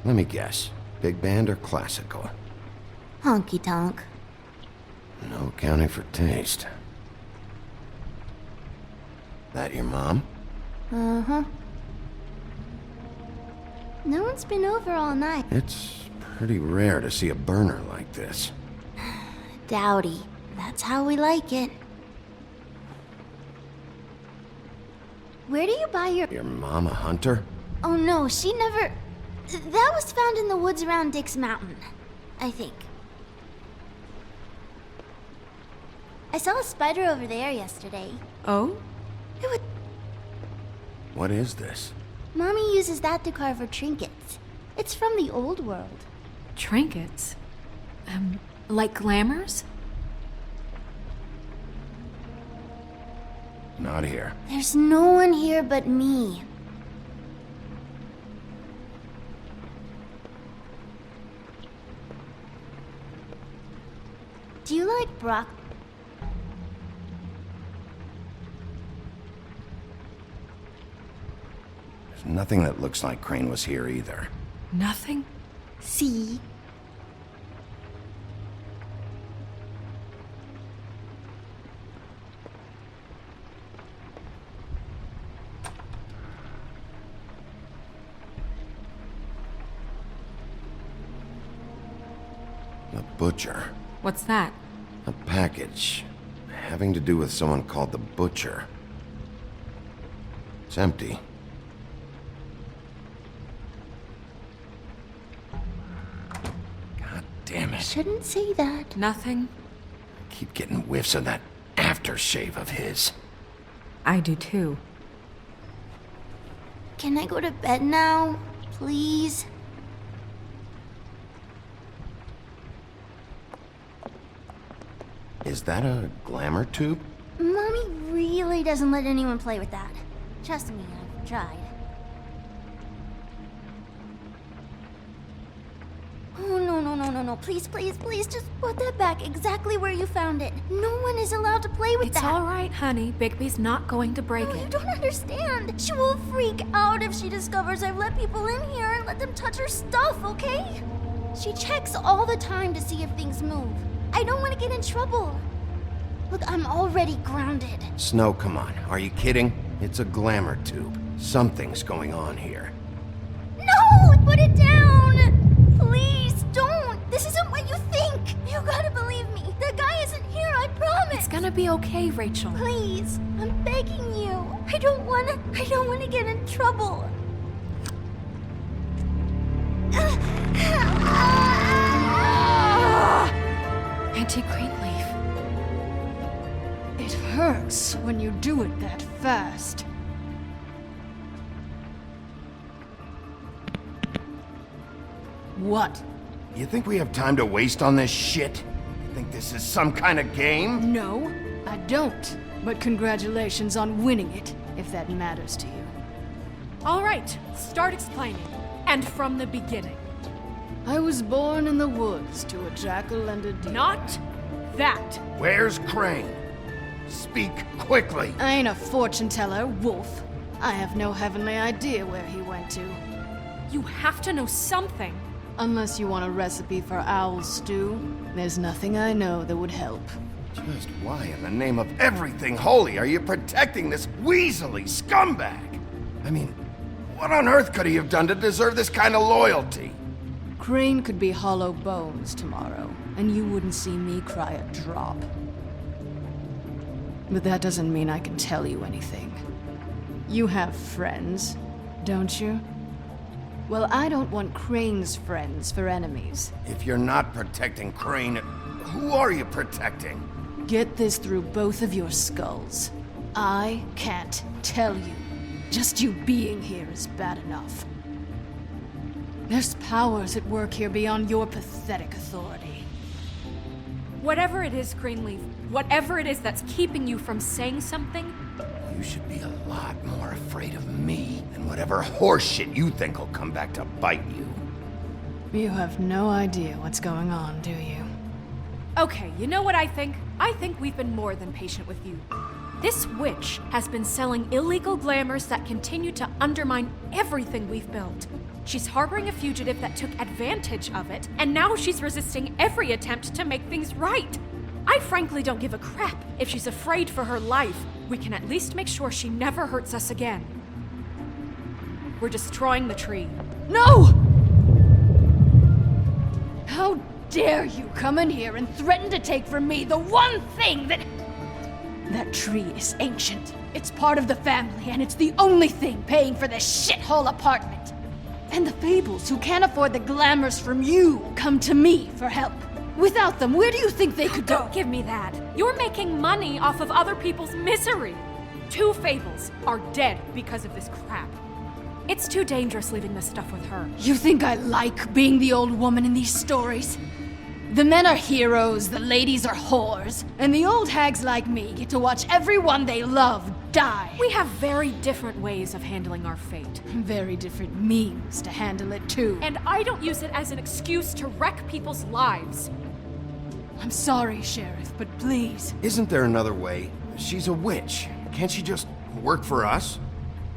Let me guess. Big band or classical? Honky tonk. No accounting for taste. That your mom? Uh-huh. No one's been over all night. It's pretty rare to see a burner like this. Dowdy. That's how we like it. Where do you buy Your mom a hunter? Oh no, she never... That was found in the woods around Dick's Mountain, I think. I saw a spider over there yesterday. Oh? What is this? Mommy uses that to carve her trinkets. It's from the old world. Trinkets? Like glamours? Not here. There's no one here but me. Do you like broccoli? There's nothing that looks like Crane was here either. Nothing? See? The Butcher. What's that? A package. Having to do with someone called the Butcher. It's empty. God damn it. Shouldn't say that. Nothing? I keep getting whiffs of that aftershave of his. I do too. Can I go to bed now? Please? Is that a glamour tube? Mommy really doesn't let anyone play with that. Trust me, I've tried. Oh, no. Please, just put that back exactly where you found it. No one is allowed to play with It's that. all right, honey. Bigby's not going to break No, it. you don't understand. She will freak out if she discovers I've let people in here and let them touch her stuff, okay? She checks all the time to see if things move. I don't want to get in trouble. Look, I'm already grounded. Snow, come on. Are you kidding? It's a glamour tube. Something's going on here. No! Put it down! Please, don't! This isn't what you think! You gotta believe me. The guy isn't here, I promise! It's gonna be okay, Rachel. Please, I'm begging you. I don't wanna get in trouble. Auntie Greenleaf. It hurts when you do it that fast. What? You think we have time to waste on this shit? You think this is some kind of game? No, I don't. But congratulations on winning it, if that matters to you. All right, start explaining. And from the beginning. I was born in the woods to a jackal and a deer. Not that. Where's Crane? Speak quickly. I ain't a fortune teller, Wolf. I have no heavenly idea where he went to. You have to know something. Unless you want a recipe for owl stew, there's nothing I know that would help. Just why in the name of everything holy are you protecting this weaselly scumbag? I mean, what on earth could he have done to deserve this kind of loyalty? Crane could be hollow bones tomorrow, and you wouldn't see me cry a drop. But that doesn't mean I can tell you anything. You have friends, don't you? Well, I don't want Crane's friends for enemies. If you're not protecting Crane, who are you protecting? Get this through both of your skulls. I can't tell you. Just you being here is bad enough. There's powers at work here beyond your pathetic authority. Whatever it is, Greenleaf, whatever it is that's keeping you from saying something, You should be a lot more afraid of me than whatever horseshit you think will come back to bite you. You have no idea what's going on, do you? Okay, you know what I think? I think we've been more than patient with you. This witch has been selling illegal glamours that continue to undermine everything we've built. She's harboring a fugitive that took advantage of it, and now she's resisting every attempt to make things right. I frankly don't give a crap if she's afraid for her life. We can at least make sure she never hurts us again. We're destroying the tree. No! How dare you come in here and threaten to take from me the one thing that... That tree is ancient. It's part of the family, and it's the only thing paying for this shithole apartment. And the Fables, who can't afford the glamours from you, come to me for help. Without them, where do you think they could go? Don't give me that. You're making money off of other people's misery. 2 Fables are dead because of this crap. It's too dangerous leaving this stuff with her. You think I like being the old woman in these stories? The men are heroes, the ladies are whores, and the old hags like me get to watch everyone they love die. We have very different ways of handling our fate. Very different means to handle it too. And I don't use it as an excuse to wreck people's lives. I'm sorry, Sheriff, but please. Isn't there another way? She's a witch. Can't she just work for us?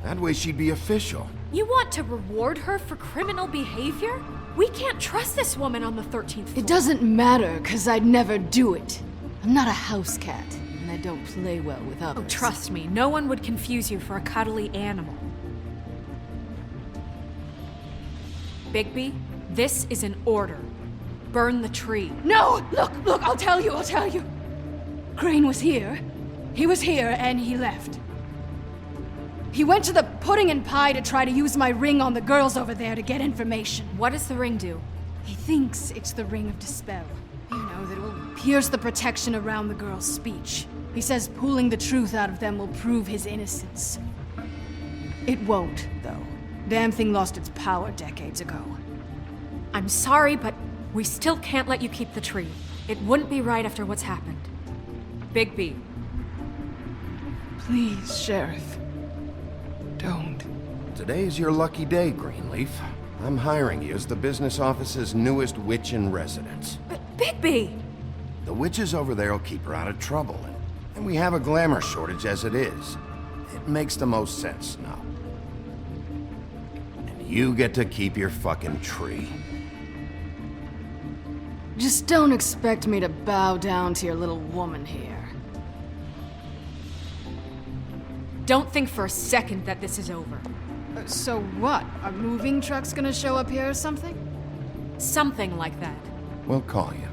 That way she'd be official. You want to reward her for criminal behavior? We can't trust this woman on the 13th floor. It doesn't matter, because I'd never do it. I'm not a house cat, and I don't play well with others. Oh, trust me, no one would confuse you for a cuddly animal. Bigby, this is an order. Burn the tree. No! Look, I'll tell you. Crane was here. He was here, and he left. He went to the pudding and pie to try to use my ring on the girls over there to get information. What does the ring do? He thinks it's the ring of dispel. You know, that will pierce the protection around the girls' speech. He says pulling the truth out of them will prove his innocence. It won't, though. Damn thing lost its power decades ago. I'm sorry, but we still can't let you keep the tree. It wouldn't be right after what's happened. Bigby. Please, Sheriff. Don't. Today's your lucky day, Greenleaf. I'm hiring you as the business office's newest witch in residence. But Bigby! The witches over there will keep her out of trouble, and we have a glamour shortage as it is. It makes the most sense now. And you get to keep your fucking tree. Just don't expect me to bow down to your little woman here. Don't think for a second that this is over. So what? Are moving trucks gonna show up here or something? Something like that. We'll call you.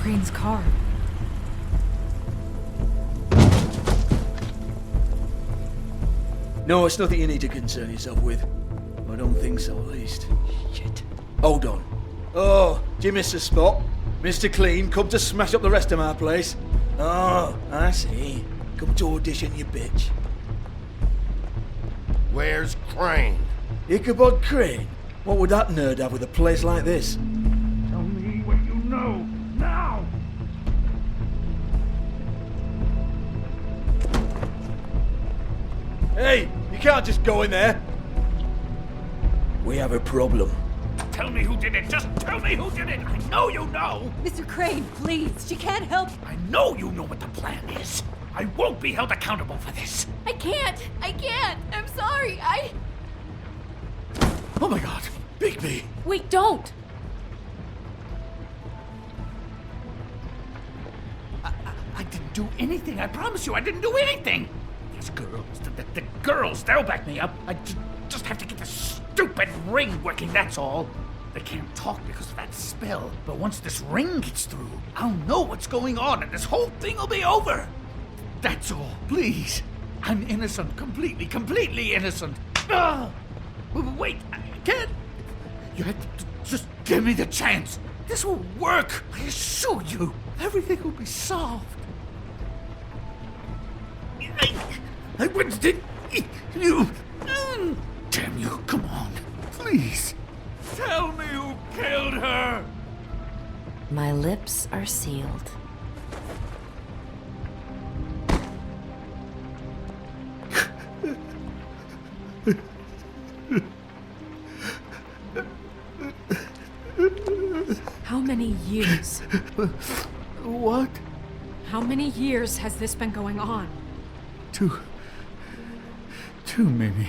Crane's car. No, it's nothing you need to concern yourself with. I don't think so, at least. Shit. Hold on. Oh, do you miss the spot? Mr. Clean, come to smash up the rest of my place. Oh, I see. Come to audition, you bitch. Where's Crane? Ichabod Crane? What would that nerd have with a place like this? Tell me what you know, now! Hey, you can't just go in there. We have a problem. Tell me who did it. Just tell me who did it. I know you know. Mr. Crane, please. She can't help. I know you know what the plan is. I won't be held accountable for this. I can't. I'm sorry. Oh my god, Bigby. Wait, don't. I didn't do anything. I promise you, I didn't do anything. These girls, the girls, they'll back me up. I just have to get the stupid ring working, that's all. They can't talk because of that spell, but once this ring gets through, I'll know what's going on and this whole thing will be over. That's all, please. I'm innocent, completely innocent. Wait, I can't. You have to just give me the chance. This will work, I assure you. Everything will be solved. I wouldn't you. Damn you, come on, please. Tell me who killed her! My lips are sealed. How many years? What? How many years has this been going on? Too many.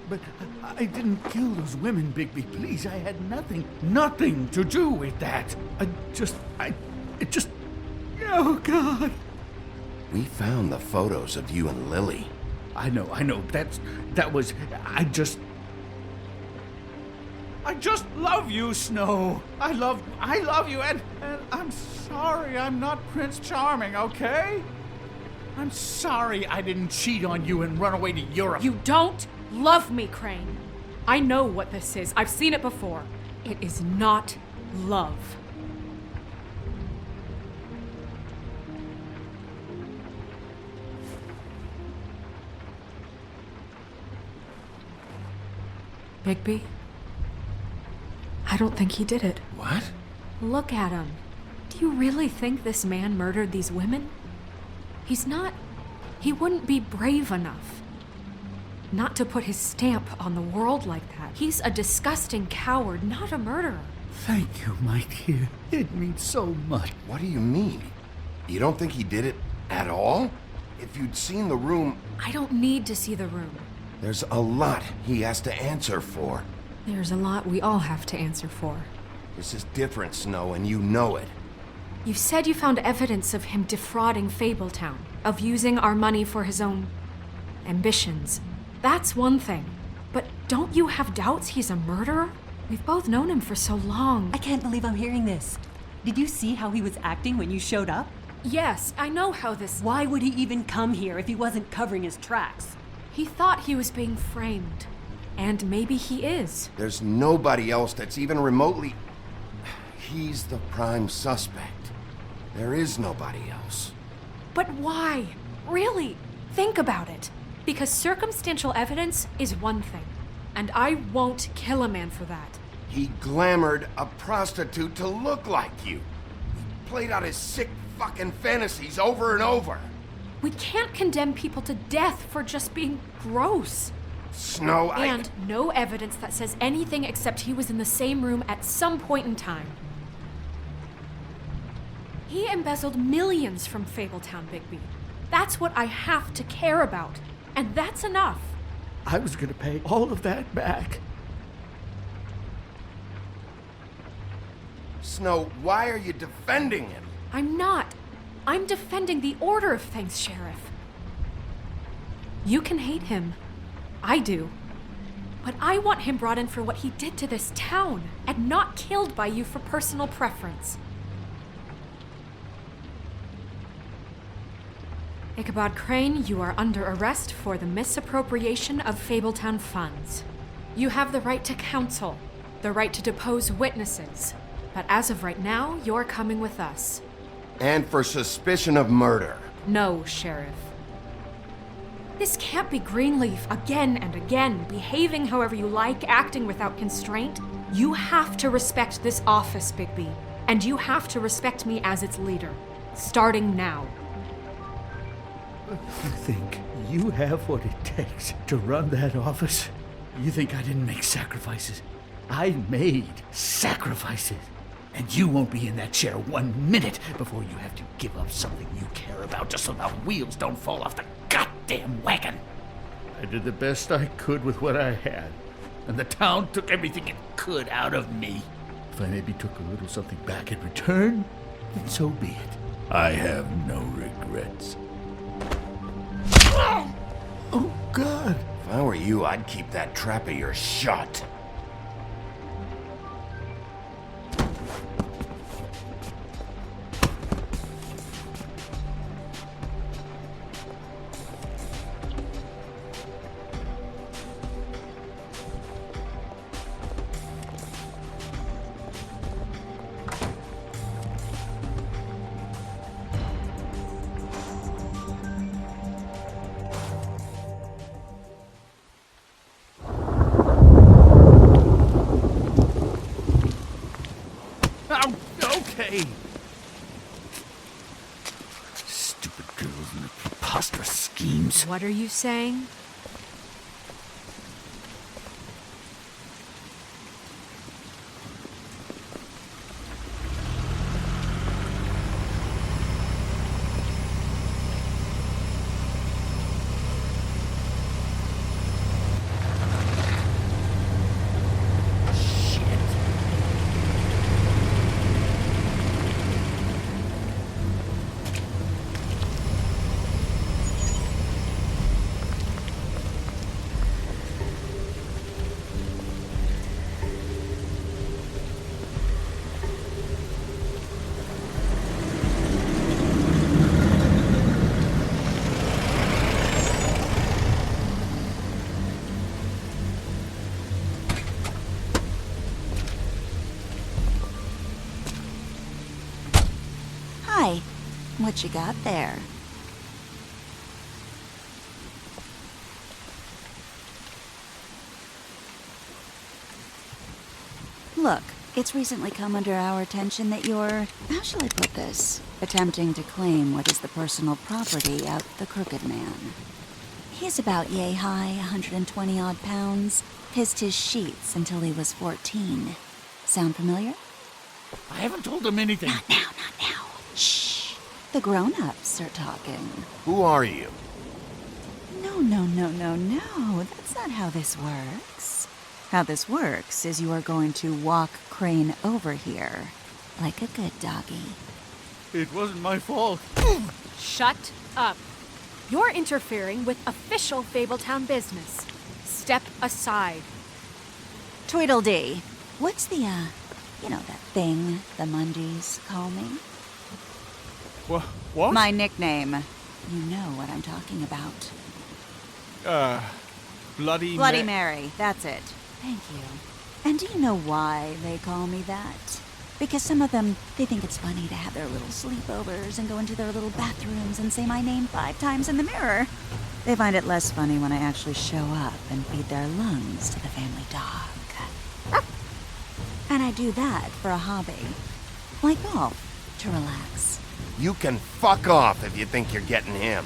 But I didn't kill those women, Bigby. Please, I had nothing to do with that. Oh, God. We found the photos of you and Lily. I know. I just love you, Snow. I love you, and I'm sorry I'm not Prince Charming, okay? I'm sorry I didn't cheat on you and run away to Europe. You don't love me, Crane. I know what this is. I've seen it before. It is not love. Bigby? I don't think he did it. What? Look at him. Do you really think this man murdered these women? He wouldn't be brave enough. Not to put his stamp on the world like that. He's a disgusting coward, not a murderer. Thank you, my dear. It means so much. What do you mean? You don't think he did it at all? If you'd seen the room... I don't need to see the room. There's a lot he has to answer for. There's a lot we all have to answer for. This is different, Snow, and you know it. You said you found evidence of him defrauding Fabletown, of using our money for his own ambitions. That's one thing. But don't you have doubts he's a murderer? We've both known him for so long. I can't believe I'm hearing this. Did you see how he was acting when you showed up? Yes, I know how this... Why would he even come here if he wasn't covering his tracks? He thought he was being framed. And maybe he is. There's nobody else that's even remotely... He's the prime suspect. There is nobody else. But why? Really? Think about it. Because circumstantial evidence is one thing. And I won't kill a man for that. He glamored a prostitute to look like you. He played out his sick fucking fantasies over and over. We can't condemn people to death for just being gross. Snow, And no evidence that says anything except he was in the same room at some point in time. He embezzled millions from Fabletown, Bigby. That's what I have to care about. And that's enough. I was gonna pay all of that back. Snow, why are you defending him? I'm not. I'm defending the order of things, Sheriff. You can hate him. I do. But I want him brought in for what he did to this town, and not killed by you for personal preference. Ichabod Crane, you are under arrest for the misappropriation of Fabletown funds. You have the right to counsel, the right to depose witnesses, but as of right now, you're coming with us. And for suspicion of murder. No, Sheriff. This can't be Greenleaf again and again, behaving however you like, acting without constraint. You have to respect this office, Bigby, and you have to respect me as its leader, starting now. You think you have what it takes to run that office? You think I didn't make sacrifices? I made sacrifices. And you won't be in that chair 1 minute before you have to give up something you care about just so the wheels don't fall off the goddamn wagon. I did the best I could with what I had, and the town took everything it could out of me. If I maybe took a little something back in return, then so be it. I have no regrets. Oh, God. If I were you, I'd keep that trap of yours shut. What are you saying? Hi. What you got there? Look, it's recently come under our attention that you're, how shall I put this, attempting to claim what is the personal property of the Crooked Man. He's about yay high, 120 odd pounds, pissed his sheets until he was 14. Sound familiar? I haven't told him anything. Not now. Shh. The grown-ups are talking. Who are you? No. That's not how this works. How this works is you are going to walk Crane over here. Like a good doggy. It wasn't my fault. Shut up. You're interfering with official Fabletown business. Step aside. Tweedledee. What's the, that thing the Mundies call me? What? My nickname. You know what I'm talking about. Bloody Mary, that's it. Thank you. And do you know why they call me that? Because some of them, they think it's funny to have their little sleepovers and go into their little bathrooms and say my name 5 times in the mirror. They find it less funny when I actually show up and feed their lungs to the family dog. And I do that for a hobby. Like golf, to relax. You can fuck off if you think you're getting him.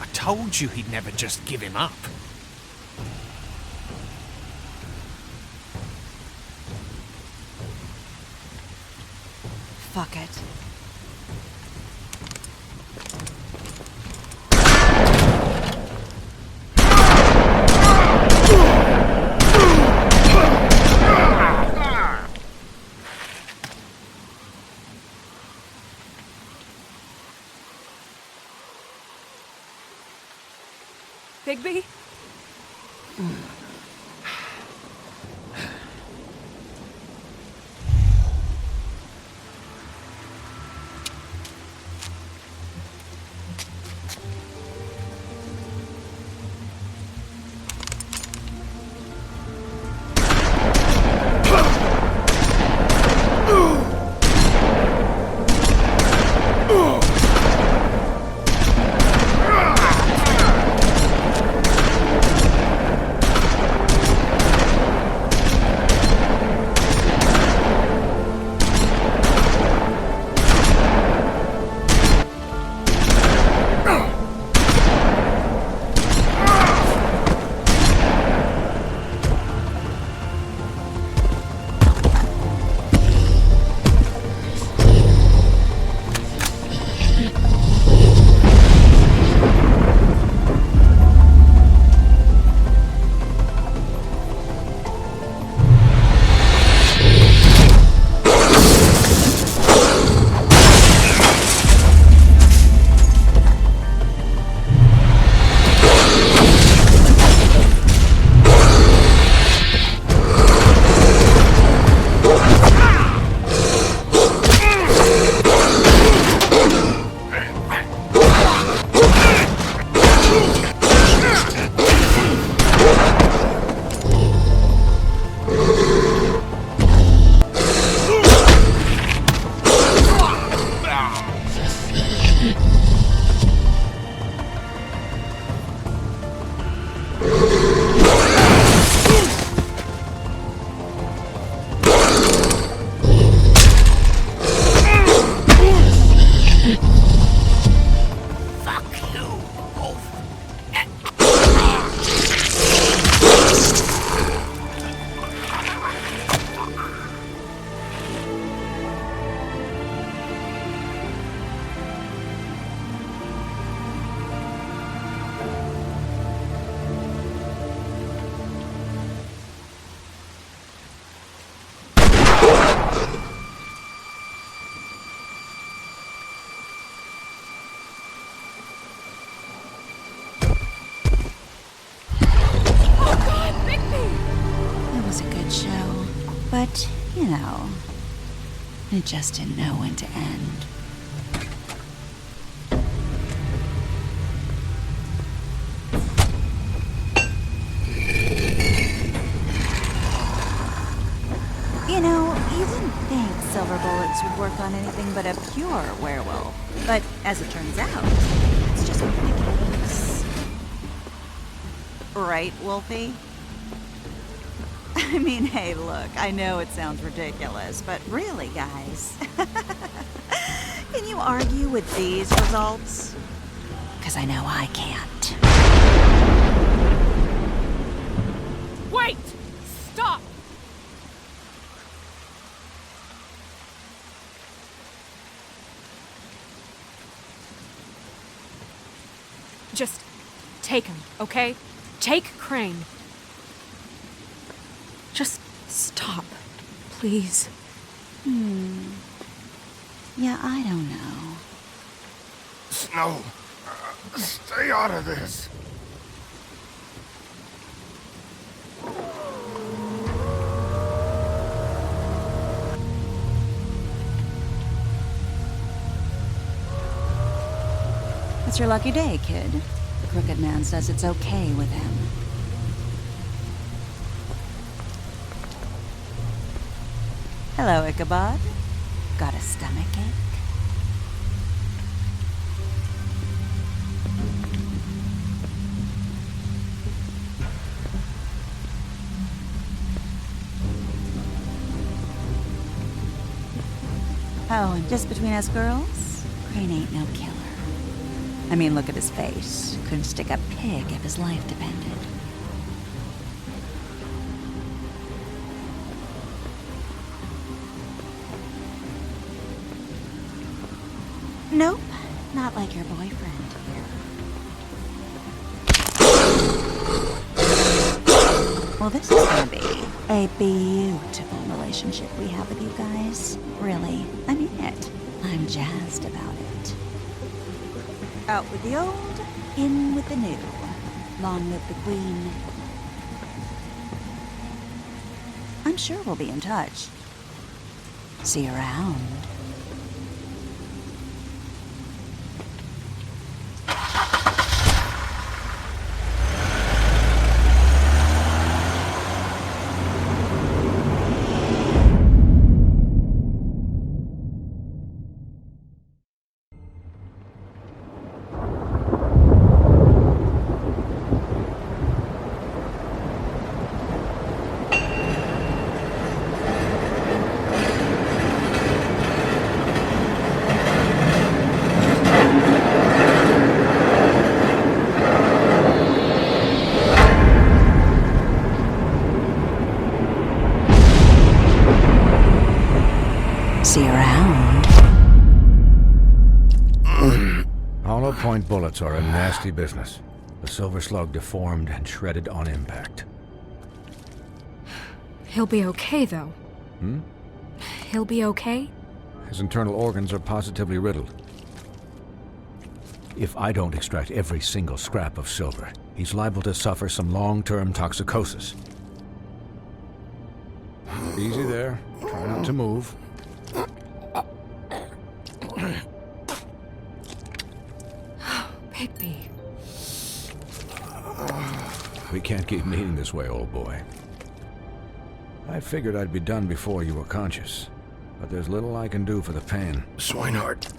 I told you he'd never just give him up. Fuck it. Bigby? But, you know, it just didn't know when to end. You know, you wouldn't think silver bullets would work on anything but a pure werewolf. But as it turns out, it's just not the case. Right, Wolfie? I mean, hey, look, I know it sounds ridiculous, but really, guys, can you argue with these results? Because I know I can't. Wait! Stop! Just take him, okay? Take Crane. Just stop, please. Yeah, I don't know. Snow, stay out of this. It's your lucky day, kid. The Crooked Man says it's okay with him. Hello, Ichabod. Got a stomachache? Oh, and just between us girls, Crane ain't no killer. I mean, look at his face. Couldn't stick a pig if his life depended. Nope, not like your boyfriend here. Well, this is gonna be a beautiful relationship we have with you guys. Really, I mean it. I'm jazzed about it. Out with the old, in with the new. Long live the Queen. I'm sure we'll be in touch. See you around. See you around. Hollow point bullets are a nasty business. The silver slug deformed and shredded on impact. He'll be okay, though. He'll be okay? His internal organs are positively riddled. If I don't extract every single scrap of silver, he's liable to suffer some long-term toxicosis. Easy there. Try not to move. Bigby. We can't keep meeting this way, old boy. I figured I'd be done before you were conscious, but there's little I can do for the pain. Swinehart,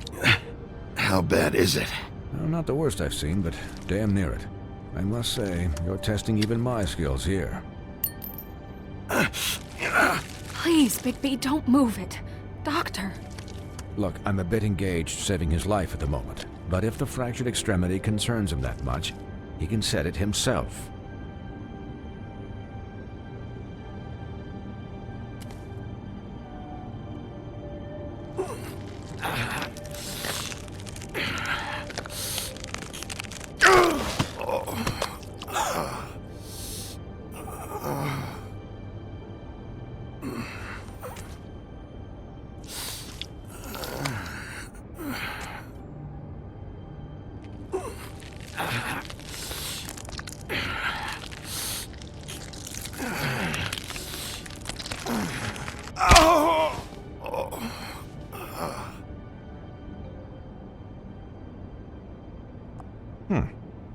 how bad is it? Well, not the worst I've seen, but damn near it. I must say, you're testing even my skills here. Please, Bigby, don't move it. Doctor. Look, I'm a bit engaged saving his life at the moment, but if the fractured extremity concerns him that much, he can set it himself.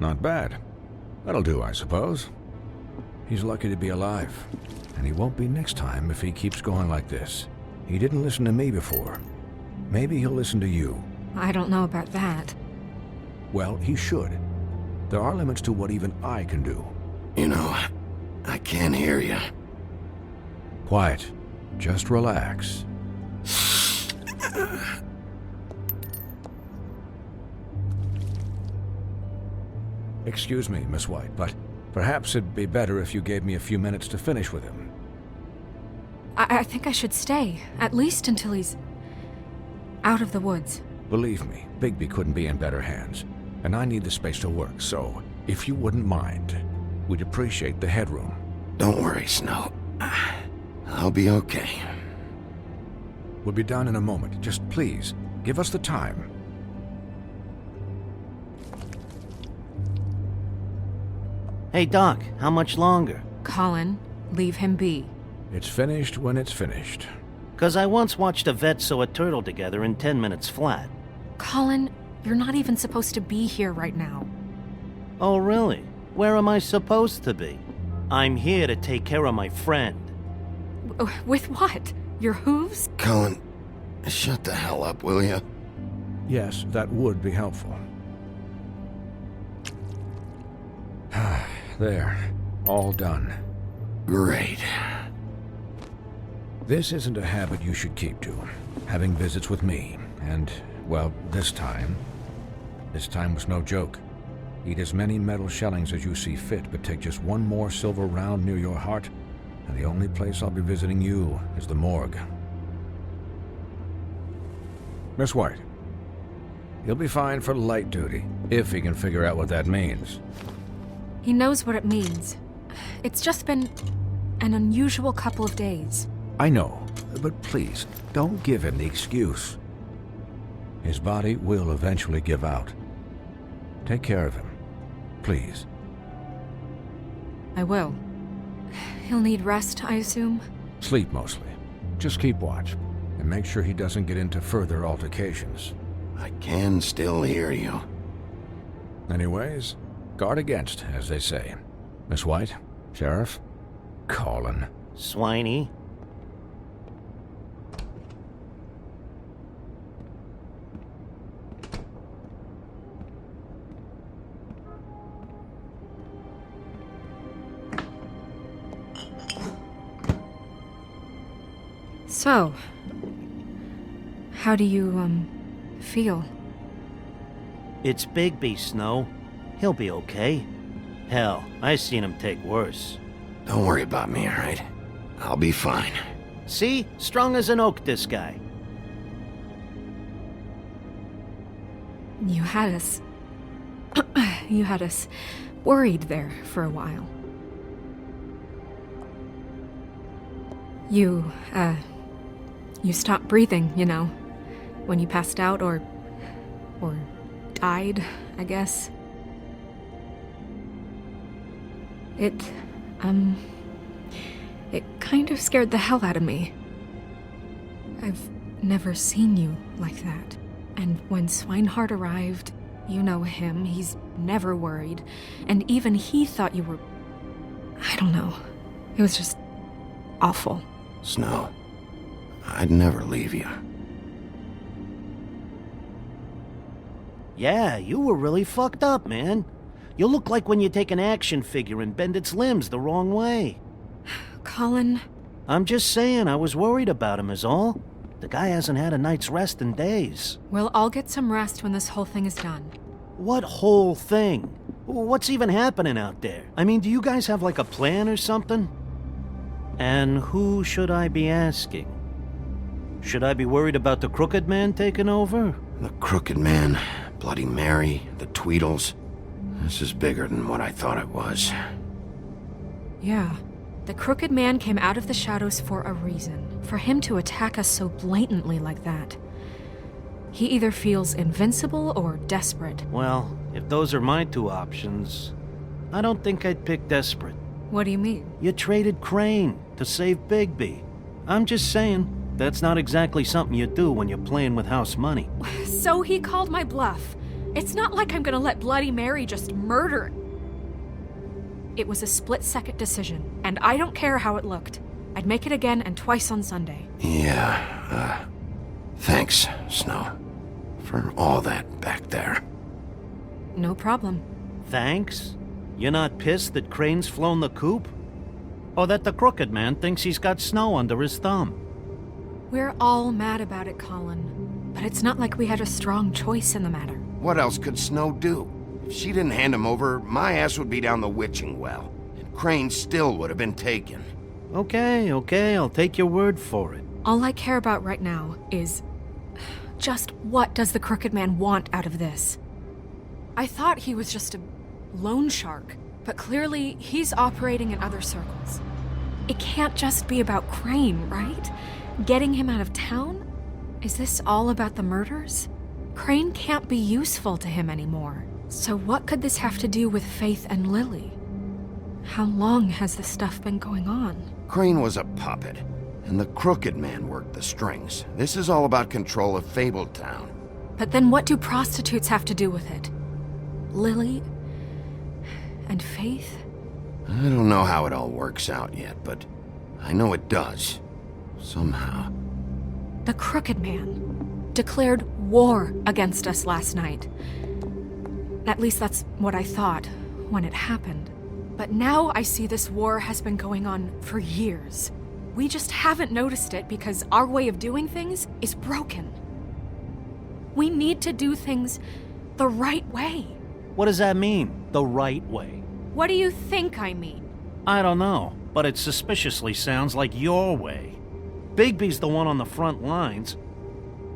Not bad. That'll do, I suppose. He's lucky to be alive. And he won't be next time if he keeps going like this. He didn't listen to me before. Maybe he'll listen to you. I don't know about that. Well, he should. There are limits to what even I can do. You know, I can't hear you. Quiet. Just relax. Excuse me, Miss White, but perhaps it'd be better if you gave me a few minutes to finish with him. I think I should stay, at least until he's out of the woods. Believe me, Bigby couldn't be in better hands, and I need the space to work, so if you wouldn't mind, we'd appreciate the headroom. Don't worry, Snow. I'll be okay. We'll be done in a moment. Just please, give us the time. Hey, Doc, how much longer? Colin, leave him be. It's finished when it's finished. 'Cause I once watched a vet sew a turtle together in 10 minutes flat. Colin, you're not even supposed to be here right now. Oh, really? Where am I supposed to be? I'm here to take care of my friend. With what? Your hooves? Colin, shut the hell up, will you? Yes, that would be helpful. There. All done. Great. This isn't a habit you should keep to. Having visits with me. And, well, this time was no joke. Eat as many metal shellings as you see fit, but take just one more silver round near your heart, and the only place I'll be visiting you is the morgue. Miss White, he'll be fine for light duty, if he can figure out what that means. He knows what it means. It's just been an unusual couple of days. I know, but please, don't give him the excuse. His body will eventually give out. Take care of him, please. I will. He'll need rest, I assume? Sleep mostly. Just keep watch, and make sure he doesn't get into further altercations. I can still hear you. Anyways, guard against, as they say. Miss White, Sheriff, Colin. Swiney. So, how do you, feel? It's Bigby, Snow. He'll be okay. Hell, I seen him take worse. Don't worry about me, all right? I'll be fine. See? Strong as an oak, this guy. You had us... you had us worried there for a while. You stopped breathing, you know, when you passed out or died, I guess. It kind of scared the hell out of me. I've never seen you like that. And when Swinehart arrived, you know him, he's never worried. And even he thought you were... I don't know. It was just awful. Snow, I'd never leave you. Yeah, you were really fucked up, man. You look like when you take an action figure and bend its limbs the wrong way. Colin... I'm just saying, I was worried about him is all. The guy hasn't had a night's rest in days. We'll all get some rest when this whole thing is done. What whole thing? What's even happening out there? I mean, do you guys have like a plan or something? And who should I be asking? Should I be worried about the Crooked Man taking over? The Crooked Man, Bloody Mary, the Tweedles. This is bigger than what I thought it was. Yeah. The Crooked Man came out of the shadows for a reason. For him to attack us so blatantly like that. He either feels invincible or desperate. Well, if those are my two options, I don't think I'd pick desperate. What do you mean? You traded Crane to save Bigby. I'm just saying, that's not exactly something you do when you're playing with house money. So he called my bluff. It's not like I'm gonna let Bloody Mary just murder. It was a split-second decision, and I don't care how it looked. I'd make it again and twice on Sunday. Yeah, thanks, Snow, for all that back there. No problem. Thanks? You're not pissed that Crane's flown the coop? Or that the crooked man thinks he's got Snow under his thumb? We're all mad about it, Colin. But it's not like we had a strong choice in the matter. What else could Snow do? If she didn't hand him over, my ass would be down the witching well, and Crane still would have been taken. Okay, I'll take your word for it. All I care about right now is just what does the crooked man want out of this? I thought he was just a loan shark, but clearly he's operating in other circles. It can't just be about Crane, right? Getting him out of town? Is this all about the murders? Crane can't be useful to him anymore. So what could this have to do with Faith and Lily? How long has this stuff been going on? Crane was a puppet, and the crooked man worked the strings. This is all about control of Fabletown. But then what do prostitutes have to do with it? Lily and Faith? I don't know how it all works out yet, but I know it does. Somehow. The crooked man declared war against us last night. At least that's what I thought when it happened. But now I see this war has been going on for years. We just haven't noticed it because our way of doing things is broken. We need to do things the right way. What does that mean, the right way? What do you think I mean? I don't know, but it suspiciously sounds like your way. Bigby's the one on the front lines.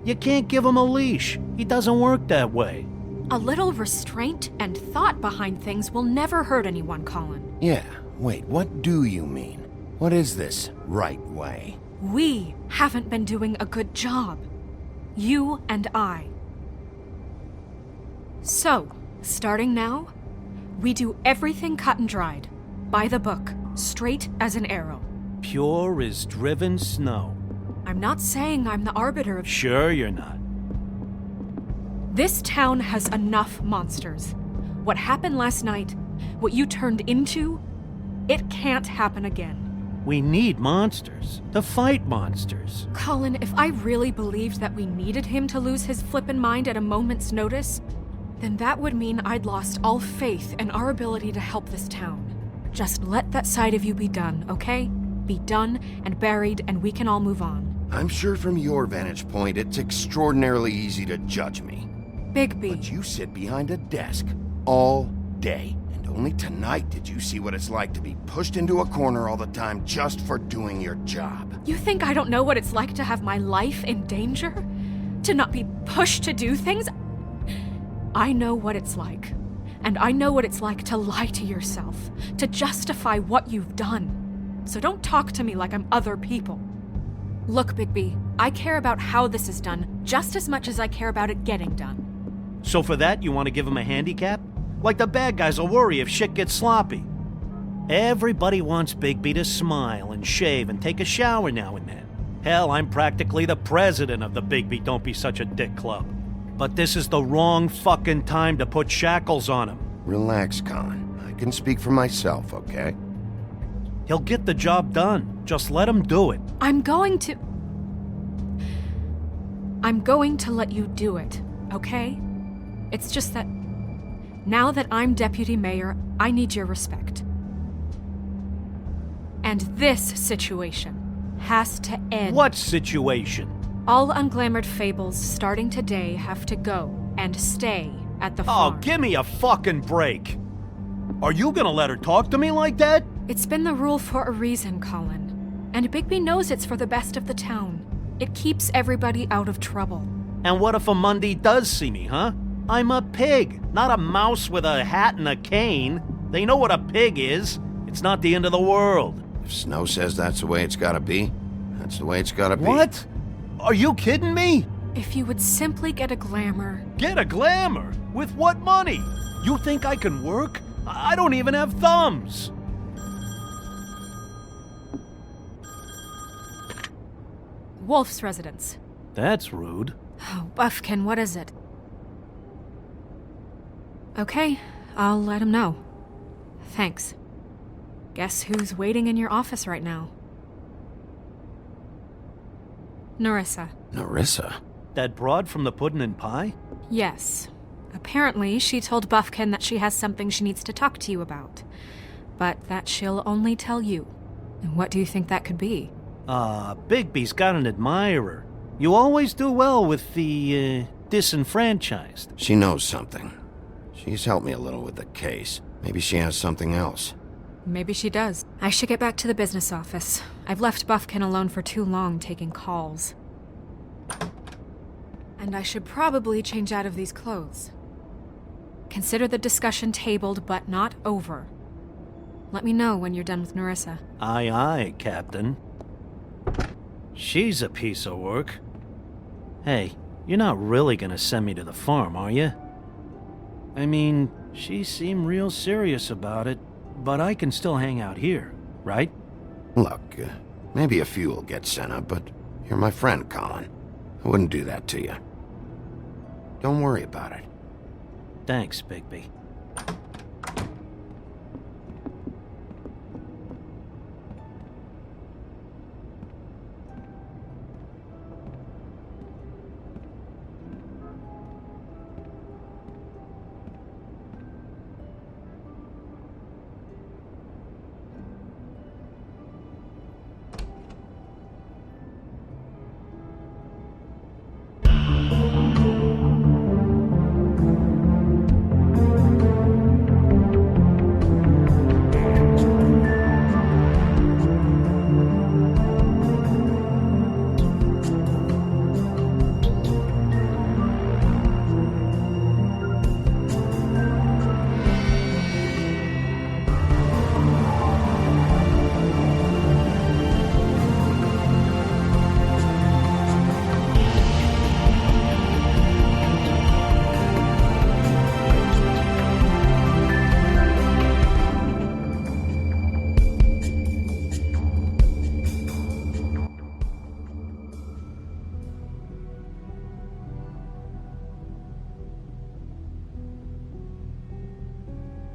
You can't give him a leash. He doesn't work that way. A little restraint and thought behind things will never hurt anyone, Colin. Yeah, wait, what do you mean? What is this right way? We haven't been doing a good job. You and I. So, starting now, we do everything cut and dried. By the book, straight as an arrow. Pure as driven snow. I'm not saying I'm the arbiter of... Sure you're not. This town has enough monsters. What happened last night, what you turned into, it can't happen again. We need monsters. To fight monsters. Colin, if I really believed that we needed him to lose his flippin' mind at a moment's notice, then that would mean I'd lost all faith in our ability to help this town. Just let that side of you be done, okay? Be done and buried, and we can all move on. I'm sure from your vantage point, it's extraordinarily easy to judge me. Bigby. But you sit behind a desk all day, and only tonight did you see what it's like to be pushed into a corner all the time just for doing your job. You think I don't know what it's like to have my life in danger? To not be pushed to do things? I know what it's like. And I know what it's like to lie to yourself, to justify what you've done. So don't talk to me like I'm other people. Look, Bigby, I care about how this is done just as much as I care about it getting done. So for that, you want to give him a handicap? Like the bad guys will worry if shit gets sloppy. Everybody wants Bigby to smile and shave and take a shower now and then. Hell, I'm practically the president of the Bigby Don't Be Such a Dick Club. But this is the wrong fucking time to put shackles on him. Relax, Colin. I can speak for myself, okay? He'll get the job done. Just let him do it. I'm going to let you do it, okay? It's just that now that I'm deputy mayor, I need your respect. And this situation has to end. What situation? All unglamored fables starting today have to go and stay at the farm. Oh, give me a fucking break. Are you gonna let her talk to me like that? It's been the rule for a reason, Colin. And Bigby knows it's for the best of the town. It keeps everybody out of trouble. And what if a Monday does see me, huh? I'm a pig, not a mouse with a hat and a cane. They know what a pig is. It's not the end of the world. If Snow says that's the way it's gotta be, that's the way it's gotta be. What? Are you kidding me? If you would simply get a glamour. Get a glamour? With what money? You think I can work? I don't even have thumbs. Wolf's residence. That's rude. Oh, Buffkin, what is it? Okay, I'll let him know. Thanks. Guess who's waiting in your office right now? Nerissa. Nerissa? That broad from the Puddin' and Pie? Yes. Apparently, she told Buffkin that she has something she needs to talk to you about. But that she'll only tell you. And what do you think that could be? Bigby's got an admirer. You always do well with the, disenfranchised. She knows something. She's helped me a little with the case. Maybe she has something else. Maybe she does. I should get back to the business office. I've left Buffkin alone for too long taking calls. And I should probably change out of these clothes. Consider the discussion tabled, but not over. Let me know when you're done with Nerissa. Aye, aye, Captain. She's a piece of work. Hey, you're not really gonna send me to the farm, are you? I mean, she seemed real serious about it, but I can still hang out here, right? Look, maybe a few will get sent up, but you're my friend, Colin. I wouldn't do that to you. Don't worry about it. Thanks, Bigby.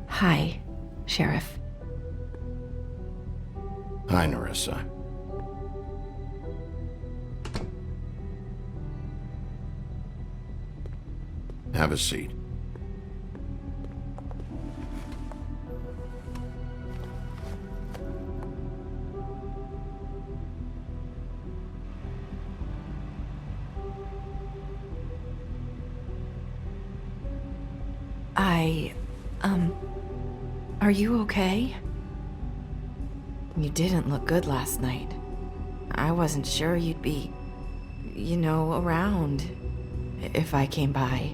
Hi, Sheriff. Hi, Nerissa. Have a seat. Are you okay? You didn't look good last night. I wasn't sure you'd be, around if I came by.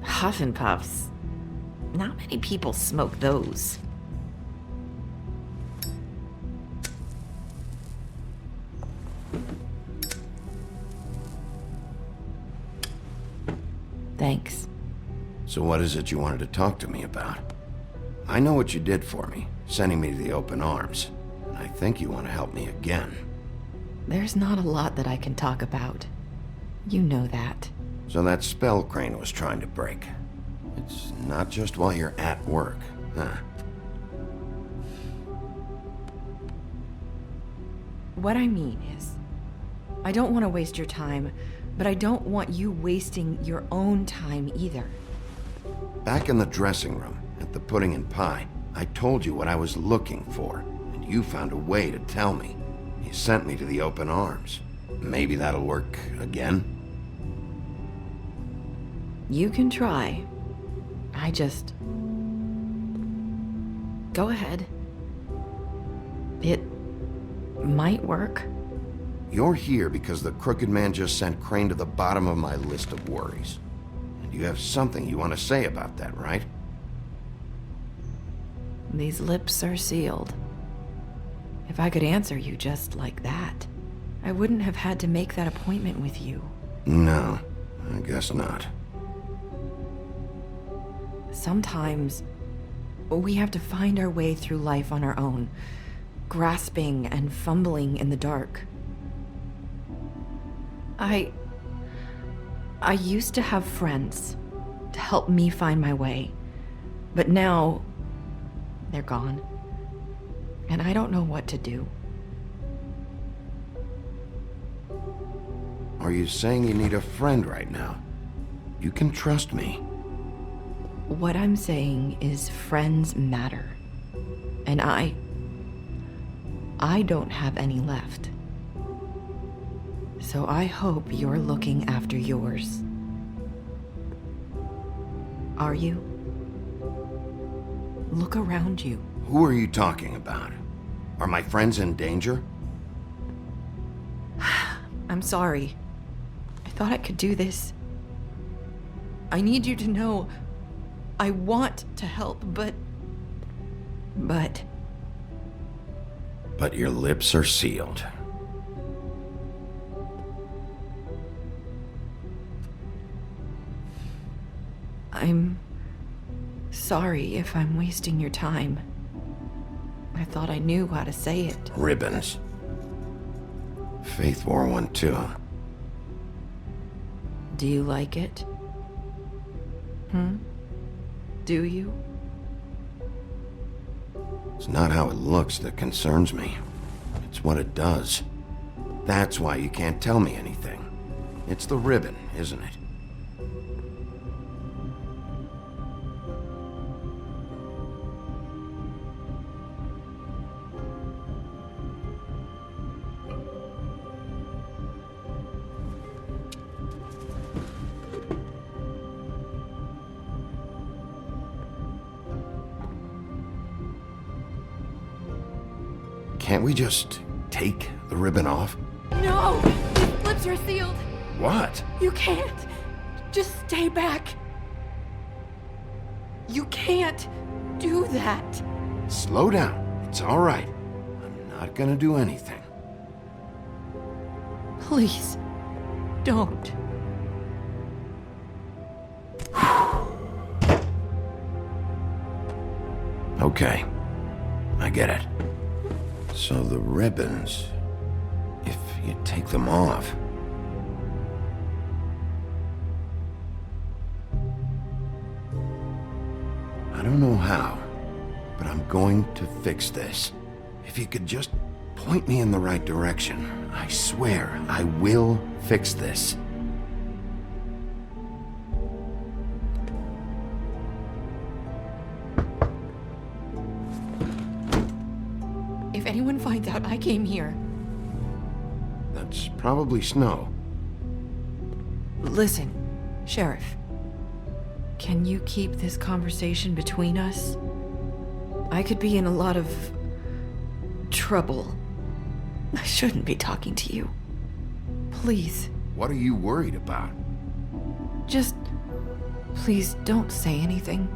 Huff and puffs. Not many people smoke those. Thanks. So what is it you wanted to talk to me about? I know what you did for me, sending me to the open arms. And I think you want to help me again. There's not a lot that I can talk about. You know that. So that spell Crane was trying to break. It's not just while you're at work, huh? What I mean is, I don't want to waste your time, but I don't want you wasting your own time either. Back in the dressing room, at the Pudding and Pie, I told you what I was looking for, and you found a way to tell me. You sent me to the open arms. Maybe that'll work again? You can try. Go ahead. It might work. You're here because the Crooked Man just sent Crane to the bottom of my list of worries. And you have something you want to say about that, right? These lips are sealed. If I could answer you just like that, I wouldn't have had to make that appointment with you. No, I guess not. Sometimes we have to find our way through life on our own, grasping and fumbling in the dark. I used to have friends to help me find my way, but now they're gone, and I don't know what to do. Are you saying you need a friend right now? You can trust me. What I'm saying is friends matter, and I don't have any left. So I hope you're looking after yours. Are you? Look around you. Who are you talking about? Are my friends in danger? I'm sorry. I thought I could do this. I need you to know I want to help, but... But your lips are sealed. I'm sorry if I'm wasting your time. I thought I knew how to say it. Ribbons. Faith wore one too. Do you like it? Do you? It's not how it looks that concerns me. It's what it does. That's why you can't tell me anything. It's the ribbon, isn't it? Can't we just take the ribbon off? No! His lips are sealed! What? You can't! Just stay back! You can't do that! Slow down. It's all right. I'm not gonna do anything. Please, don't. Okay. I get it. So the ribbons, if you take them off... I don't know how, but I'm going to fix this. If you could just point me in the right direction, I swear I will fix this. If anyone finds out I came here... That's probably snow. Listen, Sheriff. Can you keep this conversation between us? I could be in a lot of... trouble. I shouldn't be talking to you. Please. What are you worried about? Just... please don't say anything.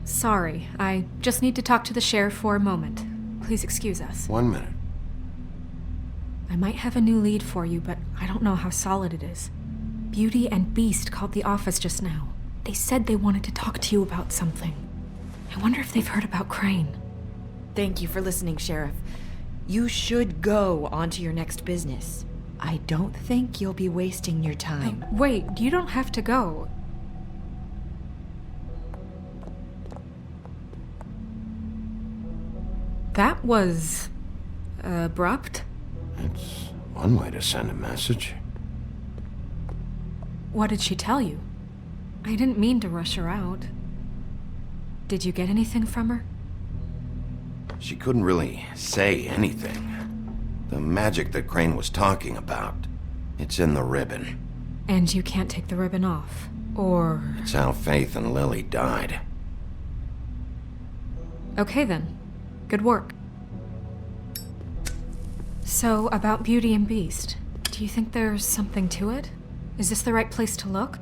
Sorry, I just need to talk to the sheriff for a moment. Please excuse us. 1 minute. I might have a new lead for you, but I don't know how solid it is. Beauty and Beast called the office just now. They said they wanted to talk to you about something. I wonder if they've heard about Crane. Thank you for listening, Sheriff. You should go on to your next business. I don't think you'll be wasting your time. Wait, you don't have to go. That was... abrupt? It's one way to send a message. What did she tell you? I didn't mean to rush her out. Did you get anything from her? She couldn't really say anything. The magic that Crane was talking about, it's in the ribbon. And you can't take the ribbon off, or... It's how Faith and Lily died. Okay then. Good work. So, about Beauty and Beast, do you think there's something to it? Is this the right place to look?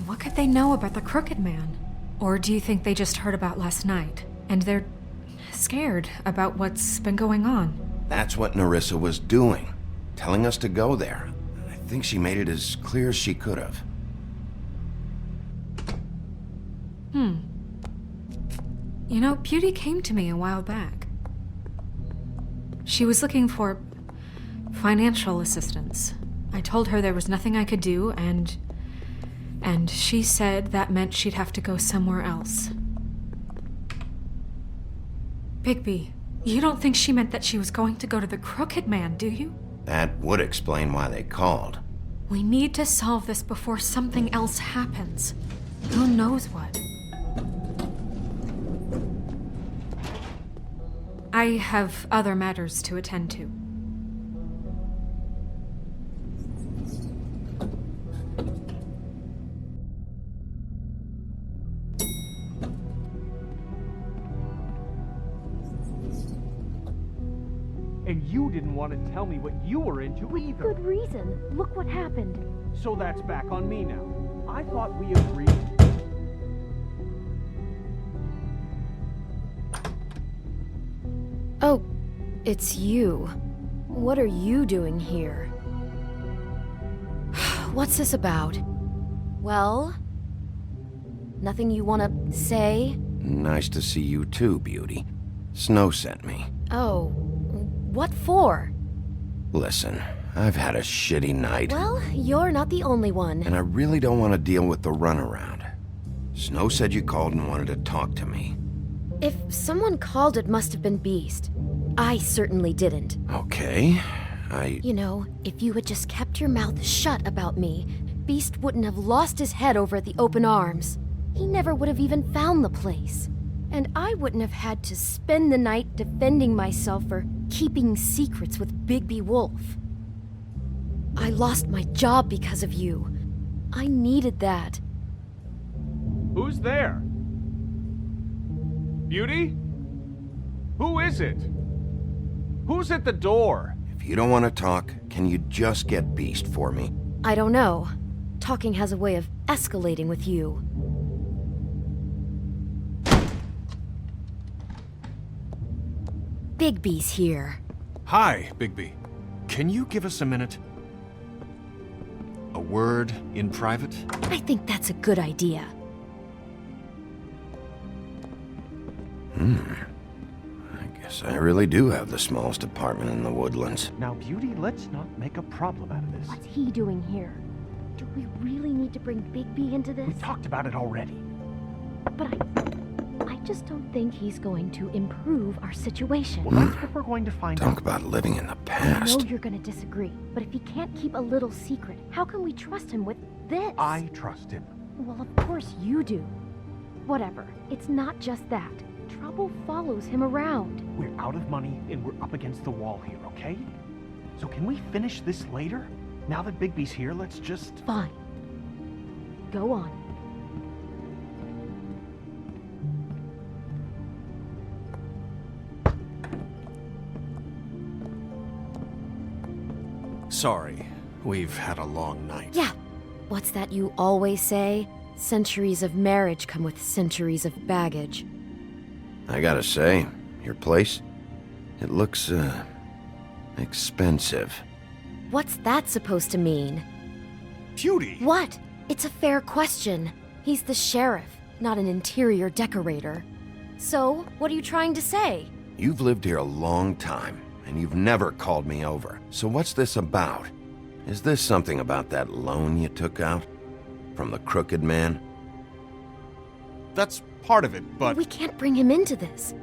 What could they know about the Crooked Man? Or do you think they just heard about last night, and they're scared about what's been going on? That's what Nerissa was doing. telling us to go there. I think she made it as clear as she could have. You know, Beauty came to me a while back. She was looking for financial assistance. I told her there was nothing I could do, and she said that meant she'd have to go somewhere else. Bigby, you don't think she meant that she was going to go to the Crooked Man, do you? That would explain why they called. We need to solve this before something else happens. Who knows what? I have other matters to attend to. And you didn't want to tell me what you were into either. Good reason. Look what happened. So that's back on me now. I thought we agreed. Oh, it's you. What are you doing here? What's this about? Well? Nothing you want to say? Nice to see you too, Beauty. Snow sent me. Oh, what for? Listen, I've had a shitty night. Well, you're not the only one. And I really don't want to deal with the runaround. Snow said you called and wanted to talk to me. If someone called, it must have been Beast. I certainly didn't. Okay, You know, if you had just kept your mouth shut about me, Beast wouldn't have lost his head over at the Open Arms. He never would have even found the place. And I wouldn't have had to spend the night defending myself for keeping secrets with Bigby Wolf. I lost my job because of you. I needed that. Who's there? Beauty? Who is it? Who's at the door? if you don't want to talk, can you just get Beast for me? I don't know. Talking has a way of escalating with you. Bigby's here. Hi, Bigby. Can you give us a minute? A word in private? I think that's a good idea. I guess I really do have the smallest apartment in the Woodlands. Now, Beauty, let's not make a problem out of this. What's he doing here? Do we really need to bring Bigby into this? We talked about it already. But I just don't think he's going to improve our situation. Well, that's what we're going to find out. Talk about living in the I past. know you're going to disagree, but if he can't keep a little secret, how can we trust him with this? I trust him. Well, of course you do. Whatever. It's not just that. Trouble follows him around. We're out of money and we're up against the wall here, okay? So can we finish this later? Now that Bigby's here, let's just... Fine. Go on. Sorry, we've had a long night. Yeah. What's that you always say? Centuries of marriage come with centuries of baggage. I gotta say, your place, it looks, expensive. What's that supposed to mean? Beauty! What? It's a fair question. He's the sheriff, not an interior decorator. So, what are you trying to say? You've lived here a long time, and you've never called me over. So what's this about? Is this something about that loan you took out? From the Crooked Man? That's part of it, but... We can't bring him into this.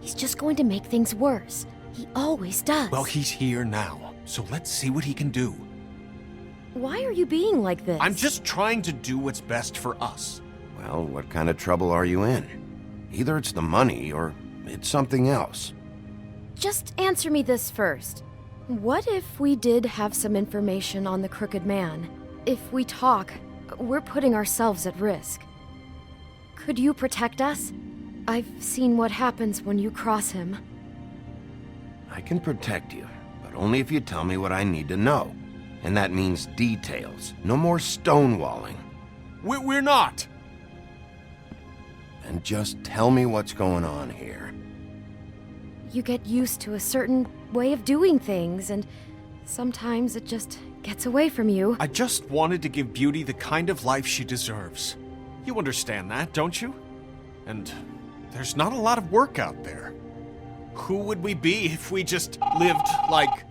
He's just going to make things worse. He always does. Well, he's here now, so let's see what he can do. Why are you being like this? I'm just trying to do what's best for us. Well, what kind of trouble are you in? Either it's the money, or it's something else. Just answer me this first. What if we did have some information on the Crooked Man? If we talk, we're putting ourselves at risk. Could you protect us? I've seen what happens when you cross him. I can protect you, but only if you tell me what I need to know. And that means details. No more stonewalling. We're not! Then just tell me what's going on here. You get used to a certain way of doing things, and Sometimes it just gets away from you. I just wanted to give Beauty the kind of life she deserves. You understand that, don't you? And there's not a lot of work out there. Who would we be if we just lived like...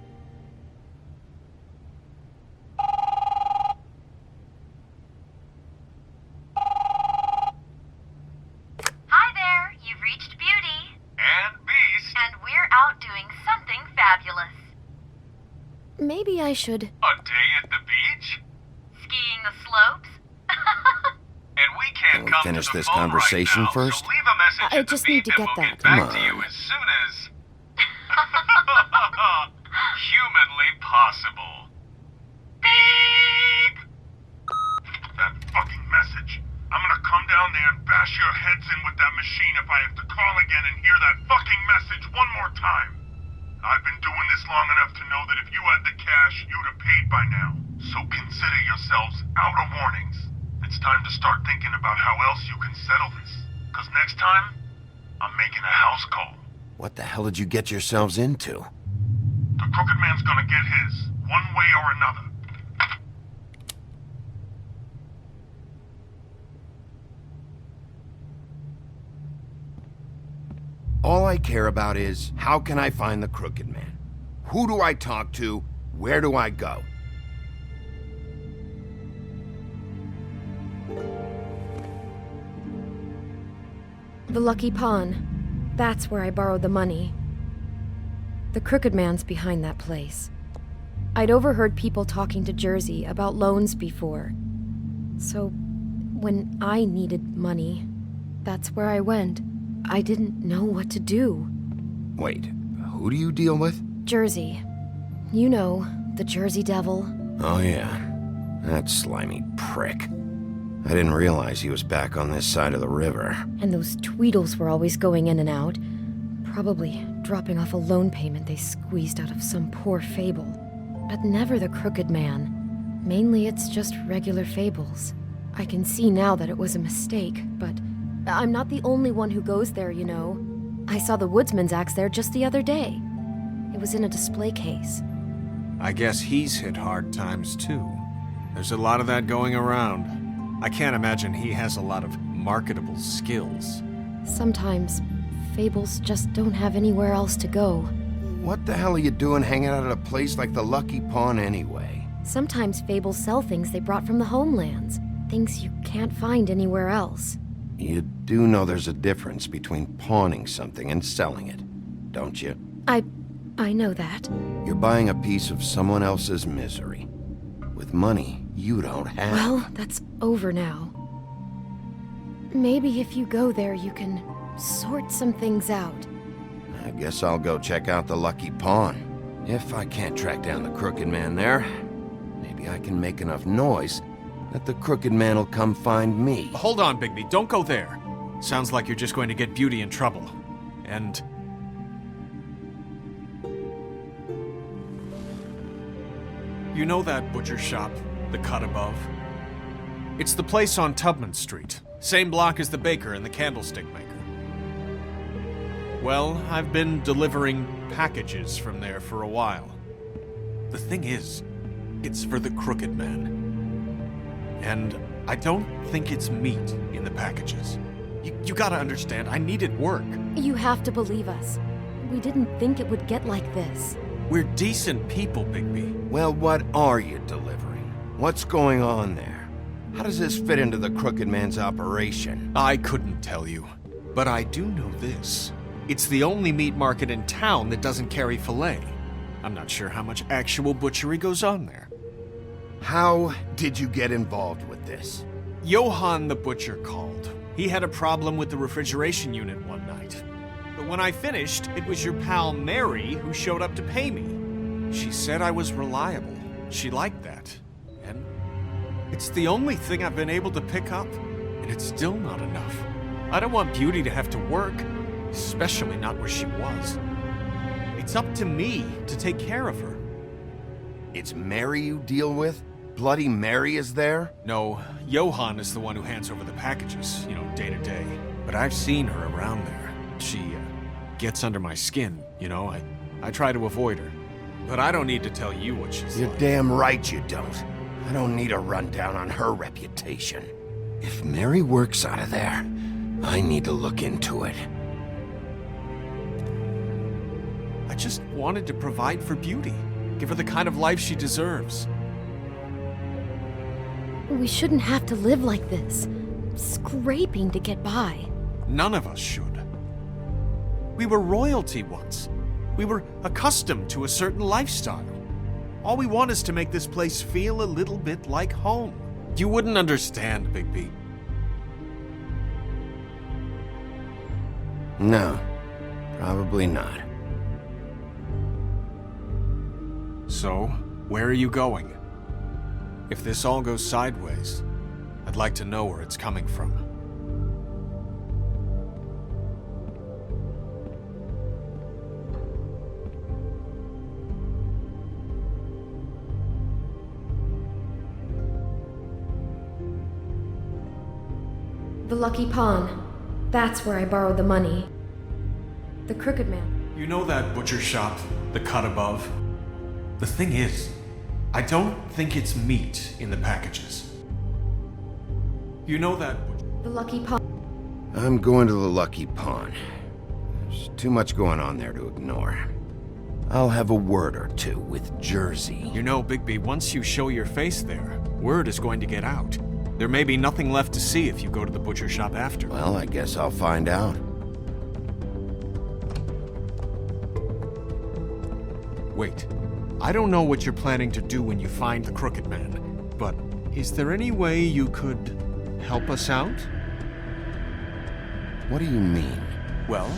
Hi there, you've reached Beauty. And Beast. And we're out doing something fabulous. Maybe I should... A day at the beach? Skiing the slopes? And we can't Can we finish this conversation first? leave a message I just need to get that. Come on. as soon as... humanly possible. Beep! That fucking message. I'm gonna come down there and bash your heads in with that machine if I have to call again and hear that fucking message one more time. I've been doing this long enough to know that if you had the cash, you'd have paid by now. So consider yourselves out of warnings. It's time to start thinking about how else you can settle this. Because next time, I'm making a house call. What the hell did you get yourselves into? The Crooked Man's gonna get his, one way or another. All I care about is, how can I find the Crooked Man? Who do I talk to? Where do I go? The Lucky Pawn. That's where I borrowed the money. The Crooked Man's behind that place. I'd overheard people talking to Jersey about loans before. So, when I needed money, that's where I went. I didn't know what to do. Wait, who do you deal with? Jersey. You know, the Jersey Devil. Oh yeah, that slimy prick. I didn't realize he was back on this side of the river. And those Tweedles were always going in and out. Probably dropping off a loan payment they squeezed out of some poor Fable. But never the Crooked Man. Mainly it's just regular Fables. I can see now that it was a mistake, but I'm not the only one who goes there, you know. I saw the woodsman's axe there just the other day. It was in a display case. I guess he's hit hard times too. There's a lot of that going around. I can't imagine he has a lot of marketable skills. Sometimes, Fables just don't have anywhere else to go. What the hell are you doing hanging out at a place like the Lucky Pawn anyway? Sometimes Fables sell things they brought from the Homelands. Things you can't find anywhere else. You do know there's a difference between pawning something and selling it, don't you? I know that. You're buying a piece of someone else's misery. With money you don't have. Well, that's over now. Maybe if you go there, you can sort some things out. I guess I'll go check out the Lucky Pawn. If I can't track down the Crooked Man there, maybe I can make enough noise that the Crooked Man will come find me. Hold on, Bigby. Don't go there. Sounds like you're just going to get Beauty in trouble. And... you know that butcher shop, the cut above? It's the place on Tubman Street. Same block as the baker and the candlestick maker. Well, I've been delivering packages from there for a while. The thing is, it's for the Crooked Man. And I don't think it's meat in the packages. You gotta understand, I needed work. You have to believe us. We didn't think it would get like this. We're decent people, Bigby. Well, what are you delivering? What's going on there? How does this fit into the Crooked Man's operation? I couldn't tell you, but I do know this. It's the only meat market in town that doesn't carry filet. I'm not sure how much actual butchery goes on there. How did you get involved with this? Johann the butcher called. He had a problem with the refrigeration unit one night. But when I finished, it was your pal Mary who showed up to pay me. She said I was reliable. She liked that. And it's the only thing I've been able to pick up. And it's still not enough. I don't want Beauty to have to work, especially not where she was. It's up to me to take care of her. It's Mary you deal with? Bloody Mary is there? No, Johann is the one who hands over the packages, day to day. But I've seen her around there. She gets under my skin, I try to avoid her. But I don't need to tell you what she's You're like. damn right you don't. I don't need a rundown on her reputation. If Mary works out of there, I need to look into it. I just wanted to provide for Beauty. Give her the kind of life she deserves. We shouldn't have to live like this, scraping to get by. None of us should. We were royalty once. We were accustomed to a certain lifestyle. All we want is to make this place feel a little bit like home. You wouldn't understand, Bigby. No, probably not. So, where are you going? If this all goes sideways, I'd like to know where it's coming from. The Lucky Pawn. That's where I borrowed the money. The Crooked Man. You know that butcher shop, the cut above? The thing is, I don't think it's meat in the packages. You know that The Lucky Pawn. I'm going to the Lucky Pawn. There's too much going on there to ignore. I'll have a word or two with Jersey. You know, Bigby, once you show your face there, word is going to get out. There may be nothing left to see if you go to the butcher shop after. Well, I guess I'll find out. Wait. I don't know what you're planning to do when you find the Crooked Man, but is there any way you could help us out? What do you mean? Well,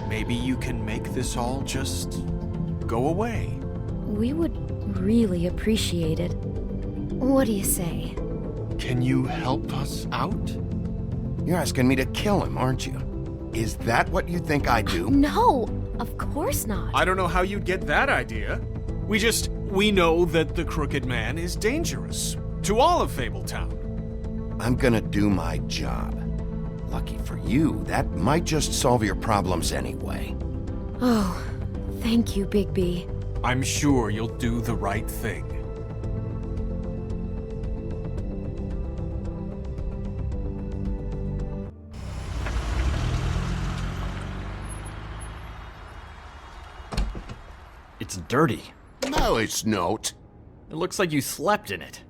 maybe you can make this all just go away. We would really appreciate it. What do you say? Can you help us out? You're asking me to kill him, aren't you? Is that what you think I do? No, of course not. I don't know how you'd get that idea. We know that the Crooked Man is dangerous to all of Fabletown. I'm gonna do my job. Lucky for you, that might just solve your problems anyway. Oh, thank you, Bigby. I'm sure you'll do the right thing. It's dirty. No, it's not. It looks like you slept in it.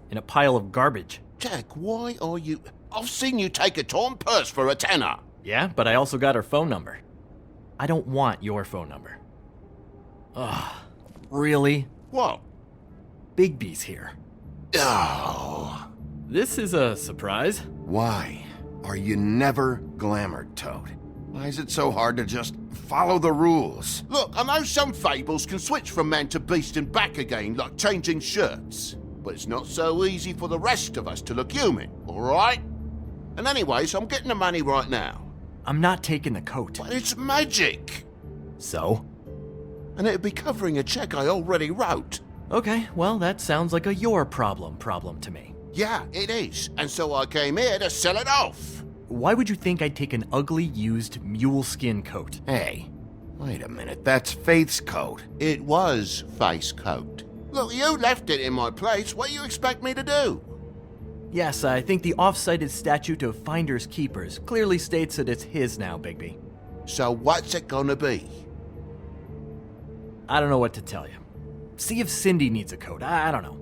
In a pile of garbage. Jack, why are you... I've seen you take a torn purse for a tenner. Yeah, but I also got her phone number. I don't want your phone number. Ugh. Really? What? Bigby's here. Oh. This is a surprise. Why are you never glamored, Toad? Why is it so hard to just follow the rules? Look, I know some fables can switch from man to beast and back again, like changing shirts. But it's not so easy for the rest of us to look human, alright? And anyways, I'm getting the money right now. I'm not taking the coat. But it's magic! So? And it'd be covering a check I already wrote. Okay, well, that sounds like a your problem to me. Yeah, it is. And so I came here to sell it off. Why would you think I'd take an ugly, used mule skin coat? Hey, wait a minute, that's Faith's coat. It was Faith's coat. Look, you left it in my place. What do you expect me to do? Yes, I think the off-cited statute of Finders Keepers clearly states that it's his now, Bigby. So what's it gonna be? I don't know what to tell you. See if Cindy needs a coat. I don't know.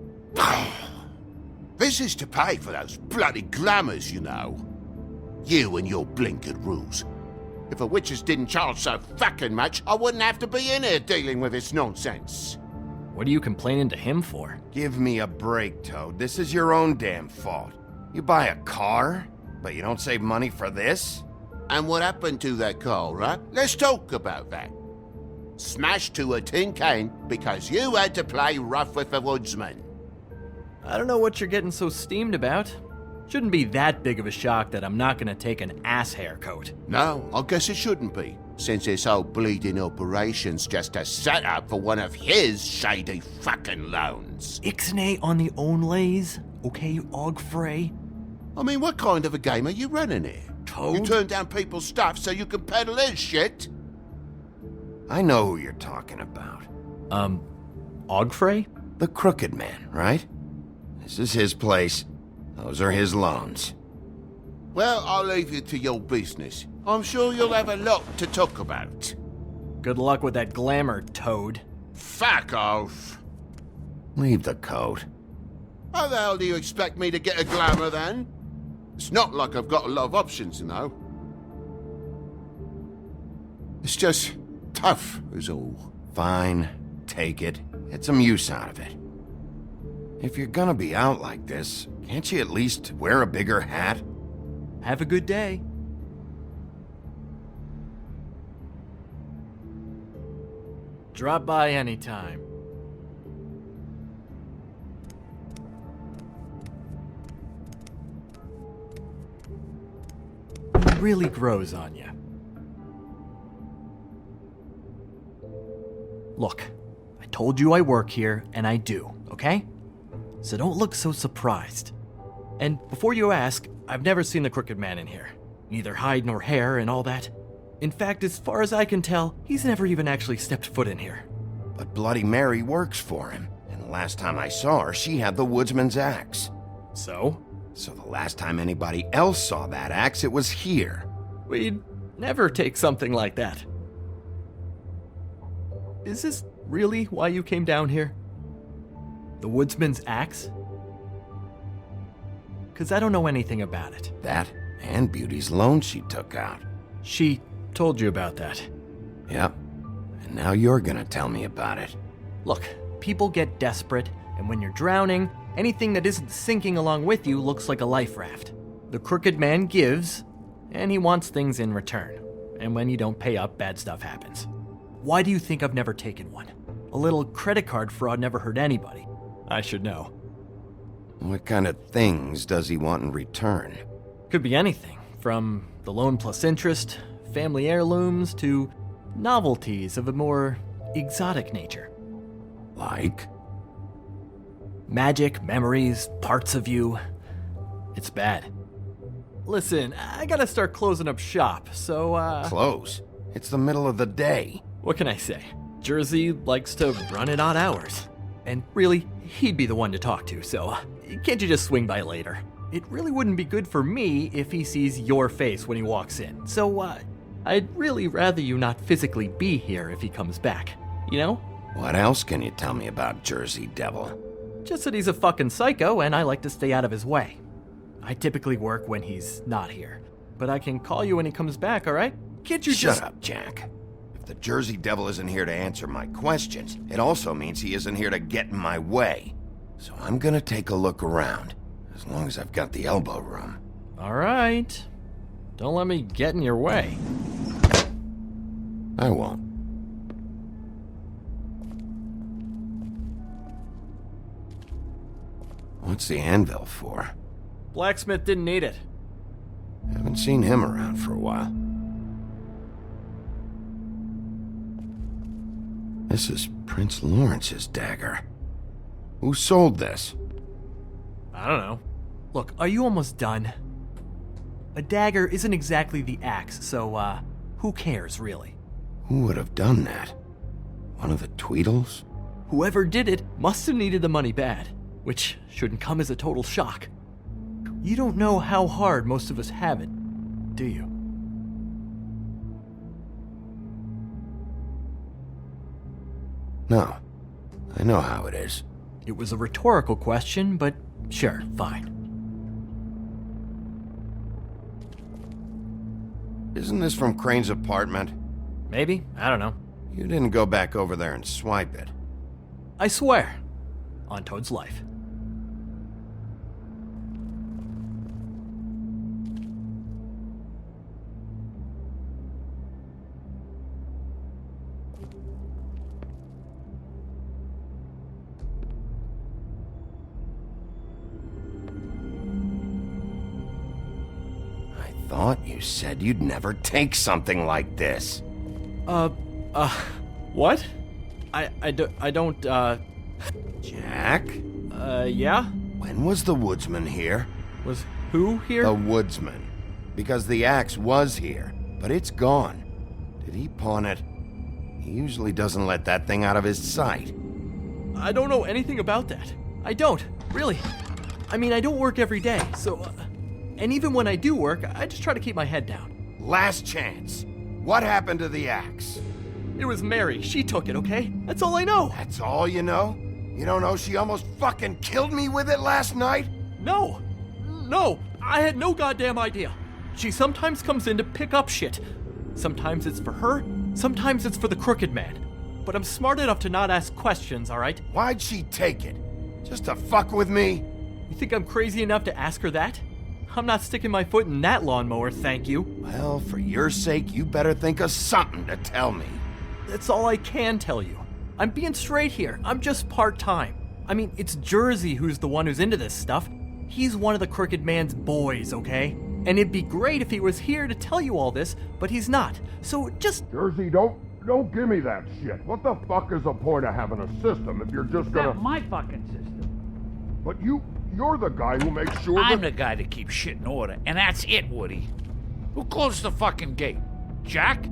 This is to pay for those bloody glamours, you know. You and your blinkered rules. If the witches didn't charge so fucking much, I wouldn't have to be in here dealing with this nonsense. What are you complaining to him for? Give me a break, Toad. This is your own damn fault. You buy a car, but you don't save money for this? And what happened to that car, right? Let's talk about that. Smashed to a tin can because you had to play rough with the woodsman. I don't know what you're getting so steamed about. Shouldn't be that big of a shock that I'm not gonna take an ass haircoat. No, I guess it shouldn't be, since this whole bleeding operation's just a setup for one of his shady fucking loans. Ixnay on the onlays, okay, Ogfrey? I mean, what kind of a game are you running here? Toad? You turn down people's stuff so you can peddle his shit? I know who you're talking about. Ogfrey? The crooked man, right? This is his place. Those are his loans. Well, I'll leave you to your business. I'm sure you'll have a lot to talk about. Good luck with that glamour, Toad. Fuck off. Leave the coat. How the hell do you expect me to get a glamour then? It's not like I've got a lot of options, you know. It's just tough, is all. Fine. Take it. Get some use out of it. If you're gonna be out like this, can't you at least wear a bigger hat? Have a good day. Drop by anytime. It really grows on you. Look, I told you I work here, and I do, okay? So don't look so surprised. And before you ask, I've never seen the crooked man in here. Neither hide nor hair and all that. In fact, as far as I can tell, he's never even actually stepped foot in here. But Bloody Mary works for him, and the last time I saw her, she had the woodsman's axe. So? So the last time anybody else saw that axe, it was here. We'd never take something like that. Is this really why you came down here? The woodsman's axe? 'Cause I don't know anything about it. That and Beauty's loan she took out. She told you about that. Yep. And now you're gonna tell me about it. Look, people get desperate, and when you're drowning, anything that isn't sinking along with you looks like a life raft. The crooked man gives, and he wants things in return. And when you don't pay up, bad stuff happens. Why do you think I've never taken one? A little credit card fraud never hurt anybody. I should know. What kind of things does he want in return? Could be anything, from the loan plus interest, family heirlooms, to novelties of a more exotic nature. Like? Magic, memories, parts of you. It's bad. Listen, I gotta start closing up shop, so Close? It's the middle of the day. What can I say? Jersey likes to run at odd hours. And really, he'd be the one to talk to, so can't you just swing by later? It really wouldn't be good for me if he sees your face when he walks in, so I'd really rather you not physically be here if he comes back, you know? What else can you tell me about Jersey Devil? Just that he's a fucking psycho and I like to stay out of his way. I typically work when he's not here, but I can call you when he comes back, alright? Can't you Shut up, Jack. If the Jersey Devil isn't here to answer my questions, it also means he isn't here to get in my way. So I'm gonna take a look around, as long as I've got the elbow room. Alright. Don't let me get in your way. I won't. What's the anvil for? Blacksmith didn't need it. Haven't seen him around for a while. This is Prince Lawrence's dagger. Who sold this? I don't know. Look, are you almost done? A dagger isn't exactly the axe, so, who cares, really? Who would have done that? One of the Tweedles? Whoever did it must have needed the money bad, which shouldn't come as a total shock. You don't know how hard most of us have it, do you? No. I know how it is. It was a rhetorical question, but sure, fine. Isn't this from Crane's apartment? Maybe, I don't know. You didn't go back over there and swipe it. I swear. On Toad's life. Thought you said you'd never take something like this. What? I don't, Jack? Yeah? When was the woodsman here? Was who here? The woodsman. Because the axe was here, but it's gone. Did he pawn it? He usually doesn't let that thing out of his sight. I don't know anything about that. I don't, really. I mean, I don't work every day, so... and even when I do work, I just try to keep my head down. Last chance. What happened to the axe? It was Mary. She took it, okay? That's all I know. That's all you know? You don't know she almost fucking killed me with it last night? No, I had no goddamn idea. She sometimes comes in to pick up shit. Sometimes it's for her, sometimes it's for the Crooked Man. But I'm smart enough to not ask questions, alright? Why'd she take it? Just to fuck with me? You think I'm crazy enough to ask her that? I'm not sticking my foot in that lawnmower, thank you. Well, for your sake, you better think of something to tell me. That's all I can tell you. I'm being straight here. I'm just part-time. I mean, it's Jersey who's the one who's into this stuff. He's one of the Crooked Man's boys, okay? And it'd be great if he was here to tell you all this, but he's not. So just... Jersey, don't give me that shit. What the fuck is the point of having a system if you're just gonna... Not my fucking system. But you're the guy who makes sure I'm the guy that keeps shit in order, and that's it, Woody. Who closed the fucking gate? Jack?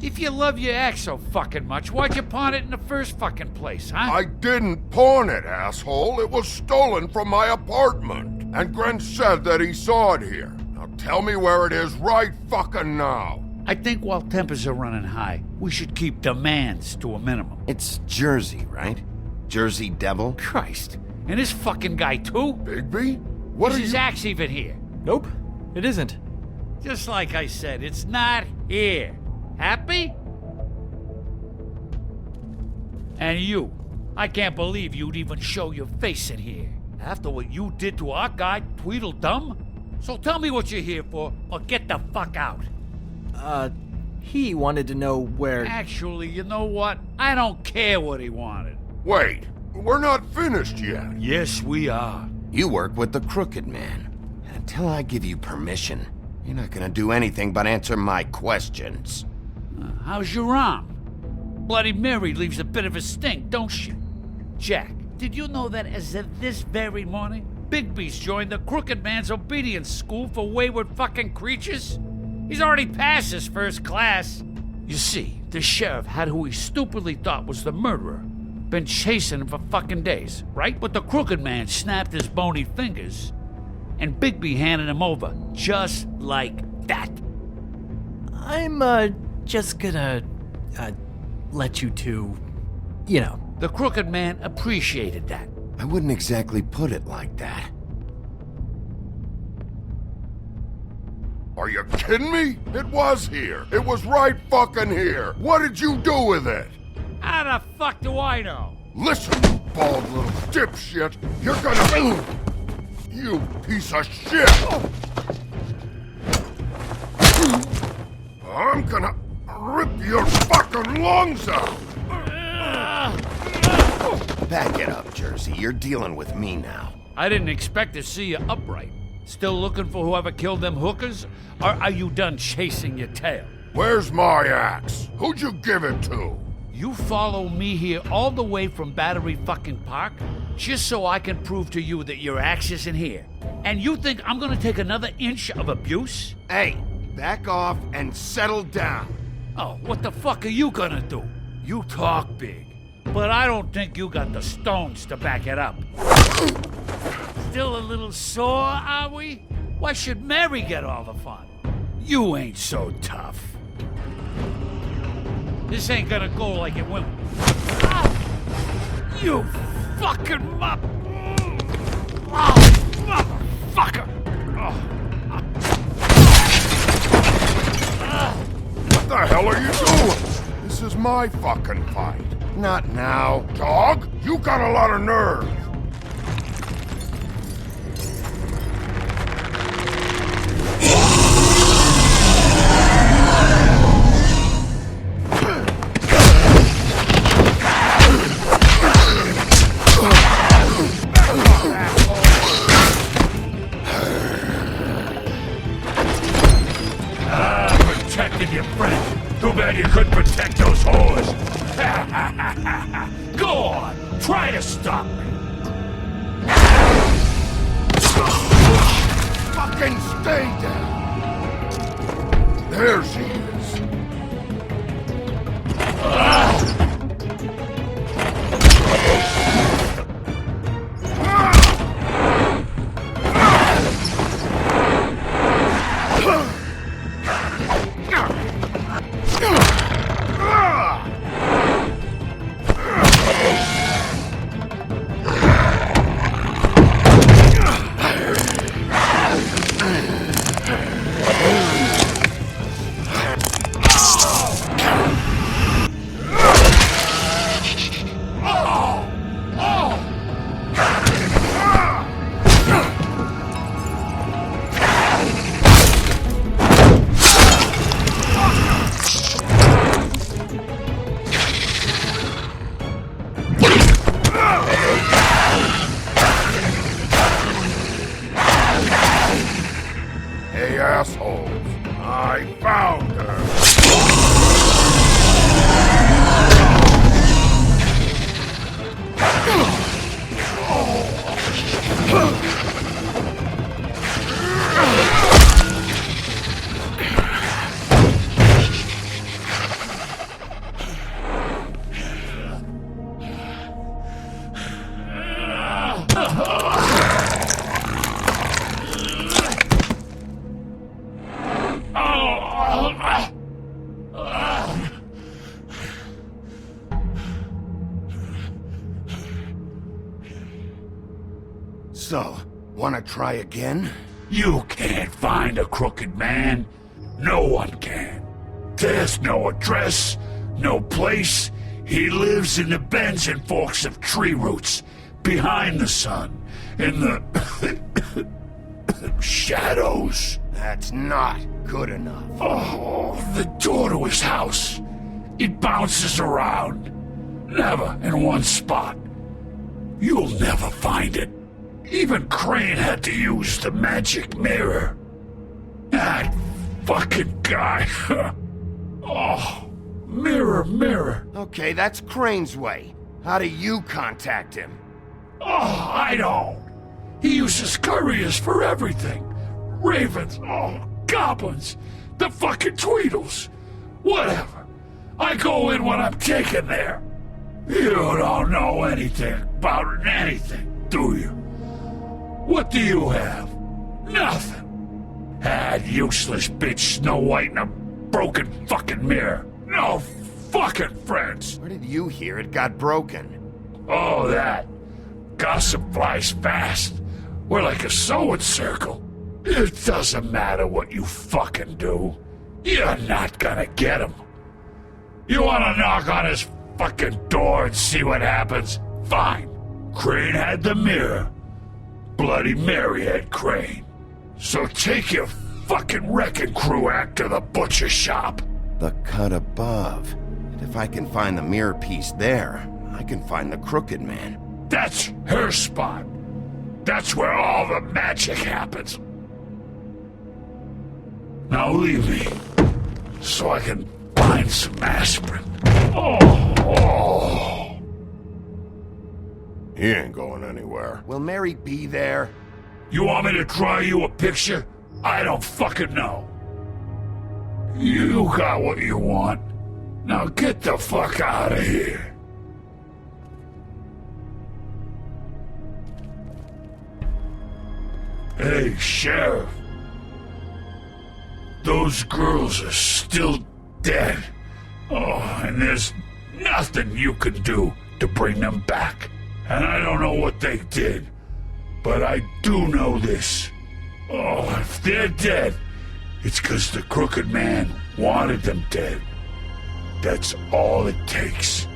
If you love your ex so fucking much, why'd you pawn it in the first fucking place, huh? I didn't pawn it, asshole. It was stolen from my apartment. And Gren said that he saw it here. Now tell me where it is right fucking now. I think while tempers are running high, we should keep demands to a minimum. It's Jersey, right? Jersey Devil? Christ. And this fucking guy too? Bigby? What is are his you... axe even here? Nope, it isn't. Just like I said, it's not here. Happy? And you. I can't believe you'd even show your face in here. After what you did to our guy, Tweedledum? So tell me what you're here for, or get the fuck out. He wanted to know where... Actually, you know what? I don't care what he wanted. Wait, we're not finished yet. Yes, we are. You work with the Crooked Man. And until I give you permission, you're not gonna do anything but answer my questions. How's your arm? Bloody Mary leaves a bit of a stink, don't she? Jack, did you know that as of this very morning, Bigby's joined the Crooked Man's obedience school for wayward fucking creatures? He's already passed his first class. You see, the sheriff had who he stupidly thought was the murderer. Been chasing him for fucking days, right? But the Crooked Man snapped his bony fingers, and Bigby handed him over, just like that. I'm, just gonna, let you two, you know. The Crooked Man appreciated that. I wouldn't exactly put it like that. Are you kidding me? It was here. It was right fucking here. What did you do with it? How the fuck do I know? Listen, you bald little dipshit. You're gonna... You piece of shit! I'm gonna rip your fucking lungs out! Back it up, Jersey. You're dealing with me now. I didn't expect to see you upright. Still looking for whoever killed them hookers? Or are you done chasing your tail? Where's my axe? Who'd you give it to? You follow me here all the way from Battery fucking Park just so I can prove to you that your axe isn't here. And you think I'm gonna take another inch of abuse? Hey, back off and settle down. Oh, what the fuck are you gonna do? You talk big, but I don't think you got the stones to back it up. Still a little sore, are we? Why should Mary get all the fun? You ain't so tough. This ain't gonna go like it went. You fucking mup! Oh, motherfucker! What the hell are you doing? This is my fucking fight. Not now. Dog, you got a lot of nerve. Protected your friend. Too bad you couldn't protect those whores. Go on, try to stop me. Fucking stay down. There she is. So, wanna try again? You can't find a crooked man. No one can. There's no address, no place. He lives in the bends and forks of tree roots, behind the sun, in the shadows. That's not good enough. Oh, the door to his house. It bounces around. Never in one spot. You'll never find it. Even Crane had to use the magic mirror. That fucking guy. Oh, mirror, mirror. Okay, that's Crane's way. How do you contact him? Oh, I don't. He uses couriers for everything. Ravens, goblins, the fucking Tweedles. Whatever. I go in when I'm taken there. You don't know anything about anything, do you? What do you have? Nothing. Had useless bitch Snow White and a broken fucking mirror. No fucking friends. Where did you hear it got broken? Oh, that. Gossip flies fast. We're like a sewing circle. It doesn't matter what you fucking do. You're not gonna get him. You wanna knock on his fucking door and see what happens? Fine. Crane had the mirror. Bloody Mary had Crane. So take your fucking wrecking crew act to the butcher shop. The cut above. And if I can find the mirror piece there, I can find the crooked man. That's her spot. That's where all the magic happens. Now leave me, so I can find some aspirin. Oh. He ain't going anywhere. Will Mary be there? You want me to draw you a picture? I don't fucking know. You got what you want. Now get the fuck out of here. Hey, Sheriff. Those girls are still dead. Oh, and there's nothing you can do to bring them back. And I don't know what they did, but I do know this. Oh, if they're dead, it's 'cause the crooked man wanted them dead. That's all it takes.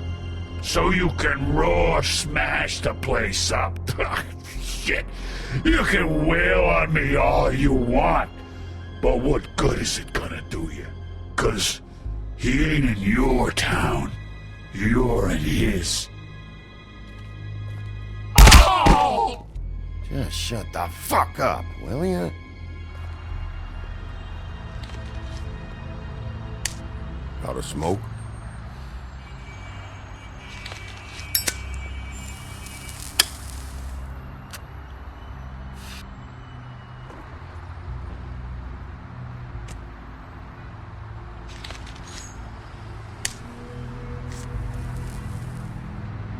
So you can roar smash the place up. Shit, you can wail on me all you want, but what good is it gonna do you? 'Cause he ain't in your town. You're in his. Oh! Just shut the fuck up, will ya? Got a smoke?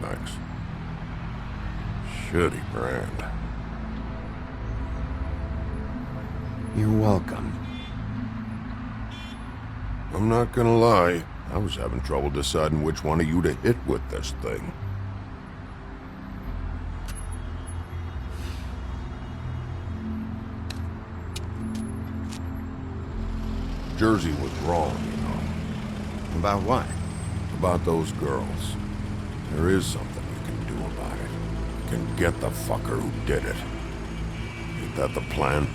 Thanks. Shitty brand. You're welcome. I'm not gonna lie, I was having trouble deciding which one of you to hit with this thing. Jersey was wrong, you know. About what? About those girls. There is something you can do about it. You can get the fucker who did it. Ain't that the plan?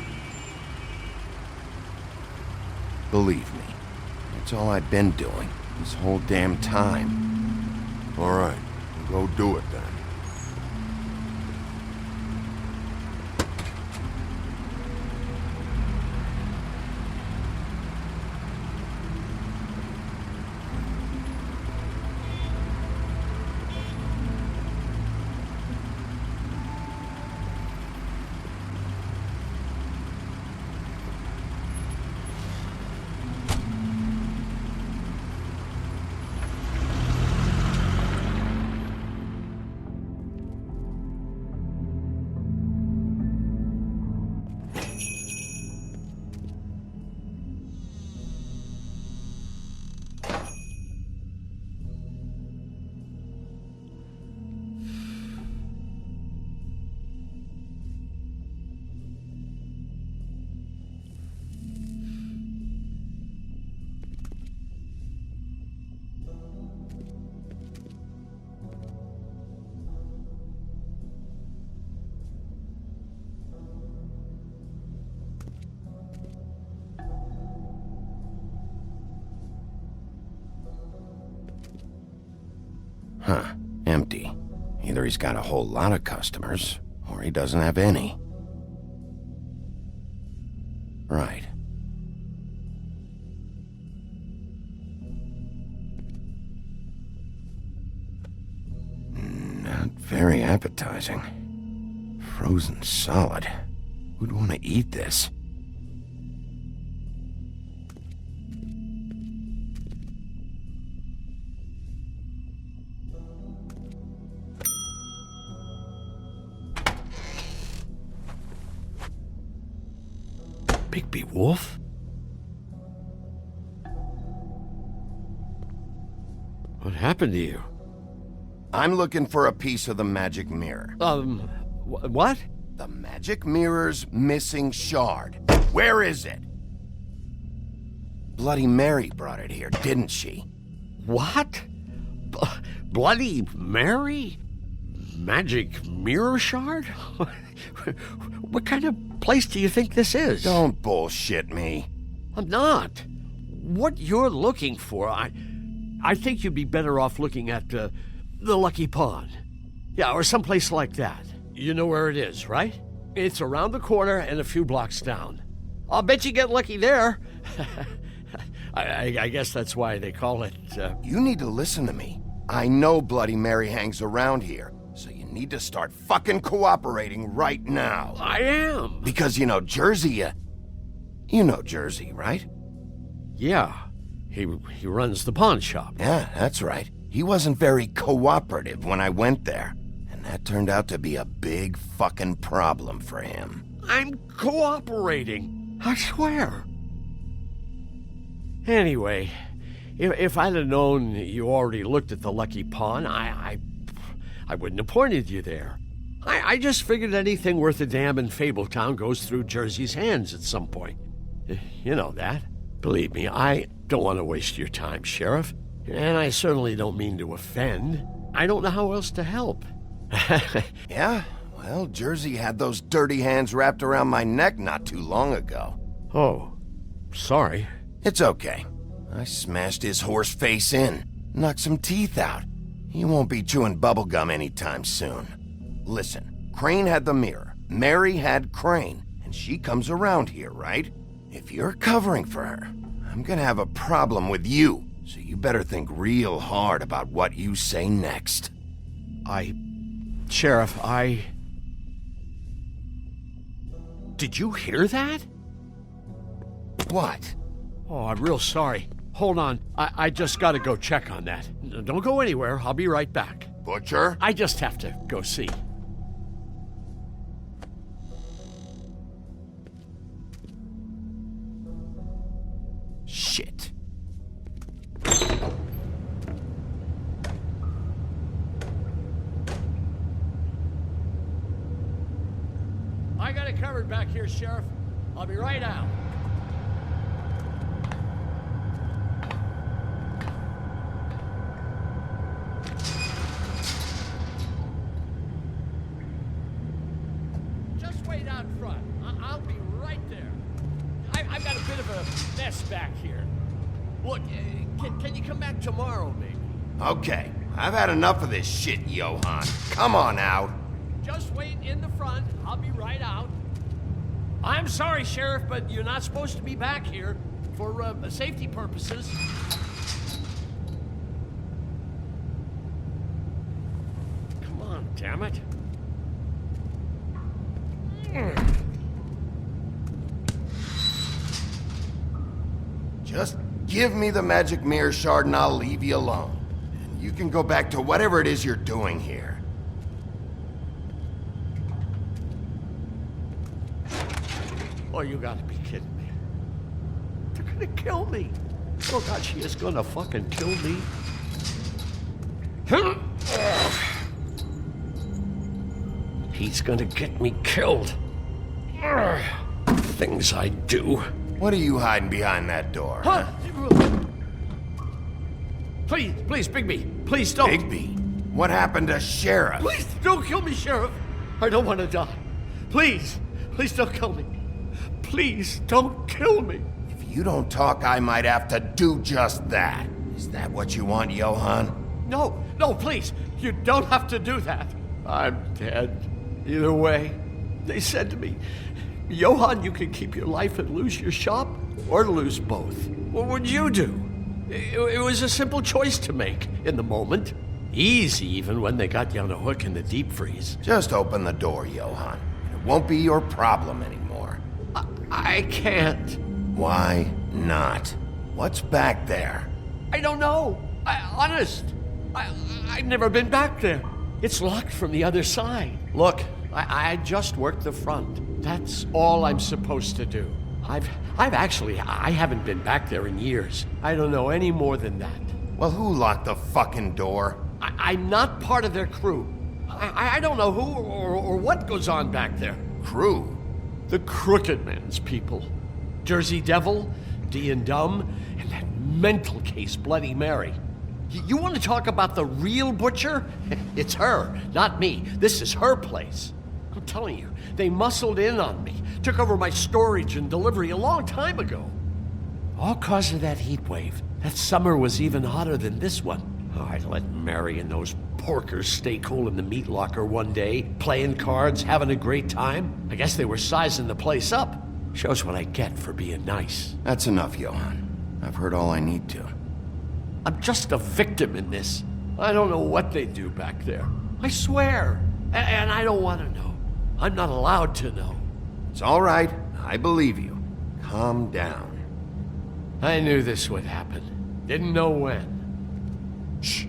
Believe me, that's all I've been doing this whole damn time. All right, go do it then. Huh. Empty. Either he's got a whole lot of customers, or he doesn't have any. Right. Not very appetizing. Frozen solid. Who'd want to eat this? Bigby Wolf? What happened to you? I'm looking for a piece of the magic mirror. What? The magic mirror's missing shard. Where is it? Bloody Mary brought it here, didn't she? What? Bloody Mary? Magic mirror shard? What kind of place do you think this is? Don't bullshit me. I'm not. What you're looking for, I think you'd be better off looking at the Lucky Pond. Yeah, or someplace like that. You know where it is, right? It's around the corner and a few blocks down. I'll bet you get lucky there. I guess that's why they call it, You need to listen to me. I know Bloody Mary hangs around here, so you need to start fucking cooperating right now. I am. Because you know Jersey, you know Jersey, right? Yeah. He runs the pawn shop. Yeah, that's right. He wasn't very cooperative when I went there. And that turned out to be a big fucking problem for him. I'm cooperating. I swear. Anyway, if I'd have known you already looked at the Lucky Pawn, I wouldn't have pointed you there. I just figured anything worth a damn in Fabletown goes through Jersey's hands at some point. You know that. Believe me, I don't want to waste your time, Sheriff. And I certainly don't mean to offend. I don't know how else to help. Yeah? Well, Jersey had those dirty hands wrapped around my neck not too long ago. Oh, sorry. It's okay. I smashed his horse face in, knocked some teeth out. He won't be chewing bubblegum anytime soon. Listen, Crane had the mirror, Mary had Crane, and she comes around here, right? If you're covering for her, I'm gonna have a problem with you, so you better think real hard about what you say next. Sheriff, Did you hear that? What? Oh, I'm real sorry. Hold on. I just gotta go check on that. Don't go anywhere. I'll be right back. Butcher? I just have to go see. Shit. I got it covered back here, Sheriff. I'll be right out. Just wait out front. I'll be right there. I've got a bit of a mess back here. Look, can you come back tomorrow, maybe? Okay, I've had enough of this shit, Johan. Come on out. Just wait in the front. I'll be right out. I'm sorry, Sheriff, but you're not supposed to be back here for safety purposes. Come on, damn it. Just give me the magic mirror shard and I'll leave you alone. And you can go back to whatever it is you're doing here. Oh, you gotta be kidding me. They're gonna kill me. Oh God, she is gonna fucking kill me. He's gonna get me killed. Things I do. What are you hiding behind that door? Huh? Please, Bigby. Please don't. Bigby? What happened to Sheriff? Please don't kill me, Sheriff. I don't want to die. Please don't kill me. Please don't kill me. If you don't talk, I might have to do just that. Is that what you want, Johan? No, no, please. You don't have to do that. I'm dead. Either way. They said to me, Johann, you can keep your life and lose your shop, or lose both. What would you do? It was a simple choice to make in the moment. Easy, even when they got you on a hook in the deep freeze. Just open the door, Johann. It won't be your problem anymore. I can't. Why not? What's back there? I don't know. Honest. I've never been back there. It's locked from the other side. Look, I just worked the front. That's all I'm supposed to do. I haven't been back there in years. I don't know any more than that. Well, who locked the fucking door? I'm not part of their crew. I don't know who or what goes on back there. Crew? The Crooked Man's people. Jersey Devil, D and Dumb, and that mental case Bloody Mary. You want to talk about the real butcher? It's her, not me. This is her place. I'm telling you, they muscled in on me, took over my storage and delivery a long time ago. All cause of that heat wave. That summer was even hotter than this one. Oh, I let Mary and those porkers stay cool in the meat locker one day, playing cards, having a great time. I guess they were sizing the place up. Shows what I get for being nice. That's enough, Johann. I've heard all I need to. I'm just a victim in this. I don't know what they do back there. I swear. And I don't want to know. I'm not allowed to know. It's all right. I believe you. Calm down. I knew this would happen. Didn't know when. Shh.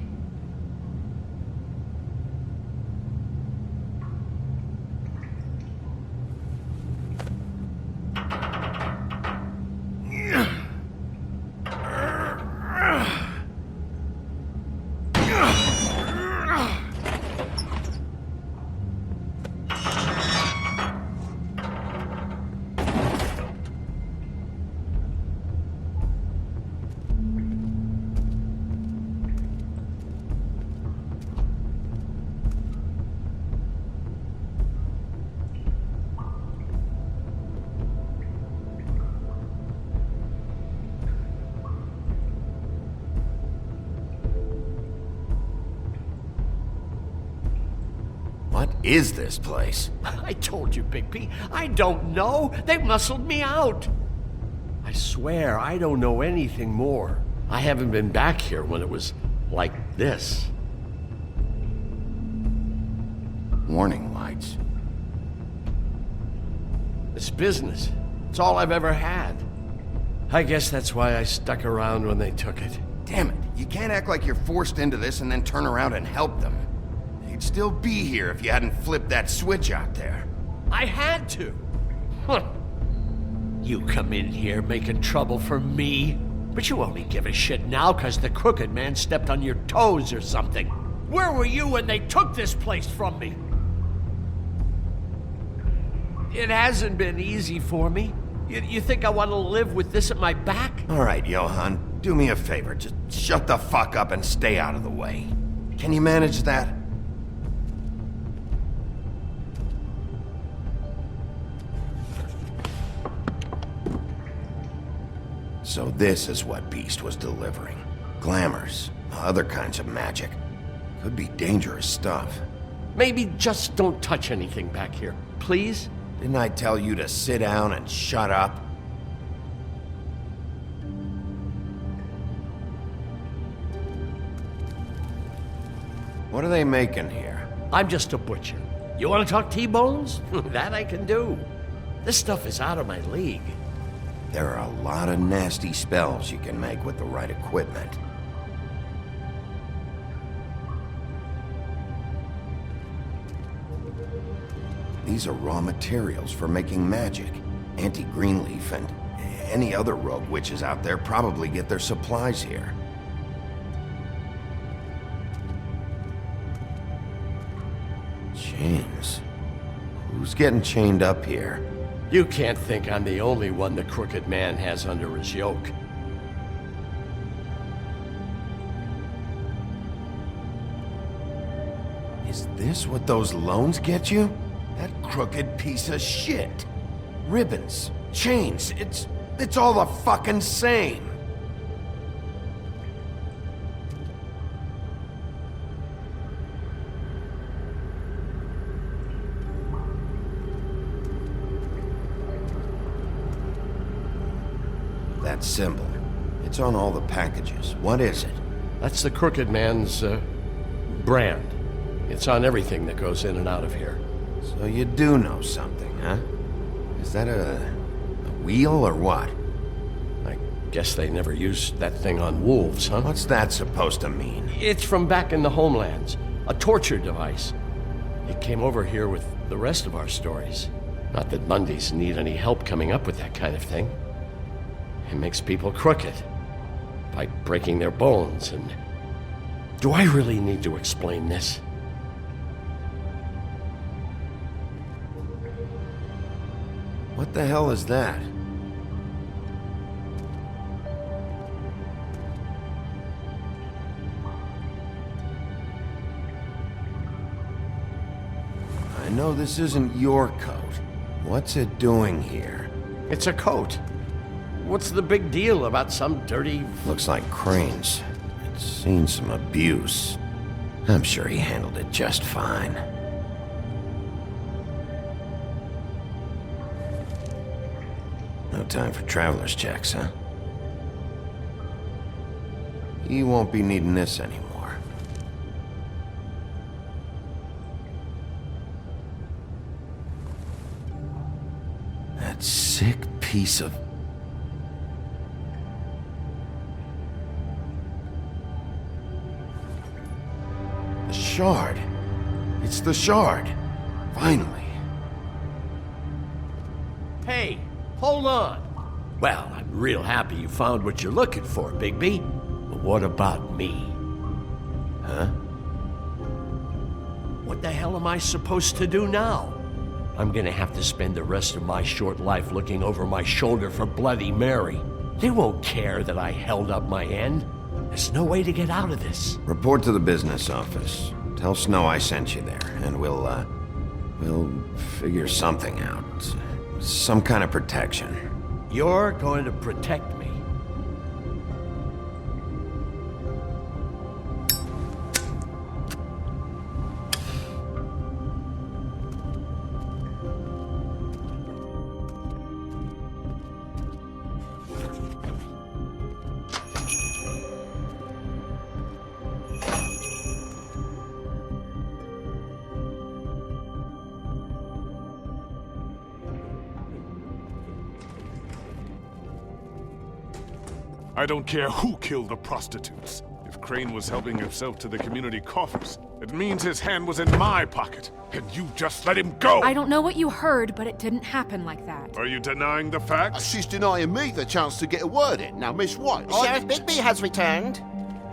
What is this place? I told you, Bigby. I don't know. They muscled me out. I swear I don't know anything more. I haven't been back here when it was like this. Warning lights. It's business. It's all I've ever had. I guess that's why I stuck around when they took it. Damn it. You can't act like you're forced into this and then turn around and help them. You'd still be here if you hadn't flipped that switch out there. I had to. Huh. You come in here making trouble for me, but you only give a shit now because the Crooked Man stepped on your toes or something. Where were you when they took this place from me? It hasn't been easy for me. You think I want to live with this at my back? All right, Johann, do me a favor. Just shut the fuck up and stay out of the way. Can you manage that? So this is what Beast was delivering. Glamours, other kinds of magic. Could be dangerous stuff. Maybe just don't touch anything back here, please? Didn't I tell you to sit down and shut up? What are they making here? I'm just a butcher. You want to talk T-bones? That I can do. This stuff is out of my league. There are a lot of nasty spells you can make with the right equipment. These are raw materials for making magic. Auntie Greenleaf and any other rogue witches out there probably get their supplies here. Chains. Who's getting chained up here? You can't think I'm the only one the Crooked Man has under his yoke. Is this what those loans get you? That crooked piece of shit. Ribbons, chains, it's all the fucking same. that symbol. It's on all the packages. What is it? That's the Crooked Man's, brand. It's on everything that goes in and out of here. So you do know something, huh? Is that a wheel or what? I guess they never used that thing on wolves, huh? What's that supposed to mean? It's from back in the Homelands. A torture device. It came over here with the rest of our stories. Not that Mundies need any help coming up with that kind of thing. It makes people crooked. By breaking their bones and... Do I really need to explain this? What the hell is that? I know this isn't your coat. What's it doing here? It's a coat. What's the big deal about some dirty... Looks like Crane's. It's seen some abuse. I'm sure he handled it just fine. No time for traveler's checks, huh? You won't be needing this anymore. That sick piece of... The shard. It's the shard. Finally. Hey, hold on. Well, I'm real happy you found what you're looking for, Bigby. But what about me? Huh? What the hell am I supposed to do now? I'm gonna have to spend the rest of my short life looking over my shoulder for Bloody Mary. They won't care that I held up my end. There's no way to get out of this. Report to the business office. Tell Snow I sent you there, and we'll figure something out. Some kind of protection. You're going to protect me. I don't care who killed the prostitutes. If Crane was helping himself to the community coffers, it means his hand was in my pocket, and you just let him go! I don't know what you heard, but it didn't happen like that. Are you denying the facts? She's denying me the chance to get a word in. Now, Miss White... Sheriff Bigby has returned.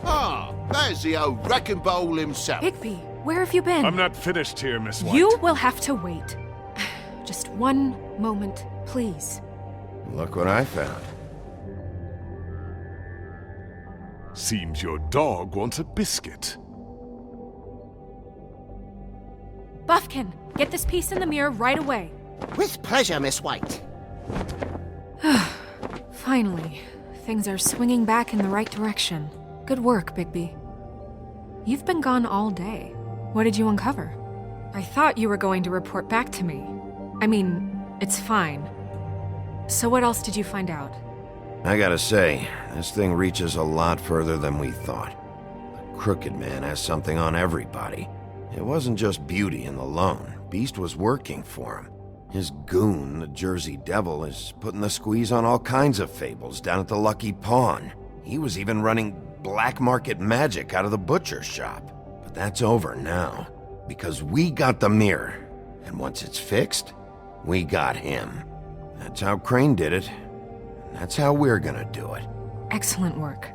Ah, there's the old wrecking bowl himself. Bigby, where have you been? I'm not finished here, Miss White. You will have to wait. Just one moment, please. Look what I found. Seems your dog wants a biscuit. Buffkin, get this piece in the mirror right away. With pleasure, Miss White. Finally, things are swinging back in the right direction. Good work, Bigby. You've been gone all day. What did you uncover? I thought you were going to report back to me. I mean, it's fine. So what else did you find out? I gotta say, this thing reaches a lot further than we thought. The Crooked Man has something on everybody. It wasn't just Beauty and the Lone. Beast was working for him. His goon, the Jersey Devil, is putting the squeeze on all kinds of Fables down at the Lucky Pawn. He was even running black market magic out of the butcher shop. But that's over now, because we got the mirror. And once it's fixed, we got him. That's how Crane did it. That's how we're gonna do it. Excellent work.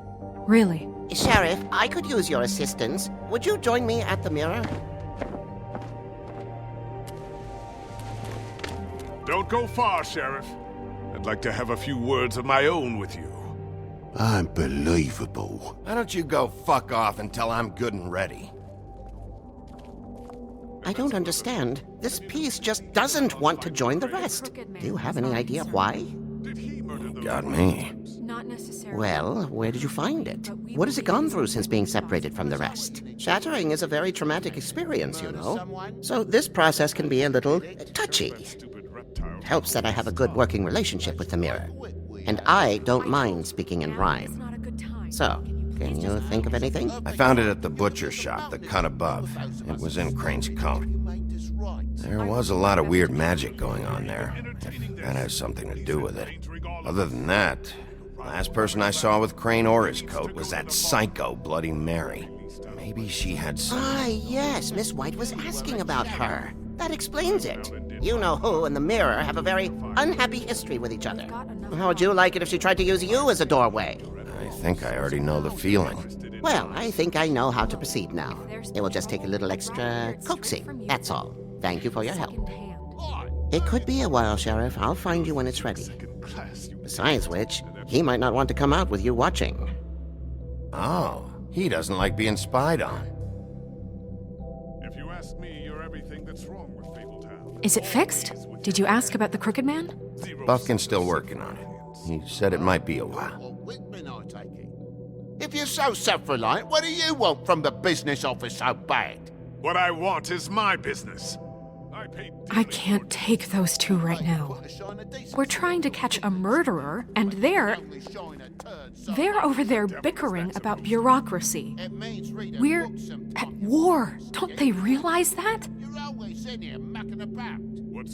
Really. Sheriff, I could use your assistance. Would you join me at the mirror? Don't go far, Sheriff. I'd like to have a few words of my own with you. Unbelievable. Why don't you go fuck off until I'm good and ready? I don't understand. This piece just doesn't want to join the rest. Do you have any idea why? Got me. Not necessarily. Well, where did you find it? What has it gone through since being separated from the rest? Shattering is a very traumatic experience, you know. So this process can be a little touchy. It helps that I have a good working relationship with the mirror. and I don't mind speaking in rhyme. So, can you think of anything? I found it at the butcher shop, the cut above. It was in Crane's coat. There was a lot of weird magic going on there, if that has something to do with it. Other than that, the last person I saw with Crane or his coat was that psycho Bloody Mary. Maybe she had some... Ah, yes, Miss White was asking about her. That explains it. You-know-who and the mirror have a very unhappy history with each other. How would you like it if she tried to use you as a doorway? I think I already know the feeling. Well, I think I know how to proceed now. It will just take a little extra coaxing, that's all. Thank you for your help. It could be a while, Sheriff. I'll find you when it's ready. Besides which, he might not want to come out with you watching. Oh, he doesn't like being spied on. If you ask me, you're everything that's wrong with Fabletown. Is it fixed? Did you ask about the Crooked Man? Buffkin's still working on it. He said it might be a while. If you're so self-reliant, what do you want from the business office so bad? What I want is my business. I can't take those two right now. We're trying to catch a murderer, and they're over there bickering about bureaucracy. We're at war. Don't they realize that?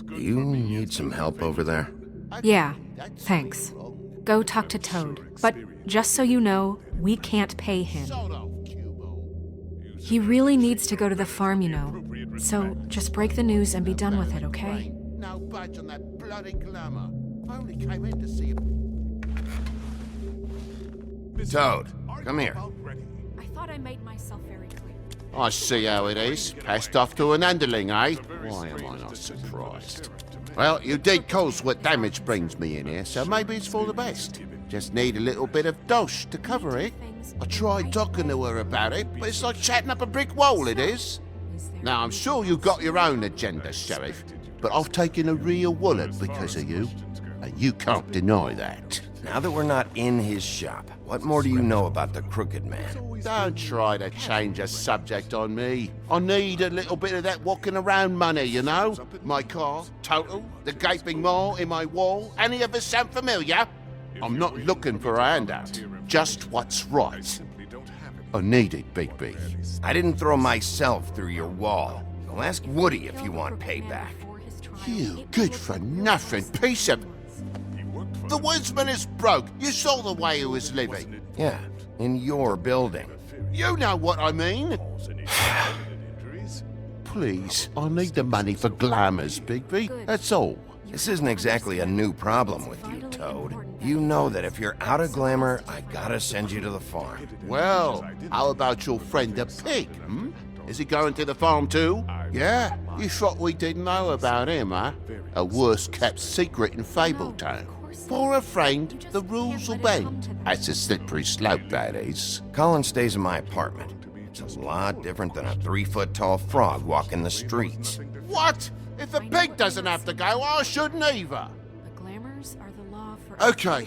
Do you need some help over there? Yeah, thanks. Go talk to Toad. But just so you know, we can't pay him. He really needs to go to the farm, you know. So just break the news and be done with it, okay? No budge on that bloody glamour. I only came in to see Toad, come here. I thought I made myself very clear. I see how it is. Passed off to an underling, eh? Why am I not surprised? Well, you did cause what damage brings me in here, so maybe it's for the best. Just need a little bit of dosh to cover it. I tried talking to her about it, but it's like chatting up a brick wall, it is. Now, I'm sure you've got your own agenda, Sheriff, but I've taken a real wallet because of you, and you can't deny that. Now that we're not in his shop, what more do you know about the Crooked Man? Don't try to change a subject on me. I need a little bit of that walking around money, you know? My car, total, the gaping maw in my wall. Any of us sound familiar? I'm not looking for a handout, just what's right. I need it, Bigby. I didn't throw myself through your wall. So ask Woody if you want payback. You good-for-nothing piece of... The woodsman is broke. You saw the way he was living. Yeah, in your building. You know what I mean. Please, I need the money for glamours, Bigby. That's all. This isn't exactly a new problem with you, Toad. You know that if you're out of glamour, I gotta send you to the farm. Well, how about your friend the pig, hmm? Is he going to the farm too? Yeah? You thought we didn't know about him, huh? A worst-kept secret in Fabletown. For a friend, the rules will bend. That's a slippery slope, that is. Colin stays in my apartment. It's a lot different than a 3-foot-tall frog walking the streets. What? If the pig doesn't have to go, I shouldn't either. The glamours are the law for... Okay.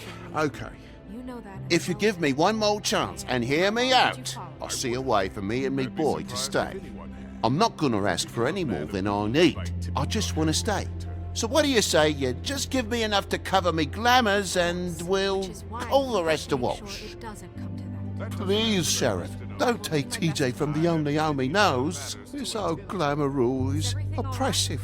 If you give me one more chance and hear me out, I'll see a way for me and me boy to stay. I'm not gonna ask for any more than I need. I just want to stay. So what do you say you just give me enough to cover me glamours and we'll call the rest a wash? Please, Sheriff, don't take TJ from the only home he knows. This old glamour rule is oppressive.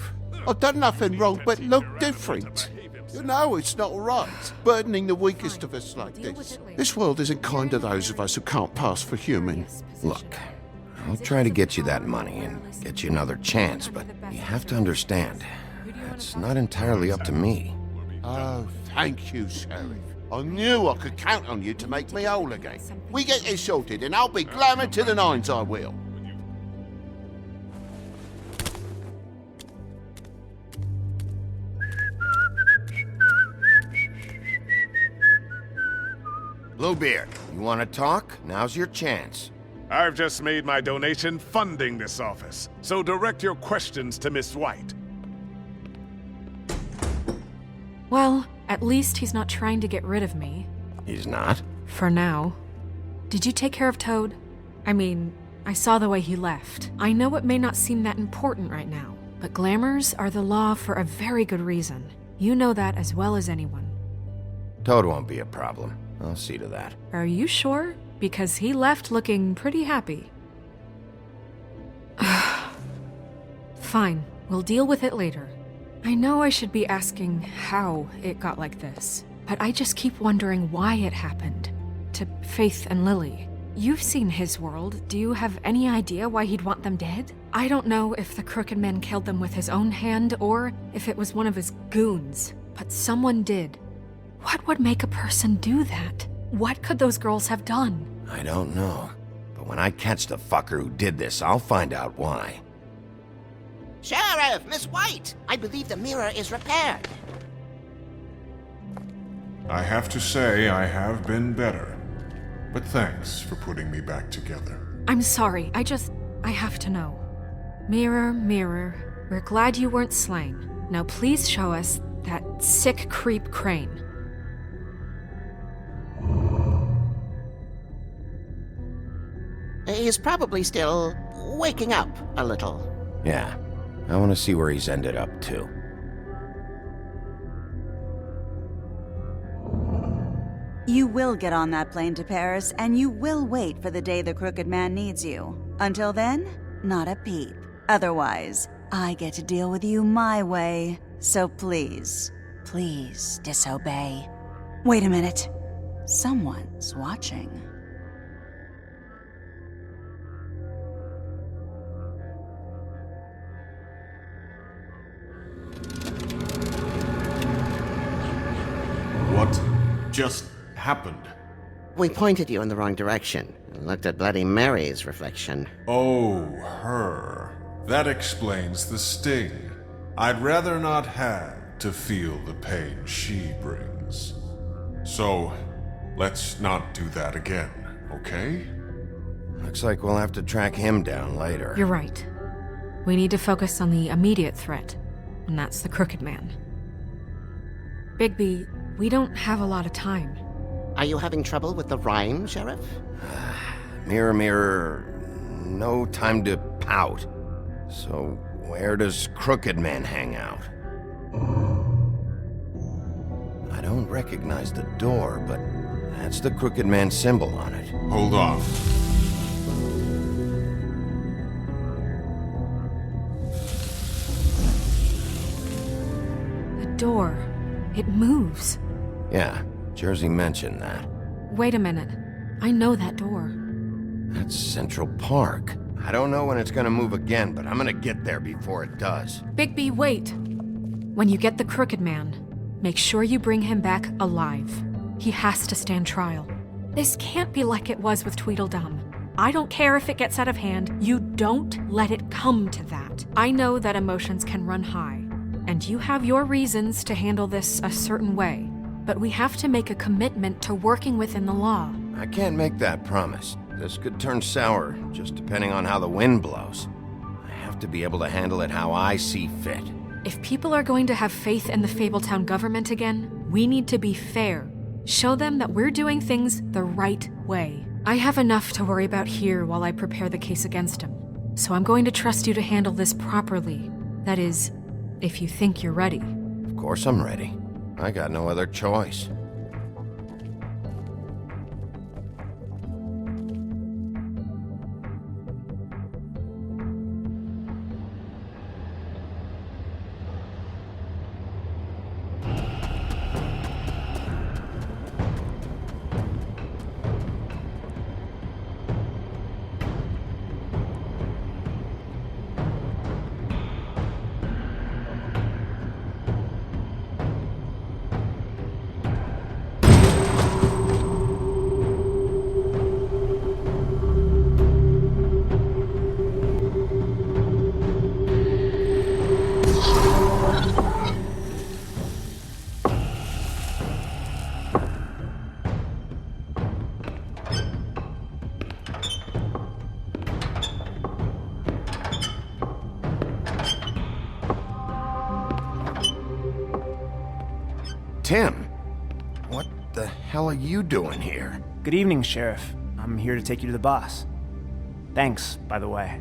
I've done nothing wrong but look different. You know it's not right, burdening the weakest of us like this. This world isn't kind to those of us who can't pass for human. Look, I'll try to get you that money and get you another chance, but you have to understand, it's not entirely up to me. Oh, thank you, Sheriff. I knew I could count on you to make me whole again. We get this sorted and I'll be glamour to the nines, I will. Bluebeard, you want to talk? Now's your chance. I've just made my donation funding this office, so direct your questions to Miss White. Well, at least he's not trying to get rid of me. He's not? For now. Did you take care of Toad? I mean, I saw the way he left. I know it may not seem that important right now, but glamours are the law for a very good reason. You know that as well as anyone. Toad won't be a problem. I'll see to that. Are you sure? Because he left looking pretty happy. Fine, we'll deal with it later. I know I should be asking how it got like this, but I just keep wondering why it happened. To Faith and Lily. You've seen his world. Do you have any idea why he'd want them dead? I don't know if the Crooked Man killed them with his own hand or if it was one of his goons, but someone did. What would make a person do that? What could those girls have done? I don't know. But when I catch the fucker who did this, I'll find out why. Sheriff, Miss White! I believe the mirror is repaired. I have to say I have been better. But thanks for putting me back together. I'm sorry, I have to know. Mirror, mirror, we're glad you weren't slain. Now please show us that sick creep Crane. He's probably still waking up a little. Yeah, I want to see where he's ended up, too. You will get on that plane to Paris, and you will wait for the day the Crooked Man needs you. Until then, not a peep. Otherwise, I get to deal with you my way. So please, please disobey. Wait a minute. Someone's watching. What just happened? We pointed you in the wrong direction and looked at Bloody Mary's reflection. Oh, her. That explains the sting. I'd rather not have to feel the pain she brings. So, let's not do that again, okay? Looks like we'll have to track him down later. You're right. We need to focus on the immediate threat, and that's the Crooked Man. Bigby, we don't have a lot of time. Are you having trouble with the rhyme, Sheriff? Mirror, mirror, no time to pout. So, where does Crooked Man hang out? I don't recognize the door, but that's the Crooked Man symbol on it. Hold on. The door. It moves. Yeah, Jersey mentioned that. Wait a minute. I know that door. That's Central Park. I don't know when it's gonna move again, but I'm gonna get there before it does. Bigby, wait! When you get the Crooked Man, make sure you bring him back alive. He has to stand trial. This can't be like it was with Tweedledum. I don't care if it gets out of hand. You don't let it come to that. I know that emotions can run high, and you have your reasons to handle this a certain way, but we have to make a commitment to working within the law. I can't make that promise. This could turn sour, just depending on how the wind blows. I have to be able to handle it how I see fit. If people are going to have faith in the Fabletown government again, we need to be fair. Show them that we're doing things the right way. I have enough to worry about here while I prepare the case against him. So I'm going to trust you to handle this properly. That is, if you think you're ready. Of course I'm ready. I got no other choice. Tim, what the hell are you doing here? Good evening, Sheriff. I'm here to take you to the boss. Thanks, by the way,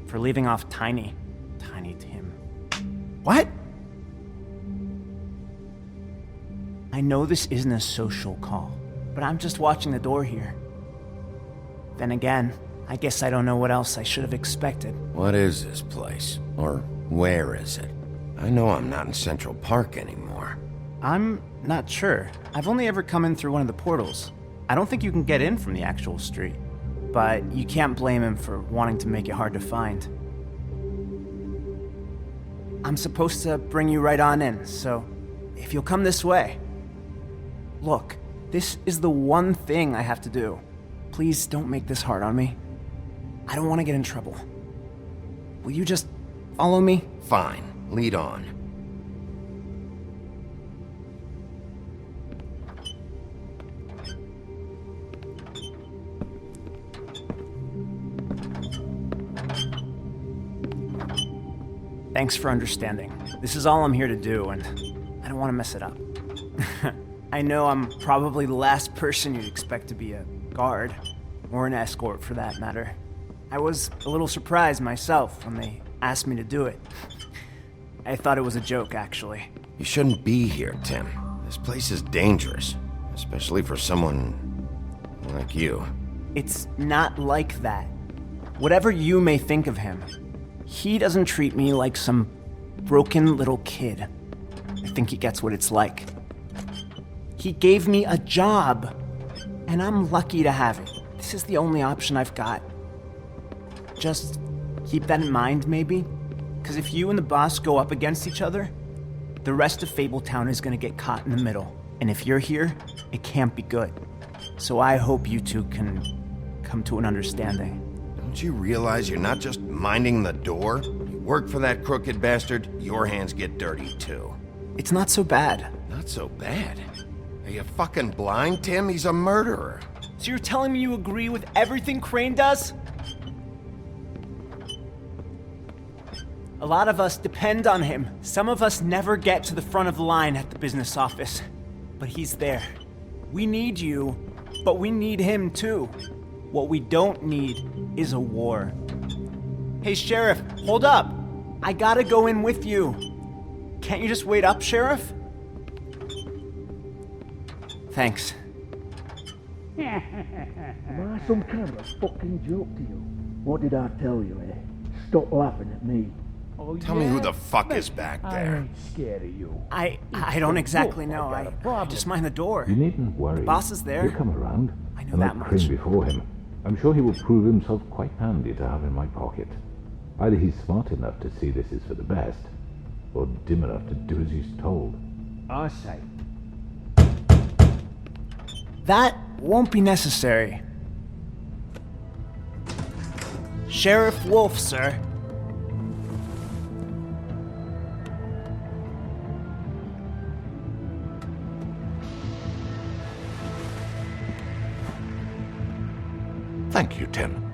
for leaving off Tiny Tim. What? I know this isn't a social call, but I'm just watching the door here. Then again, I guess I don't know what else I should have expected. What is this place? Or where is it? I know I'm not in Central Park anymore. I'm not sure. I've only ever come in through one of the portals. I don't think you can get in from the actual street. But you can't blame him for wanting to make it hard to find. I'm supposed to bring you right on in, so if you'll come this way. Look, this is the one thing I have to do. Please don't make this hard on me. I don't want to get in trouble. Will you just follow me? Fine, lead on. Thanks for understanding. This is all I'm here to do, and I don't want to mess it up. I know I'm probably the last person you'd expect to be a guard, or an escort for that matter. I was a little surprised myself when they asked me to do it. I thought it was a joke, actually. You shouldn't be here, Tim. This place is dangerous, especially for someone like you. It's not like that. Whatever you may think of him, he doesn't treat me like some broken little kid. I think he gets what it's like. He gave me a job, and I'm lucky to have it. This is the only option I've got. Just keep that in mind, maybe? Because if you and the boss go up against each other, the rest of Fabletown is going to get caught in the middle. And if you're here, it can't be good. So I hope you two can come to an understanding. Don't you realize you're not just minding the door? You work for that crooked bastard, your hands get dirty too. It's not so bad. Not so bad? Are you fucking blind, Tim? He's a murderer. So you're telling me you agree with everything Crane does? A lot of us depend on him. Some of us never get to the front of the line at the business office. But he's there. We need you, but we need him too. What we don't need is a war. Hey, Sheriff, hold up. I gotta go in with you. Can't you just wait up, Sheriff? Thanks. Am I some kind of a fucking joke to you? What did I tell you, eh? Stop laughing at me. Oh, Tell me who the fuck is back I there. ain't scared of you. I don't exactly know. I just mind the door. You needn't worry. The boss is there. He'll come around. I know and that like Crane much. before him, I'm sure he will prove himself quite handy to have in my pocket. Either he's smart enough to see this is for the best, or dim enough to do as he's told. I say. That won't be necessary. Sheriff Wolf, sir. Thank you, Tim.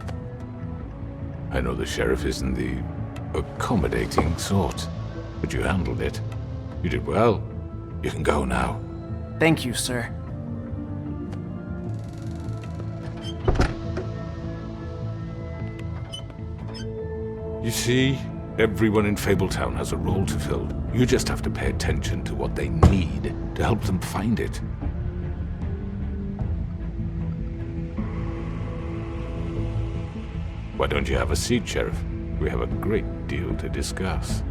I know the sheriff isn't the accommodating sort, but you handled it. You did well. You can go now. Thank you, sir. You see, everyone in Fabletown has a role to fill. You just have to pay attention to what they need to help them find it. Why don't you have a seat, Sheriff? We have a great deal to discuss.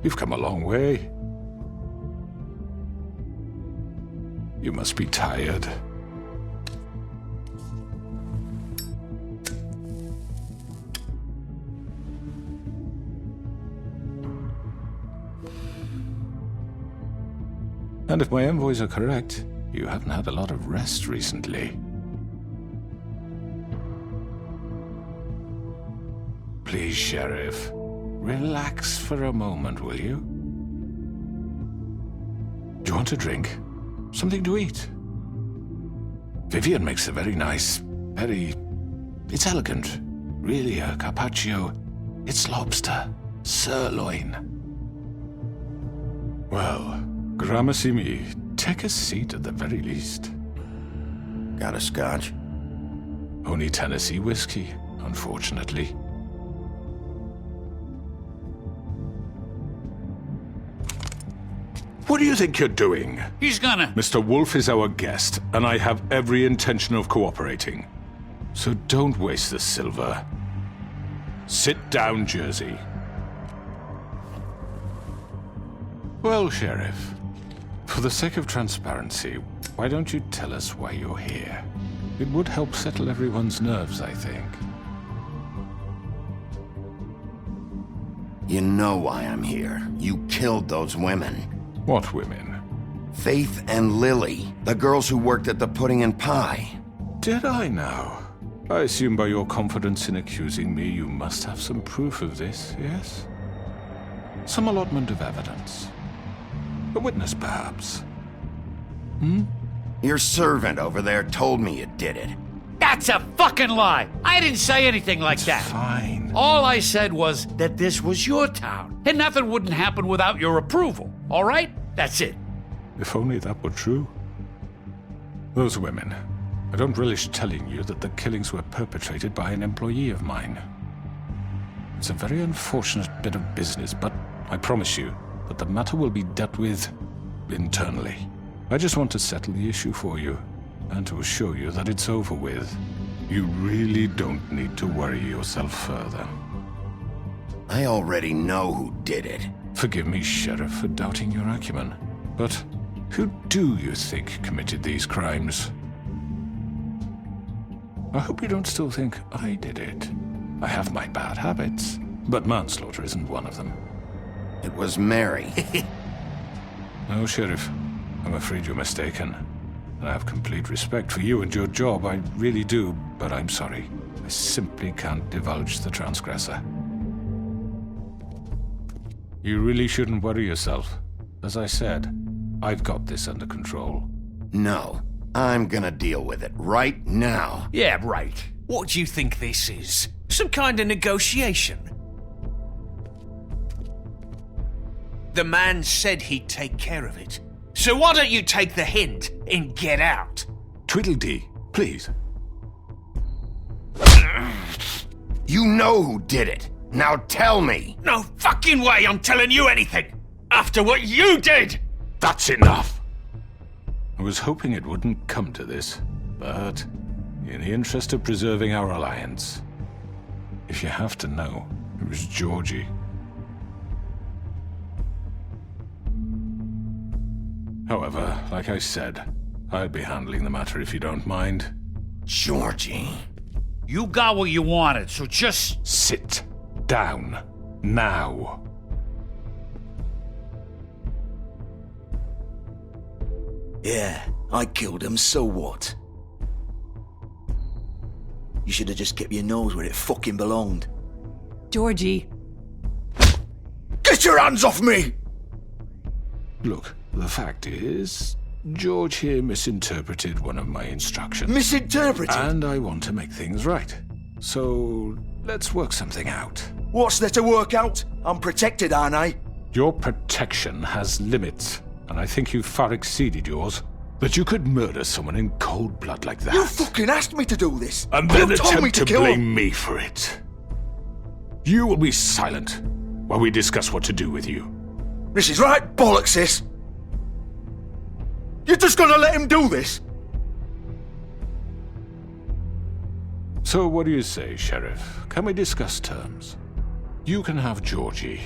You've come a long way. You must be tired. And if my envoys are correct, you haven't had a lot of rest recently. Please, Sheriff. Relax for a moment, will you? you want a drink? Something to eat? Vivian makes a very nice, it's elegant. Really, a carpaccio. It's lobster. Sirloin. Well, gramercy me. Take a seat at the very least. Got a scotch? Only Tennessee whiskey, unfortunately. What do you think you're doing? He's gonna... Mr. Wolf is our guest, and I have every intention of cooperating. So don't waste the silver. Sit down, Jersey. Well, Sheriff, for the sake of transparency, why don't you tell us why you're here? It would help settle everyone's nerves, I think. You know why I'm here. You killed those women. What women? Faith and Lily, the girls who worked at the Pudding and Pie. Did I now? I assume by your confidence in accusing me, you must have some proof of this, yes? Some allotment of evidence. A witness, perhaps? Your servant over there told me you did it. That's a fucking lie! I didn't say anything like that. Fine. All I said was that this was your town, and nothing wouldn't happen without your approval, all right? That's it. If only that were true. Those women. I don't relish telling you that the killings were perpetrated by an employee of mine. It's a very unfortunate bit of business, but I promise you that the matter will be dealt with internally. I just want to settle the issue for you, and to assure you that it's over with. You really don't need to worry yourself further. I already know who did it. Forgive me, Sheriff, for doubting your acumen, but who do you think committed these crimes? I hope you don't still think I did it. I have my bad habits, but manslaughter isn't one of them. It was Mary. No, Sheriff. I'm afraid you're mistaken. And I have complete respect for you and your job, I really do, but I'm sorry. I simply can't divulge the transgressor. You really shouldn't worry yourself. As I said, I've got this under control. No. I'm gonna deal with it right now. Yeah, right. What do you think this is? Some kind of negotiation? The man said he'd take care of it. So why don't you take the hint and get out? Tweedledee, please. You know who did it. Now tell me. No fucking way I'm telling you anything! After what you did! That's enough! I was hoping it wouldn't come to this, but in the interest of preserving our alliance, if you have to know, it was Georgie. However, like I said, I'll be handling the matter if you don't mind. Georgie. You got what you wanted, so just... Sit down. Now. Yeah, I killed him, so what? You should have just kept your nose where it fucking belonged. Georgie. Get your hands off me! Look, the fact is, George here misinterpreted one of my instructions. Misinterpreted? And I want to make things right. So, let's work something out. What's there to work out? I'm protected, aren't I? Your protection has limits, and I think you've far exceeded yours. That you could murder someone in cold blood like that. You fucking asked me to do this! And then you told me attempt to kill blame him. me for it. You will be silent while we discuss what to do with you. This is right bollocks, sis. You're just gonna let him do this? So what do you say, Sheriff? Can we discuss terms? You can have Georgie.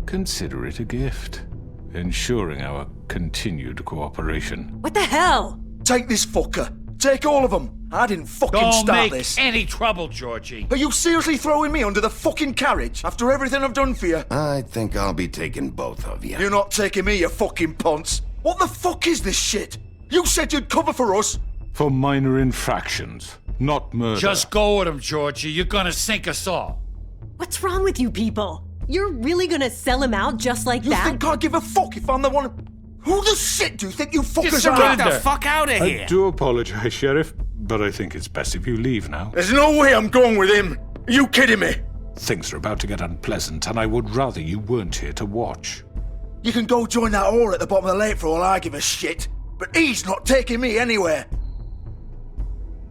Consider it a gift, ensuring our continued cooperation. What the hell? Take this fucker. Take all of them. I didn't fucking Don't start make this. any trouble, Georgie. Are you seriously throwing me under the fucking carriage after everything I've done for you? I think I'll be taking both of you. You're not taking me, you fucking ponce. What the fuck is this shit? You said you'd cover for us. For minor infractions, not murder. Just go with him, Georgie. You're gonna sink us all. What's wrong with you people? You're really gonna sell him out just like that? You think I give a fuck if I'm the one... Who the shit do you think you fuckers Get are? the fuck out of here! I do apologize, Sheriff, but I think it's best if you leave now. There's no way I'm going with him. Are you kidding me? Things are about to get unpleasant, and I would rather you weren't here to watch. You can go join that whore at the bottom of the lake for all I give a shit. But he's not taking me anywhere.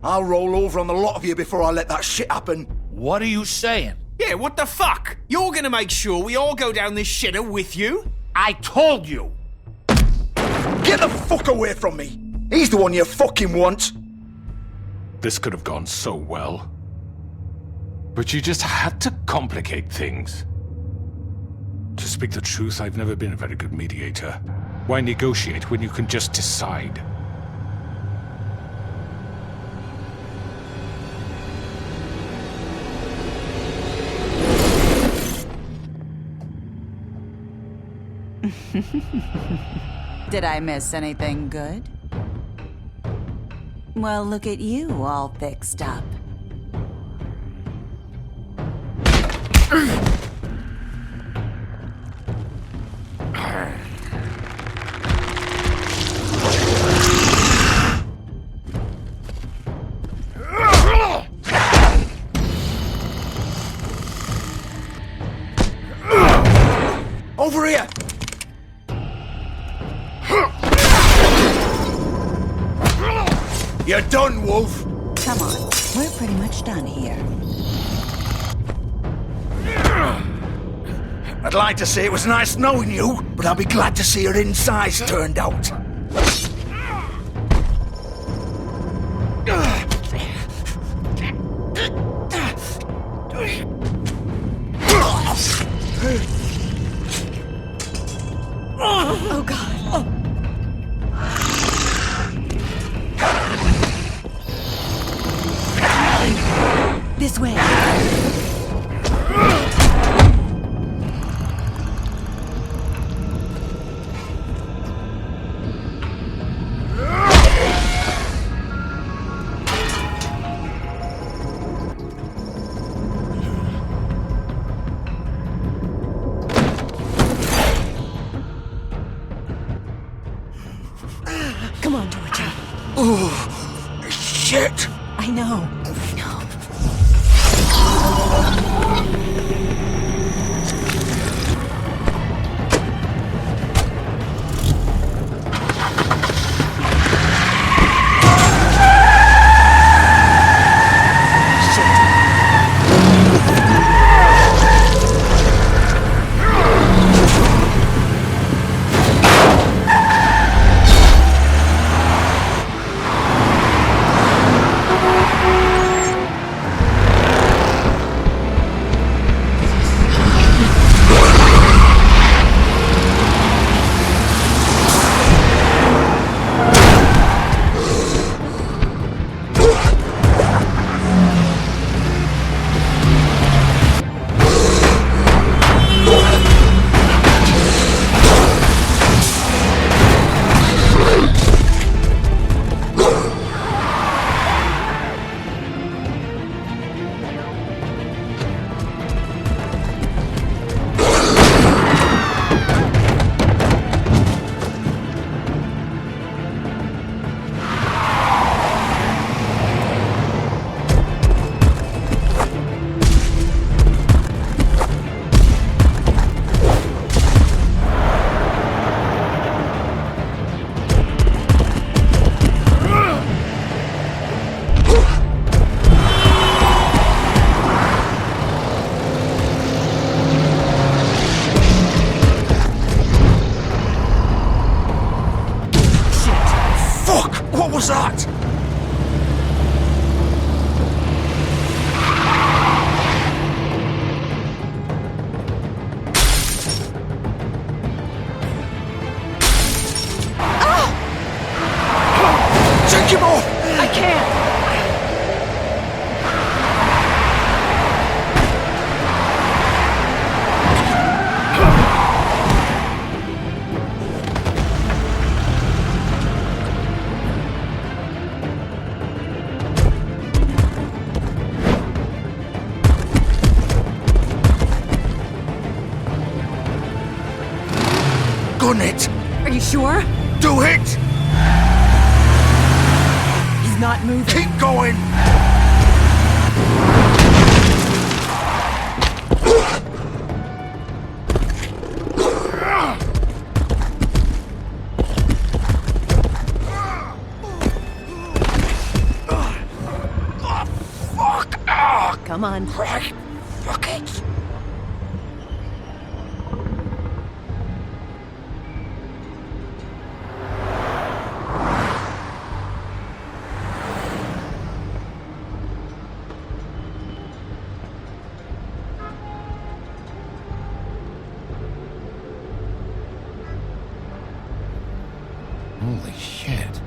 I'll roll over on the lot of you before I let that shit happen. What are you saying? Yeah, what the fuck? You're gonna make sure we all go down this shitter with you? I told you! Get the fuck away from me! He's the one you fucking want! This could have gone so well. But you just had to complicate things. To speak the truth, I've never been a very good mediator. Why negotiate when you can just decide? Did I miss anything good? Well, look at you, all fixed up. Over here! You're done, Wolf! Come on, we're pretty much done here. I'd like to say it was nice knowing you, but I'll be glad to see your insides turned out. Oh, God. This way. Come on, Georgie. Oh, shit! I know. What was that? Take him off! I can't! Gun it! Are Are you sure? Do it! He's not moving. Keep going! Come on. Right. Fuck it. Holy shit.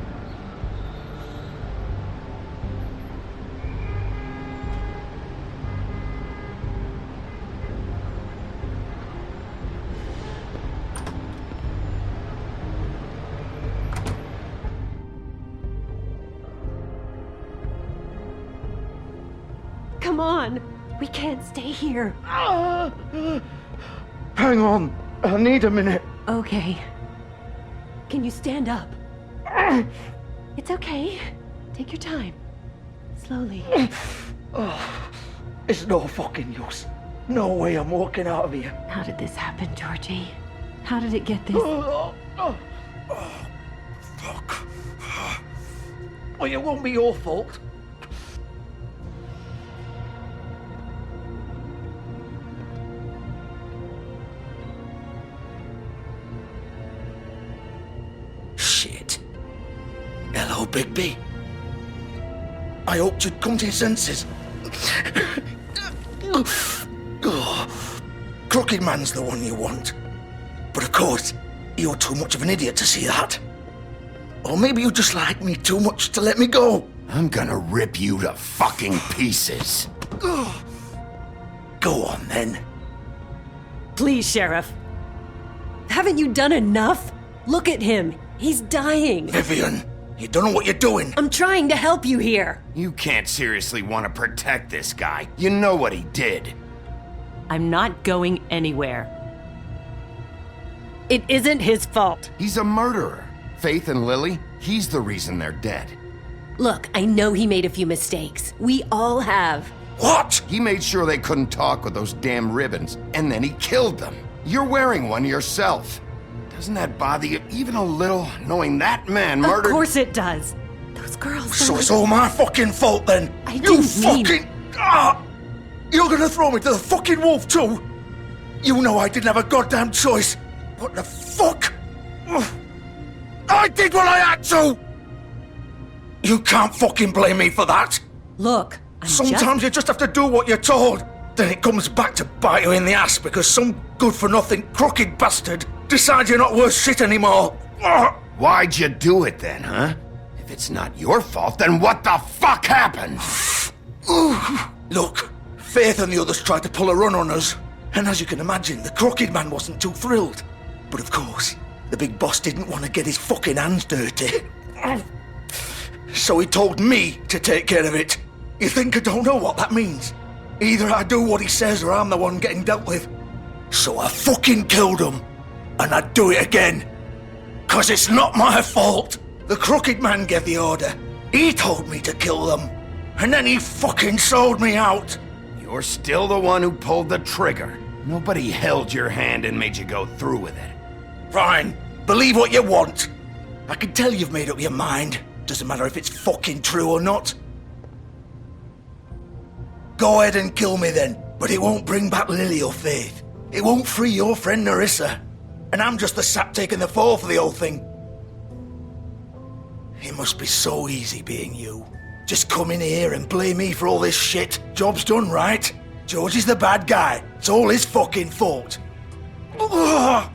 Come on. We can't stay here. Hang on. I need a minute. Okay. Can you stand up? It's okay. Take your time. Slowly. It's no fucking use. No way I'm walking out of here. How did this happen, Georgie? How did it get this? Fuck. Well, it won't be your fault. Shit. Hello, Bigby. I hoped you'd come to your senses. Crooked Man's the one you want. But of course, you're too much of an idiot to see that. Or maybe you just like me too much to let me go. I'm gonna rip you to fucking pieces. Go on, then. Please, Sheriff. Haven't you done enough? Look at him. He's dying. Vivian, you don't know what you're doing. I'm trying to help you here. You can't seriously want to protect this guy. You know what he did. I'm not going anywhere. It isn't his fault. He's a murderer. Faith and Lily, he's the reason they're dead. Look, I know he made a few mistakes. We all have. What? He made sure they couldn't talk with those damn ribbons, and then he killed them. You're wearing one yourself. Doesn't that bother you even a little, knowing that man murdered— Of course it does. Those girls— So it's all my fucking fault then? I didn't mean— You're gonna throw me to the fucking wolf too? You know I didn't have a goddamn choice. What the fuck? I did what I had to! You can't fucking blame me for that. Look, Sometimes you just have to do what you're told. Then it comes back to bite you in the ass because some good-for-nothing crooked bastard decides you're not worth shit anymore. Why'd you do it then, huh? If it's not your fault, then what the fuck happened? Look, Faith and the others tried to pull a run on us. And as you can imagine, the Crooked Man wasn't too thrilled. But of course, the big boss didn't want to get his fucking hands dirty. So he told me to take care of it. You think I don't know what that means? Either I do what he says or I'm the one getting dealt with. So I fucking killed him. And I'd do it again. 'Cause it's not my fault. The Crooked Man gave the order. He told me to kill them. And then he fucking sold me out. You're still the one who pulled the trigger. Nobody held your hand and made you go through with it. Fine. Believe what you want. I can tell you've made up your mind. Doesn't matter if it's fucking true or not. Go ahead and kill me then, but it won't bring back Lily or Faith. It won't free your friend Nerissa. And I'm just the sap taking the fall for the whole thing. It must be so easy being you. Just come in here and blame me for all this shit. Job's done, right? George is the bad guy. It's all his fucking fault. But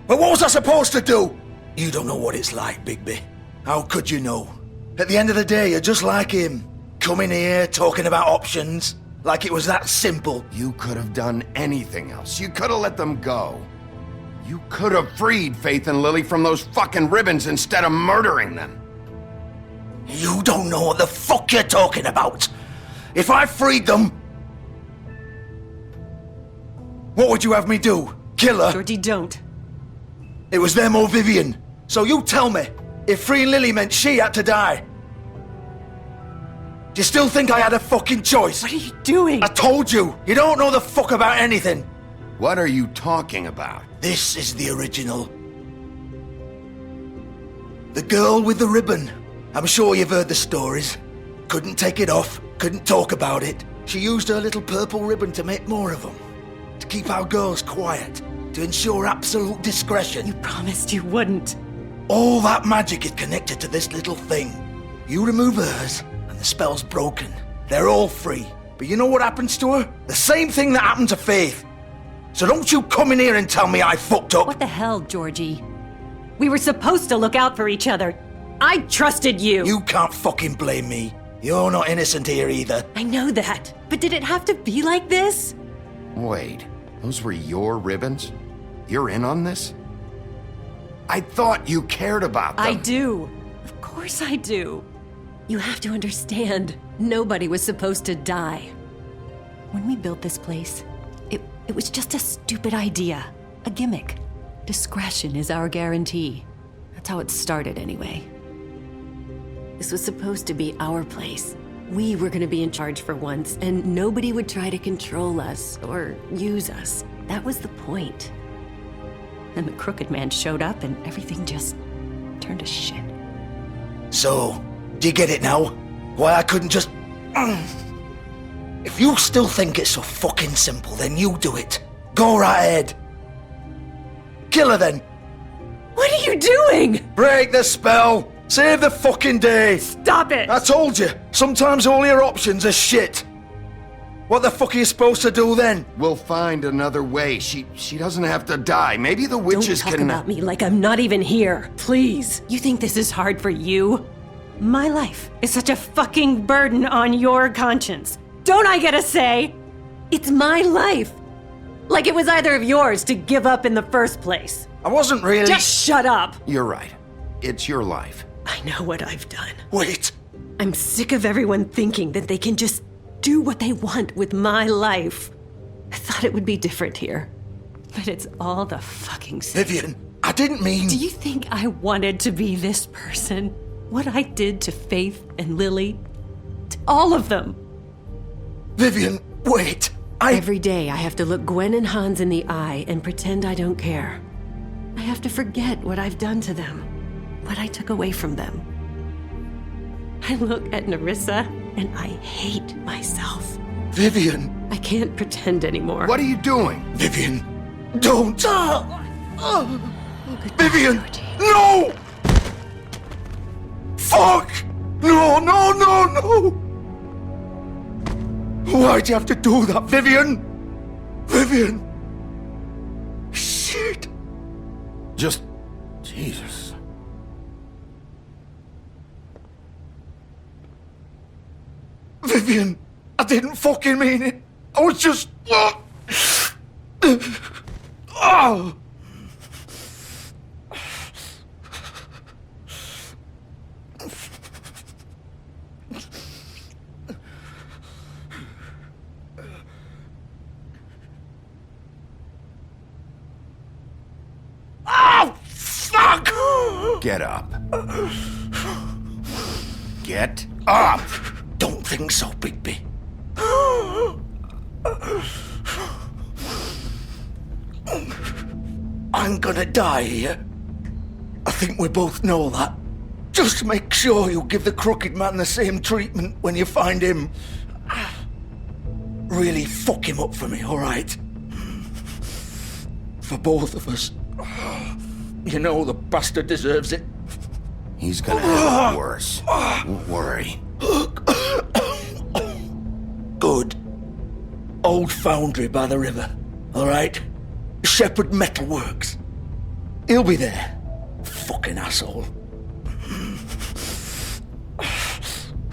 what was I supposed to do? You don't know what it's like, Bigby. How could you know? At the end of the day, you're just like him. Coming here, talking about options, like it was that simple. You could have done anything else. You could have let them go. You could have freed Faith and Lily from those fucking ribbons instead of murdering them. You don't know what the fuck you're talking about. If I freed them, what would you have me do? Kill her? Georgie, don't. It was them or Vivian. So you tell me, if freeing Lily meant she had to die, do you still think I had a fucking choice? What are you doing? I told you, you don't know the fuck about anything. What are you talking about? This is the original. The girl with the ribbon. I'm sure you've heard the stories. Couldn't take it off, couldn't talk about it. She used her little purple ribbon to make more of them. To keep our girls quiet. To ensure absolute discretion. You promised you wouldn't. All that magic is connected to this little thing. You remove hers, and the spell's broken. They're all free. But you know what happens to her? The same thing that happened to Faith. So don't you come in here and tell me I fucked up. What the hell, Georgie? We were supposed to look out for each other. I trusted you. You can't fucking blame me. You're not innocent here either. I know that. But did it have to be like this? Wait, those were your ribbons? You're in on this? I thought you cared about them. I do. Of course I do. You have to understand, nobody was supposed to die. When we built this place, it was just a stupid idea. A gimmick. Discretion is our guarantee. That's how it started anyway. This was supposed to be our place. We were gonna be in charge for once, and nobody would try to control us or use us. That was the point. Then the crooked man showed up and everything just turned to shit. So, do you get it now? Why I couldn't just... If you still think it's so fucking simple, then you do it. Go right ahead. Kill her then. What are you doing? Break the spell. Save the fucking day. Stop it. I told you, sometimes all your options are shit. What the fuck are you supposed to do then? We'll find another way. She doesn't have to die. Maybe the witches Don't talk about me like I'm not even here. Please. You think this is hard for you? My life is such a fucking burden on your conscience. Don't I get a say? It's my life. Like it was either of yours to give up in the first place. I wasn't really... Just shut up. You're right. It's your life. I know what I've done. Wait. I'm sick of everyone thinking that they can just do what they want with my life. I thought it would be different here. But it's all the fucking same. Vivian, I didn't mean... Do you think I wanted to be this person? What I did to Faith and Lily? To all of them. Vivian, wait. Every day I have to look Gwen and Hans in the eye and pretend I don't care. I have to forget what I've done to them. What I took away from them. I look at Nerissa and I hate myself. Vivian! I can't pretend anymore. What are you doing? Vivian, don't! Vivian, no! Fuck! No, no, no, no! Why'd you have to do that, Vivian? Vivian! Shit! Just... Jesus. Vivian, I didn't fucking mean it. I was just... Oh! Fuck! Get up. Get up! Don't think so, Bigby. I'm gonna die here. I think we both know that. Just make sure you give the crooked man the same treatment when you find him. Really fuck him up for me, alright? For both of us. You know the bastard deserves it. He's gonna have it worse. Don't worry. Good. Old foundry by the river, alright? Shepherd Metalworks. He'll be there. Fucking asshole.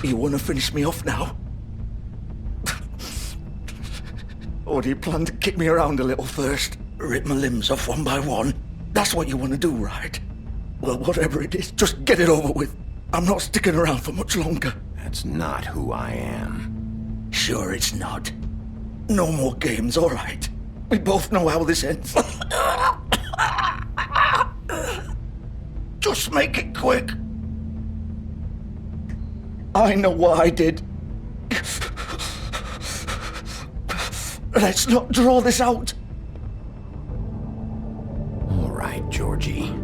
You wanna finish me off now? Or do you plan to kick me around a little first? Rip my limbs off one by one? That's what you wanna do, right? Well, whatever it is, just get it over with. I'm not sticking around for much longer. That's not who I am. Sure it's not. No more games, alright? We both know how this ends. Just make it quick. I know what I did. Let's not draw this out. All right, Georgie.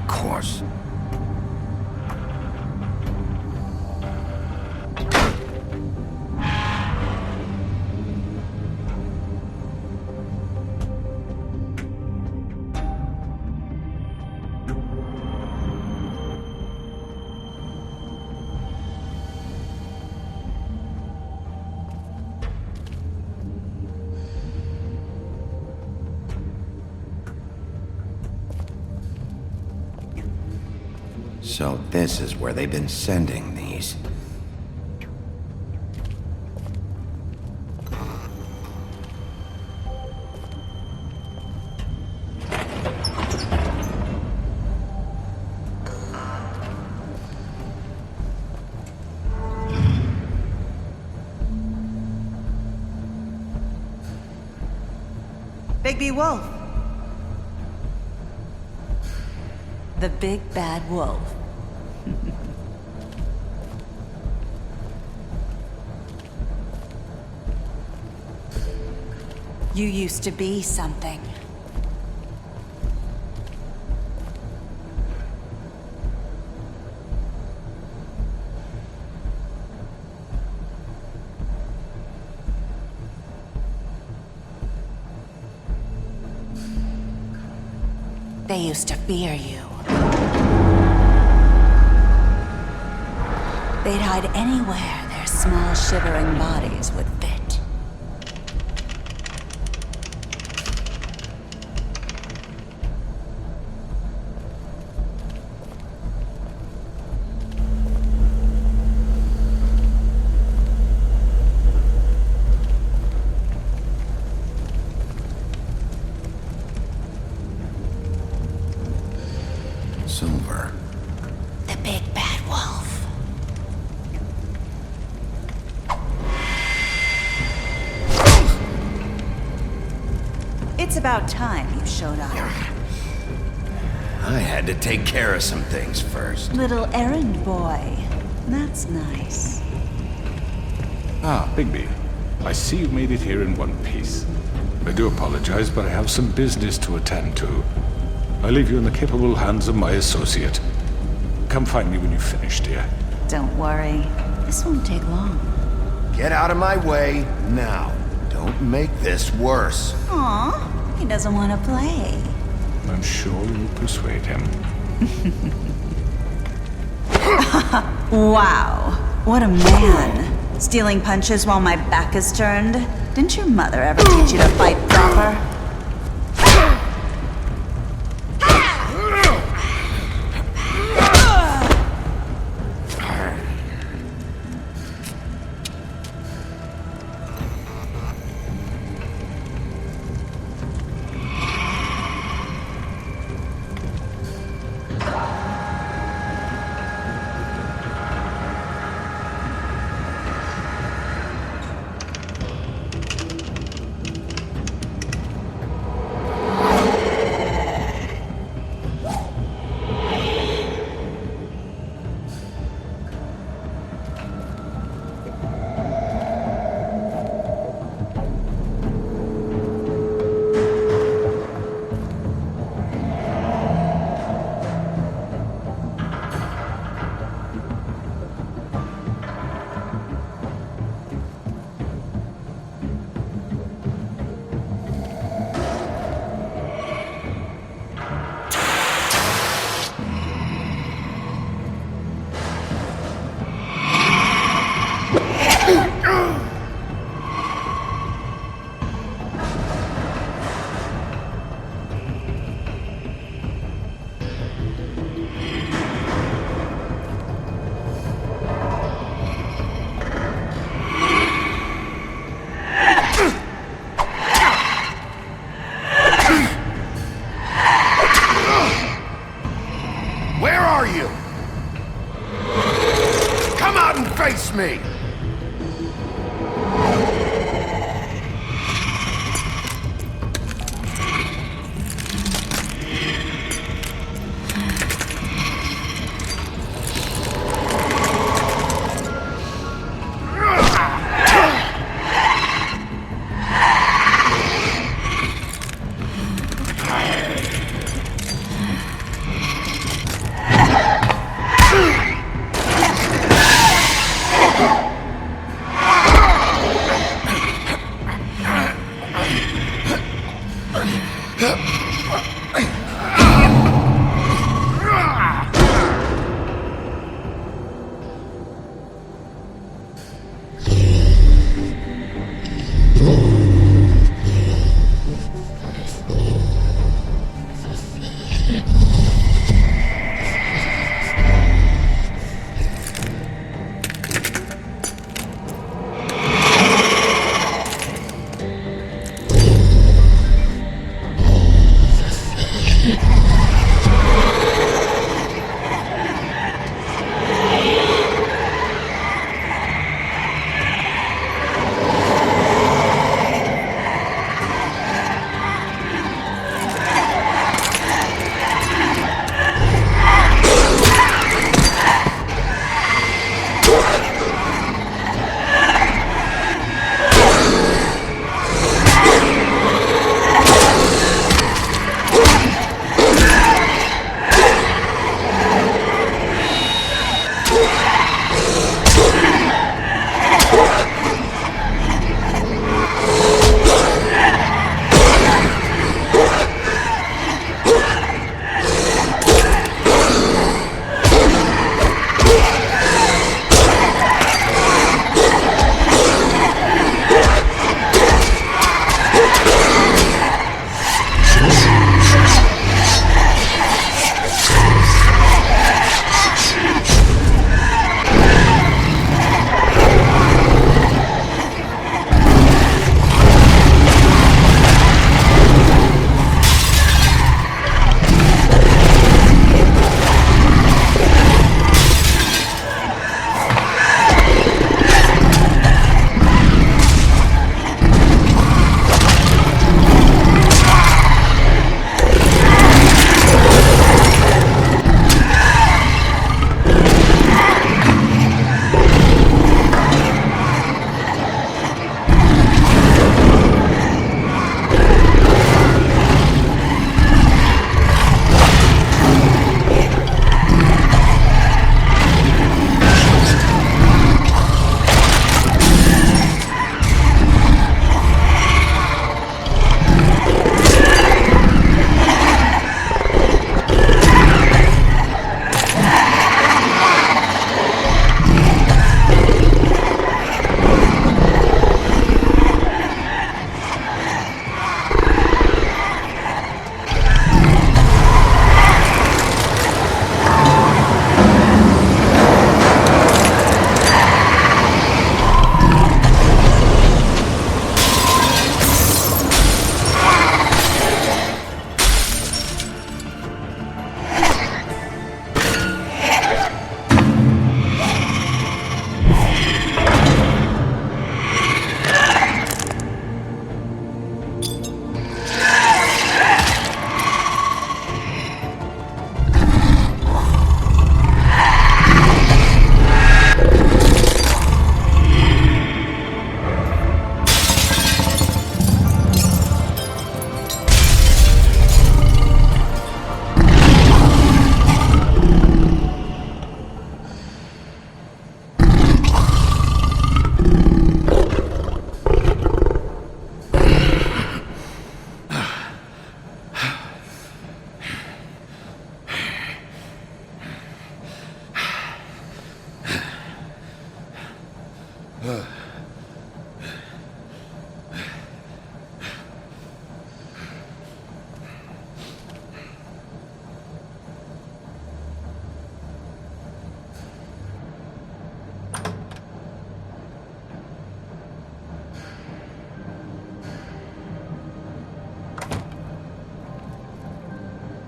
Course. So this is where they've been sending these. Bigby Wolf. The big bad wolf. You used to be something. They used to fear you. They'd hide anywhere their small shivering bodies would fit. Silver. The big bad wolf. It's about time you showed up. I had to take care of some things first. Little errand boy. That's nice. Ah, Bigby. I see you made it here in one piece. I do apologize, but I have some business to attend to. I leave you in the capable hands of my associate. Come find me when you've finished, dear. Don't worry. This won't take long. Get out of my way now. Don't make this worse. Aw, he doesn't want to play. I'm sure you'll persuade him. Wow, what a man. Stealing punches while my back is turned? Didn't your mother ever teach you to fight proper? face me!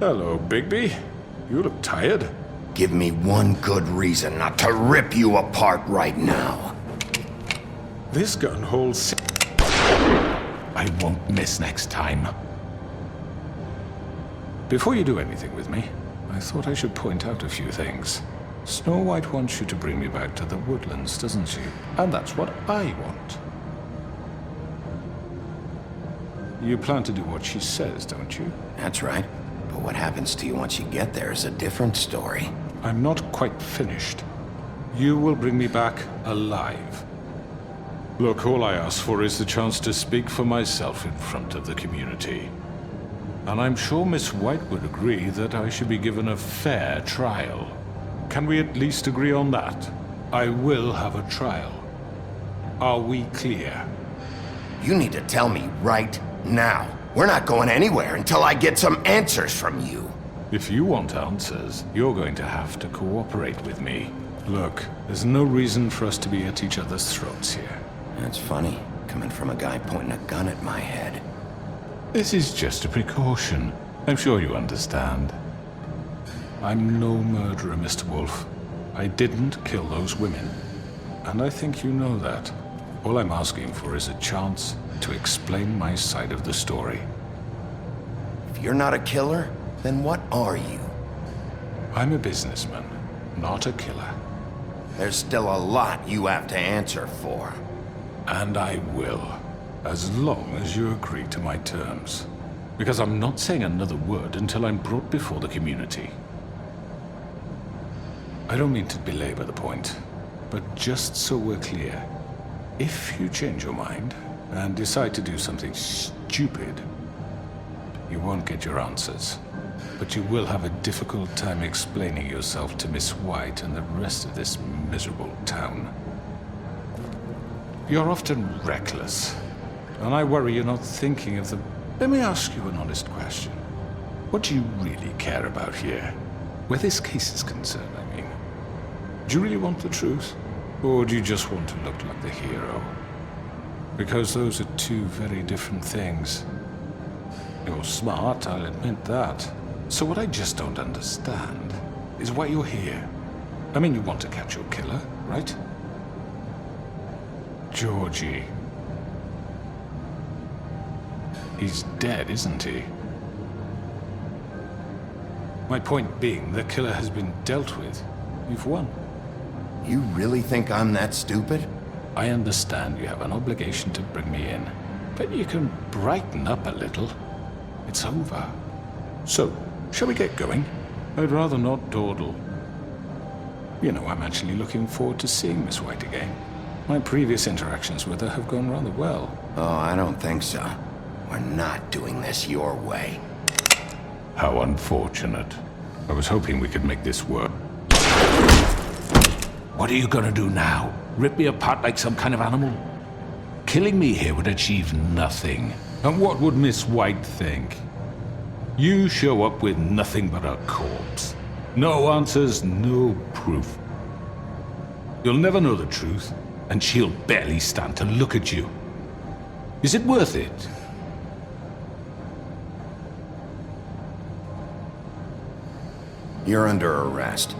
Hello, Bigby. You look tired. Give me one good reason not to rip you apart right now. This gun holds... I won't miss next time. Before you do anything with me, I thought I should point out a few things. Snow White wants you to bring me back to the woodlands, doesn't she? And that's what I want. You plan to do what she says, don't you? That's right. But what happens to you once you get there is a different story. I'm not quite finished. You will bring me back alive. Look, all I ask for is the chance to speak for myself in front of the community. And I'm sure Miss White would agree that I should be given a fair trial. Can we at least agree on that? I will have a trial. Are we clear? You need to tell me right now. We're not going anywhere until I get some answers from you. If you want answers, you're going to have to cooperate with me. Look, there's no reason for us to be at each other's throats here. That's funny, coming from a guy pointing a gun at my head. This is just a precaution. I'm sure you understand. I'm no murderer, Mr. Wolf. I didn't kill those women. And I think you know that. All I'm asking for is a chance to explain my side of the story. If you're not a killer, then what are you? I'm a businessman, not a killer. There's still a lot you have to answer for. And I will, as long as you agree to my terms. Because I'm not saying another word until I'm brought before the community. I don't mean to belabor the point, but just so we're clear, if you change your mind and decide to do something stupid, you won't get your answers. But you will have a difficult time explaining yourself to Miss White and the rest of this miserable town. You're often reckless, and I worry you're not thinking of the... Let me ask you an honest question. What do you really care about here? Where this case is concerned, I mean. Do you really want the truth? Or do you just want to look like the hero? Because those are two very different things. You're smart, I'll admit that. So what I just don't understand is why you're here. I mean, you want to catch your killer, right? Georgie. He's dead, isn't he? My point being, the killer has been dealt with. You've won. You really think I'm that stupid? I understand you have an obligation to bring me in, but you can brighten up a little. It's over. So, shall we get going? I'd rather not dawdle. You know, I'm actually looking forward to seeing Miss White again. My previous interactions with her have gone rather well. Oh, I don't think so. We're not doing this your way. How unfortunate. I was hoping we could make this work. What are you gonna do now? Rip me apart like some kind of animal? Killing me here would achieve nothing. And what would Miss White think? You show up with nothing but a corpse. No answers, no proof. You'll never know the truth, and she'll barely stand to look at you. Is it worth it? You're under arrest.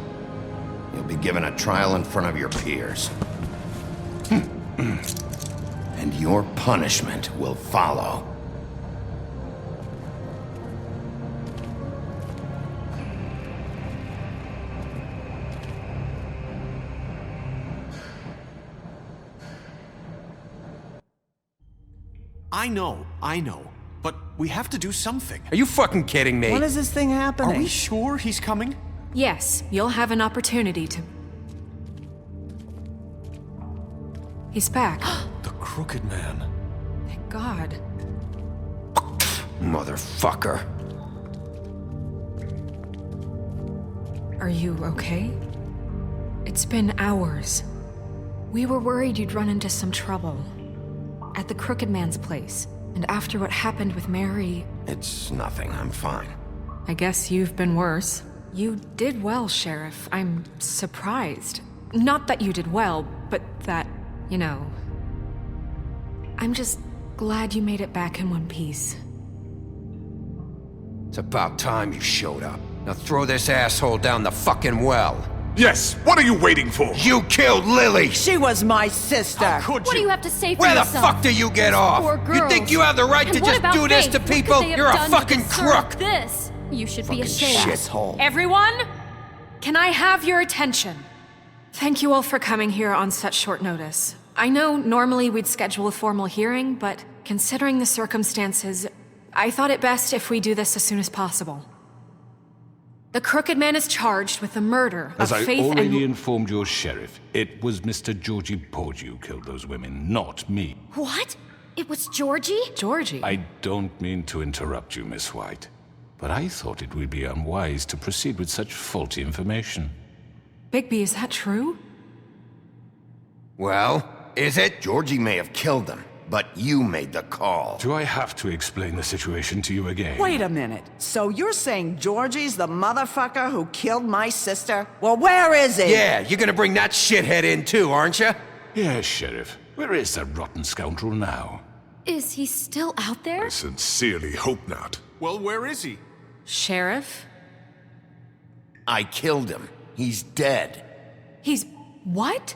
You'll be given a trial in front of your peers. And your punishment will follow. I know. But we have to do something. Are you fucking kidding me? When is this thing happening? Are we sure he's coming? Yes, you'll have an opportunity to... He's back. The Crooked Man. Thank God. Motherfucker. Are you okay? It's been hours. We were worried you'd run into some trouble. At the Crooked Man's place. And after what happened with Mary... It's nothing, I'm fine. I guess you've been worse. You did well, Sheriff. I'm surprised. Not that you did well, but that, you know... I'm just glad you made it back in one piece. It's about time you showed up. Now throw this asshole down the fucking well. Yes, what are you waiting for? You killed Lily! She was my sister. What do you have to say for Where the yourself? fuck do you get off? Poor You girls. think you have the right And to what just about do this Faith? to What could people? they have You're a done to fucking deserve crook! This. You should be ashamed. Shithole. Everyone, can I have your attention? Thank you all for coming here on such short notice. I know normally we'd schedule a formal hearing, but considering the circumstances, I thought it best if we do this as soon as possible. The Crooked Man is charged with the murder As of I Faith already and... informed your sheriff, it was Mr. Georgie Porgy who killed those women, not me. What? It was Georgie? Georgie? I don't mean to interrupt you, Miss White, but I thought it would be unwise to proceed with such faulty information. Bigby, is that true? Well, is it? Georgie may have killed them, but you made the call. Do I have to explain the situation to you again? Wait a minute. So you're saying Georgie's the motherfucker who killed my sister? Well, where is he? Yeah, you're gonna bring that shithead in too, aren't you? Yes, Sheriff. Where is that rotten scoundrel now? Is he still out there? I sincerely hope not. Well, where is he? Sheriff? I killed him. He's dead. He's... what?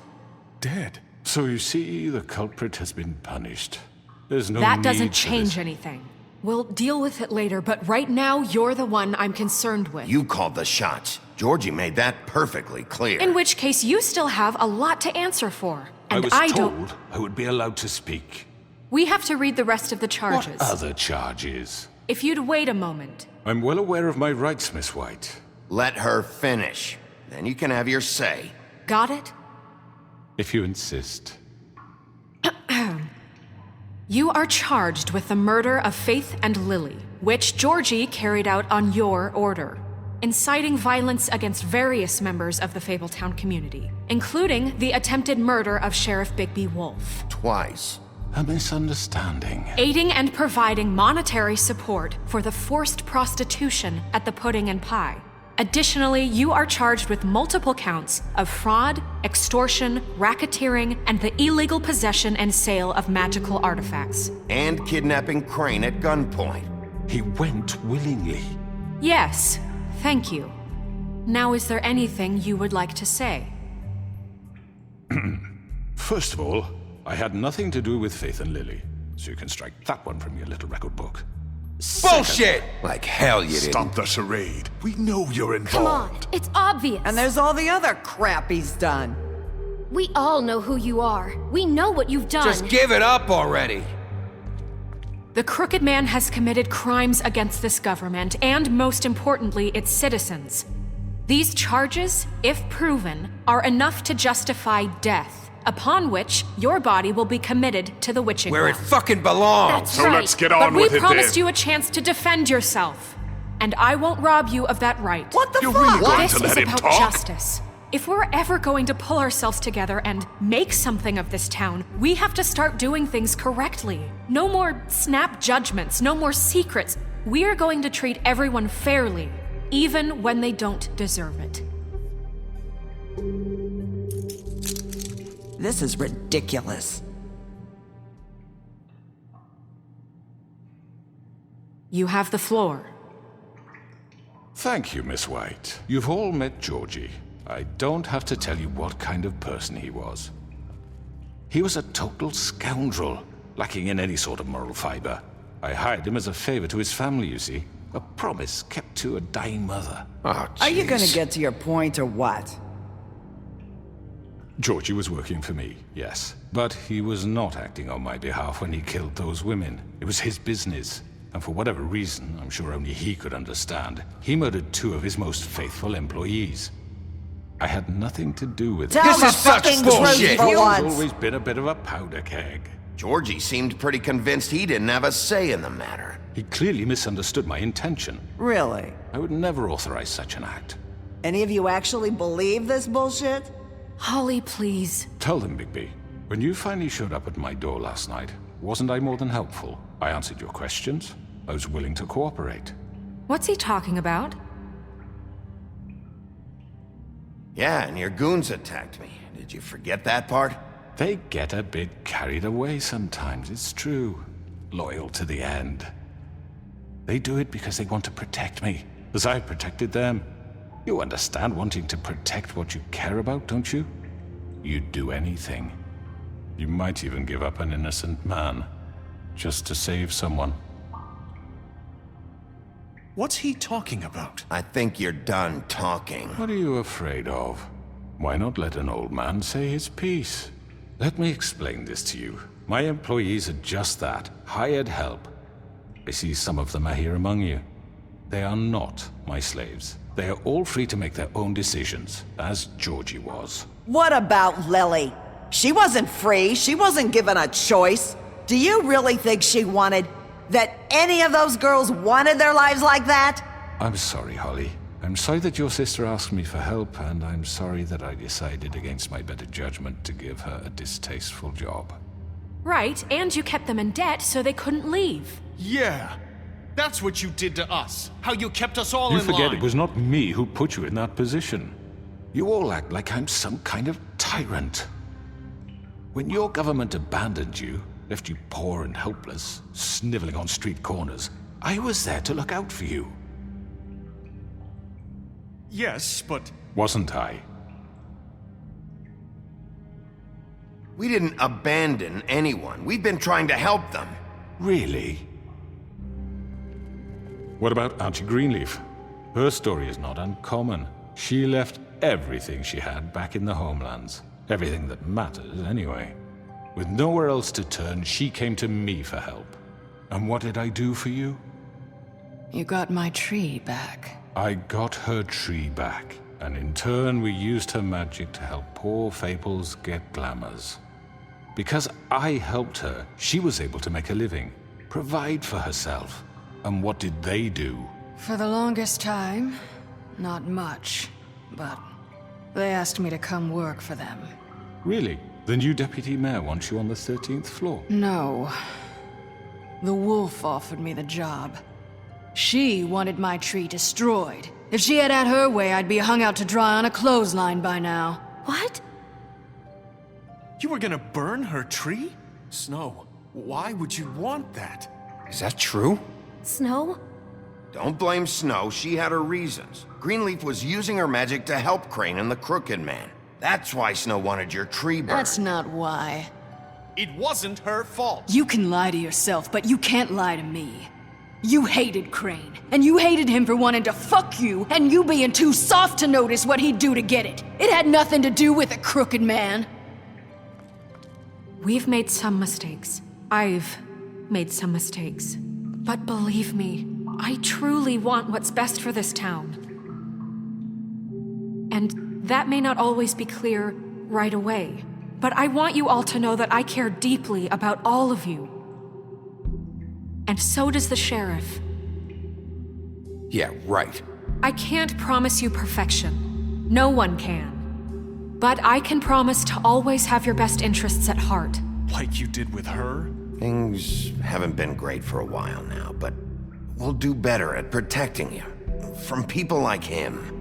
Dead. So you see, the culprit has been punished. There's no That need doesn't for change this. anything. We'll deal with it later, but right now, you're the one I'm concerned with. You called the shots. Georgie made that perfectly clear. In which case, you still have a lot to answer for. And I was don't... told I would be allowed to speak. We have to read the rest of the charges. What other charges? If you'd wait a moment. I'm well aware of my rights, Miss White. Let her finish. Then you can have your say. Got it? If you insist. You are charged with the murder of Faith and Lily, which Georgie carried out on your order, inciting violence against various members of the Fabletown community, including the attempted murder of Sheriff Bigby Wolf. Twice. A misunderstanding. Aiding and providing monetary support for the forced prostitution at the Pudding and Pie. Additionally, you are charged with multiple counts of fraud, extortion, racketeering, and the illegal possession and sale of magical artifacts. And kidnapping Crane at gunpoint. He went willingly. Yes, thank you. Now, is there anything you would like to say? First of all, I had nothing to do with Faith and Lily, so you can strike that one from your little record book. Bullshit! Like hell you didn't. Stop the charade. We know you're involved. Come on, it's obvious. And there's all the other crap he's done. We all know who you are. We know what you've done. Just give it up already. The Crooked Man has committed crimes against this government and, most importantly, its citizens. These charges, if proven, are enough to justify death, upon which your body will be committed to the witching Where it well. fucking belongs. That's So right. let's get on But with we it promised then. you a chance to defend yourself, and I won't rob you of that right. What the You're fuck? really going This to let is him about talk? justice. If we're ever going to pull ourselves together and make something of this town, we have to start doing things correctly. No more snap judgments, no more secrets. We are going to treat everyone fairly, even when they don't deserve it. This is ridiculous. You have the floor. Thank you, Miss White. You've all met Georgie. I don't have to tell you what kind of person he was. He was a total scoundrel, lacking in any sort of moral fiber. I hired him as a favor to his family, you see. A promise kept to a dying mother. Oh, Are you gonna jeez. get to your point or what? Georgie was working for me, yes. But he was not acting on my behalf when he killed those women. It was his business. And for whatever reason, I'm sure only he could understand, he murdered 2 of his most faithful employees. I had nothing to do with it. Tell This the is such fucking bullshit. truth for He's once. always been a bit of a powder keg. Georgie seemed pretty convinced he didn't have a say in the matter. He clearly misunderstood my intention. Really? I would never authorize such an act. Any of you actually believe this bullshit? Holly, please. Tell them, Bigby. When you finally showed up at my door last night, wasn't I more than helpful? I answered your questions. I was willing to cooperate. What's he talking about? Yeah, and your goons attacked me. Did you forget that part? They get a bit carried away sometimes, it's true. Loyal to the end. They do it because they want to protect me. as I protected them. You understand wanting to protect what you care about, don't you? You'd do anything. You might even give up an innocent man, just to save someone. What's he talking about? I think you're done talking. What are you afraid of? Why not let an old man say his piece? Let me explain this to you. My employees are just that, hired help. I see some of them are here among you. They are not my slaves. They are all free to make their own decisions, as Georgie was. What about Lily? She wasn't free. She wasn't given a choice. Do you really think she wanted... that any of those girls wanted their lives like that? I'm sorry, Holly. I'm sorry that your sister asked me for help, and I'm sorry that I decided against my better judgment to give her a distasteful job. Right, and you kept them in debt so they couldn't leave. Yeah, that's what you did to us. How you kept us all in line. You forget it was not me who put you in that position. You all act like I'm some kind of tyrant. When your government abandoned you, left you poor and helpless, sniveling on street corners, I was there to look out for you. Yes, but... Wasn't I? We didn't abandon anyone. We've been trying to help them. Really? What about Auntie Greenleaf? Her story is not uncommon. She left everything she had back in the Homelands. Everything that mattered, anyway. With nowhere else to turn, she came to me for help. And what did I do for you? You got my tree back. I got her tree back, and in turn we used her magic to help poor Fables get glamours. Because I helped her, she was able to make a living, provide for herself. And what did they do? For the longest time, not much, but they asked me to come work for them. Really? The new deputy mayor wants you on the 13th floor? No. The wolf offered me the job. She wanted my tree destroyed. If she had her way, I'd be hung out to dry on a clothesline by now. What? You were gonna burn her tree? Snow, why would you want that? Is that true? Snow? Don't blame Snow. She had her reasons. Greenleaf was using her magic to help Crane and the Crooked Man. That's why Snow wanted your tree burned. That's not why. It wasn't her fault. You can lie to yourself, but you can't lie to me. You hated Crane, and you hated him for wanting to fuck you, and you being too soft to notice what he'd do to get it. It had nothing to do with the Crooked Man. We've made some mistakes. I've made some mistakes. But believe me, I truly want what's best for this town. And that may not always be clear right away, but I want you all to know that I care deeply about all of you. And so does the sheriff. Yeah, right. I can't promise you perfection. No one can. But I can promise to always have your best interests at heart. Like you did with her? Things haven't been great for a while now, but we'll do better at protecting you. From people like him.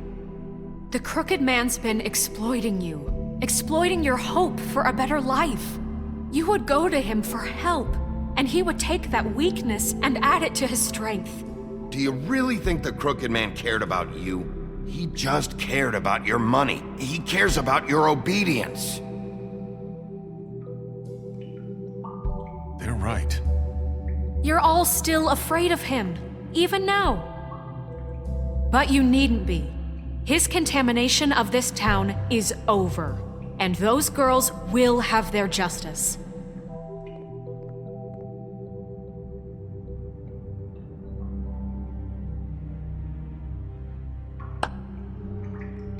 The Crooked Man's been exploiting you. Exploiting your hope for a better life. You would go to him for help, and he would take that weakness and add it to his strength. Do you really think the Crooked Man cared about you? He just cared about your money. He cares about your obedience. They're right. You're all still afraid of him, even now. But you needn't be. His contamination of this town is over, and those girls will have their justice.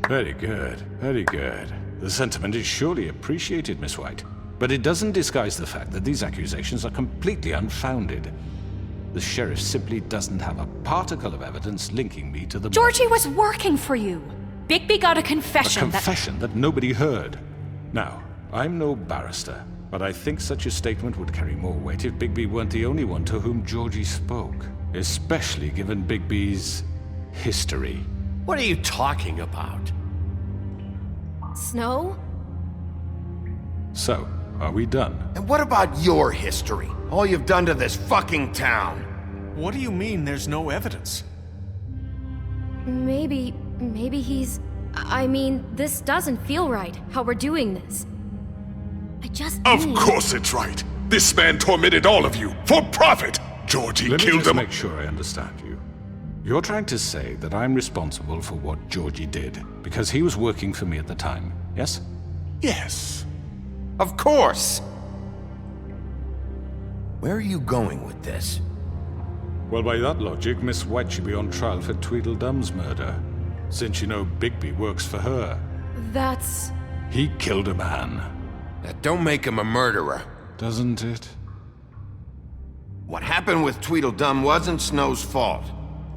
Very good, very good. The sentiment is surely appreciated, Miss White. But it doesn't disguise the fact that these accusations are completely unfounded. The sheriff simply doesn't have a particle of evidence linking me to the... Georgie was working for you. Bigby got a confession. A confession that nobody heard. Now, I'm no barrister, but I think such a statement would carry more weight if Bigby weren't the only one to whom Georgie spoke. Especially given Bigby's history. What are you talking about? Snow? So, are we done? And what about your history? All you've done to this fucking town? What do you mean there's no evidence? Maybe he's... I mean, this doesn't feel right, how we're doing this. I just Of need... course it's right. This man tormented all of you, for profit! Georgie Let me killed just him. make sure I understand you. You're trying to say that I'm responsible for what Georgie did, because he was working for me at the time, yes? Yes. Of course! Where are you going with this? Well, by that logic, Miss White should be on trial for Tweedledum's murder, since you know Bigby works for her. That's... He killed a man. That don't make him a murderer. Doesn't it? What happened with Tweedledum wasn't Snow's fault.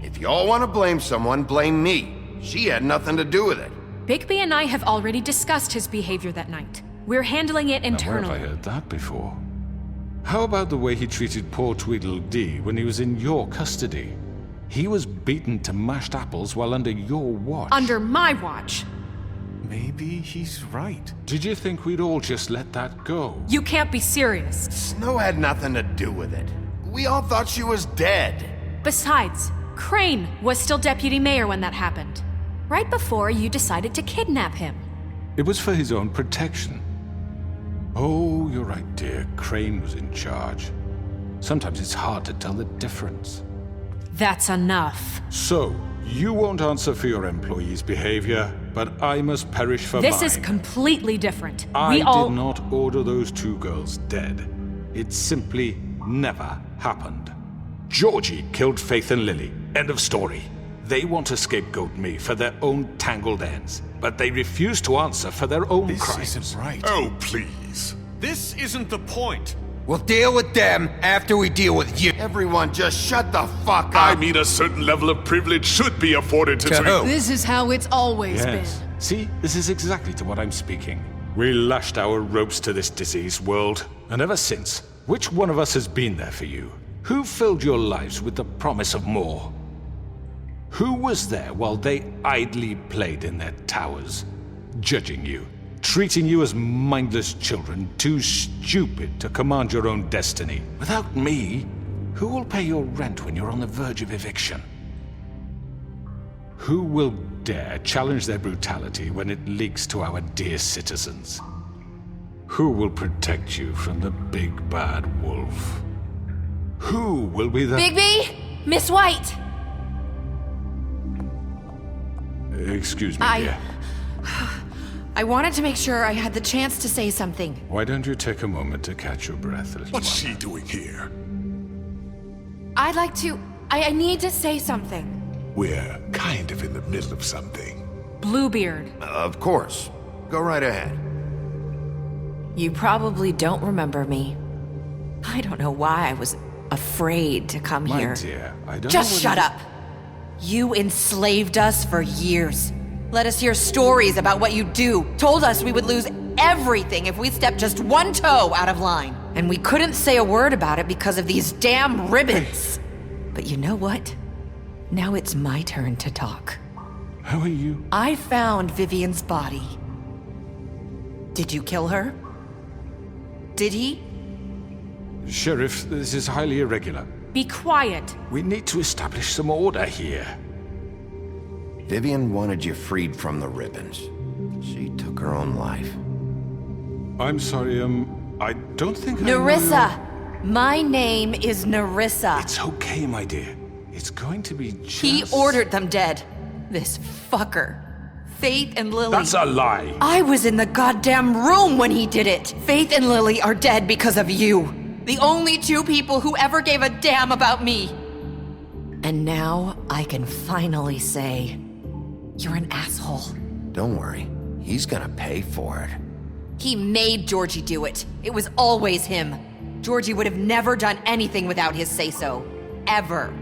If y'all want to blame someone, blame me. She had nothing to do with it. Bigby and I have already discussed his behavior that night. We're handling it internally. Now, where have I heard that before? How about the way he treated poor Tweedledee when he was in your custody? He was beaten to mashed apples while under your watch. Under my watch. Maybe he's right. Did you think we'd all just let that go? You can't be serious. Snow had nothing to do with it. We all thought she was dead. Besides, Crane was still deputy mayor when that happened. Right before you decided to kidnap him. It was for his own protection. Oh, you're right, dear. Crane was in charge. Sometimes it's hard to tell the difference. That's enough. So, you won't answer for your employees' behavior, but I must perish for mine. This is completely different. I did not order those two girls dead. It simply never happened. Georgie killed Faith and Lily. End of story. They want to scapegoat me for their own tangled ends, but they refuse to answer for their own crimes. This isn't right. Oh, please. This isn't the point. We'll deal with them after we deal with you. Everyone just shut the fuck up. I mean, a certain level of privilege should be afforded to who? This is how it's always Yes. been. See, this is exactly to what I'm speaking. We lashed our ropes to this diseased world, and ever since, which one of us has been there for you? Who filled your lives with the promise of more? Who was there while they idly played in their towers, judging you, treating you as mindless children, too stupid to command your own destiny? Without me, who will pay your rent when you're on the verge of eviction? Who will dare challenge their brutality when it leaks to our dear citizens? Who will protect you from the big bad wolf? Who will be the... Bigby! Miss White! Excuse me, dear. I wanted to make sure I had the chance to say something. Why don't you take a moment to catch your breath, little What's one? she doing here? I'd like to... I need to say something. We're kind of in the middle of something. Bluebeard. Of course. Go right ahead. You probably don't remember me. I don't know why I was afraid to come My here. dear, I don't Just know shut up. You enslaved us for years. Let us hear stories about what you do. Told us we would lose everything if we stepped just one toe out of line. And we couldn't say a word about it because of these damn ribbons. But you know what? Now it's my turn to talk. How are you? I found Vivian's body. Did you kill her? Did he? Sheriff, this is highly irregular. Be quiet. We need to establish some order here. Vivian wanted you freed from the ribbons. She took her own life. I'm sorry, I don't think I know Nerissa! My name is Nerissa. It's okay, my dear. It's going to be just... He ordered them dead. This fucker. Faith and Lily. That's a lie. I was in the goddamn room when he did it. Faith and Lily are dead because of you. The only two people who ever gave a damn about me. And now I can finally say, you're an asshole. Don't worry. He's gonna pay for it. He made Georgie do it. It was always him. Georgie would have never done anything without his say-so. Ever.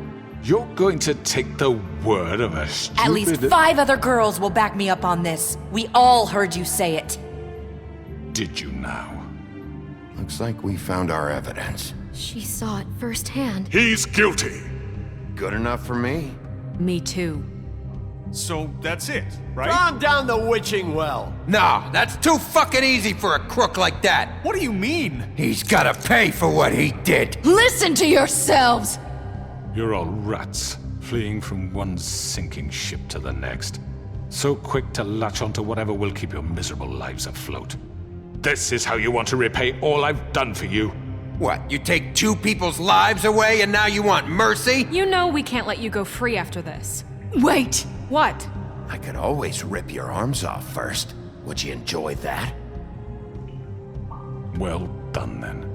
You're going to take the word of a stupid... At least 5 other girls will back me up on this. We all heard you say it. Did you now? Looks like we found our evidence. She saw it firsthand. He's guilty. Good enough for me. Me too. So that's it, right? Calm down the witching well. Nah, that's too fucking easy for a crook like that. What do you mean? He's gotta pay for what he did. Listen to yourselves! You're all rats. fleeing from one sinking ship to the next. So quick to latch onto whatever will keep your miserable lives afloat. This is how you want to repay all I've done for you? What, you take 2 people's lives away and now you want mercy? You know we can't let you go free after this. Wait! What? I could always rip your arms off first. Would you enjoy that? Well done, then.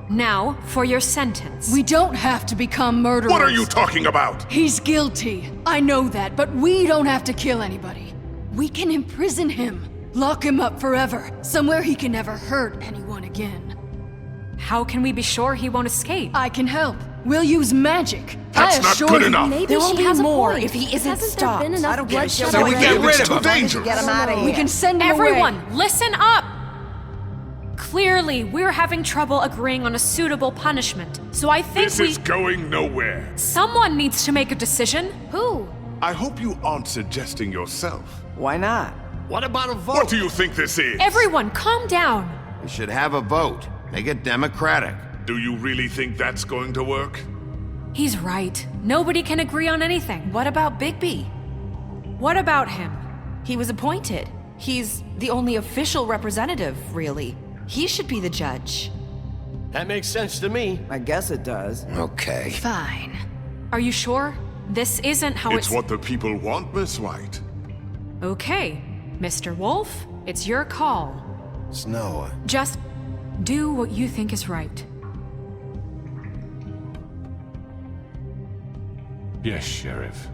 Now, for your sentence. We don't have to become murderers. What are you talking about? He's guilty. I know that, but we don't have to kill anybody. We can imprison him. Lock him up forever. Somewhere he can never hurt anyone again. How can we be sure he won't escape? I can help. We'll use magic. That's not good enough. Maybe There will she be has more a point. if he isn't Hasn't stopped. there been enough I don't give a bloodshed shit. So we already? get rid of Too him. dangerous. Get him out of here. We can send him Everyone, away. listen up! Clearly, we're having trouble agreeing on a suitable punishment, so I think This is going nowhere. Someone needs to make a decision. Who? I hope you aren't suggesting yourself. Why not? What about a vote? What do you think this is? Everyone, calm down. We should have a vote. Make it democratic. Do you really think that's going to work? He's right. Nobody can agree on anything. What about Bigby? What about him? He was appointed. He's the only official representative, really. He should be the judge. That makes sense to me. I guess it does. Okay. Fine. Are you sure? This isn't how It's what the people want, Miss White. Okay, Mr. Wolf, it's your call. Snow. Just do what you think is right. Yes, Sheriff.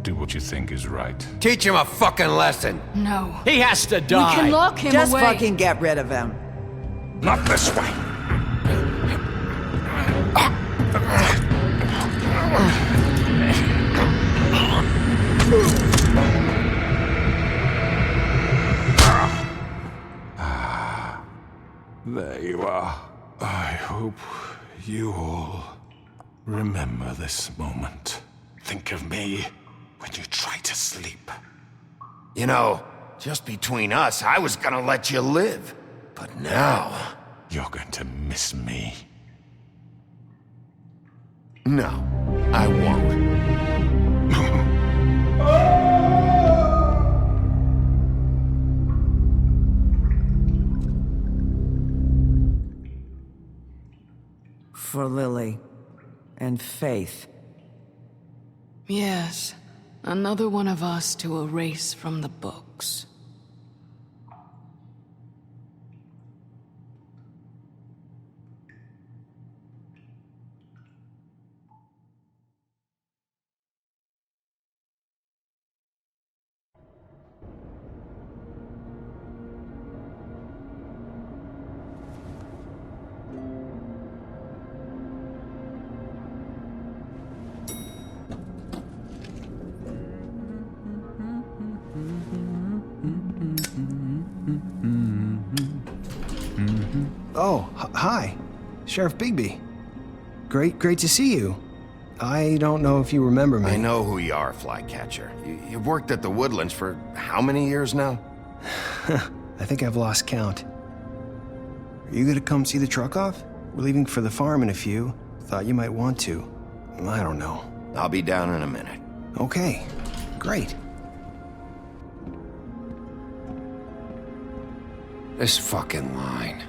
Do what you think is right. Teach him a fucking lesson. No. He has to We die. can lock him Just away. fucking get rid of him. Not this way. There you are. I hope you all remember this moment. Think of me when you try to sleep. You know, just between us, I was gonna let you live. But now... You're going to miss me. No, I won't. For Lily and Faith. Yes, another one of us to erase from the books. Oh, hi. Sheriff Bigby. Great to see you. I don't know if you remember me. I know who you are, Flycatcher. You've worked at the Woodlands for how many years now? I think I've lost count. Are you gonna come see the truck off? We're leaving for the farm in a few. Thought you might want to. I don't know. I'll be down in a minute. Okay, great. This fucking line.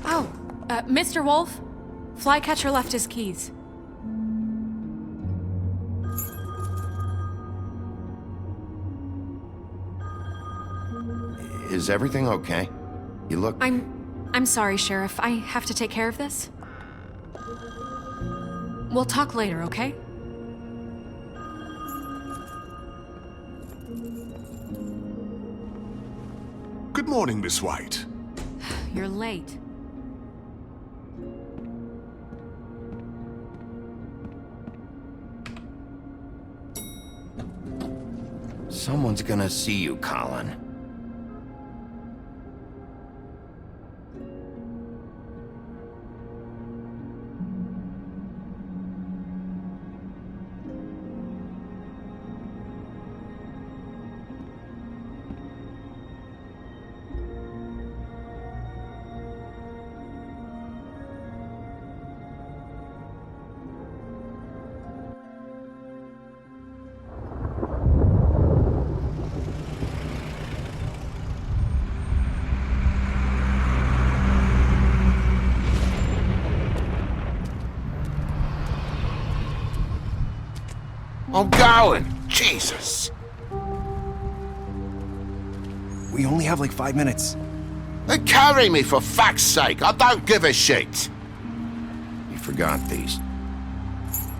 Oh, Mr. Wolf, Flycatcher left his keys. Is everything okay? You look... I'm sorry, Sheriff. I have to take care of this. We'll talk later, okay? Good morning, Miss White. You're late. Someone's gonna see you, Colin. I'm going. Jesus. We only have like 5 minutes. Then carry me for fuck's sake. I don't give a shit. You forgot these.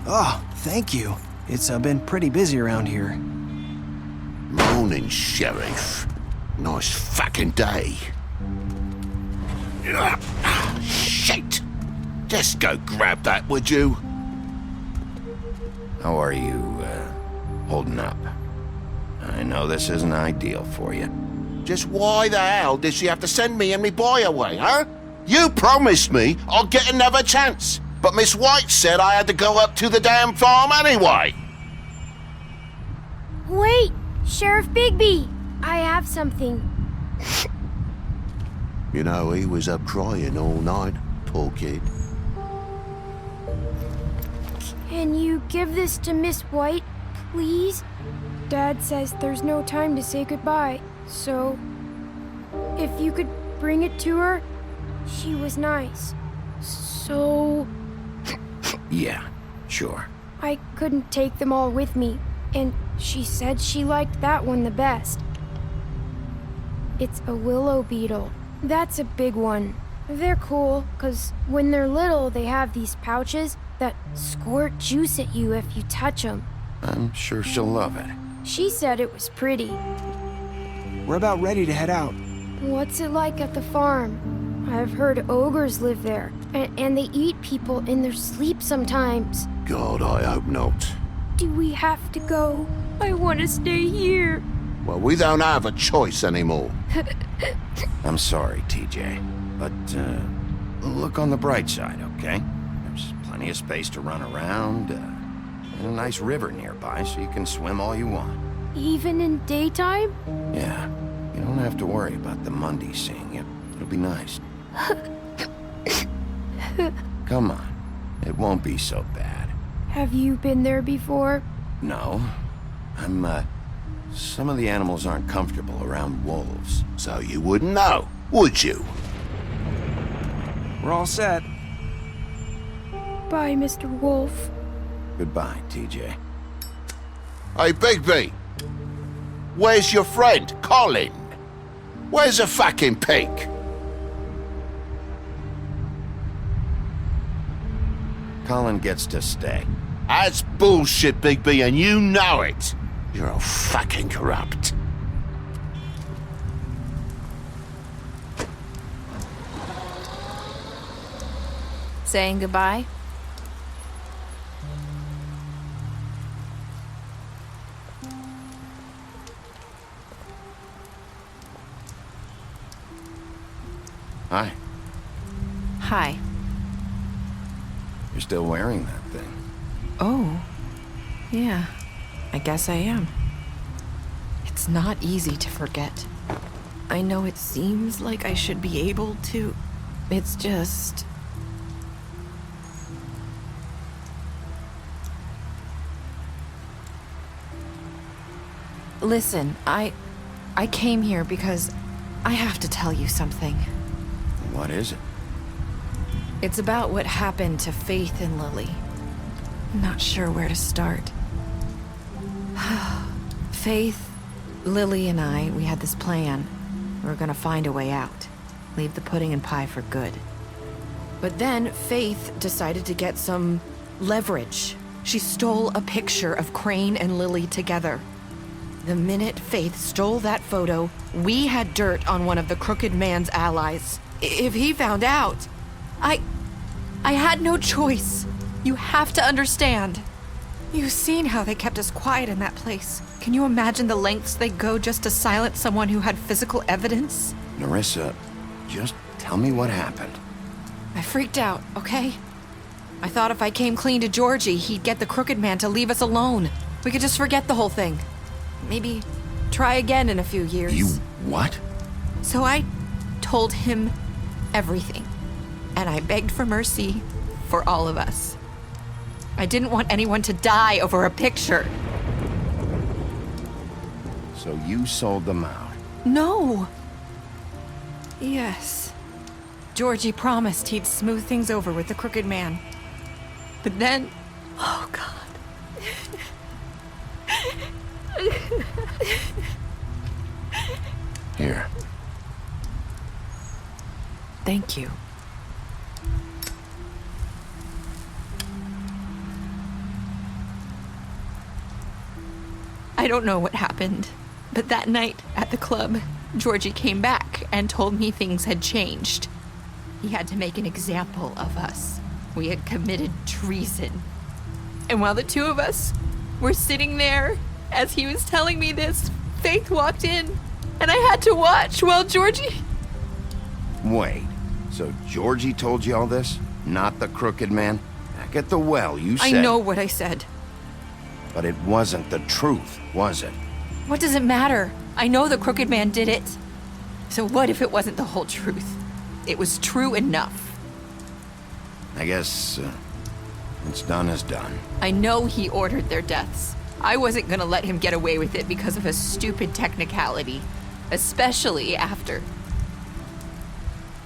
Oh, thank you. It's been pretty busy around here. Morning, Sheriff. Nice fucking day. Shit. Just go grab that, would you? How are you, holding up? I know this isn't ideal for you. Just why the hell did she have to send me and me boy away, huh? You promised me I'd get another chance, but Miss White said I had to go up to the damn farm anyway. Wait, Sheriff Bigby, I have something. You know, he was up crying all night, poor kid. Can you give this to Miss White, please? Dad says there's no time to say goodbye, so if you could bring it to her, she was nice. So Yeah, sure. I couldn't take them all with me, and she said she liked that one the best. It's a willow beetle. That's a big one. They're cool, 'cause when they're little, they have these pouches that squirt juice at you if you touch them. I'm sure she'll love it. She said it was pretty. We're about ready to head out. What's it like at the farm? I've heard ogres live there, and they eat people in their sleep sometimes. God, I hope not. Do we have to go? I want to stay here. Well, we don't have a choice anymore. I'm sorry, TJ, but, look on the bright side, okay? There's plenty of space to run around, and a nice river nearby so you can swim all you want. Even in daytime? Yeah, you don't have to worry about the Mundy seeing you. It'll be nice. Come on, it won't be so bad. Have you been there before? No, some of the animals aren't comfortable around wolves. So you wouldn't know, would you? We're all set. Bye, Mr. Wolf. Goodbye, TJ. Hey, Bigby. Where's your friend, Colin? Where's the fucking pig? Colin gets to stay. That's bullshit, Bigby, and you know it. You're all fucking corrupt. Saying goodbye? Hi. Hi. You're still wearing that thing. Oh. Yeah. I guess I am. It's not easy to forget. I know it seems like I should be able to. It's just... Listen, I came here because I have to tell you something. What is it? It's about what happened to Faith and Lily. I'm not sure where to start. Faith, Lily, and I, we had this plan. We were gonna find a way out. Leave the pudding and pie for good. But then Faith decided to get some leverage. She stole a picture of Crane and Lily together. The minute Faith stole that photo, we had dirt on one of the Crooked Man's allies. If he found out, I had no choice. You have to understand. You've seen how they kept us quiet in that place. Can you imagine the lengths they go just to silence someone who had physical evidence? Narissa, just tell me what happened. I freaked out, okay? I thought if I came clean to Georgie, he'd get the Crooked Man to leave us alone. We could just forget the whole thing. Maybe try again in a few years. You what? So I told him everything. And I begged for mercy for all of us. I didn't want anyone to die over a picture. So you sold them out? No. Yes. Georgie promised he'd smooth things over with the Crooked Man. But then... Oh, God. Here. Thank you. I don't know what happened, but that night at the club, Georgie came back and told me things had changed. He had to make an example of us. We had committed treason. And while the two of us were sitting there, as he was telling me this, Faith walked in, and I had to watch while Georgie... Wait, so Georgie told you all this? Not the crooked man? Back at the well, you said... I know what I said. But it wasn't the truth, was it? What does it matter? I know the crooked man did it. So what if it wasn't the whole truth? It was true enough. I guess, what's done is done. I know he ordered their deaths. I wasn't gonna let him get away with it because of a stupid technicality. Especially after...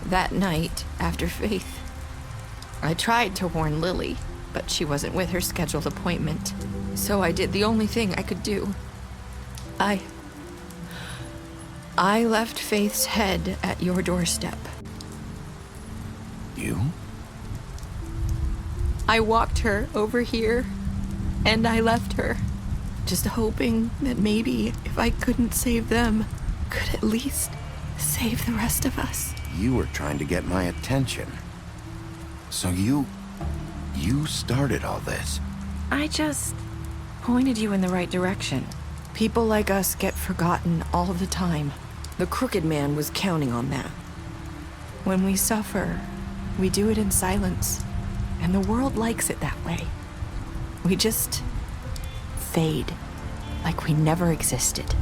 that night, after Faith. I tried to warn Lily, but she wasn't with her scheduled appointment. So I did the only thing I could do. I left Faith's head at your doorstep. You? I walked her over here, and I left her, just hoping that maybe if I couldn't save them, could at least save the rest of us. You were trying to get my attention. So you started all this. I just pointed you in the right direction. People like us get forgotten all the time. The crooked man was counting on that. When we suffer, we do it in silence, and the world likes it that way. We just fade, like we never existed.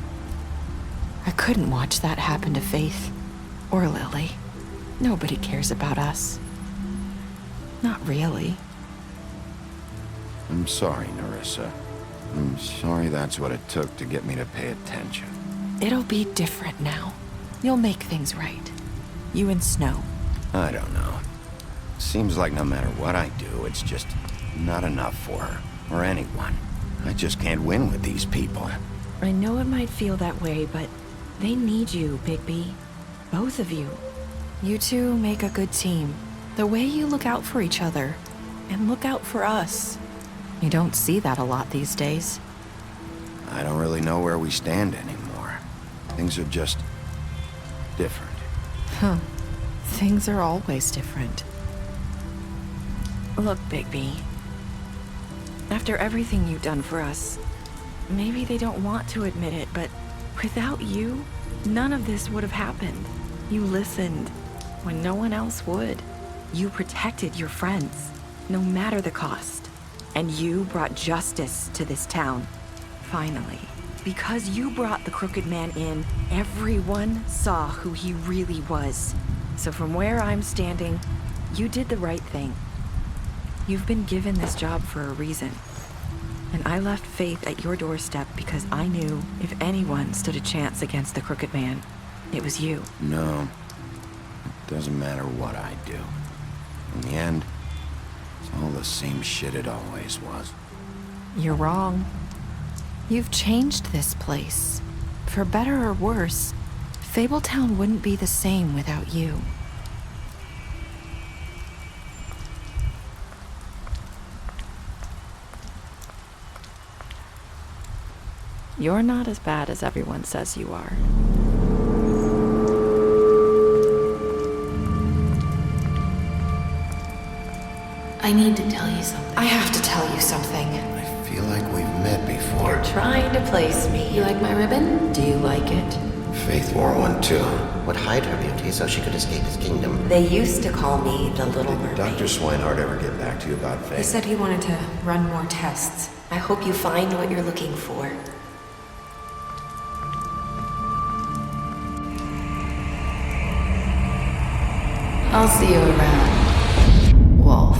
I couldn't watch that happen to Faith or Lily. Nobody cares about us. Not really. I'm sorry, Nerissa. I'm sorry that's what it took to get me to pay attention. It'll be different now. You'll make things right. You and Snow. I don't know. Seems like no matter what I do, it's just not enough for her, or anyone. I just can't win with these people. I know it might feel that way, but they need you, Bigby. Both of you. You two make a good team. The way you look out for each other, and look out for us. You don't see that a lot these days. I don't really know where we stand anymore. Things are just different. Huh. Things are always different. Look, Bigby. After everything you've done for us, maybe they don't want to admit it, but without you, none of this would have happened. You listened when no one else would. You protected your friends, no matter the cost. And you brought justice to this town. Finally. Because you brought the crooked man in, everyone saw who he really was. So from where I'm standing, you did the right thing. You've been given this job for a reason. And I left Faith at your doorstep because I knew if anyone stood a chance against the crooked man, it was you. No. It doesn't matter what I do. In the end, it's all the same shit it always was. You're wrong. You've changed this place. For better or worse, Fabletown wouldn't be the same without you. You're not as bad as everyone says you are. I need to tell you something. I have to tell you something. I feel like we've met before. You're trying to place me. You like my ribbon? Do you like it? Faith wore one too. Would hide her beauty so she could escape his kingdom. They used to call me the Little Mermaid. Dr. Swinehart ever get back to you about Faith? He said he wanted to run more tests. I hope you find what you're looking for. I'll see you around, Wolf.